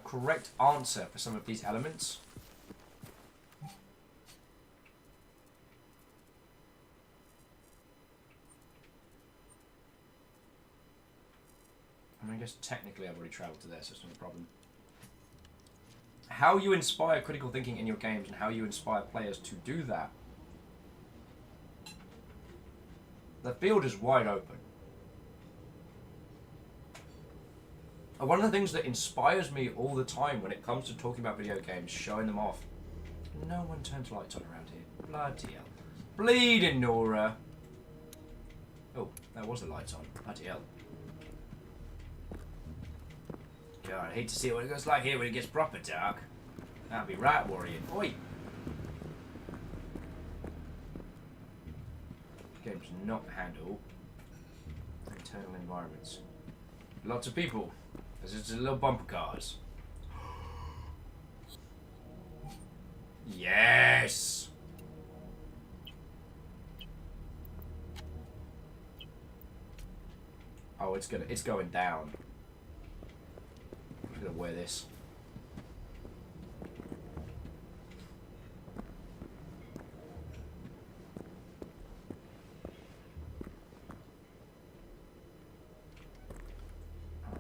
correct answer for some of these elements. I mean, I guess technically I've already travelled to there, so it's not a problem. How you inspire critical thinking in your games and how you inspire players to do that. The field is wide open. And one of the things that inspires me all the time when it comes to talking about video games, showing them off. No one turns lights on around here. Bloody hell. Bleeding Nora. Oh, that was the lights on. Bloody hell. God, I hate to see what it goes like here when it gets proper dark. That'll be right worrying. Oi! Games not handle internal environments. Lots of people. There's just a little bumper cars. Yes! Oh, it's going down. I'm gonna wear this.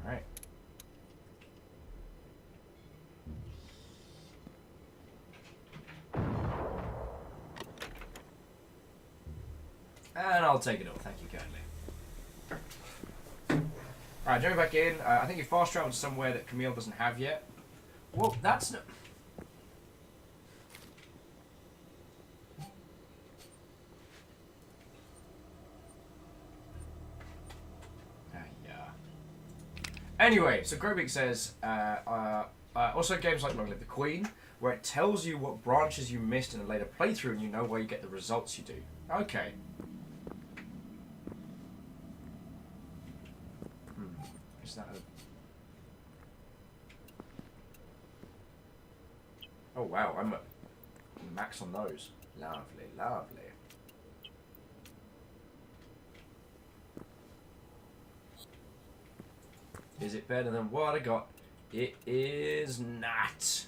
Alright. And I'll take it all. Thank you kindly. Alright, jumping back in. I think you fast traveled to somewhere that Camille doesn't have yet. Well, that's no... Anyway, so Grobik says, also games like Long Live the Queen, where it tells you what branches you missed in a later playthrough and you know where you get the results you do. Okay. Is that a... Oh wow, I'm at max on those. Lovely, lovely. Is it better than what I got? It is not.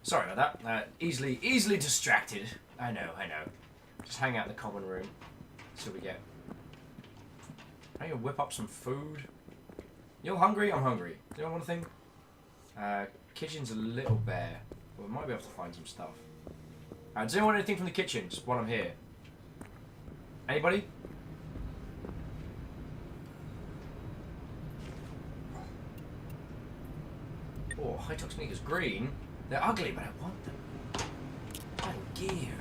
Sorry about that. Easily distracted. I know. Just hang out in the common room. See what we get. I can whip up some food. You all hungry? I'm hungry. Do you want one thing? Kitchen's a little bare. But we might be able to find some stuff. Does anyone want anything from the kitchen? Just while I'm here. Anybody? Oh, high-tox sneakers green. They're ugly, but I want them. Oh, gear.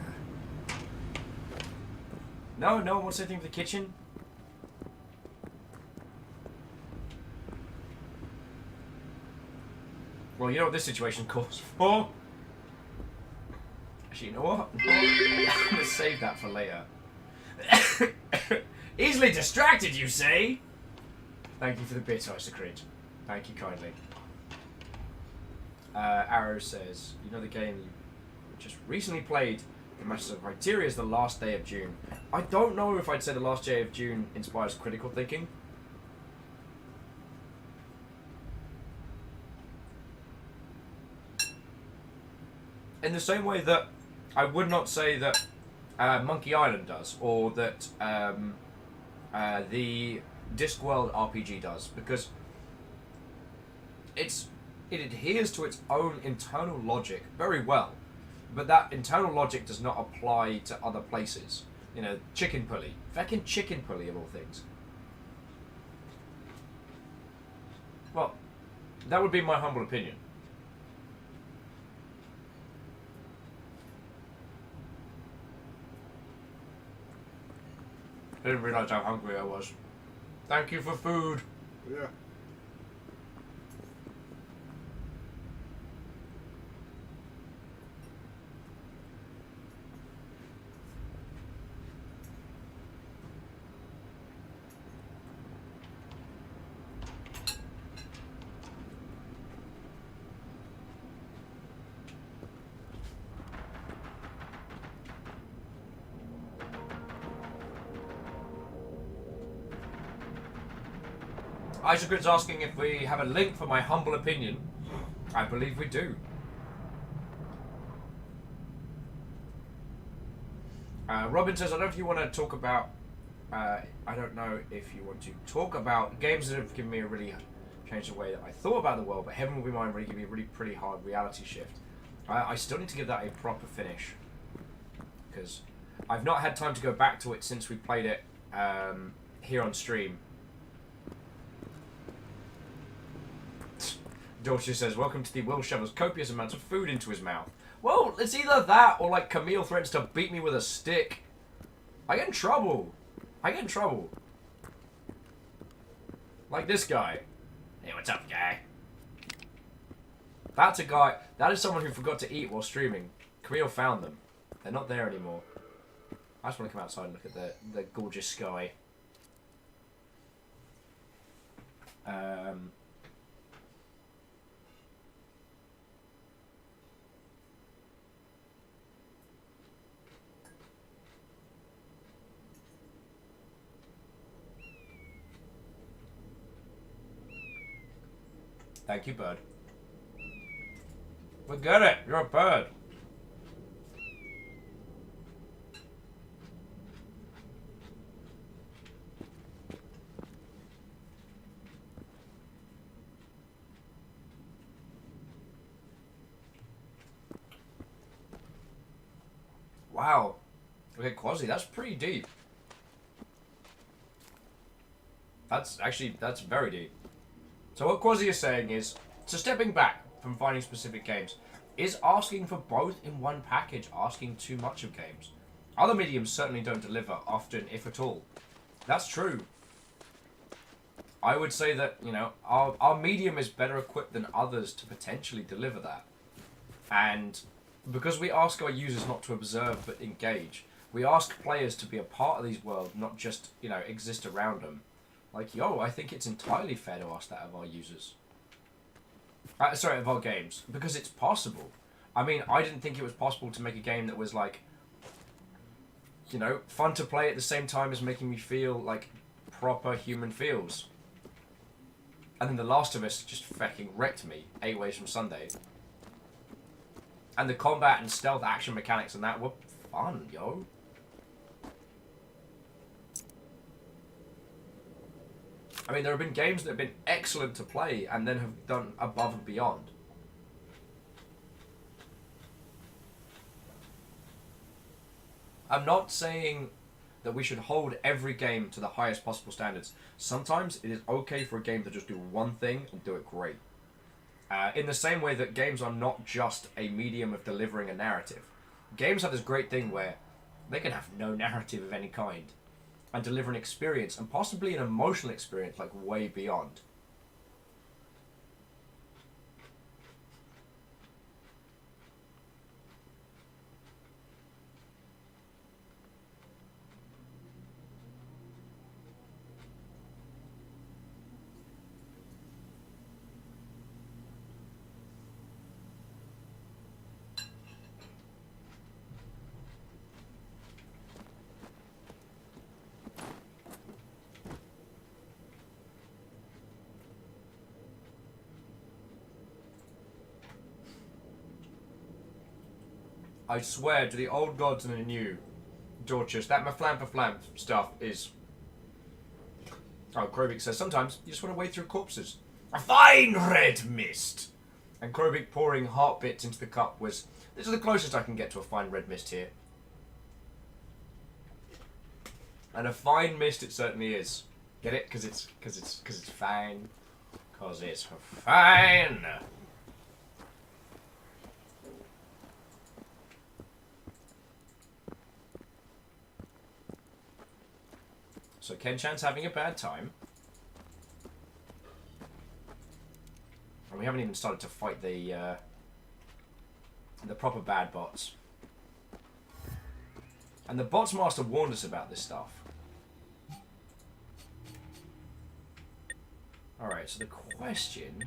No one wants anything for the kitchen? Well, you know what this situation calls for? Actually, you know what? I'm gonna save that for later. Easily distracted, you say? Thank you for the bit, Ice Cringe. Thank you kindly. Arrow says, you know the game you just recently played, the Masters of Criteria is the last day of June. I don't know if I'd say the last day of June inspires critical thinking. In the same way that I would not say that Monkey Island does, or that the Discworld RPG does, because it adheres to its own internal logic very well, but that internal logic does not apply to other places. You know, Chicken Pulley. Feckin' Chicken Pulley of all things. Well, that would be my humble opinion. I didn't realise how hungry I was. Thank you for food. Yeah. Isaac's asking if we have a link for my humble opinion. I believe we do. Robin says, I don't know if you want to talk about... I don't know if you want to talk about games that have given me a really changed the way that I thought about the world, but Heaven Will Be Mine really gave me a really pretty hard reality shift. I still need to give that a proper finish, because I've not had time to go back to it since we played it here on stream. Dorothy says, welcome to the Will shovels copious amounts of food into his mouth. Well, it's either that or like Camille threatens to beat me with a stick. I get in trouble. Like this guy. Hey, what's up, guy? That's a guy. That is someone who forgot to eat while streaming. Camille found them. They're not there anymore. I just want to come outside and look at the gorgeous sky. Thank you, bird. We get it. You're a bird. Wow. Okay, Quasi, that's pretty deep. That's very deep. So what Quasi is saying is, so stepping back from finding specific games, is asking for both in one package asking too much of games? Other mediums certainly don't deliver, often, if at all. That's true. I would say that, you know, our medium is better equipped than others to potentially deliver that. And because we ask our users not to observe but engage, we ask players to be a part of these worlds, not just, you know, exist around them. Like, yo, I think it's entirely fair to ask that of our users. Sorry, of our games. Because it's possible. I mean, I didn't think it was possible to make a game that was, like, you know, fun to play at the same time as making me feel like proper human feels. And then The Last of Us just fucking wrecked me 8 ways from Sunday. And the combat and stealth action mechanics and that were fun, yo. I mean, there have been games that have been excellent to play and then have done above and beyond. I'm not saying that we should hold every game to the highest possible standards. Sometimes it is okay for a game to just do one thing and do it great. In the same way that games are not just a medium of delivering a narrative. Games have this great thing where they can have no narrative of any kind and deliver an experience, and possibly an emotional experience, like way beyond. I swear to the old gods and the new, Dorcas, that maflam stuff is... Oh, Krobik says, sometimes you just want to wade through corpses. A fine red mist! And Krobik pouring heart bits into the cup was... This is the closest I can get to a fine red mist here. And a fine mist it certainly is. Get it? Because it's fine. Because it's fine! So Ken-chan's having a bad time. And we haven't even started to fight the proper bad bots. And the bots master warned us about this stuff. Alright, so the question...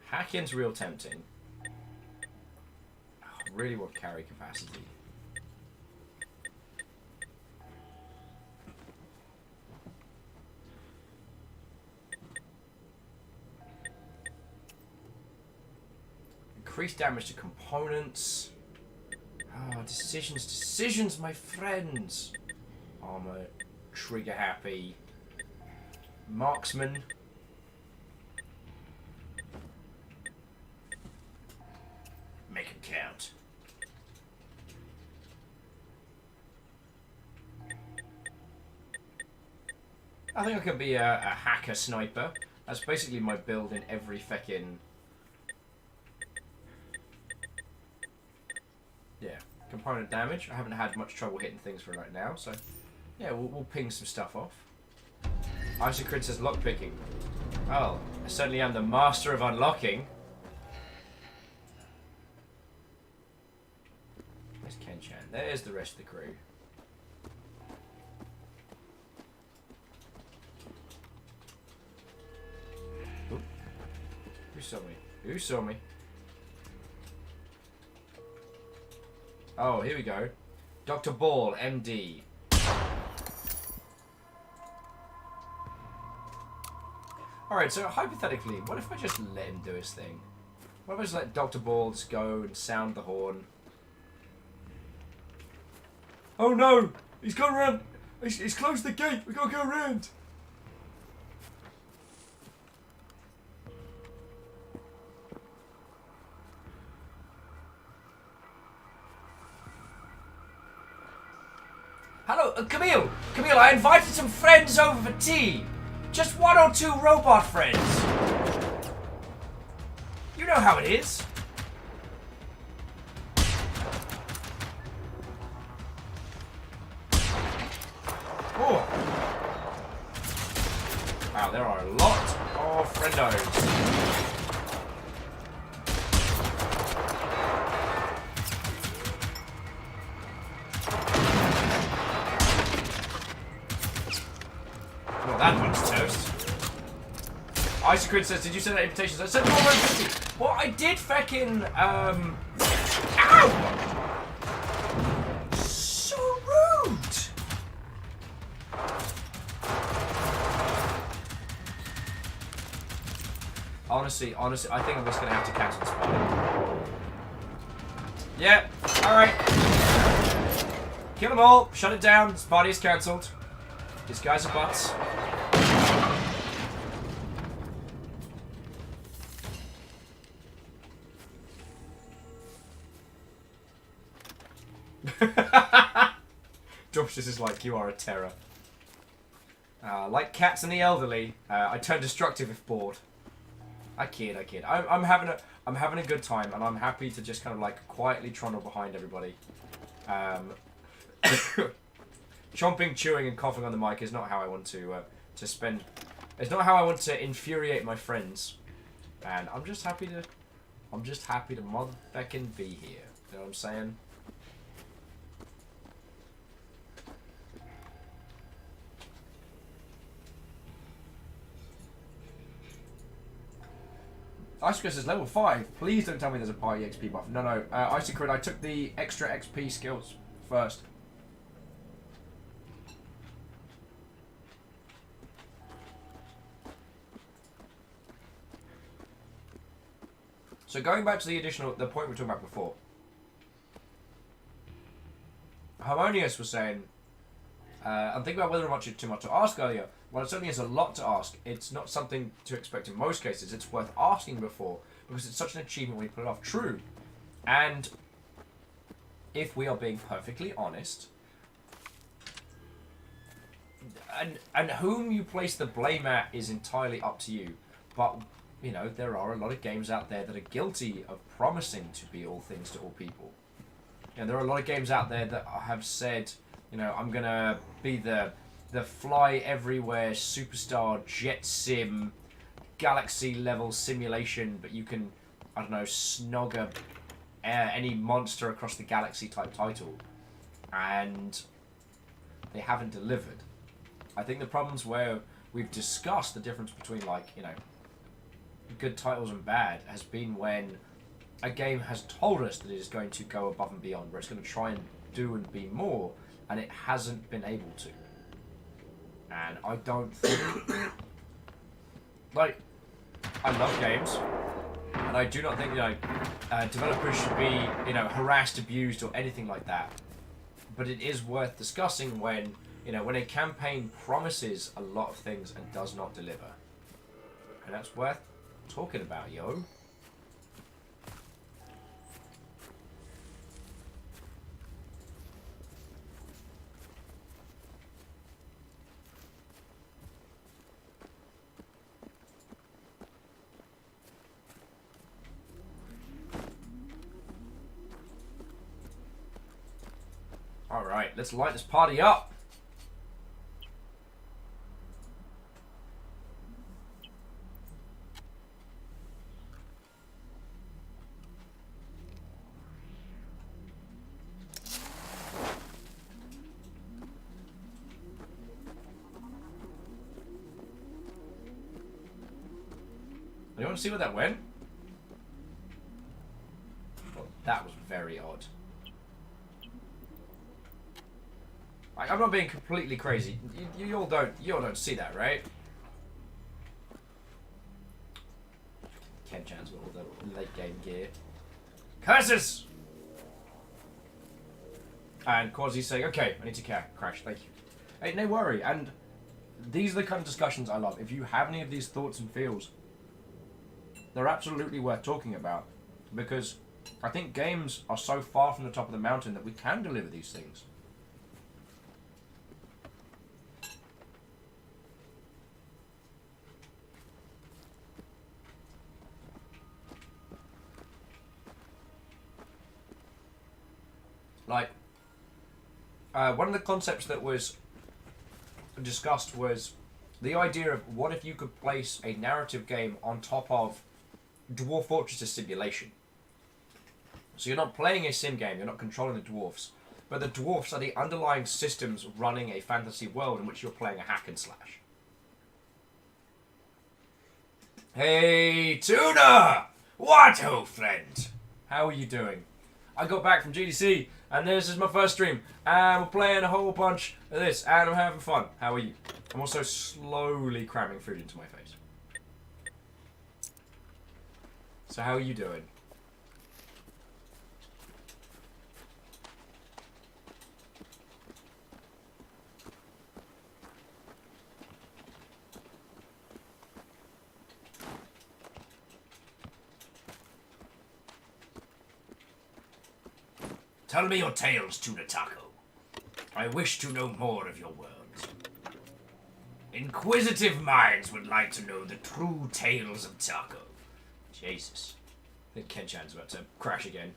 Hack-in's real tempting. I really want carry capacity. Increased damage to components. Oh, decisions, my friends. Armor, trigger happy. Marksman. Make it count. I think I could be a hacker sniper. That's basically my build in every feckin'... Yeah, component damage. I haven't had much trouble hitting things for right now, so yeah, we'll ping some stuff off. Isocrid says lockpicking. Well, I certainly am the master of unlocking. Where's Ken-chan? There's the rest of the crew. Ooh. Who saw me? Who saw me? Oh, here we go. Dr. Ball, MD. Alright, so hypothetically, what if I just let him do his thing? What if I just let Dr. Ball just go and sound the horn? Oh no! He's gone around! He's closed the gate! We gotta go around! Hello, Camille! Camille, I invited some friends over for tea! Just 1 or 2 robot friends! You know how it is! Oh! Wow, there are a lot of friendos. That one's toast. Isocrid says, did you send out invitations? I sent them all over 50. Well, I did feckin', Ow! So rude! Honestly, I think I'm just gonna have to cancel this party. Yeah, alright. Kill them all, shut it down, this party is cancelled. These guys are butts. Josh, this is like, you are a terror. Like cats and the elderly, I turn destructive if bored. I kid. I'm having a good time, and I'm happy to just kind of like quietly trundle behind everybody. Chomping, chewing, and coughing on the mic is not how I want to spend. It's not how I want to infuriate my friends. And I'm just happy to motherfucking be here. You know what I'm saying? Icecrit is level 5. Please don't tell me there's a party XP buff. No. Icecrit, I took the extra XP skills first. So going back to the point we were talking about before. Harmonious was saying, I'm thinking about whether or not it's too much to ask earlier. Well, it certainly is a lot to ask. It's not something to expect in most cases. It's worth asking before, because it's such an achievement when you pull it off. True. And if we are being perfectly honest, and whom you place the blame at is entirely up to you. But, you know, there are a lot of games out there that are guilty of promising to be all things to all people. You know, there are a lot of games out there that have said, you know, I'm going to be the fly everywhere superstar jet sim galaxy level simulation, but you can, I don't know, snog any monster across the galaxy type title, and they haven't delivered. I think the problems where we've discussed the difference between, like, you know, good titles and bad has been when a game has told us that it is going to go above and beyond, where it's going to try and do and be more, and it hasn't been able to. And I don't think... like, I love games, and I do not think, you know, developers should be, you know, harassed, abused, or anything like that. But it is worth discussing when, you know, when a campaign promises a lot of things and does not deliver. And that's worth talking about, yo. Alright, let's light this party up. Anyone see where that went? Well, that was very odd. Like, I'm not being completely crazy. You all don't see that, right? Ken-chan's got all the late game gear. Curses! And Quasi's saying, okay, I need to crash, thank you. Hey, no worry, and these are the kind of discussions I love. If you have any of these thoughts and feels, they're absolutely worth talking about. Because I think games are so far from the top of the mountain that we can deliver these things. Like, one of the concepts that was discussed was the idea of what if you could place a narrative game on top of Dwarf Fortress's simulation. So you're not playing a sim game, you're not controlling the dwarfs, but the dwarfs are the underlying systems running a fantasy world in which you're playing a hack and slash. Hey, Tuna! What ho, friend? How are you doing? I got back from GDC, and this is my first stream, and we're playing a whole bunch of this, and I'm having fun. How are you? I'm also slowly cramming food into my face. So how are you doing? Tell me your tales, Tuna Taco. I wish to know more of your worlds. Inquisitive minds would like to know the true tales of Taco. Jesus. I think Kenchan's about to crash again.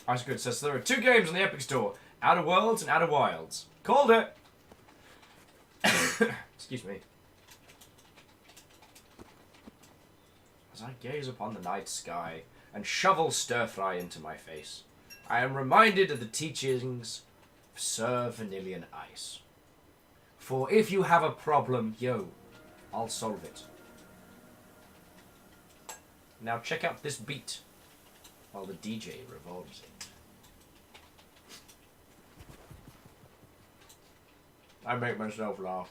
That's good. Says there are 2 games on the Epic Store. Outer Worlds and Outer Wilds. Called it! Excuse me. As I gaze upon the night sky and shovel stir-fry into my face, I am reminded of the teachings of Sir Vanillian Ice. For if you have a problem, yo, I'll solve it. Now check out this beat while the DJ revolves it. I make myself laugh.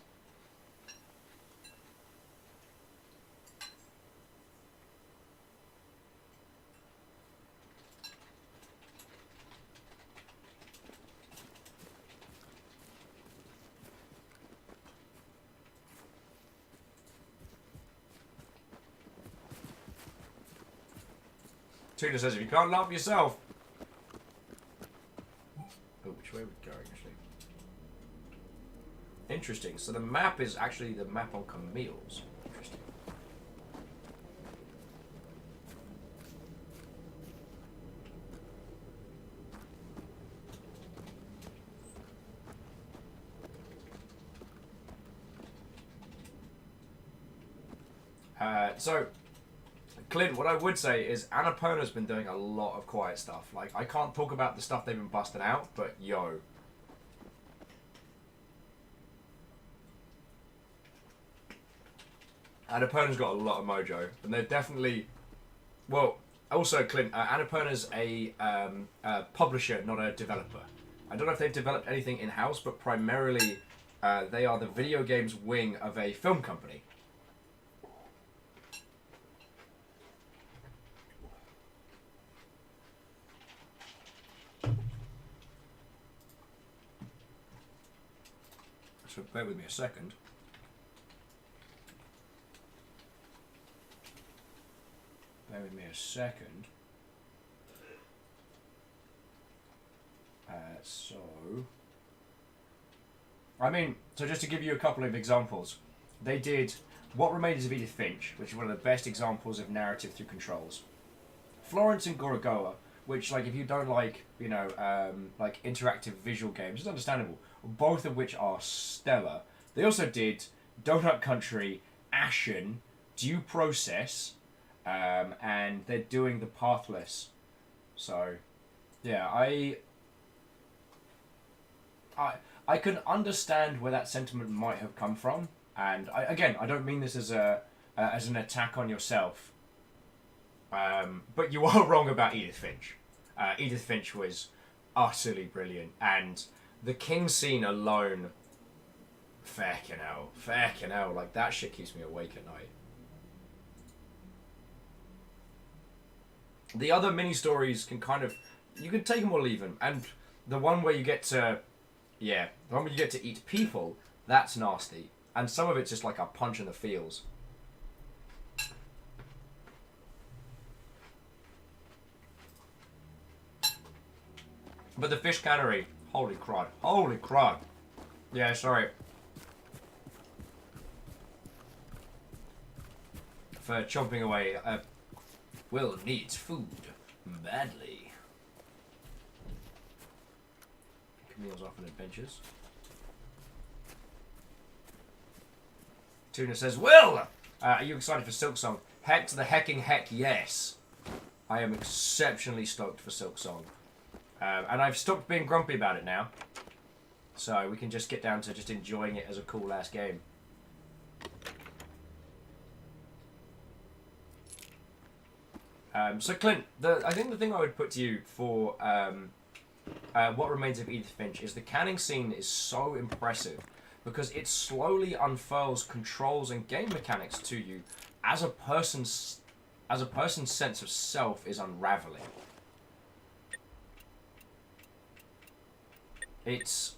Tuna says, if you can't laugh yourself. Oh, which way are we going, actually? Interesting. So the map is actually the map on Camille's. Interesting. So, Clint, what I would say is Annapona's been doing a lot of quiet stuff. Like, I can't talk about the stuff they've been busting out, but yo. Annapona's got a lot of mojo, and they're definitely... Well, also, Clint, Annapona's a publisher, not a developer. I don't know if they've developed anything in-house, but primarily they are the video games wing of a film company. So bear with me a second. Bear with me a second. So just to give you a couple of examples, they did What Remains of Edith Finch, which is one of the best examples of narrative through controls. Florence and Gorogoa, which, like, if you don't like, you know, like interactive visual games, it's understandable. Both of which are stellar. They also did Donut Country, Ashen, Due Process, and they're doing The Pathless. So, yeah, I can understand where that sentiment might have come from, and I don't mean this as as an attack on yourself, but you are wrong about Edith Finch. Edith Finch was utterly brilliant, and the King scene alone, fucking hell, like that shit keeps me awake at night. The other mini stories can kind of, you can take them or leave them, and the one where you get to, the one where you get to eat people, that's nasty, and some of it's just like a punch in the feels. But the fish cannery, holy crud. Yeah, sorry. For chomping away, Will needs food badly. Camille's off on adventures. Tuna says, Will! Are you excited for Silksong? Heck to the hecking heck, yes. I am exceptionally stoked for Silksong. And I've stopped being grumpy about it now. So we can just get down to just enjoying it as a cool-ass game. So Clint, I think the thing I would put to you for What Remains of Edith Finch is the canning scene is so impressive because it slowly unfurls controls and game mechanics to you as a person's sense of self is unraveling. It's...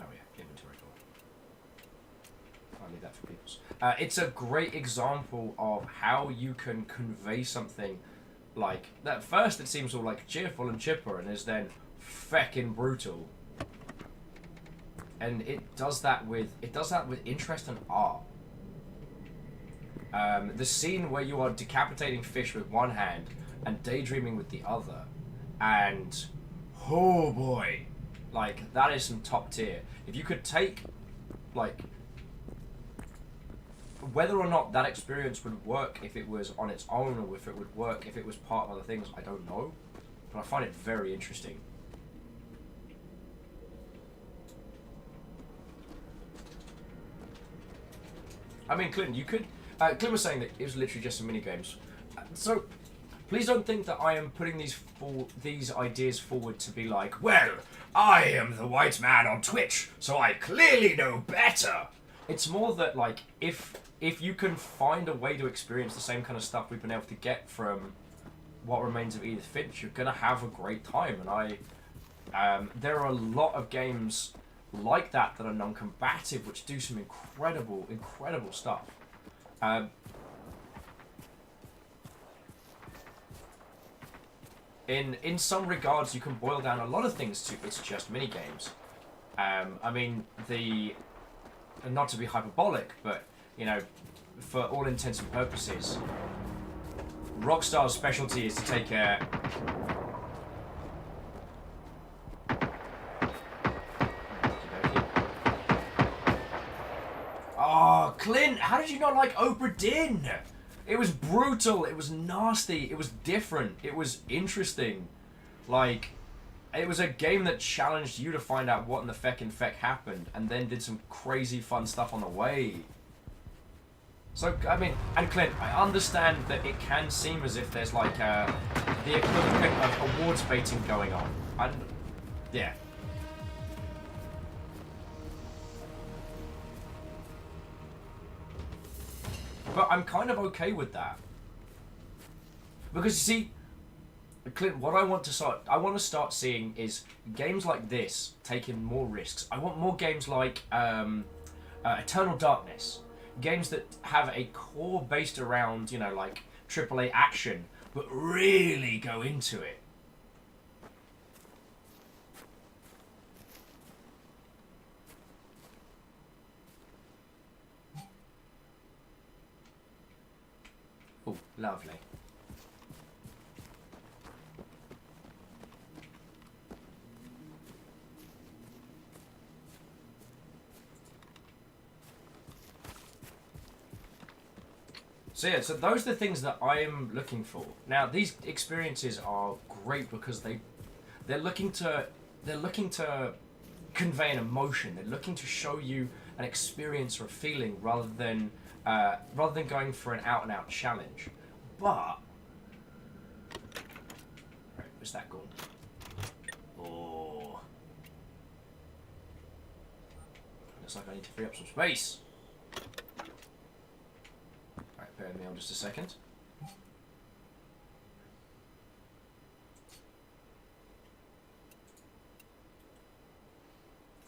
Oh yeah, inventory door. I'll leave that for people's. It's a great example of how you can convey something like... At first it seems all like cheerful and chipper and is then feckin' brutal. And it does that with interest and art. The scene where you are decapitating fish with one hand and daydreaming with the other, and oh boy, like that is some top tier. If you could take, like, whether or not that experience would work if it was on its own, or if it would work if it was part of other things, I don't know, but I find it very interesting. I mean, Clinton, you could. Clint was saying that it was literally just some mini games. So, please don't think that I am putting these ideas forward to be like, well, I am the white man on Twitch, so I clearly know better. It's more that, like, if you can find a way to experience the same kind of stuff we've been able to get from What Remains of Edith Finch, you're gonna have a great time. And there are a lot of games like that are non-combative, which do some incredible stuff. In some regards, you can boil down a lot of things to it's just mini games. I mean, not to be hyperbolic, but you know, for all intents and purposes, Rockstar's specialty is to take a Oh, Clint, how did you not like Oprah Din? It was brutal, it was nasty, it was different, it was interesting. Like, it was a game that challenged you to find out what in the feckin' feck happened, and then did some crazy fun stuff on the way. So, I mean, and Clint, I understand that it can seem as if there's like the equivalent of awards baiting going on. And, yeah. But I'm kind of okay with that. Because, you see, Clint, what I want to start seeing is games like this taking more risks. I want more games like Eternal Darkness. Games that have a core based around, you know, like AAA action, but really go into it. Oh, lovely. So yeah, so those are the things that I am looking for. Now, these experiences are great because they're looking to convey an emotion. They're looking to show you an experience or a feeling rather than going for an out-and-out challenge. But right, where's that gone? Oh, looks like I need to free up some space. Right, bear with me on just a second.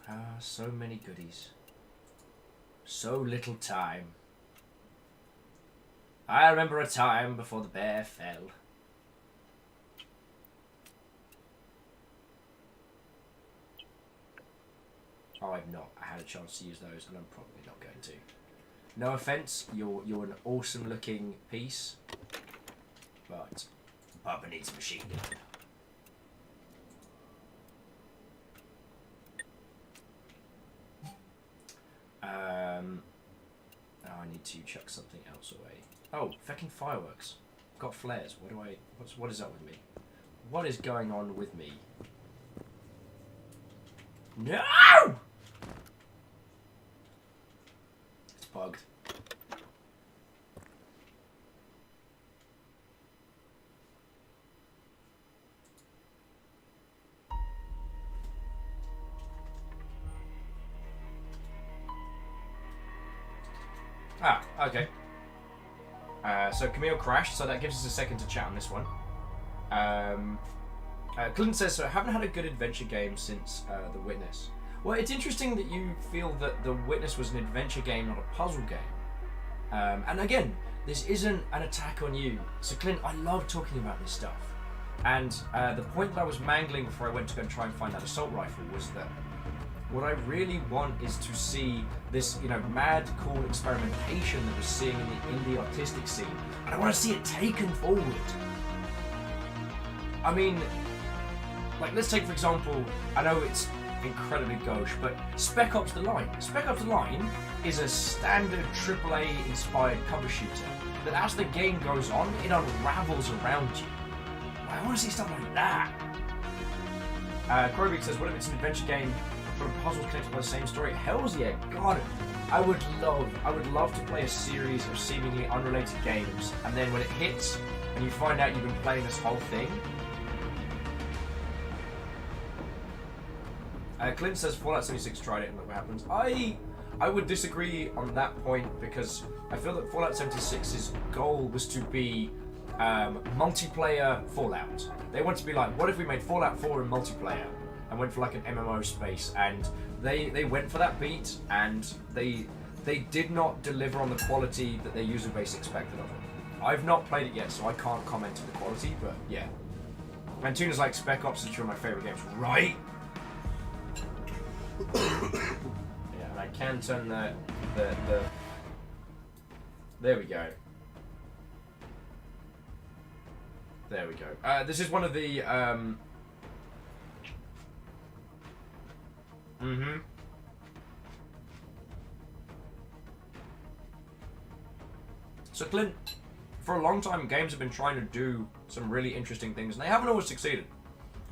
Ah, so many goodies. So little time. I remember a time before the bear fell. Oh, I've not had a chance to use those, and I'm probably not going to. No offense, you're an awesome looking piece, but Papa needs a machine gun. Oh, I need to chuck something else away. Oh, feckin' fireworks. Got flares. What is up with me? What is going on with me? No! It's bugged. Ah, okay. So Camille crashed, so that gives us a second to chat on this one. Clinton says, so I haven't had a good adventure game since The Witness. Well, it's interesting that you feel that The Witness was an adventure game, not a puzzle game. And again, this isn't an attack on you. So Clint, I love talking about this stuff. And the point that I was mangling before I went to go and try and find that assault rifle was that what I really want is to see this, mad, cool experimentation that we're seeing in the indie artistic scene. And I want to see it taken forward. I mean, like, let's take, for example, I know it's incredibly gauche, but Spec Ops The Line. Spec Ops The Line is a standard AAA-inspired cover shooter, but as the game goes on, it unravels around you. I want to see stuff like that. Krobik says, what if it's an adventure game but a puzzle connected by the same story? Hells yeah, God, I would love to play a series of seemingly unrelated games, and then when it hits and you find out you've been playing this whole thing. Clint says Fallout 76 tried it and look what happens. I would disagree on that point because I feel that Fallout 76's goal was to be multiplayer Fallout. They want to be like, what if we made Fallout 4 in multiplayer and went for like an MMO space? And they went for that beat, and they did not deliver on the quality that their user base expected of it. I've not played it yet, so I can't comment on the quality, but yeah. And Tuna's like, Spec Ops is two of my favorite games, right? Yeah, and I can turn the there we go. There we go. This is one of the So Clint, for a long time, games have been trying to do some really interesting things, and they haven't always succeeded.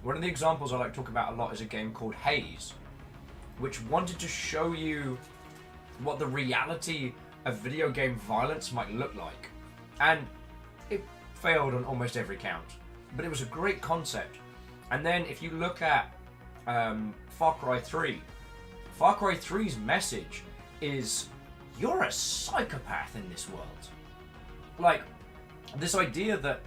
One of the examples I like to talk about a lot is a game called Haze, which wanted to show you what the reality of video game violence might look like. And it failed on almost every count. But it was a great concept. And then if you look at Far Cry 3, Far Cry 3's message is, you're a psychopath in this world. Like, this idea that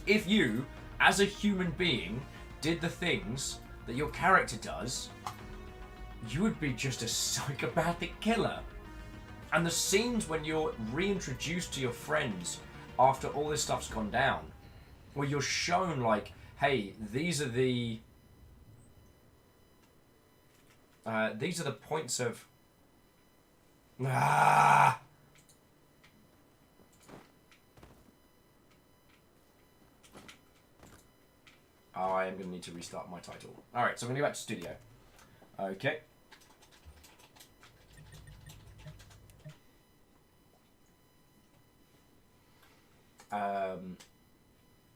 if you, as a human being, did the things that your character does, you would be just a psychopathic killer. And the scenes when you're reintroduced to your friends after all this stuff's gone down, where you're shown like, hey, these are the points of I am going to need to restart my title. Alright, so I'm going to go back to studio. Okay.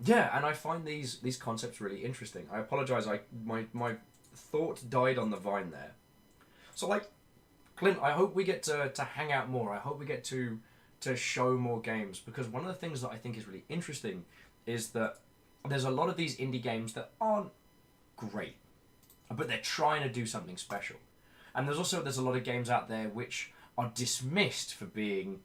Yeah, and I find these concepts really interesting. I apologise, my thought died on the vine there. So like, Clint, I hope we get to hang out more. I hope we get to show more games, because one of the things that I think is really interesting is that there's a lot of these indie games that aren't great, but they're trying to do something special. And there's a lot of games out there which are dismissed for being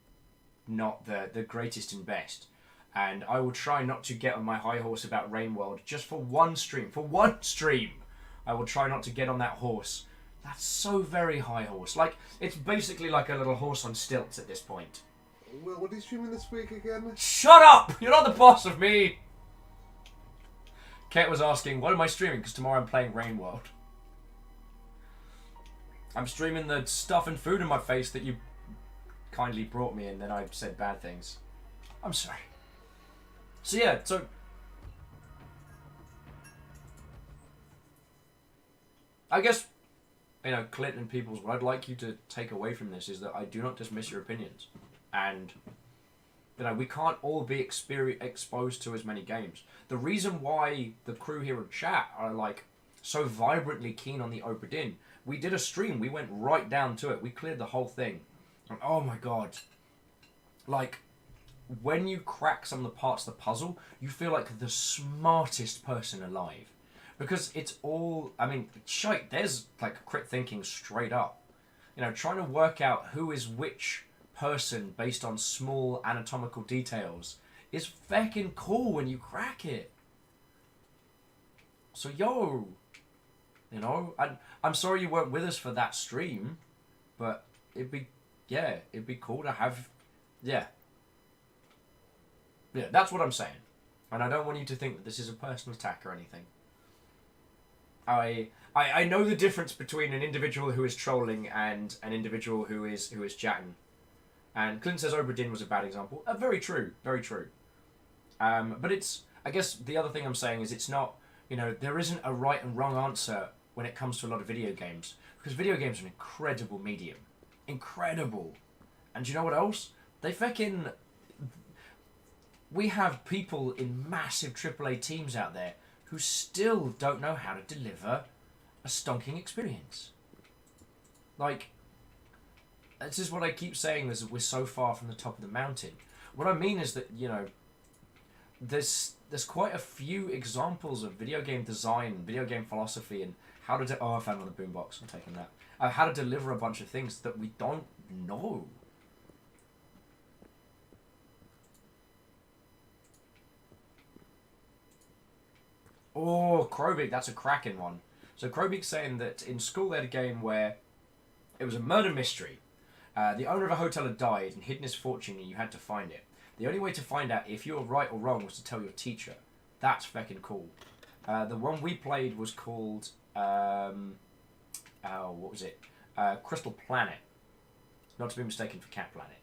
not the greatest and best. And I will try not to get on my high horse about Rain World just for one stream. For one stream! I will try not to get on that horse. That's so very high horse. Like, it's basically like a little horse on stilts at this point. Well, what are you streaming this week again? Shut up! You're not the boss of me! Kate was asking, what am I streaming? Because tomorrow I'm playing Rain World. I'm streaming the stuff and food in my face that you kindly brought me, and then I said bad things. I'm sorry. So yeah, so I guess, Clint and Peoples, what I'd like you to take away from this is that I do not dismiss your opinions. And, we can't all be exposed to as many games. The reason why the crew here in chat are, like, so vibrantly keen on the Obra Dinn, we did a stream, we went right down to it, we cleared the whole thing. And oh my god. Like, when you crack some of the parts of the puzzle, you feel like the smartest person alive. Because it's all, shite, there's like crit thinking straight up. Trying to work out who is which person based on small anatomical details is feckin' cool when you crack it. So yo, you know, I'm sorry you weren't with us for that stream, but it'd be cool to have, yeah, that's what I'm saying. And I don't want you to think that this is a personal attack or anything. I know the difference between an individual who is trolling and an individual who is chatting. And Clint says Obra Dinn was a bad example. Very true, very true. But it's, I guess the other thing I'm saying is it's not, you know, there isn't a right and wrong answer when it comes to a lot of video games. Because video games are an incredible medium. Incredible. And do you know what else? They feckin'... We have people in massive AAA teams out there who still don't know how to deliver a stonking experience. Like, this is what I keep saying, is that we're so far from the top of the mountain. What I mean is that, you know, there's quite a few examples of video game design, video game philosophy, and how to... I found one on the boombox. I'm taking that. How to deliver a bunch of things that we don't know. Oh, Krobig, that's a cracking one. So Krobig's saying that in school they had a game where it was a murder mystery. The owner of a hotel had died and hidden his fortune, and you had to find it. The only way to find out if you were right or wrong was to tell your teacher. That's feckin' cool. The one we played was called... what was it? Crystal Planet. Not to be mistaken for Cat Planet.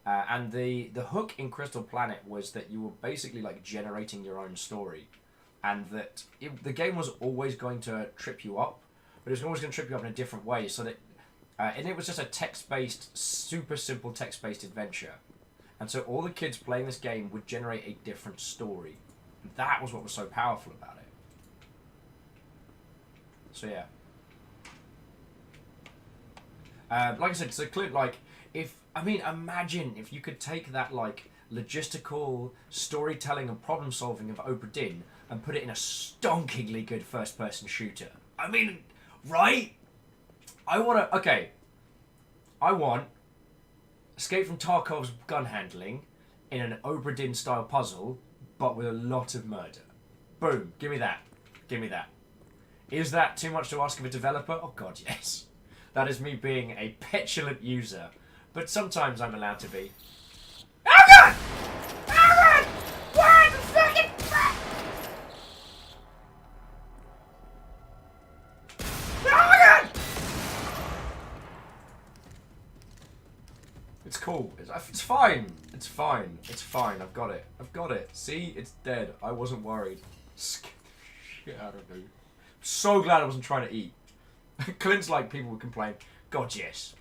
And the hook in Crystal Planet was that you were basically like generating your own story. And that the game was always going to trip you up, but it was always going to trip you up in a different way. So that, and it was just a text-based, super simple text-based adventure. And so all the kids playing this game would generate a different story. And that was what was so powerful about it. So yeah. Like I said, so Clint, like, imagine if you could take that, like, logistical storytelling and problem solving of Obra Dinn and put it in a stonkingly good first person shooter. I mean, right? I want Escape from Tarkov's gun handling in an Obra Dinn style puzzle, but with a lot of murder. Boom, give me that. Give me that. Is that too much to ask of a developer? Oh god, yes. That is me being a petulant user, but sometimes I'm allowed to be. Oh god! Oh god! What the fucking fuck? Oh my god! It's cool. It's fine. It's fine. It's fine. I've got it. I've got it. See? It's dead. I wasn't worried. Scared the shit out of me. So glad I wasn't trying to eat. Clint's like, people would complain. God, yes.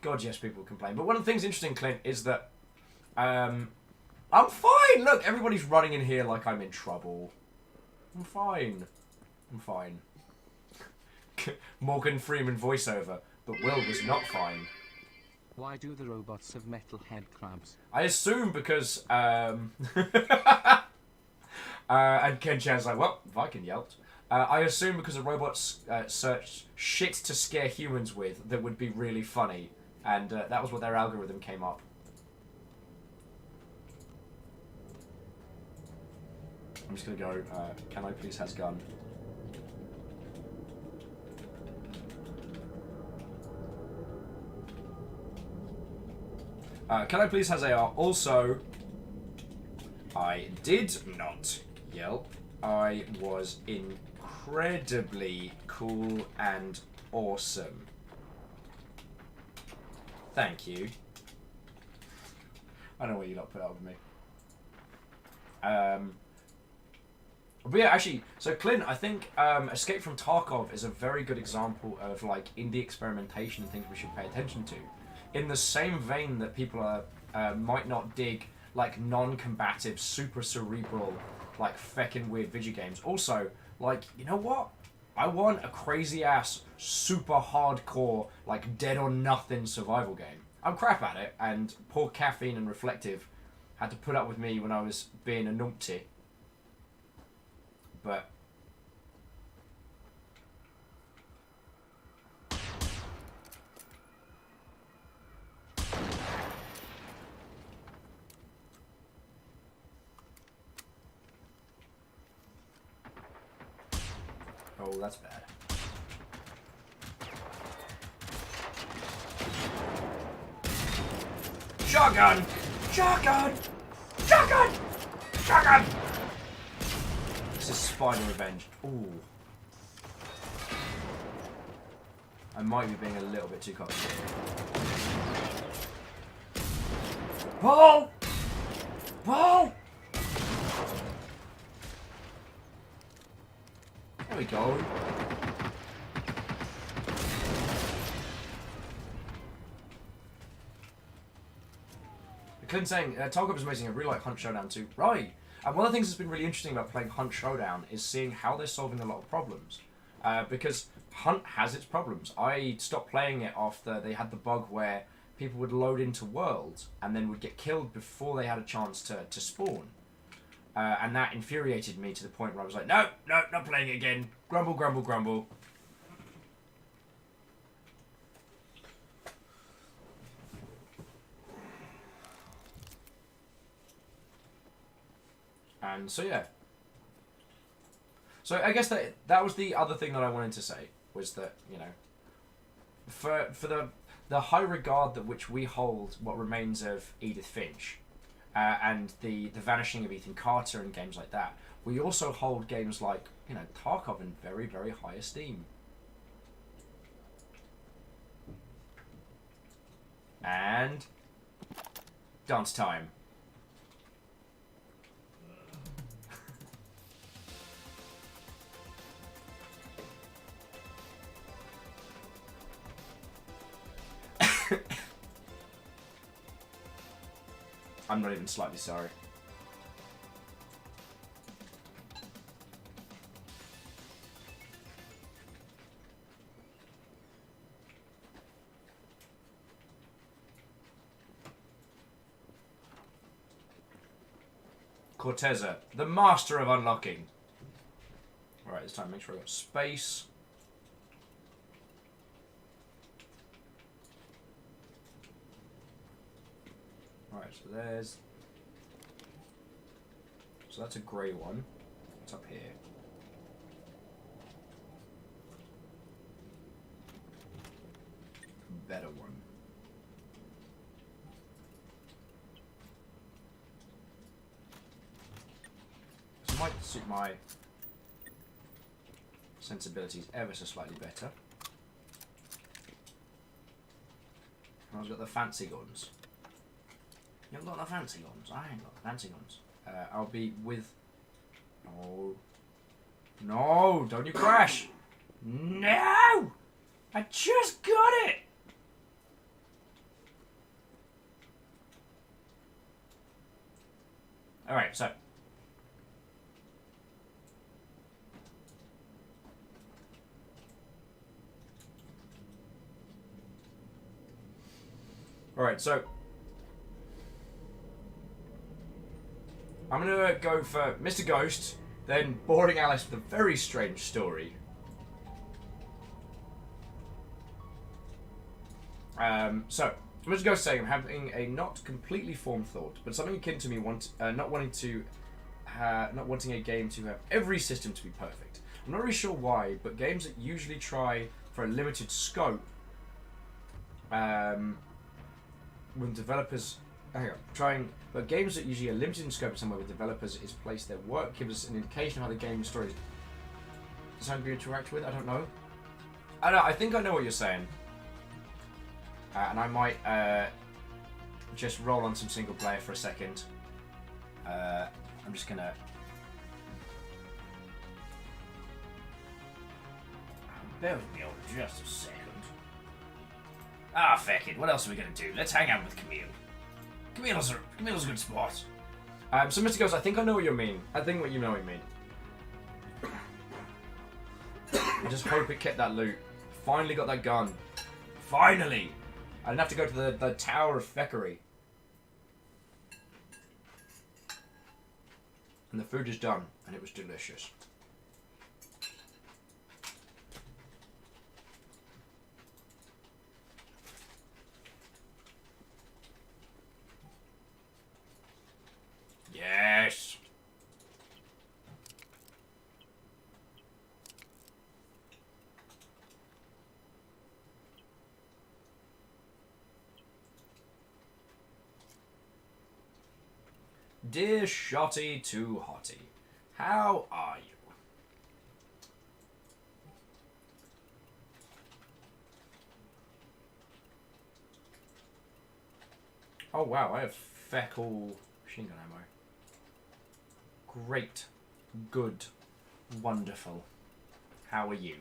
God, yes, people would complain. But one of the things interesting, Clint, is that I'm fine. Look, everybody's running in here like I'm in trouble. I'm fine. I'm fine. Morgan Freeman voiceover. But Will was not fine. Why do the robots have metal head crabs? I assume because... and Ken Chan's like, well, Viking yelped. I assume because the robots searched shit to scare humans with that would be really funny. And that was what their algorithm came up. I'm just going to go, can I please has gun? Can I please has AR? Also, I did not yelp. I was incredibly cool and awesome. Thank you. I don't know why you lot put up with me. But yeah, actually, so Clint, I think Escape from Tarkov is a very good example of like indie experimentation and things we should pay attention to. In the same vein that people are might not dig like non-combative, super cerebral, like feckin' weird video games. Also, like, you know what? I want a crazy ass, super hardcore, like dead or nothing survival game. I'm crap at it, and poor Caffeine and Reflective had to put up with me when I was being a numpty. But Oh, that's bad. Shotgun! Shotgun! Shotgun! Shotgun! This is spider revenge. Ooh. I might be being a little bit too cocky. Pull! Pull! There we go. Clint saying, Tarkov is amazing, I really like Hunt Showdown too. Right! And one of the things that's been really interesting about playing Hunt Showdown is seeing how they're solving a lot of problems. Because Hunt has its problems. I stopped playing it after they had the bug where people would load into worlds and then would get killed before they had a chance to spawn. And that infuriated me to the point where I was like, no, no, not playing it again. Grumble, grumble, grumble. And so yeah. So I guess that was the other thing that I wanted to say, was that, you know, for the high regard that which we hold what remains of Edith Finch, and the vanishing of Ethan Carter and games like that, we also hold games like, you know, Tarkov in very, very high esteem. And dance time. I'm not even slightly sorry. Corteza, the master of unlocking. Alright, this time make sure I got space. Alright, so there's... So that's a grey one. What's up here? Better one. This might suit my sensibilities ever so slightly better. I've got the fancy guns. You haven't got the fancy guns. I ain't got the fancy guns. I'll be with... No. No! Don't you crash! No! I just got it! Alright, so... Alright, so... I'm gonna go for Mr. Ghost, then Boring Alice with a very strange story. So, Mr. Ghost saying I'm having a not completely formed thought, but something akin to me not wanting a game to have every system to be perfect. I'm not really sure why, but games that usually try for a limited scope, when developers but games that usually are limited in scope somewhere with developers is place their work gives us an indication of how the game story is designed to be interacted with. I don't know. I think I know what you're saying. And I might just roll on some single player for a second. I'm just gonna... Bear with me over just a second. Ah, feck it. What else are we gonna do? Let's hang out with Camille. Camille's a good spot. So Mr. Ghost, I think I know what you mean. I think what you know what you mean. I just hope it kept that loot. Finally got that gun. Finally! I didn't have to go to the Tower of Feckery. And the food is done, and it was delicious. Yes! Dear Shotty to Hottie, how are you? Oh wow, I have feckle machine gun ammo. Great. Good. Wonderful. How are you?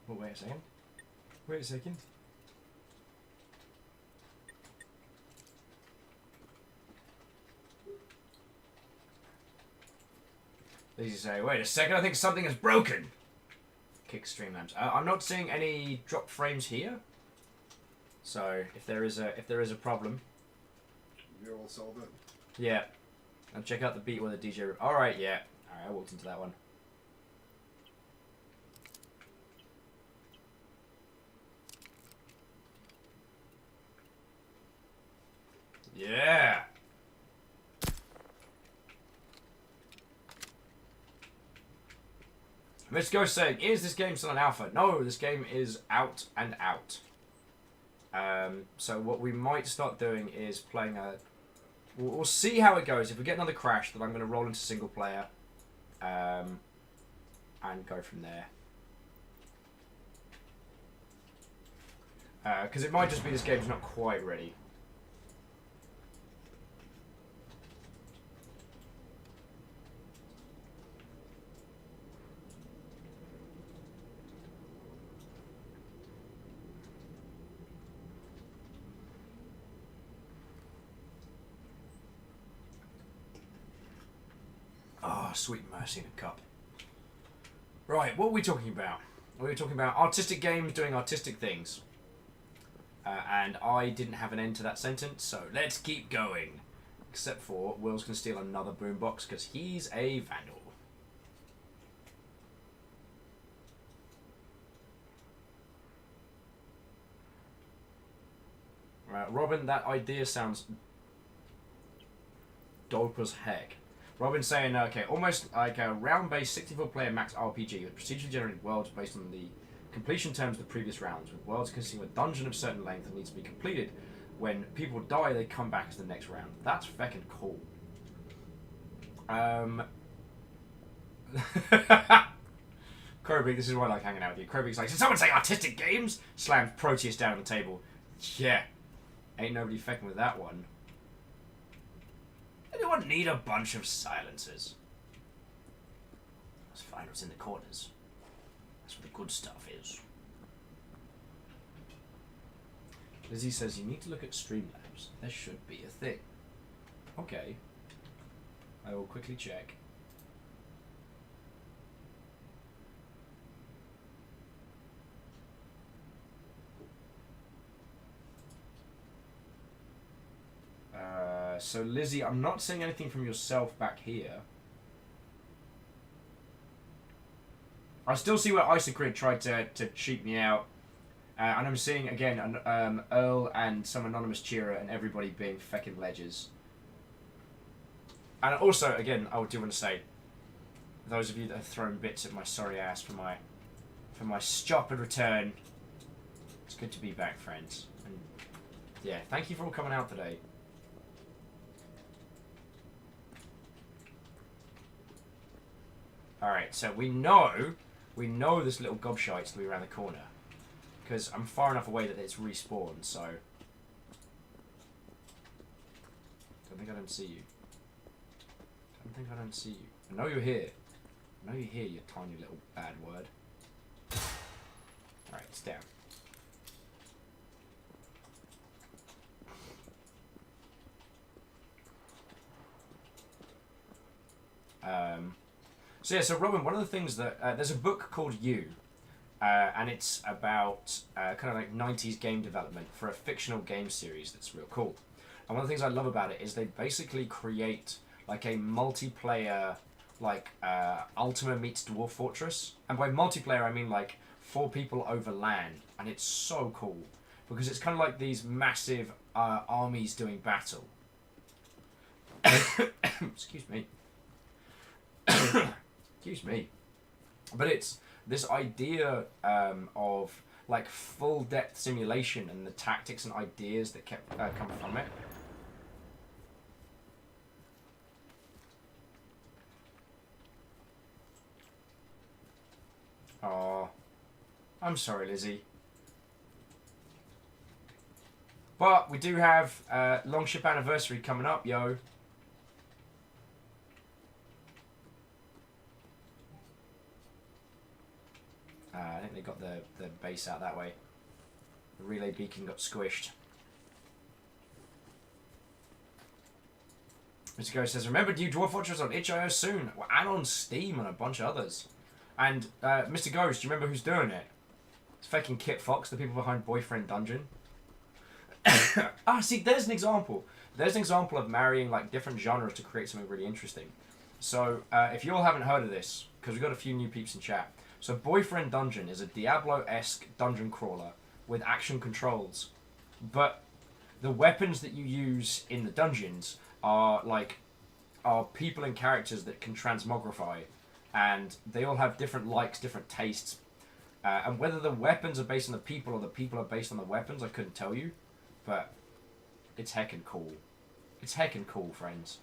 Oh, wait a second. Wait a second. Easy say, wait a second, I think something is broken. Kick Streamlabs. I'm not seeing any drop frames here. So if there is a problem, You're all sold in. yeah. And check out the beat where the DJ. All right, yeah. All right, I walked into that one. Yeah. Let's go saying, is this game still an alpha? No, this game is out and out. So what we might start doing is playing a... We'll see how it goes. If we get another crash, then I'm going to roll into single player. And go from there. Because it might just be this game's not quite ready. Ah, sweet mercy in a cup. Right, what are we talking about? We were talking about artistic games doing artistic things. And I didn't have an end to that sentence, so let's keep going. Except for Will's going to steal another boombox because he's a vandal. Robin, that idea sounds dope as heck. Robin's saying, okay, almost like a round-based 64-player max RPG with procedurally generated worlds based on the completion terms of the previous rounds, with worlds consisting of a dungeon of certain length that needs to be completed. When people die, they come back to the next round. That's feckin' cool. Krobig, this is why I like hanging out with you. Krobig's like, did someone say artistic games? Slams Proteus down on the table. Yeah. Ain't nobody fecking with that one. Anyone need a bunch of silencers? Let's find what's in the corners. That's where the good stuff is. Lizzie says you need to look at Streamlabs. There should be a thing. Okay. I will quickly check. So Lizzie, I'm not seeing anything from yourself back here. I still see where Isocrid tried to cheat me out. And I'm seeing, again, Earl and some anonymous cheerer and everybody being feckin' ledgers. And also, again, I do want to say, those of you that have thrown bits at my sorry ass for my stupid return, it's good to be back, friends. And yeah, thank you for all coming out today. Alright, so we know this little gobshite's going to be around the corner. Because I'm far enough away that it's respawned, so... I don't see you. I don't see you. I know you're here. I know you're here, you tiny little bad word. Alright, it's down. So yeah, so Robin, one of the things that... there's a book called You, and it's about kind of like 90s game development for a fictional game series that's real cool. And one of the things I love about it is they basically create like a multiplayer, like Ultima meets Dwarf Fortress. And by multiplayer, I mean like 4 people over land. And it's so cool, because it's kind of like these massive armies doing battle. Excuse me. Excuse me. But it's this idea of like full depth simulation and the tactics and ideas that kept come from it. Oh, I'm sorry, Lizzie. But we do have Longship anniversary coming up, yo. I think they got the base out that way. The relay beacon got squished. Mr. Ghost says, remember New Dwarf Fortress on itch.io soon, and on Steam and a bunch of others. And Mr. Ghost, do you remember who's doing it? It's fucking Kit Fox, the people behind Boyfriend Dungeon. Ah, see, there's an example. There's an example of marrying like different genres to create something really interesting. So if you all haven't heard of this, because we've got a few new peeps in chat. So Boyfriend Dungeon is a Diablo-esque dungeon crawler with action controls. But the weapons that you use in the dungeons are people and characters that can transmogrify. And they all have different likes, different tastes. And whether the weapons are based on the people or the people are based on the weapons, I couldn't tell you. But it's heckin' cool. It's heckin' cool, friends.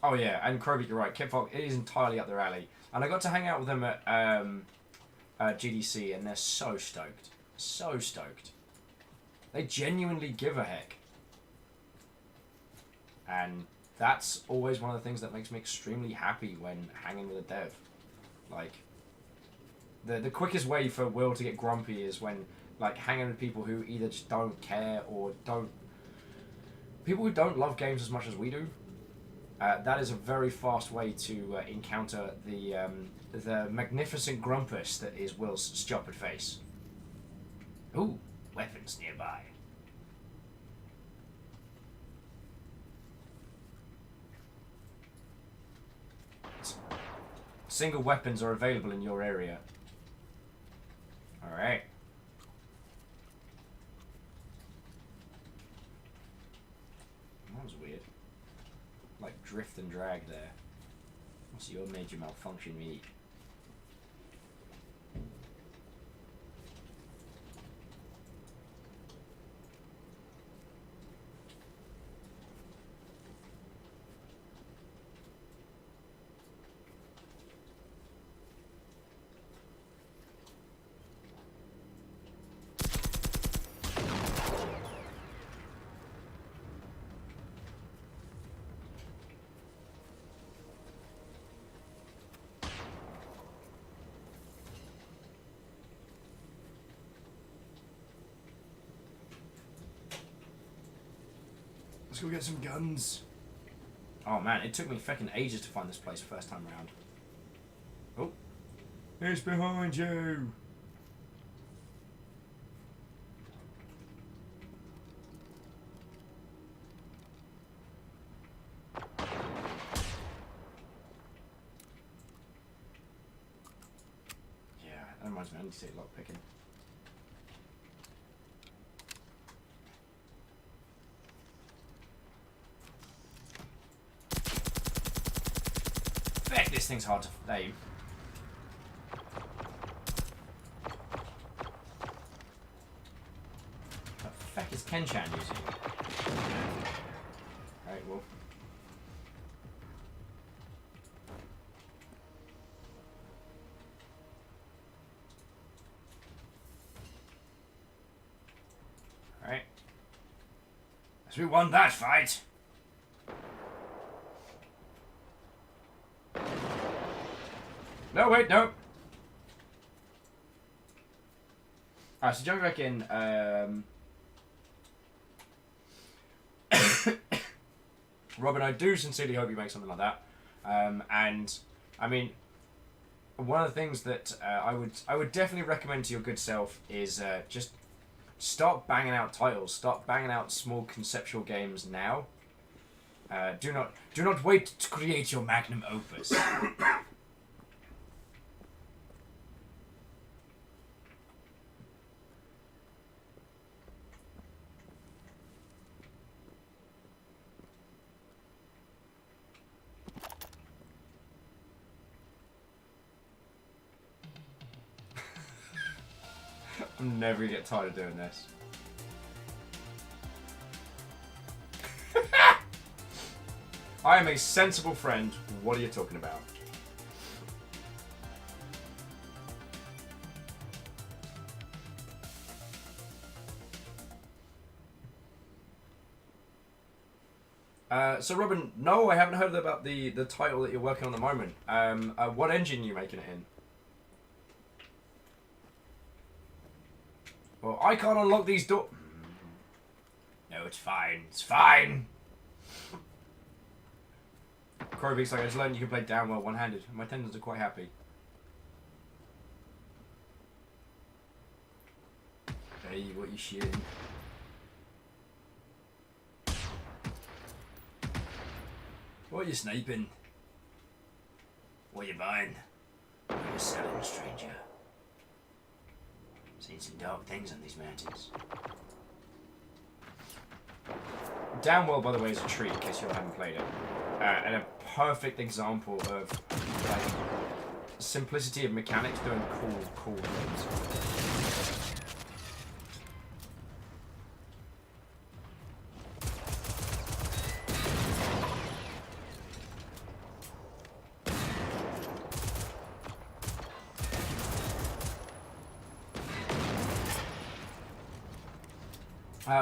Oh yeah, and Kroby, you're right. Kit Fox, it is entirely up their alley. And I got to hang out with them at GDC, and they're so stoked. So stoked. They genuinely give a heck. And that's always one of the things that makes me extremely happy when hanging with a dev. Like, the quickest way for Will to get grumpy is when, like, hanging with people who either just don't care or don't... People who don't love games as much as we do. That is a very fast way to encounter the magnificent grumpus that is Will's stupid face. Ooh, weapons nearby. Single weapons are available in your area. Alright. That was weird. Like drift and drag there. What's your major malfunction mean? Let's go get some guns. Oh man, it took me fucking ages to find this place first time round. Oh. It's behind you! Yeah, that reminds me, I need to take lockpicking. This thing's hard to aim. What the fuck is Ken-chan using? Alright, well. Alright. As we won that fight. No, wait, no. Alright, so jumping back in, Robin, I do sincerely hope you make something like that. And, I mean, one of the things that I would definitely recommend to your good self is just start banging out titles. Start banging out small conceptual games now. Do not wait to create your magnum opus. I'm never gonna get tired of doing this. I am a sensible friend. What are you talking about? So Robin, no, I haven't heard about the title that you're working on at the moment. What engine are you making it in? Well, I can't unlock these doors. No, it's fine. It's fine. Krovik's like, I just learned you can play down well one-handed. My tendons are quite happy. Hey, what you shooting? What are you sniping? What are you buying? What are you selling, stranger? Seen some dark things on these mountains. Downwell, by the way, is a treat, in case you haven't played it. And a perfect example of like simplicity of mechanics doing cool things.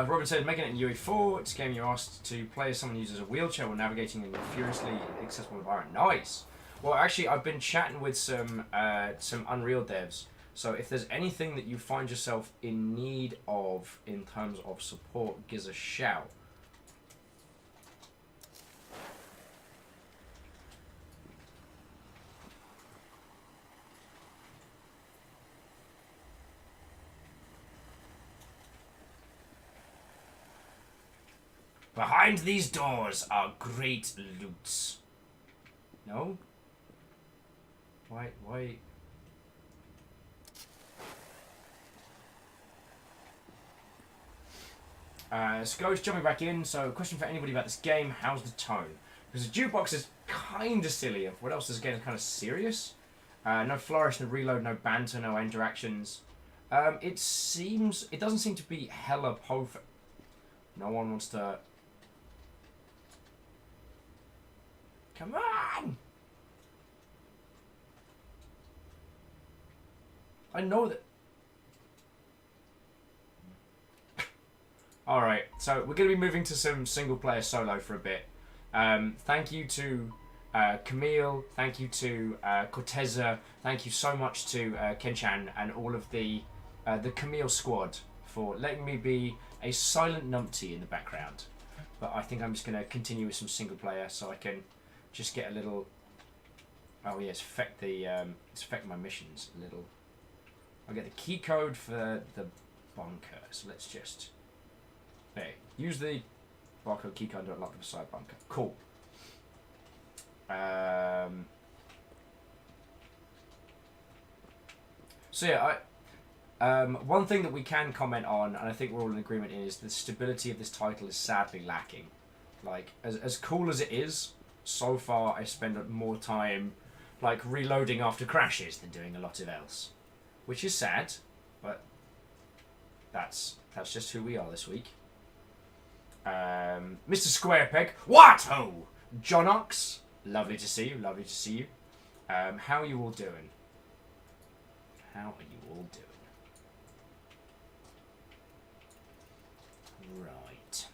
Robin said, making it in UE4, it's a game you're asked to play as someone who uses a wheelchair while navigating in a furiously accessible environment. Nice! Well, actually, I've been chatting with some Unreal devs, so if there's anything that you find yourself in need of in terms of support, give us a shout. Behind these doors are great loots. No? Why? Sco's jumping back in, so question for anybody about this game, how's the tone? Because the jukebox is kind of silly. What else is getting kind of serious? No flourish, no reload, no banter, no interactions. It doesn't seem to be hella perfect. No one wants to... Come on! I know that... Alright, so we're going to be moving to some single-player solo for a bit. Thank you to Camille, thank you to Corteza, thank you so much to Kenchan and all of the Camille squad for letting me be a silent numpty in the background. But I think I'm just going to continue with some single-player so I can... just get a little... Oh yes, affect my missions a little. I'll get the key code for the bunker. So let's just... Hey, use the barcode key code to unlock the side bunker. Cool. So yeah, one thing that we can comment on, and I think we're all in agreement, is the stability of this title is sadly lacking. Like, as cool as it is, so far I spend more time like reloading after crashes than doing a lot of else, which is sad, but that's just who we are this week. Mr. Squarepeg, what ho, John Ox, lovely to see you, lovely to see you. How are you all doing? How are you all doing? Right.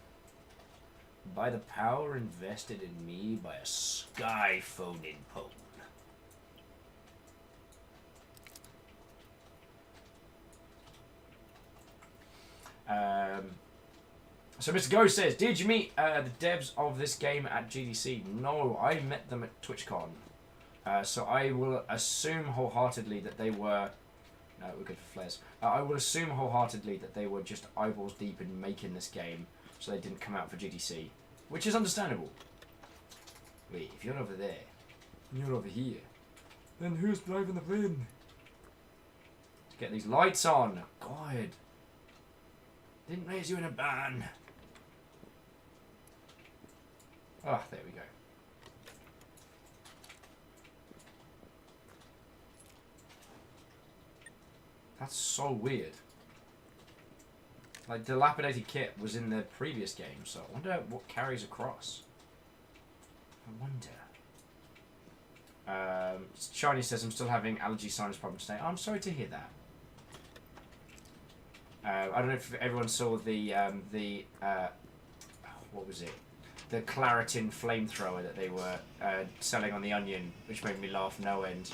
By the power invested in me by a sky-phoning pole. So Mr. Go says, did you meet the devs of this game at GDC? No, I met them at TwitchCon. So I will assume wholeheartedly that they were... No, we're good for flares. I will assume wholeheartedly that they were just eyeballs deep in making this game, so they didn't come out for GDC. Which is understandable. Wait, if you're over there, and you're over here, then who's driving the plane? To get these lights on. God. Didn't raise you in a ban. Ah, there we go. That's so weird. Like, dilapidated kit was in the previous game, so I wonder what carries across. I wonder. Shiny says, I'm still having allergy sinus problems today. I'm sorry to hear that. I don't know if everyone saw the what was it? The Claritin flamethrower that they were selling on the Onion, which made me laugh no end.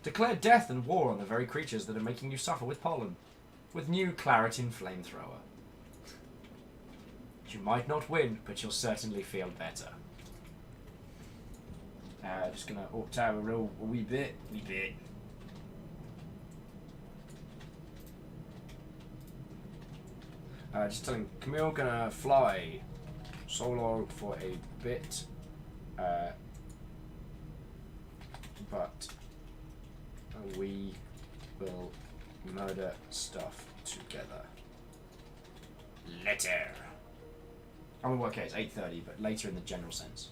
Declare death and war on the very creatures that are making you suffer with pollen. With new Claritin flamethrower. You might not win, but you'll certainly feel better. Just gonna opt out a wee bit. Just telling Camille gonna fly solo for a bit, but we will murder stuff together. Later. I mean, okay, it's 8:30, but later in the general sense.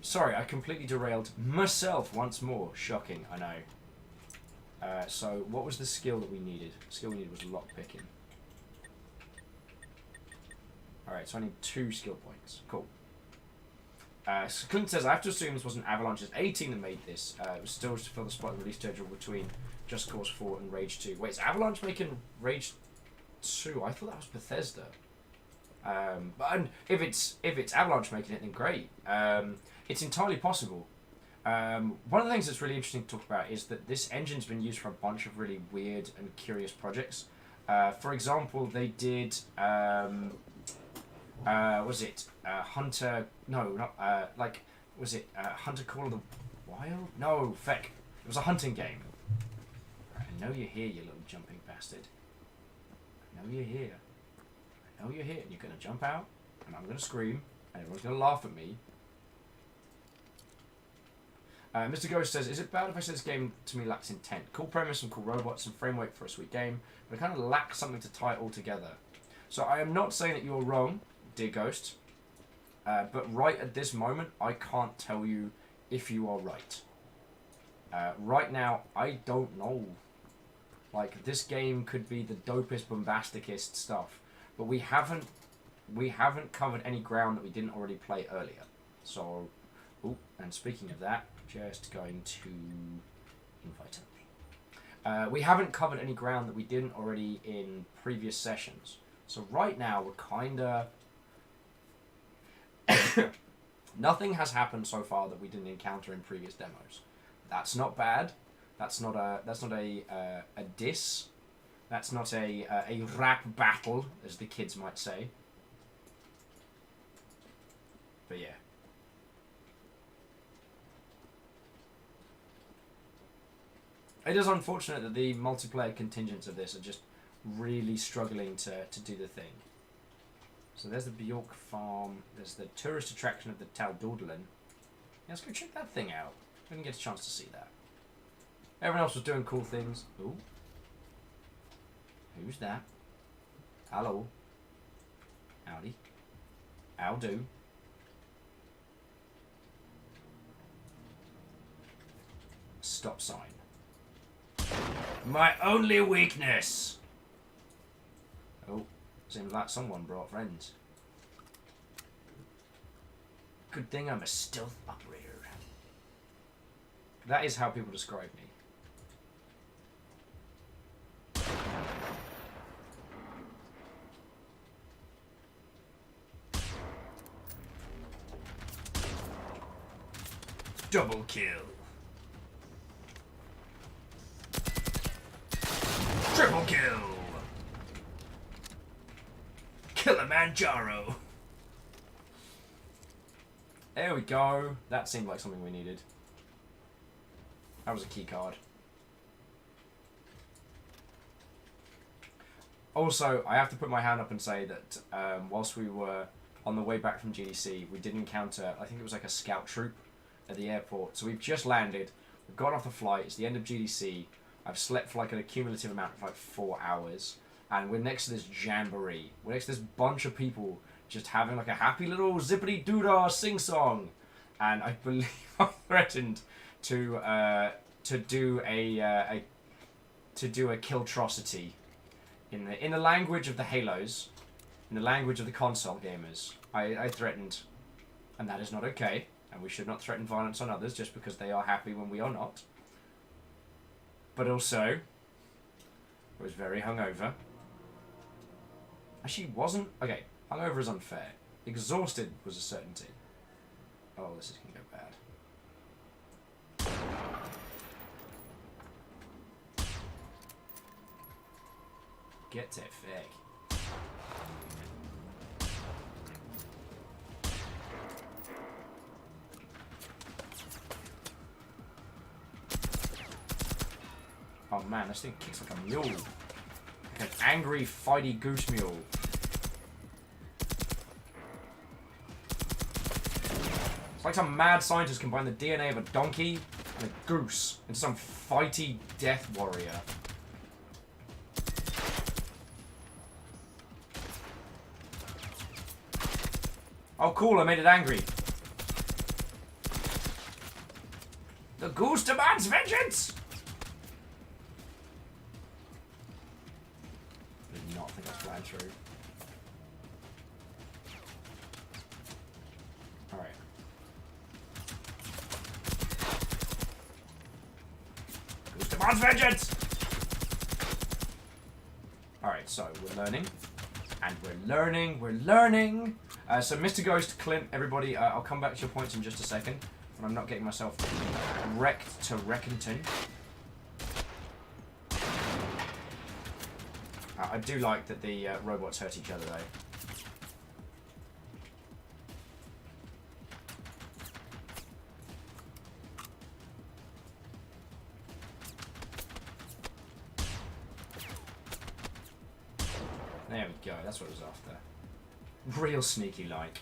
Sorry, I completely derailed myself once more. Shocking, I know. So, what was the skill that we needed? The skill we needed was lockpicking. Alright, so I need 2 skill points. Cool. So Clint says, I have to assume this wasn't Avalanche's 18 that made this. It was still to fill the spot in the release schedule between Just Cause 4 and Rage 2. Wait, is Avalanche making Rage 2? I thought that was Bethesda. But if it's Avalanche making it, then great. It's entirely possible. One of the things that's really interesting to talk about is that this engine's been used for a bunch of really weird and curious projects. For example, they did was it Hunter? No, not was it Hunter Call of the Wild? No, feck. It was a hunting game. I know you're here, you little jumping bastard. I know you're here. I know you're here. And you're gonna jump out, and I'm gonna scream, and everyone's gonna laugh at me. Mr. Ghost says, is it bad if I say this game to me lacks intent? Cool premise and cool robots and framework for a sweet game, but it kind of lacks something to tie it all together. So I am not saying that you're wrong, dear Ghost, but right at this moment, I can't tell you if you are right. Right now, I don't know. Like, this game could be the dopest, bombasticest stuff, but we haven't covered any ground that we didn't already play earlier. So, ooh, and speaking of that, just going to invite me. We haven't covered any ground that we didn't already in previous sessions. So right now we're kinda nothing has happened so far that we didn't encounter in previous demos. That's not bad. That's not a diss. That's not a rap battle, as the kids might say. But yeah. It is unfortunate that the multiplayer contingents of this are just really struggling to do the thing. So there's the Bjork farm, there's the tourist attraction of the Taldoodlen. Yeah, let's go check that thing out. We didn't get a chance to see that. Everyone else was doing cool things. Ooh. Who's that? Hello. Howdy. How do. Stop sign. My only weakness! Oh, seems like someone brought friends. Good thing I'm a stealth operator. That is how people describe me. Double kill. Triple kill! Kilimanjaro! There we go. That seemed like something we needed. That was a key card. Also, I have to put my hand up and say that whilst we were on the way back from GDC, we did encounter, I think it was like a scout troop at the airport. So we've just landed, we've got off the flight, it's the end of GDC, I've slept for like an accumulative amount of like 4 hours, and we're next to this jamboree. We're next to this bunch of people just having like a happy little zippity-doo-dah sing-song. And I believe I threatened to to do a killtrocity in the language of the Halos, in the language of the console gamers. I threatened, and that is not okay. And we should not threaten violence on others just because they are happy when we are not. But also, I was very hungover. Actually, wasn't. Okay, hungover is unfair. Exhausted was a certainty. Oh, this is gonna go bad. Get it, fake. Oh man, this thing kicks like a mule. Like an angry, fighty goose mule. It's like some mad scientist combined the DNA of a donkey and a goose into some fighty death warrior. Oh cool, I made it angry. The goose demands vengeance! Did not think that's planned through. Alright. Goose demands vengeance! Alright, so we're learning. And we're learning! So Mr. Ghost, Clint, everybody, I'll come back to your points in just a second. When I'm not getting myself wrecked to Reckington. I do like that the robots hurt each other though. There we go, that's what I was after. Real sneaky like.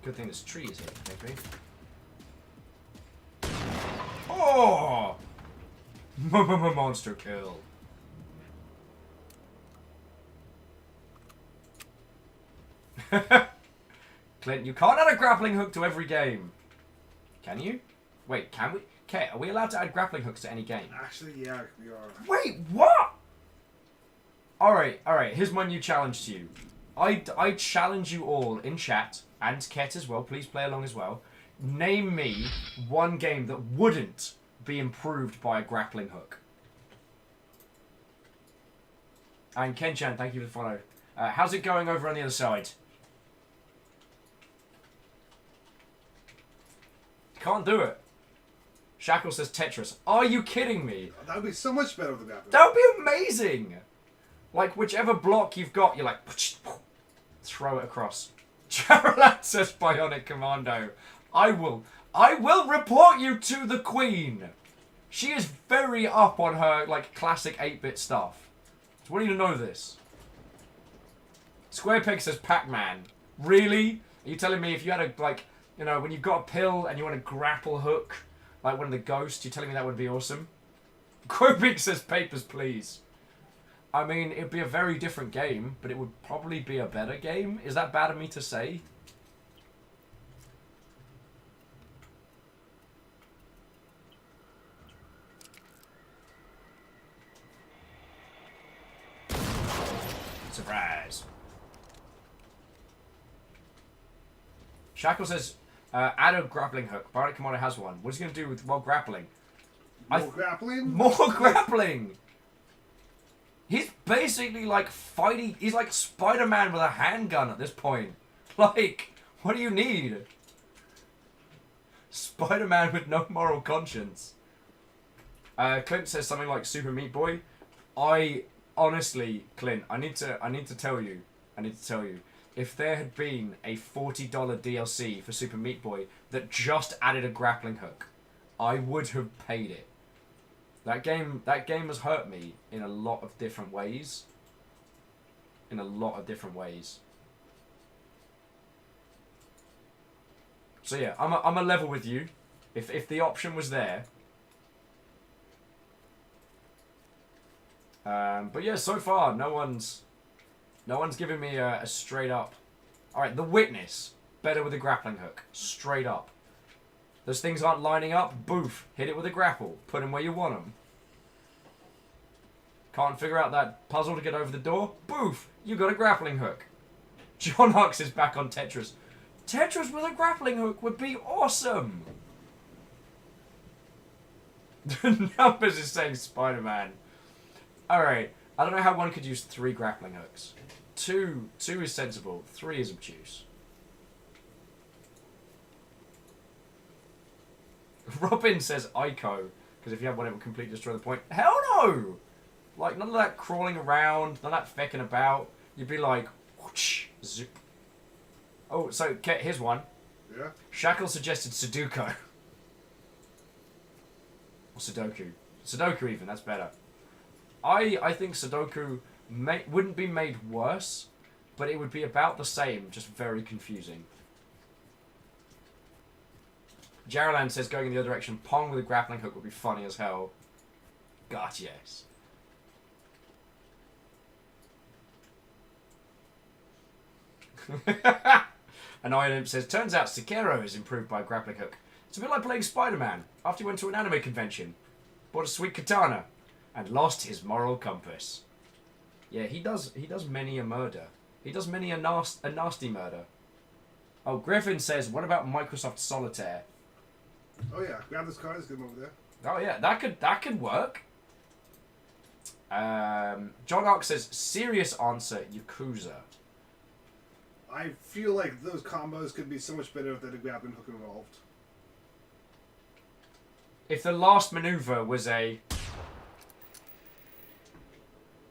Good thing this tree is here, maybe. Oh! Monster kill. Clint, you can't add a grappling hook to every game. Can you? Wait, can we? Okay, are we allowed to add grappling hooks to any game? Actually, yeah, we are. Wait, what? Alright, here's my new challenge to you. I challenge you all in chat, and Ket as well, please play along as well. Name me one game that wouldn't be improved by a grappling hook. And Ken-chan, thank you for the follow. How's it going over on the other side? Can't do it. Shackle says Tetris. Are you kidding me? That would be so much better with the grappling. That would be amazing. Like, whichever block you've got, you're like, throw it across. Charolat says Bionic Commando. I will report you to the Queen. She is very up on her, like, classic 8-bit stuff. So want you to know this. Squarepeg says Pac-Man. Really? Are you telling me if you had a, like, you know, when you've got a pill and you want a grapple hook, like one of the ghosts, you're telling me that would be awesome? Quobig says Papers, Please. I mean, it'd be a very different game, but it would probably be a better game. Is that bad of me to say? Surprise. Shackle says, add a grappling hook. Bionic Commando has one. What's he going to do with while grappling? More grappling? More grappling! He's basically like fighting. He's like Spider-Man with a handgun at this point. Like, what do you need? Spider-Man with no moral conscience. Clint says something like Super Meat Boy. I honestly, Clint, I need to tell you. If there had been a $40 DLC for Super Meat Boy that just added a grappling hook, I would have paid it. That game has hurt me in a lot of different ways. So yeah, I'm a level with you. If the option was there. But yeah, so far no one's No one's giving me a straight up. Alright, the witness. Better with a grappling hook. Straight up. Those things aren't lining up. Boof. Hit it with a grapple. Put them where you want them. Can't figure out that puzzle to get over the door? Boof. You got a grappling hook. John Hux is back on Tetris. Tetris with a grappling hook would be awesome. Numbers is saying Spider-Man. Alright. I don't know how one could use 3 grappling hooks. Two is sensible. 3 is obtuse. Robin says Ico, because if you have one, it will completely destroy the point. Hell no! Like, none of that crawling around, none of that fecking about. You'd be like, whoosh, zoop. Oh, so, okay, here's one. Yeah? Shackle suggested Sudoku. Or Sudoku. Sudoku even, that's better. I think Sudoku wouldn't be made worse, but it would be about the same, just very confusing. Jaraland says going in the other direction, Pong with a grappling hook would be funny as hell. God, yes. Annoying says, turns out Sekiro is improved by a grappling hook. It's a bit like playing Spider-Man after he went to an anime convention, bought a sweet katana, and lost his moral compass. Yeah, he does many a murder. He does many a nasty murder. Oh, Griffin says, what about Microsoft Solitaire? Oh yeah, grab this card, let's get him over there. Oh yeah, that could work. John Ark says, serious answer, Yakuza. I feel like those combos could be so much better if they had a grappling hook involved. If the last maneuver was a...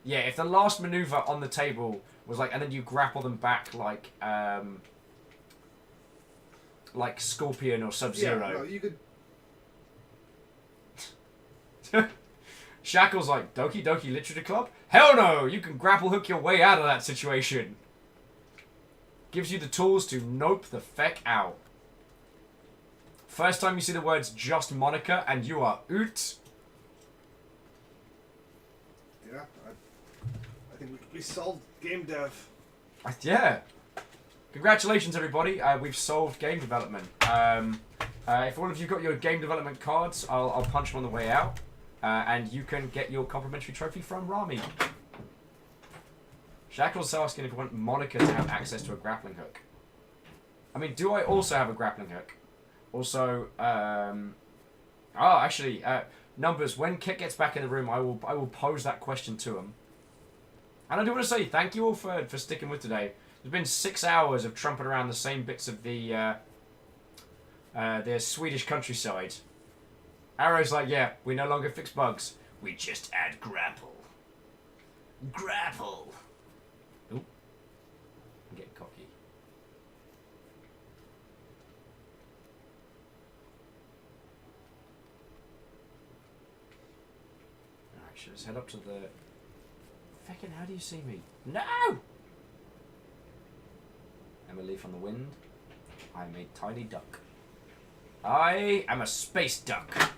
Yeah, if the last maneuver on the table was like, and then you grapple them back like Scorpion or Sub-Zero. Yeah, no, you could... Shackle's like, Doki Doki Literature Club? Hell no! You can grapple hook your way out of that situation. Gives you the tools to nope the feck out. First time you see the words just Monica and you are oot. Yeah, I think we solved game dev. Yeah. Congratulations, everybody. We've solved game development. If all of you got your game development cards, I'll punch them on the way out. And you can get your complimentary trophy from Rami. Shackle's asking if I want Monica to have access to a grappling hook. I mean, do I also have a grappling hook? Also, actually, Numbers, when Kit gets back in the room, I will pose that question to him. And I do want to say thank you all for sticking with today. There's been 6 hours of trumping around the same bits of the Swedish countryside. Arrow's like, yeah, we no longer fix bugs. We just add grapple. Grapple. Oop. I'm getting cocky. Alright, should I head up to the... Feckin', how do you see me? No! I'm a leaf on the wind. I'm a tiny duck. I am a space duck.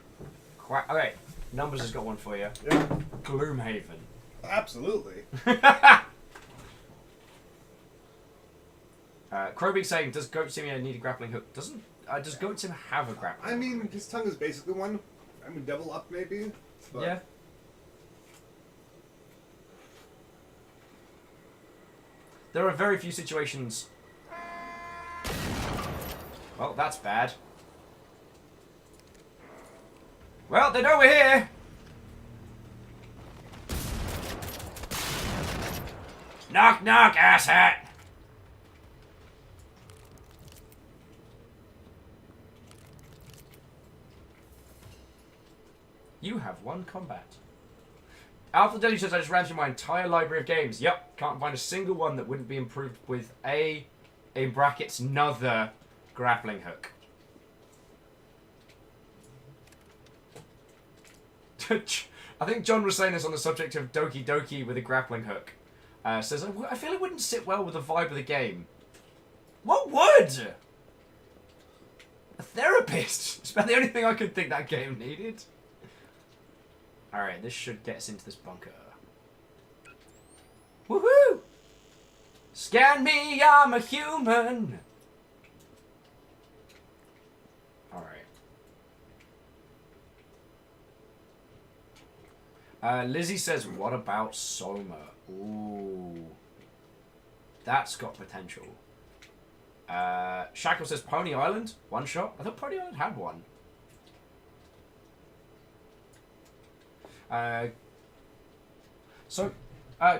Okay, Numbers has got one for you. Yeah. Gloomhaven. Absolutely. Krobik saying, does Goat Simulator need a grappling hook? Does Goat Sim have a grappling I hook? mean, his tongue is basically one. I mean, double up maybe. But Yeah. There are very few situations... Well, that's bad. Well, they know we're here! Knock, knock, asshat! You have won combat. Alpha Deli says, I just ran through my entire library of games. Yep, can't find a single one that wouldn't be improved with a, in brackets, another grappling hook. I think John was saying this on the subject of Doki Doki with a grappling hook. Says, I feel it wouldn't sit well with the vibe of the game. What would? A therapist? It's about the only thing I could think that game needed. Alright, this should get us into this bunker. Woohoo! Scan me, I'm a human. Alright. Lizzie says, what about Soma? Ooh. That's got potential. Shackle says, Pony Island? One shot? I thought Pony Island had one.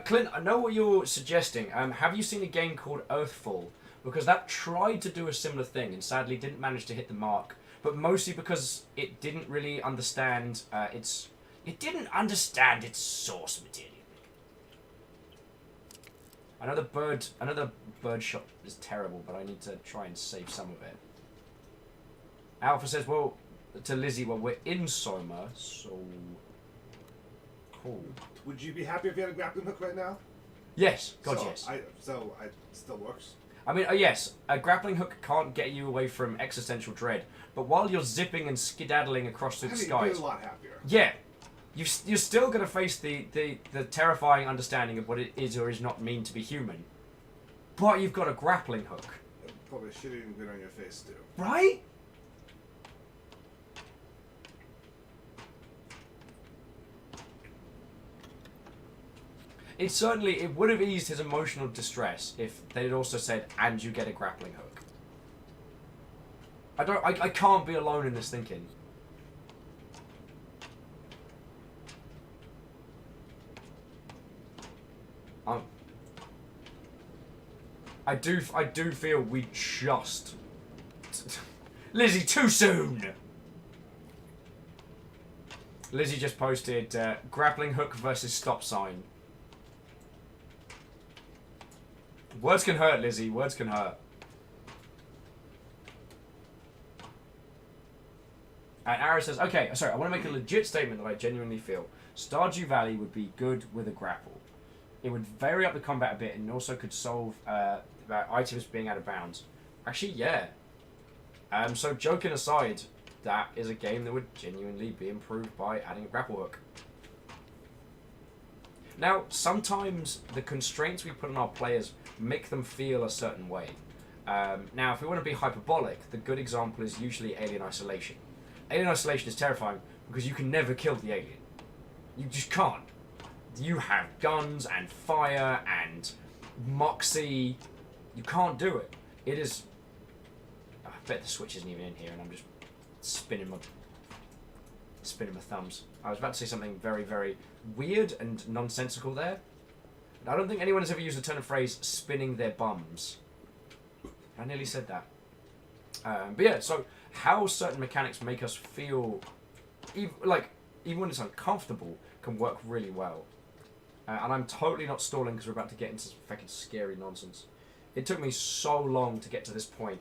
Clint, I know what you're suggesting. Have you seen a game called Earthfall? Because that tried to do a similar thing and sadly didn't manage to hit the mark. But mostly because it didn't really understand It didn't understand its source material. Another bird shot is terrible, but I need to try and save some of it. Alpha says, well, to Lizzie, well, we're in Soma, so... Cool. Would you be happy if you had a grappling hook right now? Yes. God, so yes. It still works. I mean, yes, a grappling hook can't get you away from existential dread, but while you're zipping and skedaddling across through the skies... You're a lot happier. Yeah. You're still going to face the terrifying understanding of what it is or is not mean to be human. But you've got a grappling hook. Probably shit even good on your face, too. Right? It would have eased his emotional distress if they'd also said, and you get a grappling hook. I can't be alone in this thinking. I do feel we just... Lizzie, too soon! Lizzie just posted grappling hook versus stop sign. Words can hurt, Lizzie. Words can hurt. And Ara says, okay, sorry, I want to make a legit statement that I genuinely feel. Stardew Valley would be good with a grapple. It would vary up the combat a bit and also could solve about items being out of bounds. Actually, yeah. So joking aside, that is a game that would genuinely be improved by adding a grapple hook. Now, sometimes the constraints we put on our players make them feel a certain way. Now, if we want to be hyperbolic, the good example is usually Alien Isolation. Alien Isolation is terrifying because you can never kill the alien. You just can't. You have guns and fire and moxie. You can't do it. It is... I bet the switch isn't even in here and I'm just spinning my thumbs. I was about to say something very, very weird and nonsensical there. I don't think anyone has ever used the turn of phrase spinning their bums. I nearly said that. But yeah, so how certain mechanics make us feel, even when it's uncomfortable, can work really well. And I'm totally not stalling because we're about to get into some fucking scary nonsense. It took me so long to get to this point.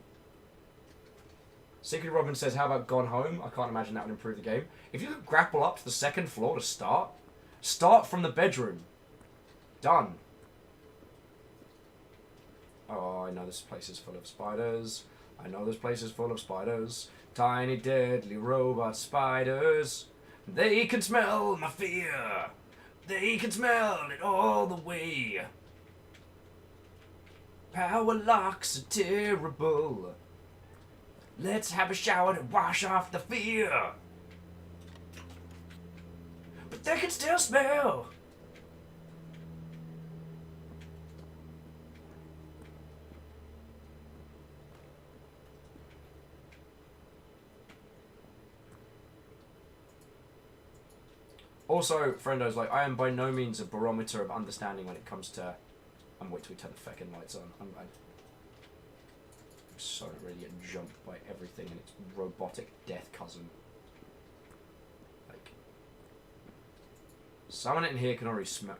Secret Robin says, how about Gone Home? I can't imagine that would improve the game. If you could grapple up to the second floor to start from the bedroom. Done. Oh, I know this place is full of spiders. I know this place is full of spiders. Tiny, deadly robot spiders. They can smell my fear. They can smell it all the way. Power locks are terrible. Let's have a shower to wash off the fear. But they can still smell. Also, friendos, like, I am by no means a barometer of understanding when it comes to... I'm waiting till we turn the fucking lights on. I'm so ready to get jumped by everything and its robotic death cousin. Like... Someone in here can already smell...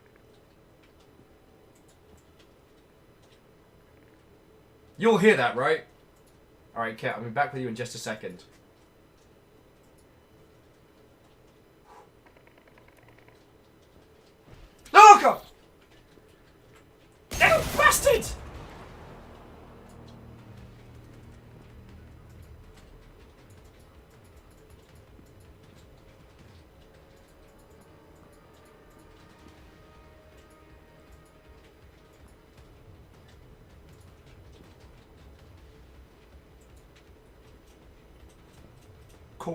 You'll hear that, right? Alright, Kat, I'll be back with you in just a second. Oh, God! You bastard!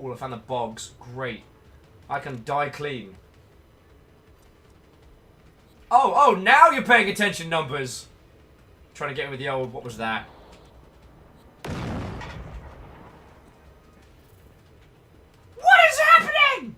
cool. I found the bogs. Great. I can die clean. Oh, now you're paying attention, numbers. Trying to get with the old, what was that? What is happening?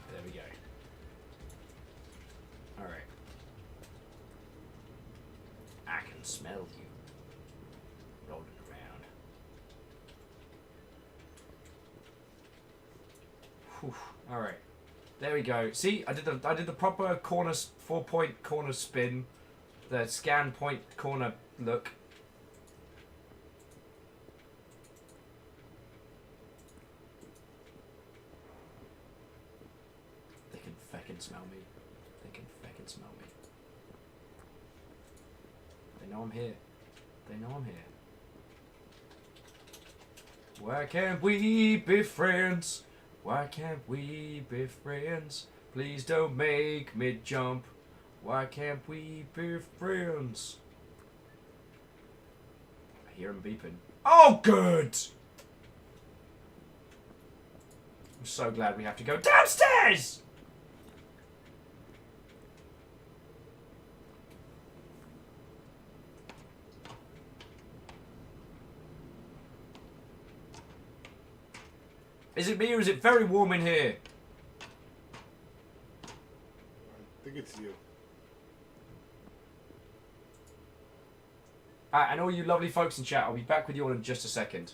There we go. Alright. I can smell you. Rolling around. Whew. Alright. There we go. See, I did the proper corner 4-point corner spin. The scan point corner look. They can feckin' smell me. They can feckin' smell me. They know I'm here. They know I'm here. Why can't we be friends? Why can't we be friends? Please don't make me jump. Why can't we be friends? I hear him beeping. Oh, good! I'm so glad we have to go downstairs! Is it me or is it very warm in here? I think it's you. And all you lovely folks in chat, I'll be back with you all in just a second.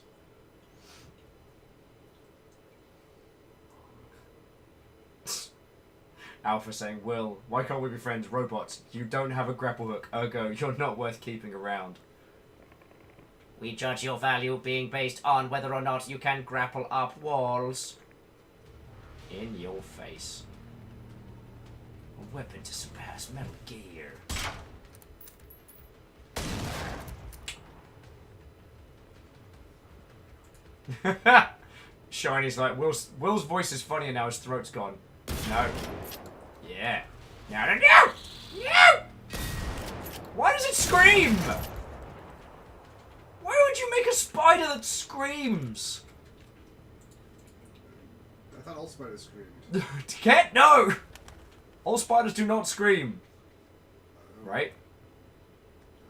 Alpha saying, Will, why can't we be friends? Robots, you don't have a grapple hook, ergo, you're not worth keeping around. We judge your value being based on whether or not you can grapple up walls. In your face. A weapon to surpass Metal Gear. Shiny's like, Will's voice is funnier now, his throat's gone. No. Yeah. No. Why does it scream? Why would you make a spider that screams? I thought all spiders screamed. Can't, no! All spiders do not scream. Right?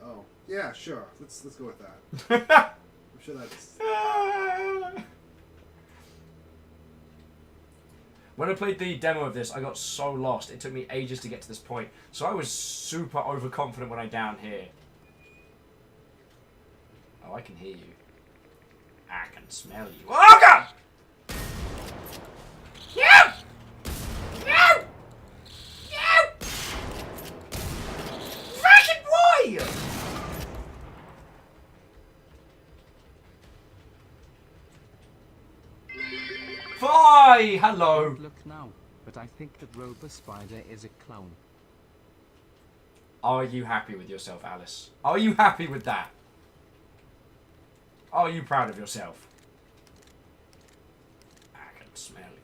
Oh. Yeah, sure. Let's go with that. I'm sure that's... When I played the demo of this, I got so lost. It took me ages to get to this point. So I was super overconfident when I downed here. Oh, I can hear you. I can smell you. Oh, God! No! No! No! Fucking why? Bye! Hello! Don't look now, but I think that Robo Spider is a clown. Are you happy with yourself, Alice? Are you happy with that? Are you proud of yourself? I can smell you.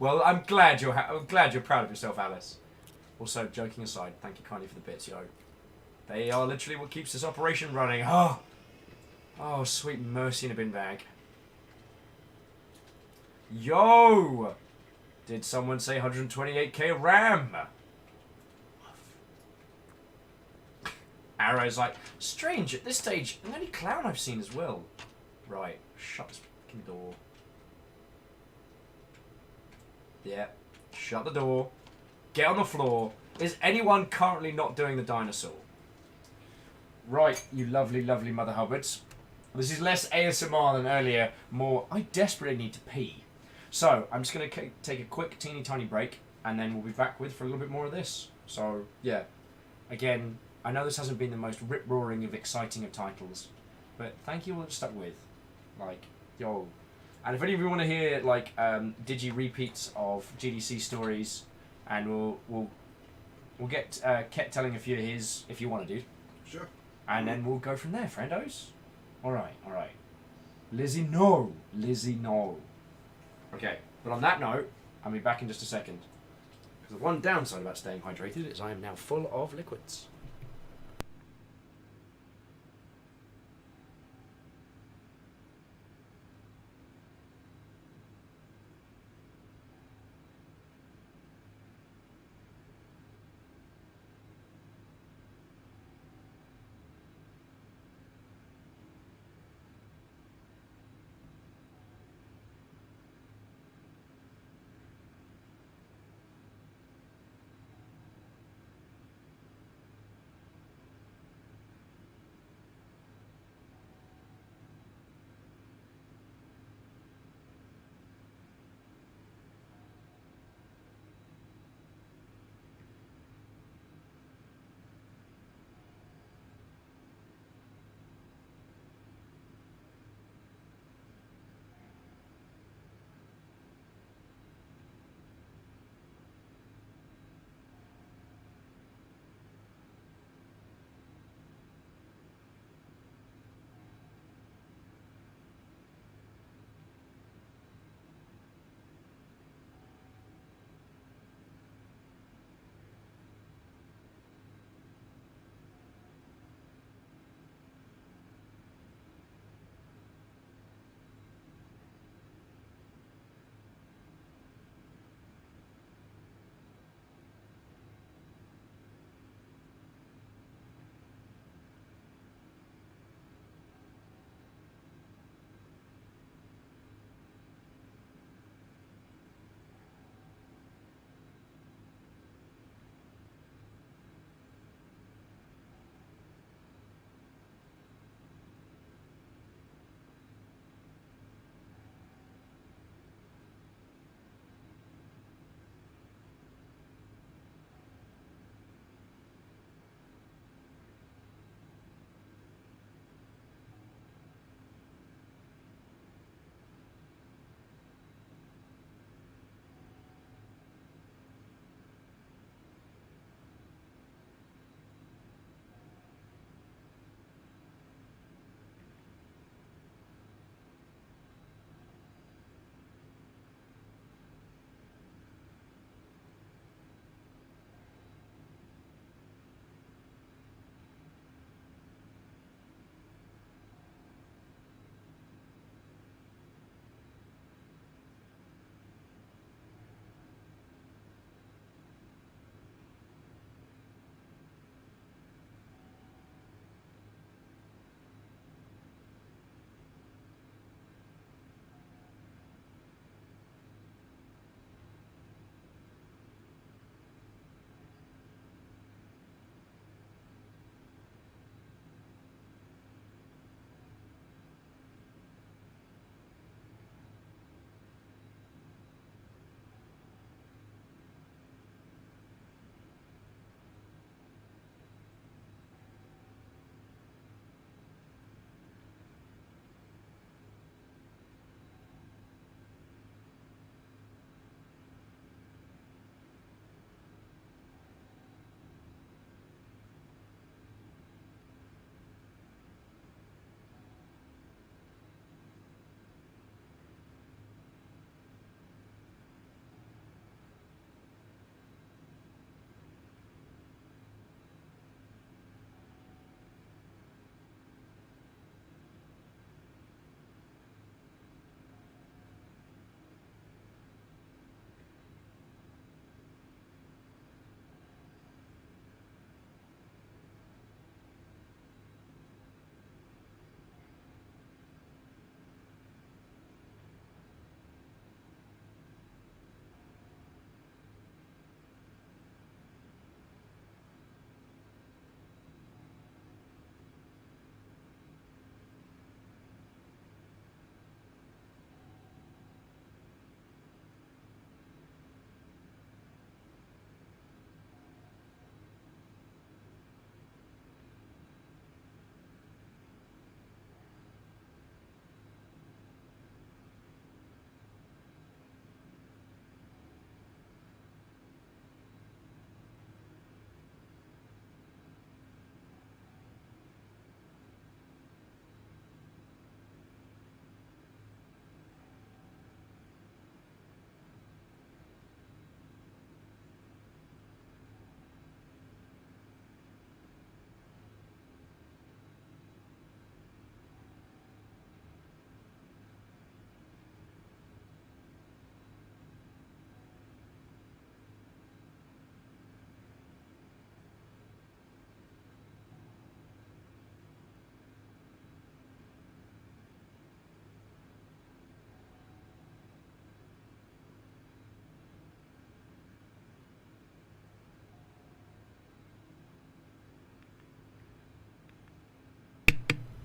Well, I'm glad you're proud of yourself, Alice. Also, joking aside, thank you kindly for the bits, yo. They are literally what keeps this operation running. Oh, sweet mercy in a bin bag. Yo! Did someone say 128k RAM? Arrow's like, strange, at this stage, the only clown I've seen as well. Right, shut this fucking door. Yeah, shut the door. Get on the floor. Is anyone currently not doing the dinosaur? Right, you lovely, lovely Mother Hubbards. This is less ASMR than earlier, more, I desperately need to pee. So, I'm just going to take a quick teeny tiny break, and then we'll be back with for a little bit more of this. So, yeah. again, I know this hasn't been the most rip-roaring of exciting of titles, but thank you all that stuck with. Like, yo. And if any of you want to hear, like, digi repeats of GDC stories, and we'll get Ket telling a few of his, if you want to, dude. Sure. And then we'll go from there, friendos. Alright. Lizzie, no. Okay, but on that note, I'll be back in just a second. Because the one downside about staying hydrated is I am now full of liquids.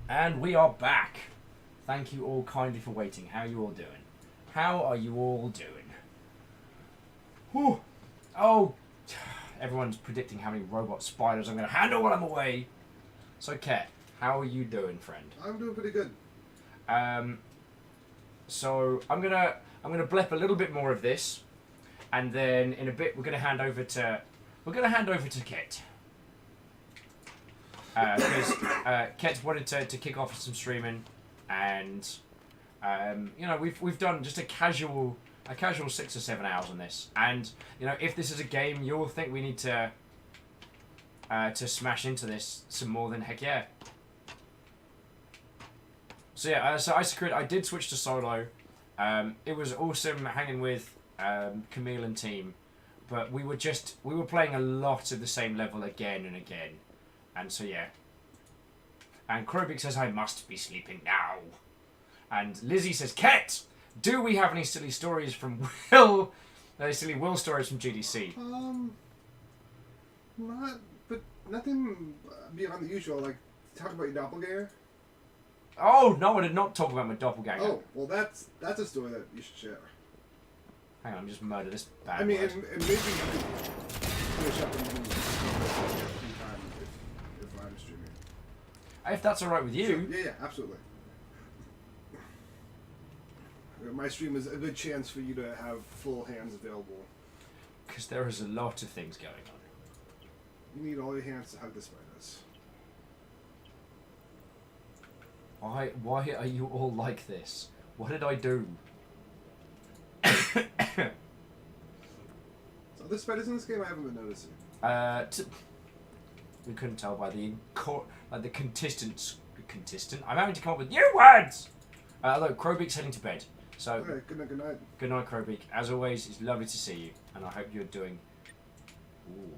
And we are back. Thank you all kindly for waiting. How are you all doing? How are you all doing? Whew. Oh, everyone's predicting how many robot spiders I'm going to handle while I'm away. So, Ket, how are you doing, friend? I'm doing pretty good. So I'm gonna blep a little bit more of this, and then in a bit we're gonna hand over to Ket. Because Ket's wanted to kick off some streaming, and you know, we've done just a casual 6 or 7 hours on this, and you know, if this is a game you'll think we need to smash into this some more, than heck yeah. So yeah, so Isocrit, I did switch to solo. It was awesome hanging with Camille and team, but we were playing a lot of the same level again and again, and so yeah. And Krobik says I must be sleeping now, and Lizzie says, Ket, do we have any silly stories from Will? Silly Will stories from GDC? But nothing beyond the usual. Like talk about your doppelganger. Oh no, I did not talk about my doppelganger. Oh well, that's a story that you should share. Hang on, I'm just murder this bad. I mean, word. and maybe you could finish up in time if I'm streaming. If that's all right with you. Sure. Yeah, absolutely. My stream is a good chance for you to have full hands available. Because there is a lot of things going on. You need all your hands to hug the spiders. Why are you all like this? What did I do? So the spiders in this game I haven't been noticing. We couldn't tell by the contestant. I'm having to come up with new words. Look, Krobik's heading to bed. So Okay, good night. Good night. good night, Krobik. As always, it's lovely to see you, and I hope you're doing. Ooh.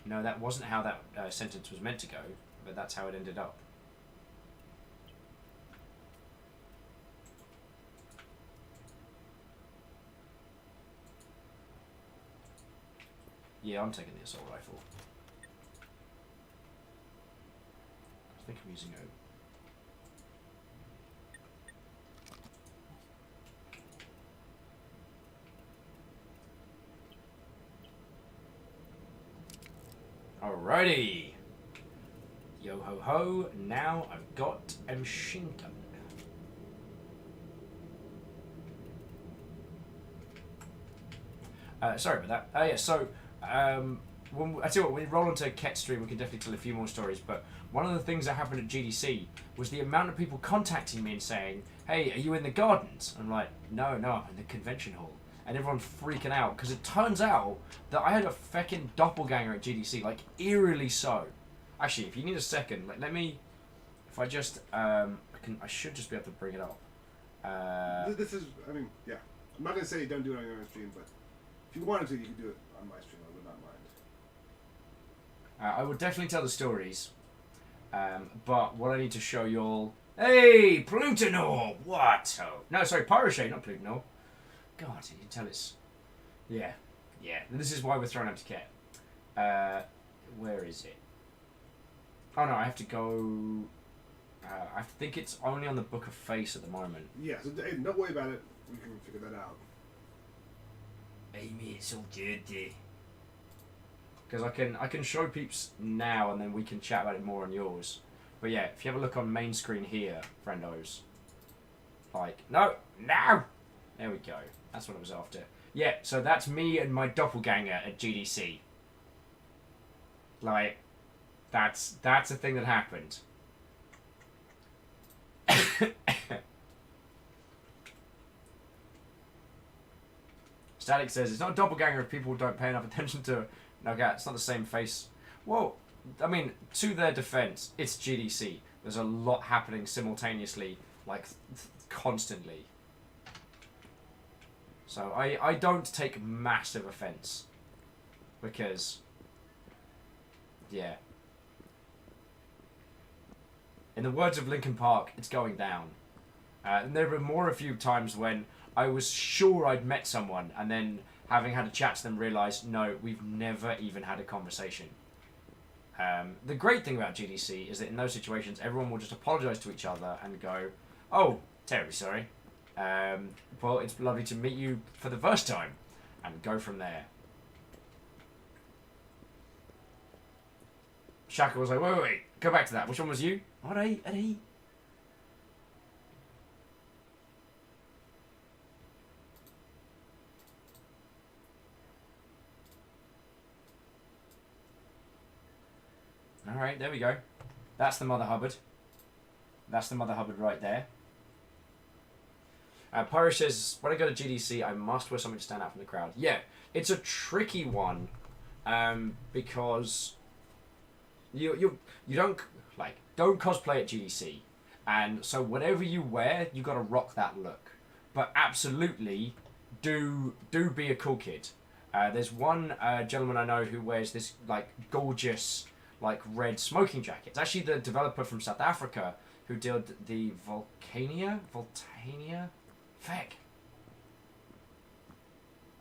No, that wasn't how that sentence was meant to go, but that's how it ended up. Yeah, I'm taking the assault rifle. I think I'm using a... Alrighty! Yo ho ho, now I've got a machine gun. Sorry about that. Yeah, so... I tell you what, when we roll onto Ket's stream, we can definitely tell a few more stories, but one of the things that happened at GDC was the amount of people contacting me and saying, hey, are you in the gardens? I'm like, no, I'm in the convention hall. And everyone freaking out, because it turns out that I had a feckin' doppelganger at GDC, like, eerily so. Actually, if you need a second, let me, if I just, I should just be able to bring it up. This is, I mean, yeah. I'm not going to say don't do it on your own stream, but if you wanted to, you could do it on my stream. I would not mind. I would definitely tell the stories, but what I need to show you all... Hey, Plutonor! What? Oh, no, sorry, Pyroshade, not Plutonor. God, you can tell it's... Yeah. This is why we're throwing out to Ket. Where is it? Oh no, I have to go... I think it's only on the Book of Face at the moment. Yeah, so hey, don't worry about it. We can figure that out. Amy, it's so dirty. Because I can show peeps now, and then we can chat about it more on yours. But yeah, if you have a look on main screen here, friendos. Like, no! There we go. That's what I was after. Yeah, so that's me and my doppelganger at GDC. Like, that's a thing that happened. Static says, it's not a doppelganger if people don't pay enough attention to it. No, okay, it's not the same face. Well, I mean, to their defense, it's GDC. There's a lot happening simultaneously, like, constantly. So I don't take massive offense. Because, yeah. In the words of Linkin Park, it's going down. And there were a few times when I was sure I'd met someone, and then having had a chat to them realised, no, we've never even had a conversation. The great thing about GDC is that in those situations, everyone will just apologise to each other and go, "Oh, terribly sorry. Well, it's lovely to meet you for the first time," and go from there. Shaka was like, wait, go back to that. Which one was you? What are he? Alright, there we go. That's the Mother Hubbard. That's the Mother Hubbard right there. Pyro says, when I go to GDC, I must wear something to stand out from the crowd. Yeah, it's a tricky one, because you don't cosplay at GDC, and so whatever you wear, you got to rock that look. But absolutely, do be a cool kid. There's one gentleman I know who wears this like gorgeous like red smoking jacket. It's actually the developer from South Africa who did the Volcania. Feck.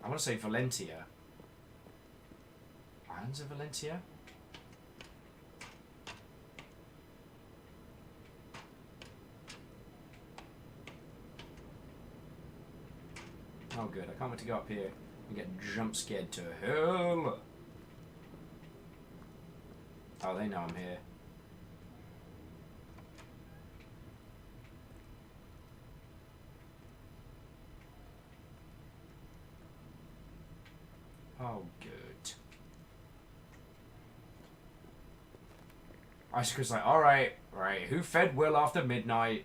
I want to say Valentia. Islands of Valentia? Oh good, I can't wait to go up here and get jump scared to hell. Oh, they know I'm here. Oh, good. Icica's like, alright, right, who fed Will after midnight?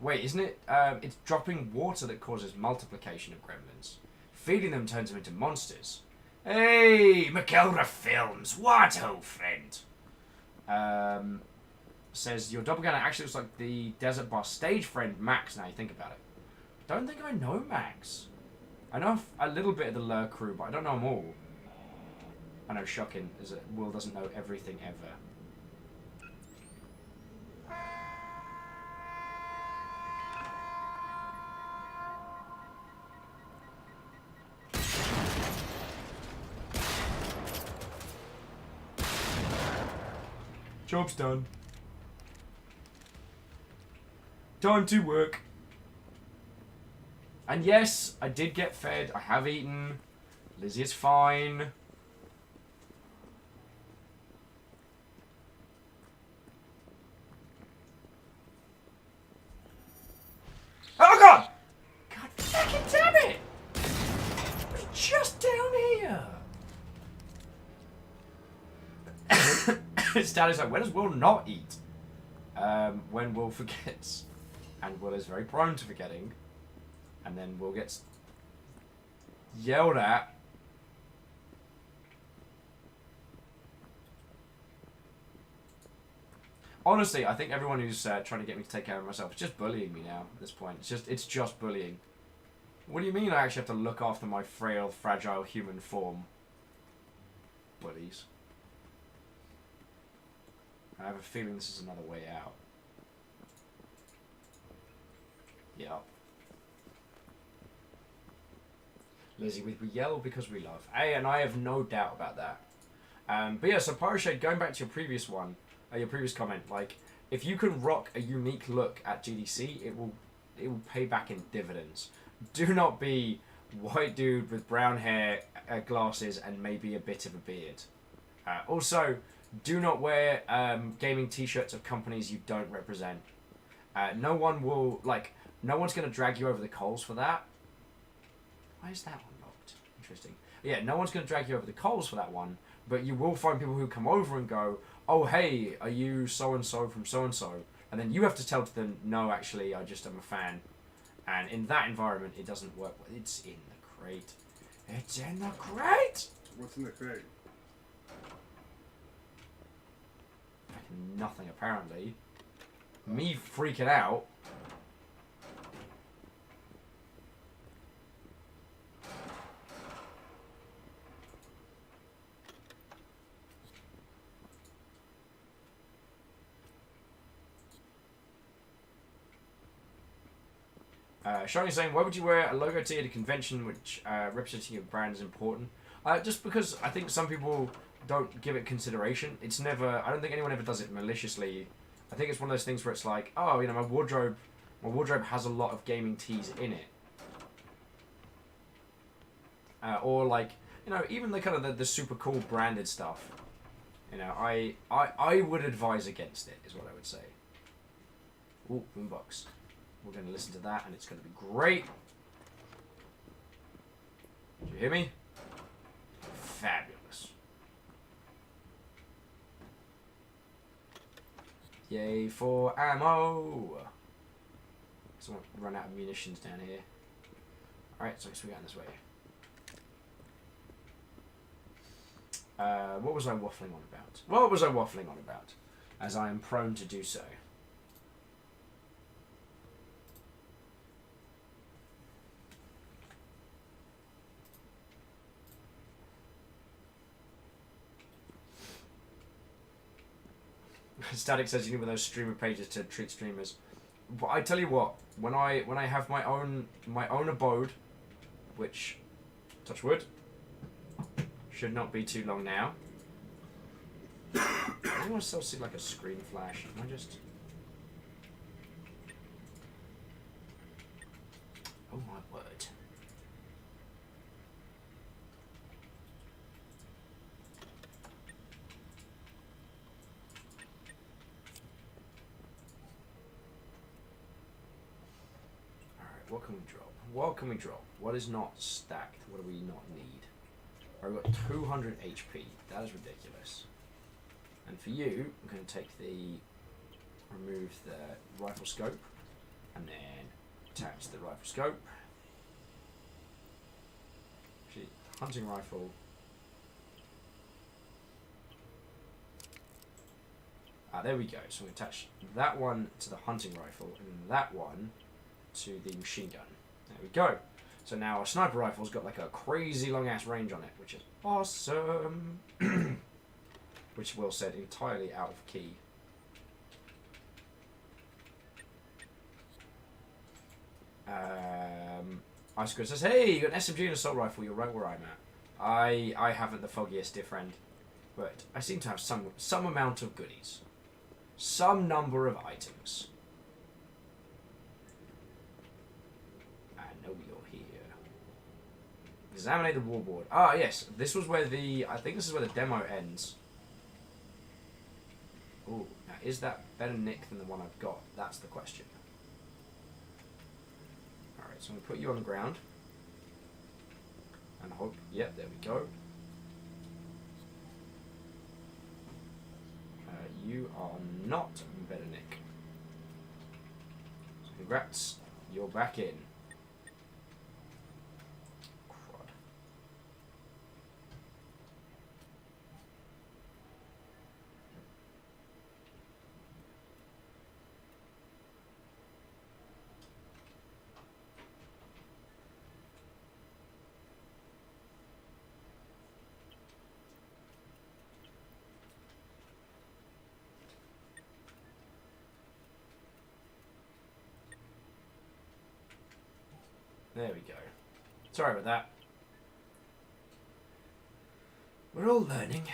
Wait, isn't it? It's dropping water that causes multiplication of gremlins. Feeding them turns them into monsters. Hey, McElra Films, what ho, friend? Says, your doppelganger actually looks like the Desert Bar stage friend Max, now you think about it. Don't think I know Max. I know a little bit of the Lure crew, but I don't know them all. I know, shocking, is that Will doesn't know everything ever. Job's done. Time to work. And yes, I did get fed. I have eaten. Lizzie is fine. Oh god! God fucking damn it! We're just down here. His dad is like, when does Will not eat? When Will forgets. And Will is very prone to forgetting. And then Will gets yelled at. Honestly, I think everyone who's trying to get me to take care of myself is just bullying me now at this point. It's just bullying. What do you mean I actually have to look after my frail, fragile human form? Bullies. I have a feeling this is another way out. Yep. Lizzie, we yell because we love. Hey, and I have no doubt about that. But yeah, so Pyroshade, going back to your previous one, your previous comment, like, if you can rock a unique look at GDC, it will pay back in dividends. Do not be white dude with brown hair, glasses, and maybe a bit of a beard. Also, do not wear gaming t-shirts of companies you don't represent. No one will, no one's going to drag you over the coals for that. Why is that one locked? Interesting. Yeah, no one's going to drag you over the coals for that one, but you will find people who come over and go, oh, hey, are you so-and-so from so-and-so? And then you have to tell them, no, actually, I just am a fan. And in that environment, it doesn't work. It's in the crate. It's in the crate! What's in the crate? Nothing, apparently. Me freaking out. Shoney's saying, why would you wear a logo tee at a convention which representing your brand is important? Just because I think some people don't give it consideration. It's never. I don't think anyone ever does it maliciously. I think it's one of those things where it's like, oh, you know, my wardrobe has a lot of gaming tees in it, or like, you know, even the kind of the super cool branded stuff. You know, I would advise against it, is what I would say. Ooh, boombox. We're going to listen to that, and it's going to be great. Do you hear me? Fabulous. Yay for ammo! Someone run out of munitions down here. Alright, so I guess we're going this way. What was I waffling on about? What was I waffling on about? As I am prone to do so. Static says you need one of those streamer pages to treat streamers. But I tell you what, when I have my own abode, which, touch wood, should not be too long now. I want to still see like a screen flash. Am I just? Oh my word. What can we drop? What can we drop? What is not stacked? What do we not need? I've got 200 HP. That is ridiculous. And for you, I'm going to take remove the rifle scope, and then attach the rifle scope. Actually, hunting rifle. There we go. So we attach that one to the hunting rifle, and that one to the machine gun. There we go. So now our sniper rifle's got like a crazy long ass range on it, which is awesome. Which will set entirely out of key. Ice Squid says, hey, you got an SMG and assault rifle, you're right where I'm at. I haven't the foggiest, dear friend. But I seem to have some amount of goodies. Some number of items. Examine the wallboard. Ah, yes. This was where I think this is where the demo ends. Ooh, now is that better nick than the one I've got? That's the question. Alright, so I'm going to put you on the ground. And hope, yep, there we go. You are not better nick. So congrats, you're back in. There we go. Sorry about that. We're all learning.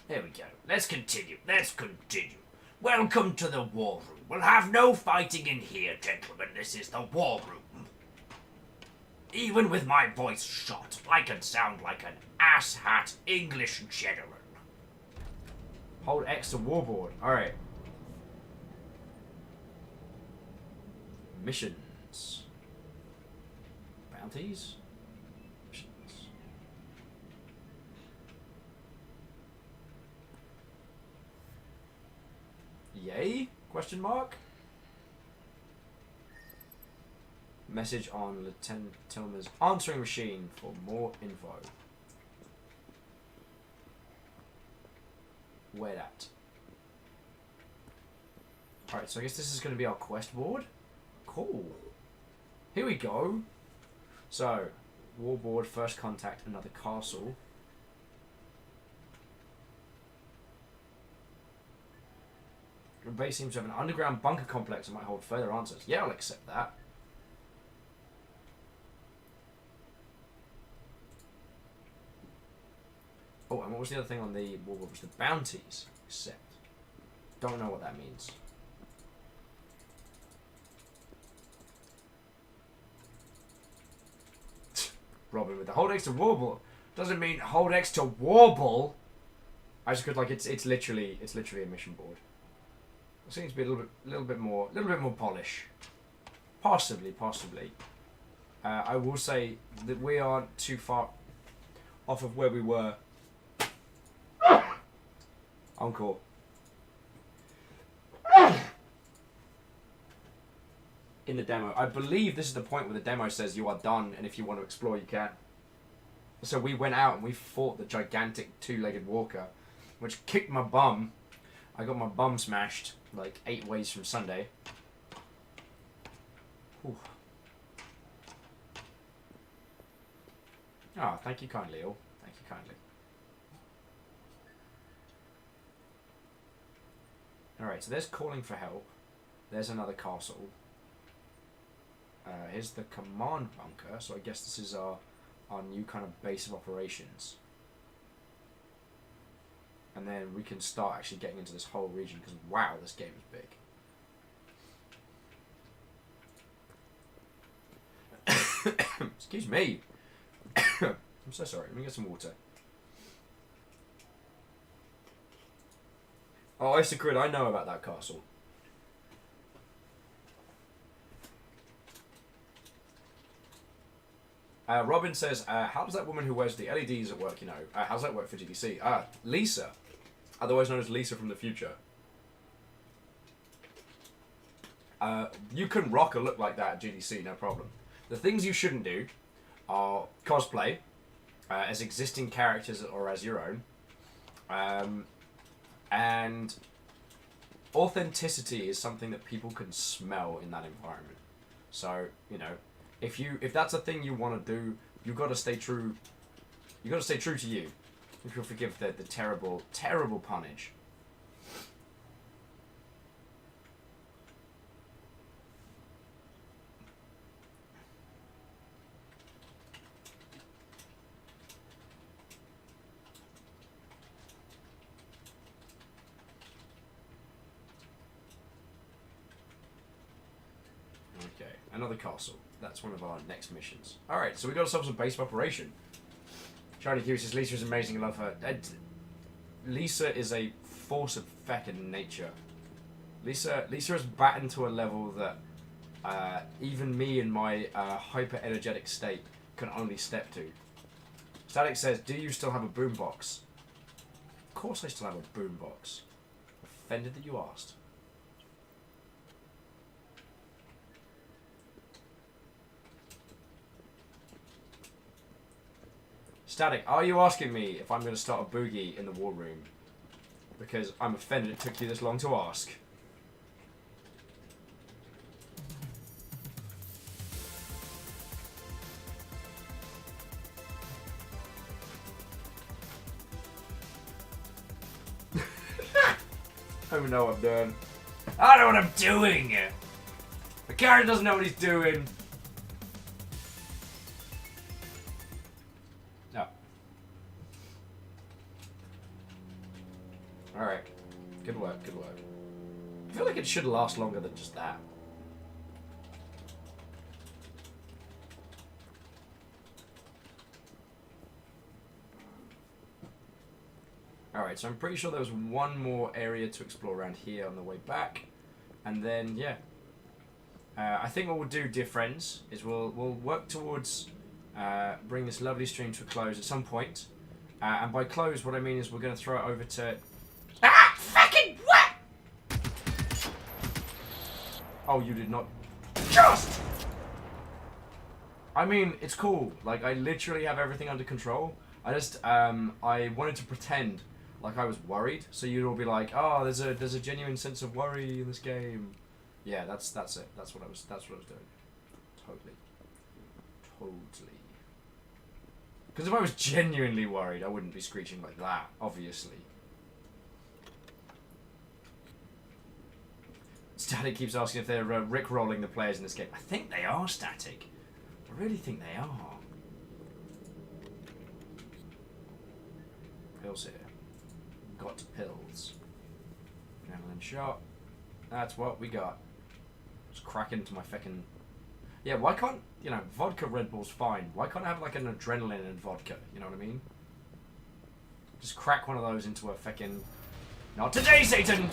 There we go. Let's continue. Let's continue. Welcome to the war room. We'll have no fighting in here, gentlemen. This is the war room. Even with my voice shot, I can sound like an asshat English general. Hold X to warboard. Alright. Missions. Bounties? Missions. Yay? Question mark? Message on Lieutenant Tillman's answering machine for more info. Where at? Alright, so I guess this is going to be our quest board. Cool. Here we go. So, warboard, first contact, another castle. Your base seems to have an underground bunker complex that might hold further answers. Yeah, I'll accept that. what was the other thing on the what was the bounties? Accept. Don't know what that means. Robin with the hold X to warble doesn't mean hold X to warble. I just could like it's literally a mission board. It seems to be a little bit more polish. Possibly. I will say that we aren't too far off of where we were. Encore. In the demo. I believe this is the point where the demo says you are done, and if you want to explore, you can. So we went out and we fought the gigantic two-legged walker, which kicked my bum. I got my bum smashed like 8 ways from Sunday. Whew. Ah, thank you kindly, all. Thank you kindly. Alright, so there's calling for help. There's another castle. Here's the command bunker, so I guess this is our new kind of base of operations. And then we can start actually getting into this whole region, because wow, this game is big. Excuse me. I'm so sorry, let me get some water. Oh, Isocrid, I know about that castle. Robin says, how does that woman who wears the LEDs at work, how does that work for GDC? Lisa, otherwise known as Lisa from the future. You can rock a look like that at GDC, no problem. The things you shouldn't do are cosplay as existing characters or as your own. And authenticity is something that people can smell in that environment. So, if that's a thing you want to do, you got to stay true. You got to stay true to you. If you'll forgive the terrible, terrible punnage. Okay, another castle. That's one of our next missions. Alright, so we got ourselves a base of operation. Charlie Q says Lisa is amazing, I love her. Lisa is a force of feckin' nature. Lisa is battened to a level that even me in my hyper-energetic state can only step to. Static says, do you still have a boombox? Of course I still have a boombox. Offended that you asked. Static, are you asking me if I'm going to start a boogie in the war room? Because I'm offended it took you this long to ask. I don't even know what I'm doing. I don't know what I'm doing! The character doesn't know what he's doing. Alright. Good work, good work. I feel like it should last longer than just that. Alright, so I'm pretty sure there was one more area to explore around here on the way back. And then, yeah. I think what we'll do, dear friends, is we'll work towards bring this lovely stream to a close at some point. And by close, what I mean is we're going to throw it over to... Ah! Fucking what? Oh, you did not... Just! I mean, it's cool. Like, I literally have everything under control. I just, I wanted to pretend like I was worried, so you'd all be like, oh, there's a genuine sense of worry in this game. Yeah, that's it. That's what I was doing. Totally. Because if I was genuinely worried, I wouldn't be screeching like that, obviously. Static keeps asking if they're rickrolling the players in this game. I think they are, Static. I really think they are. Bill's here. got pills. Adrenaline shot. That's what we got. Just crack into my feckin'... Yeah, why can't... You know, vodka Red Bull's fine. Why can't I have like an adrenaline and vodka? You know what I mean? Just crack one of those into a feckin'... Not today, Satan!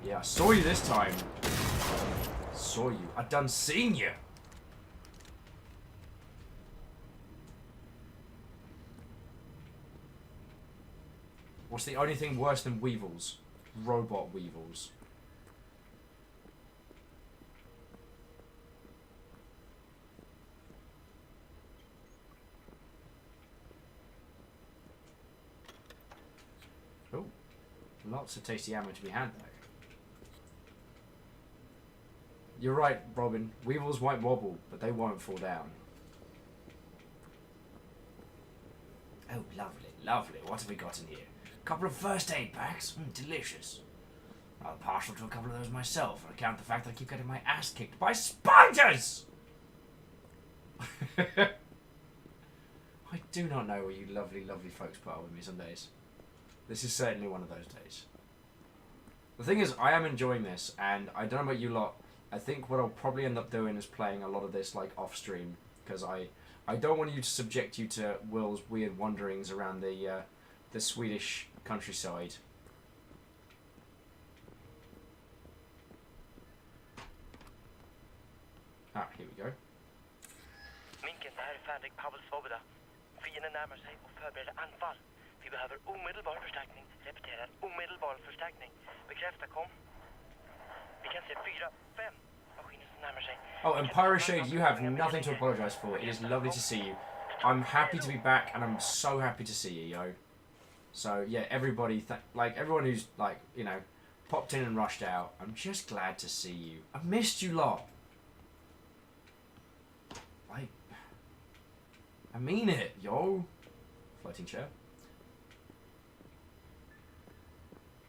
Yeah, I saw you this time. Saw you. I done seen you. What's the only thing worse than weevils? Robot weevils. Oh, lots of tasty ammo to be had though. You're right, Robin. Weevils might wobble, but they won't fall down. Oh, lovely, lovely. What have we got in here? A couple of first aid packs. Delicious. I'm partial to a couple of those myself, on account of the fact that I keep getting my ass kicked by spiders! I do not know what you lovely, lovely folks put up with me some days. This is certainly one of those days. The thing is, I am enjoying this, and I don't know about you lot, I think what I'll probably end up doing is playing a lot of this like off stream, because I don't want you to subject you to Will's weird wanderings around the Swedish countryside. Ah, here we go. Minken, det här är färdig Pavelsvobeda. Fienden närmar sig och förbereder anfall. Vi behöver omedelbar förstärkning. Repeterar, omedelbar förstärkning. Bekräfta, kom. Vi kan se 4, 5 maskiner som närmar sig. Oh, and Pyroshade, you have nothing to apologise for. It is lovely to see you. I'm happy to be back, and I'm so happy to see you, yo. So, yeah, everybody, like, everyone who's, like, you know, popped in and rushed out, I'm just glad to see you. I missed you lot. Like, I mean it, yo. Floating chair.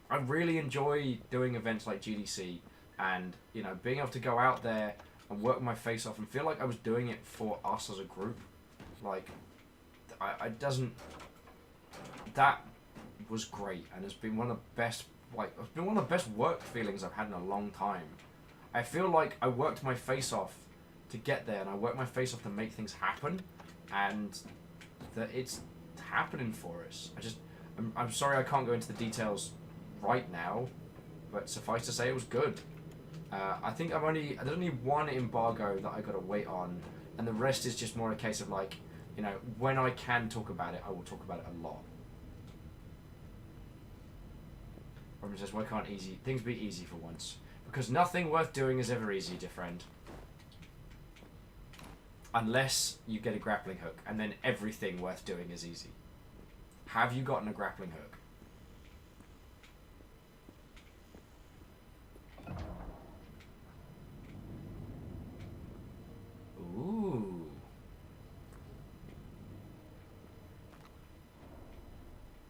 I really enjoy doing events like GDC and, you know, being able to go out there and work my face off and feel like I was doing it for us as a group. Like, I doesn't... That was great, and it's been one of the best, like, it's been one of the best work feelings I've had in a long time. I feel like I worked my face off to get there, and I worked my face off to make things happen, and that it's happening for us. I'm sorry I can't go into the details right now, but suffice to say it was good. I think there's only one embargo that I got to wait on, and the rest is just more a case of like, you know, when I can talk about it, I will talk about it a lot. Robin says, why can't things be easy for once? Because nothing worth doing is ever easy, dear friend. Unless you get a grappling hook, and then everything worth doing is easy. Have you gotten a grappling hook? Ooh.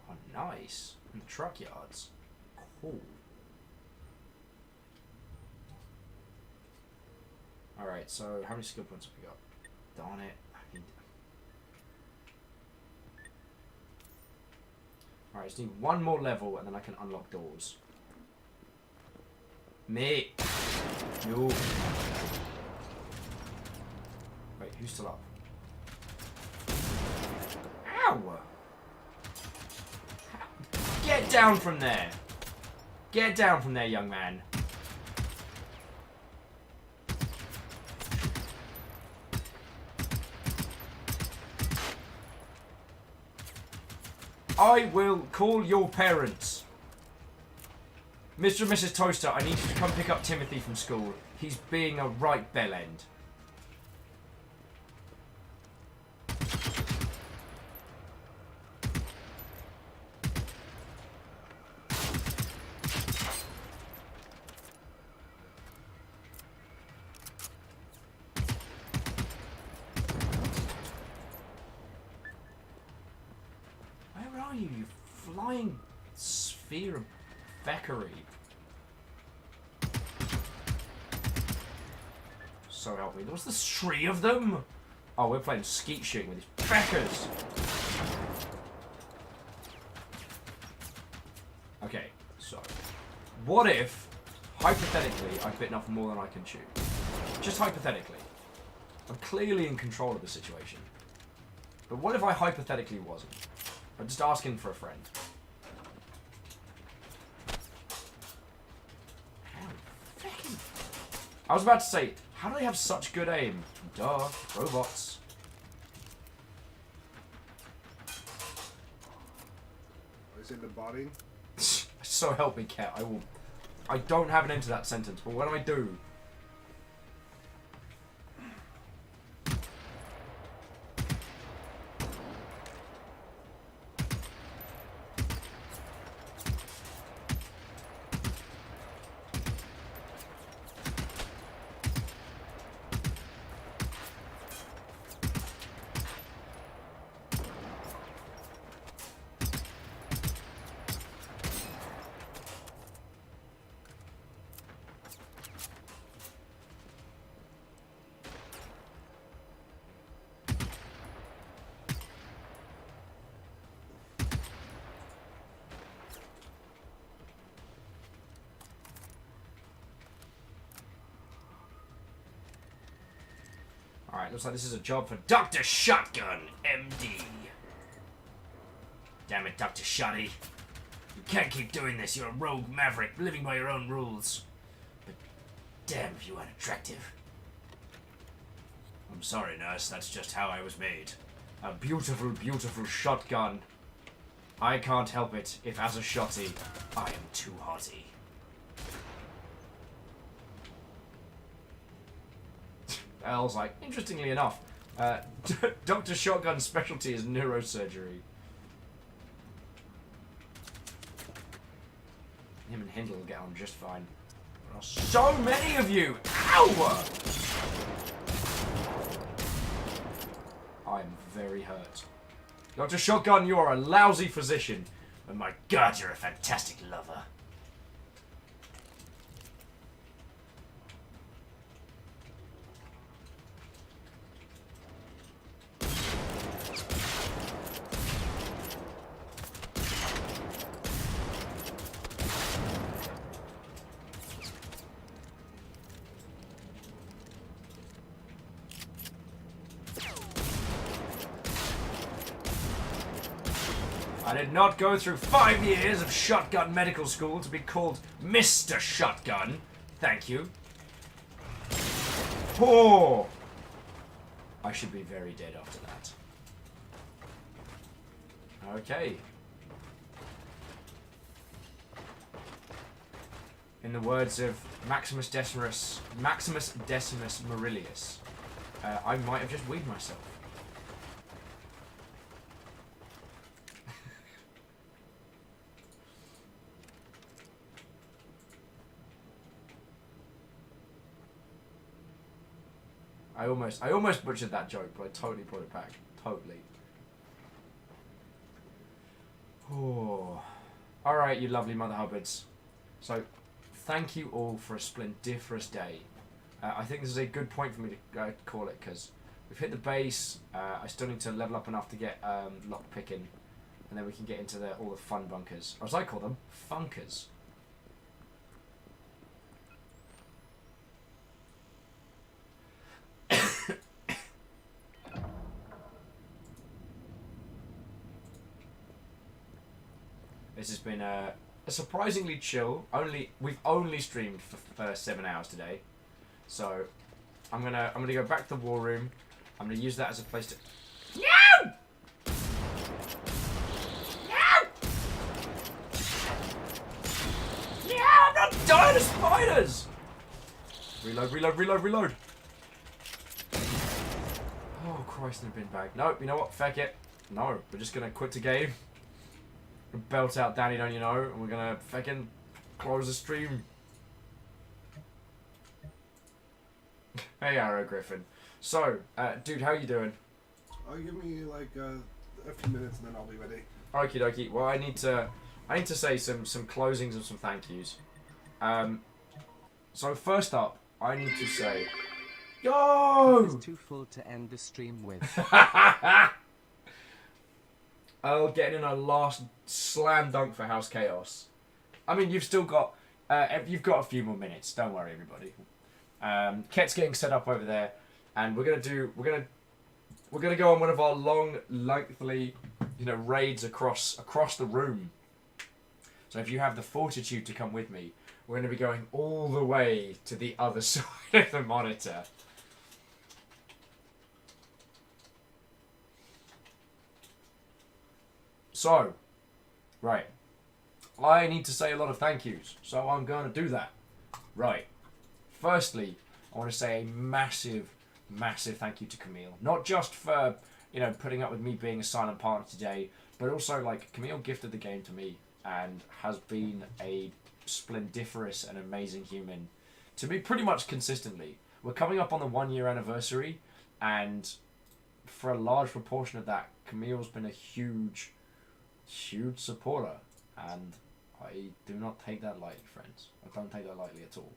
Oh, nice. In the truck yards. Cool. Alright, so how many skill points have we got? Darn it. Alright, I just need one more level and then I can unlock doors. Me. You. Wait, who's still up? Ow! Get down from there! Get down from there, young man. I will call your parents. Mr. and Mrs. Toaster, I need you to come pick up Timothy from school. He's being a right bellend. Where are you, you flying sphere of beckery? So help me. There was the three of them? Oh, we're playing skeet shooting with these beckers. What if, hypothetically, I've bitten off more than I can chew? Just hypothetically. I'm clearly in control of the situation. But what if I hypothetically wasn't? I'm just asking for a friend. I was about to say, how do they have such good aim? Duh, robots. Is it the body? So help me, Cat. I don't have an end to that sentence, but what do I do? Alright, looks like this is a job for Dr. Shotgun, MD. Damn it, Dr. Shotty. You can't keep doing this. You're a rogue maverick, living by your own rules. But damn if you aren't attractive. I'm sorry, nurse. That's just how I was made. A beautiful, beautiful shotgun. I can't help it if, as a shotty, I am too hotty. I was like, interestingly enough, Dr. Shotgun's specialty is neurosurgery. Him and Hindle will get on just fine. There are so many of you! Ow! I'm very hurt. Dr. Shotgun, you are a lousy physician, but my God, you're a fantastic lover. I did not go through 5 years of shotgun medical school to be called Mr. Shotgun. Thank you. Oh! I should be very dead after that. Okay. In the words of Maximus Decimus Murilius, I might have just weed myself. I almost butchered that joke, but I totally brought it back. Totally. Oh. Alright, you lovely Mother Hubbards. So, thank you all for a splendiferous day. I think this is a good point for me to call it, because we've hit the base. I still need to level up enough to get lock picking, and then we can get into all the fun bunkers. Or as I call them, funkers. This has been a surprisingly chill. We've only streamed for 7 hours today, so I'm gonna go back to the war room. I'm gonna use that as a place to. No! No! Yeah, I'm not dying of spiders. Reload, reload, reload, reload. Oh Christ, in a bin bag. No, you know what? Feck it. No, we're just gonna quit the game. Belt out Danny, don't you know? And we're gonna fucking close the stream. Hey, Arrow Griffin. So, dude, how you doing? Oh, give me like a few minutes and then I'll be ready. Okie dokie. Well, I need to say some closings and some thank yous. So first up, I need to say, yo! It's too full to end the stream with. Oh, getting in a last slam dunk for House Chaos. I mean, you've still got You've got a few more minutes. Don't worry, everybody. Ket's getting set up over there, and we're gonna go on one of our long, lengthy, raids across the room. So if you have the fortitude to come with me, we're gonna be going all the way to the other side of the monitor. So, right. I need to say a lot of thank yous, so I'm going to do that. Right. Firstly, I want to say a massive, massive thank you to Camille. Not just for, putting up with me being a silent partner today, but also, Camille gifted the game to me and has been a splendiferous and amazing human to me pretty much consistently. We're coming up on the 1 year anniversary, and for a large proportion of that, Camille's been a huge supporter, and I do not take that lightly, friends. I don't take that lightly at all.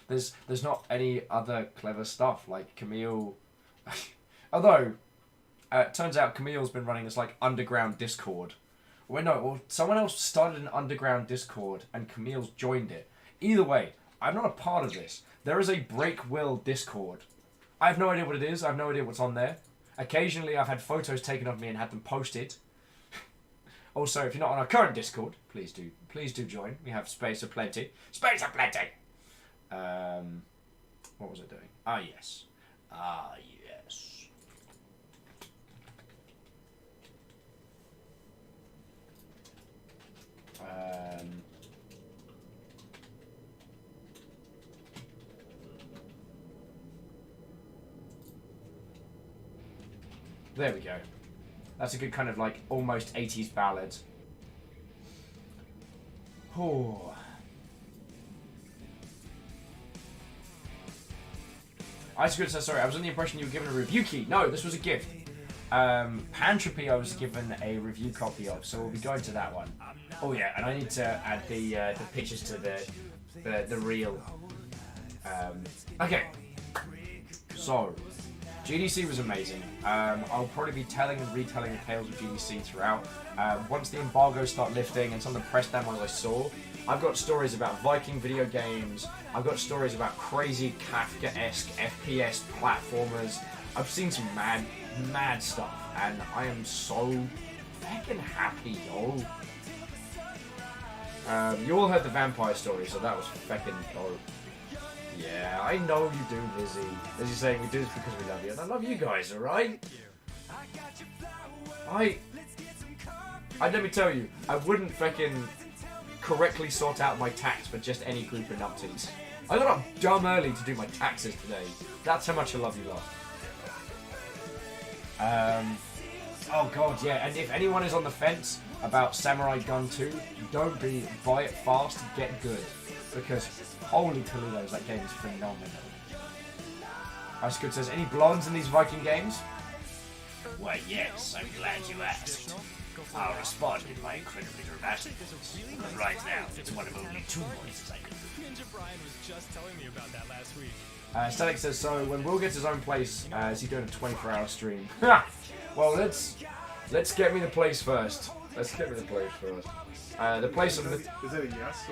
There's not any other clever stuff like Camille. Although, it turns out Camille's been running this underground Discord. Someone else started an underground Discord and Camille's joined it. Either way, I'm not a part of this. There is a Break Will Discord. I have no idea what it is. I have no idea what's on there. Occasionally, I've had photos taken of me and had them posted. Also, if you're not on our current Discord, please do join. We have space aplenty. Space aplenty! What was I doing? Ah, yes. There we go. That's a good kind of almost 80s ballad. Oh. I was going to say, sorry, I was under the impression you were given a review key. No, this was a gift. Pantropy I was given a review copy of, so we'll be going to that one. Oh yeah, and I need to add the pictures to the reel. Okay. So, GDC was amazing. I'll probably be telling and retelling the tales of GDC throughout. Once the embargoes start lifting and some of the press demos I saw, I've got stories about Viking video games. I've got stories about crazy Kafka-esque FPS platformers. I've seen some mad stuff, and I am so fucking happy, yo. You all heard the vampire story, so that was fucking dope. Yeah, I know you do, Lizzie. Lizzie's saying we do this because we love you, and I love you guys, alright? Let me tell you, I wouldn't fucking correctly sort out my tax for just any group of numpties. I got up dumb early to do my taxes today. That's how much I love you lot. Oh god, yeah, and if anyone is on the fence about Samurai Gun 2, don't buy it fast, get good. Because, holy Toledo's, that game is phenomenal. Icegood says, any blondes in these Viking games? Why, yes, I'm glad you asked. I'll respond in my incredibly dramatic voice. But right now, it's one of only 2 voices I can do. Ninja Brian was just telling me about that last week. Static says, so when Will gets his own place, is he doing a 24-hour stream? Well, let's get me the place first. Let's get me the place first. The place I'm... Is that a yes?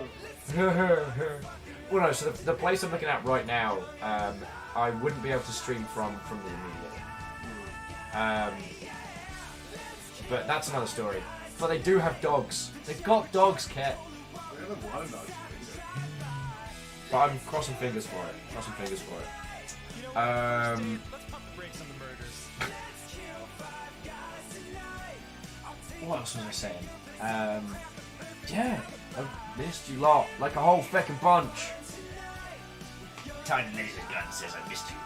Well, no, so the place I'm looking at right now, I wouldn't be able to stream from the immediate. But that's another story. But they do have dogs. They've got dogs, Cat. They have a lot of dogs. But I'm crossing fingers for it. What else was I saying? Yeah, I missed you lot. Like a whole feckin' bunch. Tiny Laser Gun says I missed you.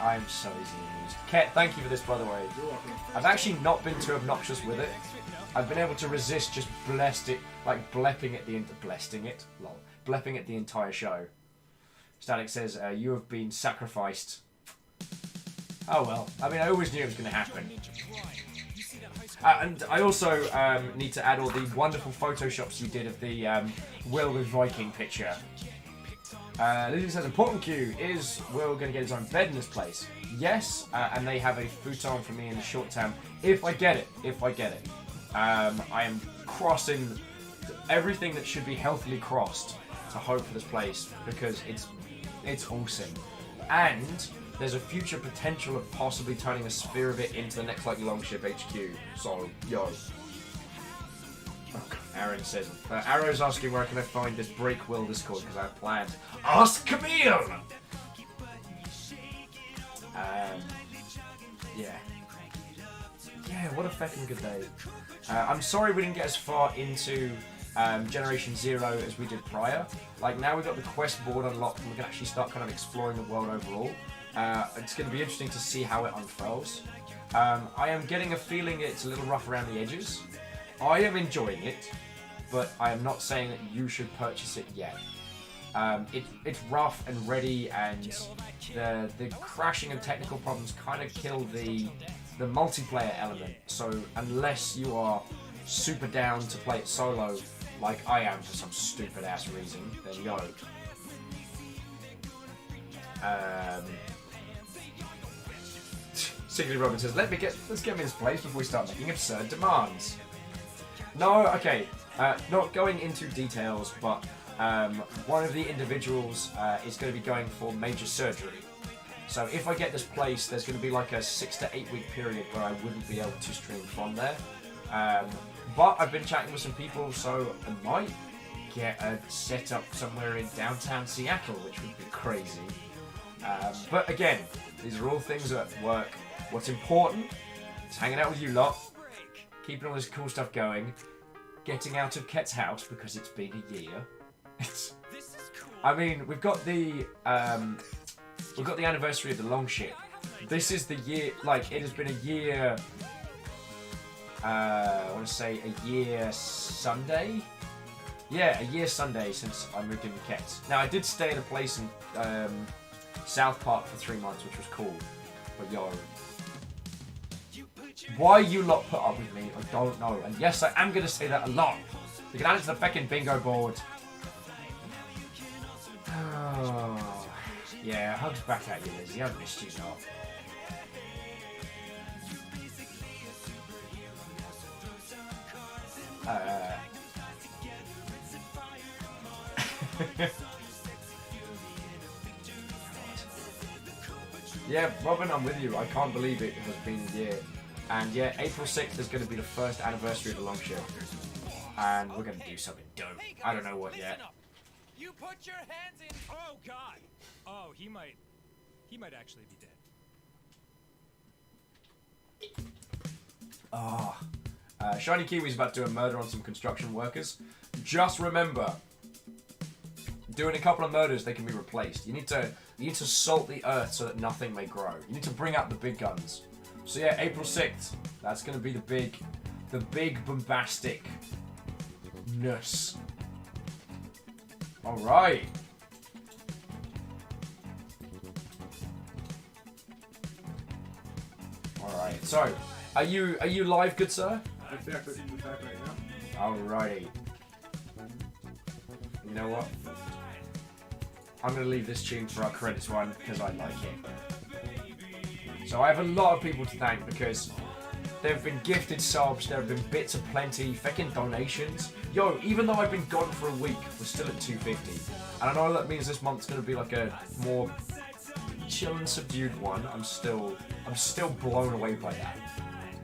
I'm so easily amused. Ket, thank you for this, by the way. You're welcome. I've actually not been too obnoxious with it. I've been able to resist just blepping at the entire show. Static says, you have been sacrificed. Oh well, I mean, I always knew it was going to happen. And I also need to add all the wonderful photoshops you did of the Will with Viking picture. Lizzie says, important cue, is Will going to get his own bed in this place? yes, and they have a futon for me in the short term. If I get it. I am crossing everything that should be healthily crossed to hope for this place because it's awesome. And there's a future potential of possibly turning a sphere of it into the next like Longship HQ. So, yo. Aaron says, Arrow's asking where can I find this break will Discord because I have planned. Ask Camille! Yeah. Yeah, what a fucking good day. I'm sorry we didn't get as far into Generation Zero as we did prior. Like, now we've got the quest board unlocked and we can actually start kind of exploring the world overall. It's going to be interesting to see how it unfurls. I am getting a feeling it's a little rough around the edges. I am enjoying it, but I am not saying that you should purchase it yet. It's rough and ready, and the crashing and technical problems kind of kill the multiplayer element. So unless you are super down to play it solo, like I am for some stupid ass reason, then yo. Sigley Robin says, let's get me this place before we start making absurd demands. No, okay, not going into details, but one of the individuals is going to be going for major surgery. So if I get this place, there's going to be like a 6 to 8 week period where I wouldn't be able to stream from there. But I've been chatting with some people, so I might get a setup somewhere in downtown Seattle, which would be crazy. But again, these are all things that work. What's important is hanging out with you lot, keeping all this cool stuff going, getting out of Ket's house because it's been a year. I mean, we've got the anniversary of the Longship. This is the year, like, it has been a year, I want to say a year Sunday? Yeah, a year Sunday since I moved in with Ket. Now, I did stay at a place in South Park for 3 months, which was cool. But yo, why you lot put up with me, I don't know. And yes, I am going to say that a lot. You can add it to the fucking bingo board. Oh, yeah, hugs back at you, Lizzie. I've missed you lot. Yeah, Robin, I'm with you. I can't believe it has been a year. And yeah, April 6th is going to be the first anniversary of the Longship. And we're going to do something dope. I don't know what yet. You put your hands in. Oh God. Oh, he might actually be dead. Oh. Shiny Kiwi's about to do a murder on some construction workers. Just remember, doing a couple of murders, they can be replaced. You need to salt the earth so that nothing may grow. You need to bring out the big guns. So yeah, April 6th. That's going to be the big bombasticness. All right. All right. So, are you live, good sir? Exactly. Right now. Alrighty. You know what? I'm going to leave this tune for our credits one because I like it. So I have a lot of people to thank because there have been gifted subs, there have been bits of plenty, fucking donations. Yo, even though I've been gone for a week, we're still at 250. And I know that means this month's going to be like a more chill and subdued one. I'm still blown away by that.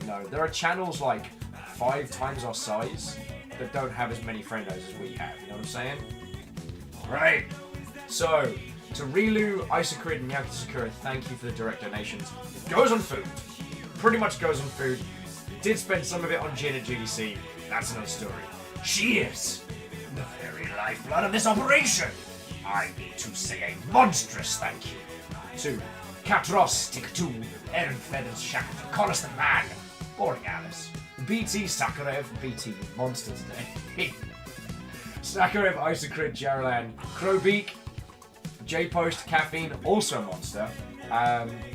You know, there are channels like 5 times our size that don't have as many friendos as we have. You know what I'm saying? Right. So, to Rilu, Isacrid, and Yakuza Sakura, thank you for the direct donations. It goes on food. Pretty much goes on food. Did spend some of it on gin at GDC. That's another story. Cheers! The very lifeblood of this operation. I need to say a monstrous thank you to Katros, Stick 2, Aaron Feathers, Shackleton, Collis the Man, Boring Alice, BT Sakarev, BT Monster today, Sakarev, Isacrid, Jaralan, Crowbeak, J-Post, Caffeine, also a monster,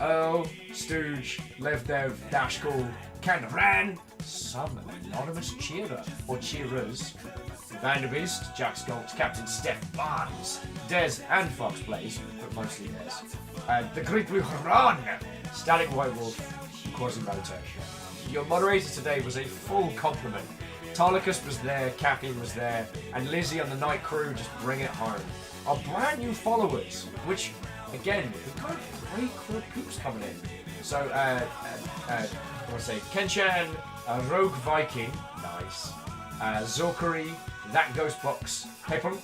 Earl, Stooge, Levdev, Dashcool, Candaran, some anonymous cheerer, or cheerers, Vanderbeest, Jack Skulks, Captain Steph Barnes, Des and Fox Blaze, but mostly Des, the Great Blue Haran, Static White Wolf, and Quasimodo. Your moderator today was a full complement. Tarlicus was there, Caffeine was there, and Lizzie and the night crew just bring it home. Our brand new followers, which, again, we've got great groups coming in. So, I want to say, Kenchan, Rogue Viking, nice, Zokari, That Ghost Box, Pepper,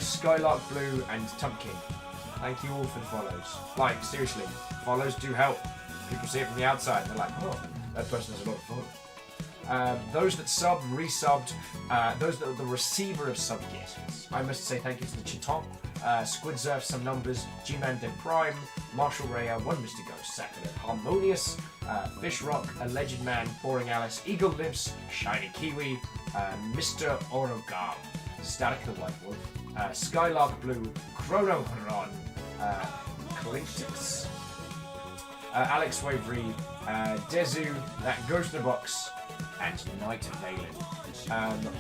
Skylark Blue, and Tumpkin. Thank you all for the follows. Like, seriously, follows do help. People see it from the outside, they're like, oh, that person has a lot of follows. Those that subbed, resubbed, those that are the receiver of sub gifts. I must say thank you to the Chiton, Squidsurf, Some Numbers, G-Man Dead Prime, Marshall Raya, One Mr. Ghost, Sacred, Harmonious, Fish Rock, Alleged Man, Boring Alice, Eagle Lives, Shiny Kiwi, Mr. Orogam, Static the White Wolf, Skylark Blue, Chrono Haran, Clinctix, Alex Wavery, Dezu, That Ghost in the Box, and Night Valen.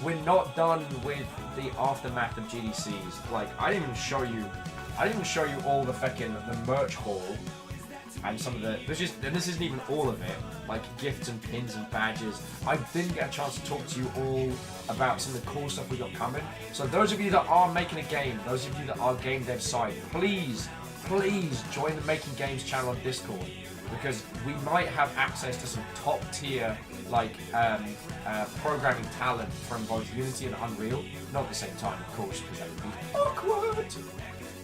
We're not done with the aftermath of GDCs. Like, I didn't even show you all the merch haul and some of the. This isn't even all of it. Like gifts and pins and badges. I didn't get a chance to talk to you all about some of the cool stuff we got coming. So those of you that are making a game, those of you that are game dev side, please join the Making Games channel on Discord, because we might have access to some top tier programming talent from both Unity and Unreal. Not at the same time, of course, because that would be awkward.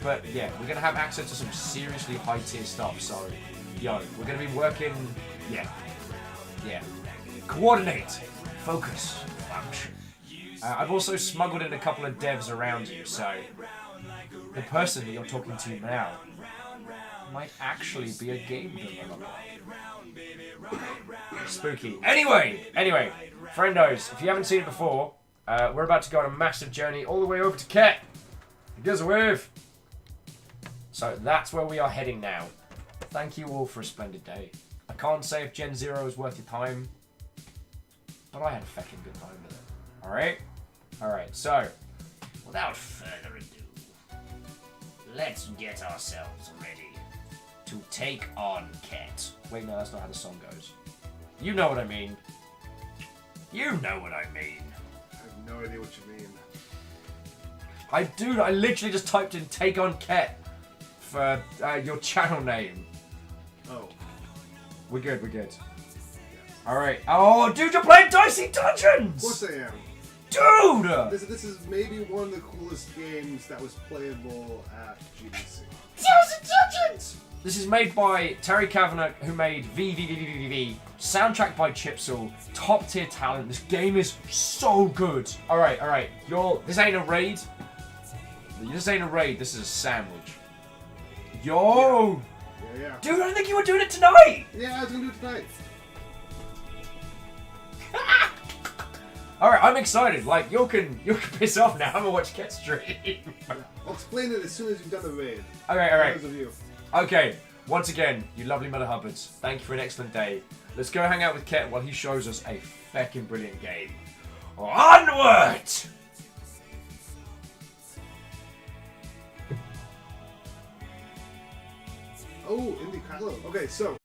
But yeah, we're gonna have access to some seriously high tier stuff. So, yo, we're gonna be working. Yeah. Coordinate, focus, function. I've also smuggled in a couple of devs around you, so the person that you're talking to now might actually be a game developer. Spooky. Anyway, friendos, if you haven't seen it before, we're about to go on a massive journey all the way over to Ket. Gives a wave. So that's where we are heading now. Thank you all for a splendid day. I can't say if Gen Zero is worth your time, but I had a fucking good time with it. Alright, so without further ado, let's get ourselves ready to take on Ket. Wait, no, that's not how the song goes. You know what I mean. I have no idea what you mean. I literally just typed in take on Ket for your channel name. Oh. We're good. Alright. Oh, dude, you're playing Dicey Dungeons! Of course I am. Dude! This is maybe one of the coolest games that was playable at GDC. Dicey Dungeons! This is made by Terry Kavanagh, who made V, soundtrack by Chipsel, top tier talent. This game is so good. Alright. This ain't a raid. This is a sandwich. Yo! Yeah. Dude, I think you were doing it tonight! Yeah, I was gonna do it tonight. Alright, I'm excited. Like, you can piss off now. I'm gonna watch Ket stream. I'll explain it as soon as you've done the raid. Alright. Okay, once again, you lovely Mother Hubbards, thank you for an excellent day. Let's go hang out with Ket while he shows us a feckin' brilliant game. Onward! Oh, indie catalog. Okay, so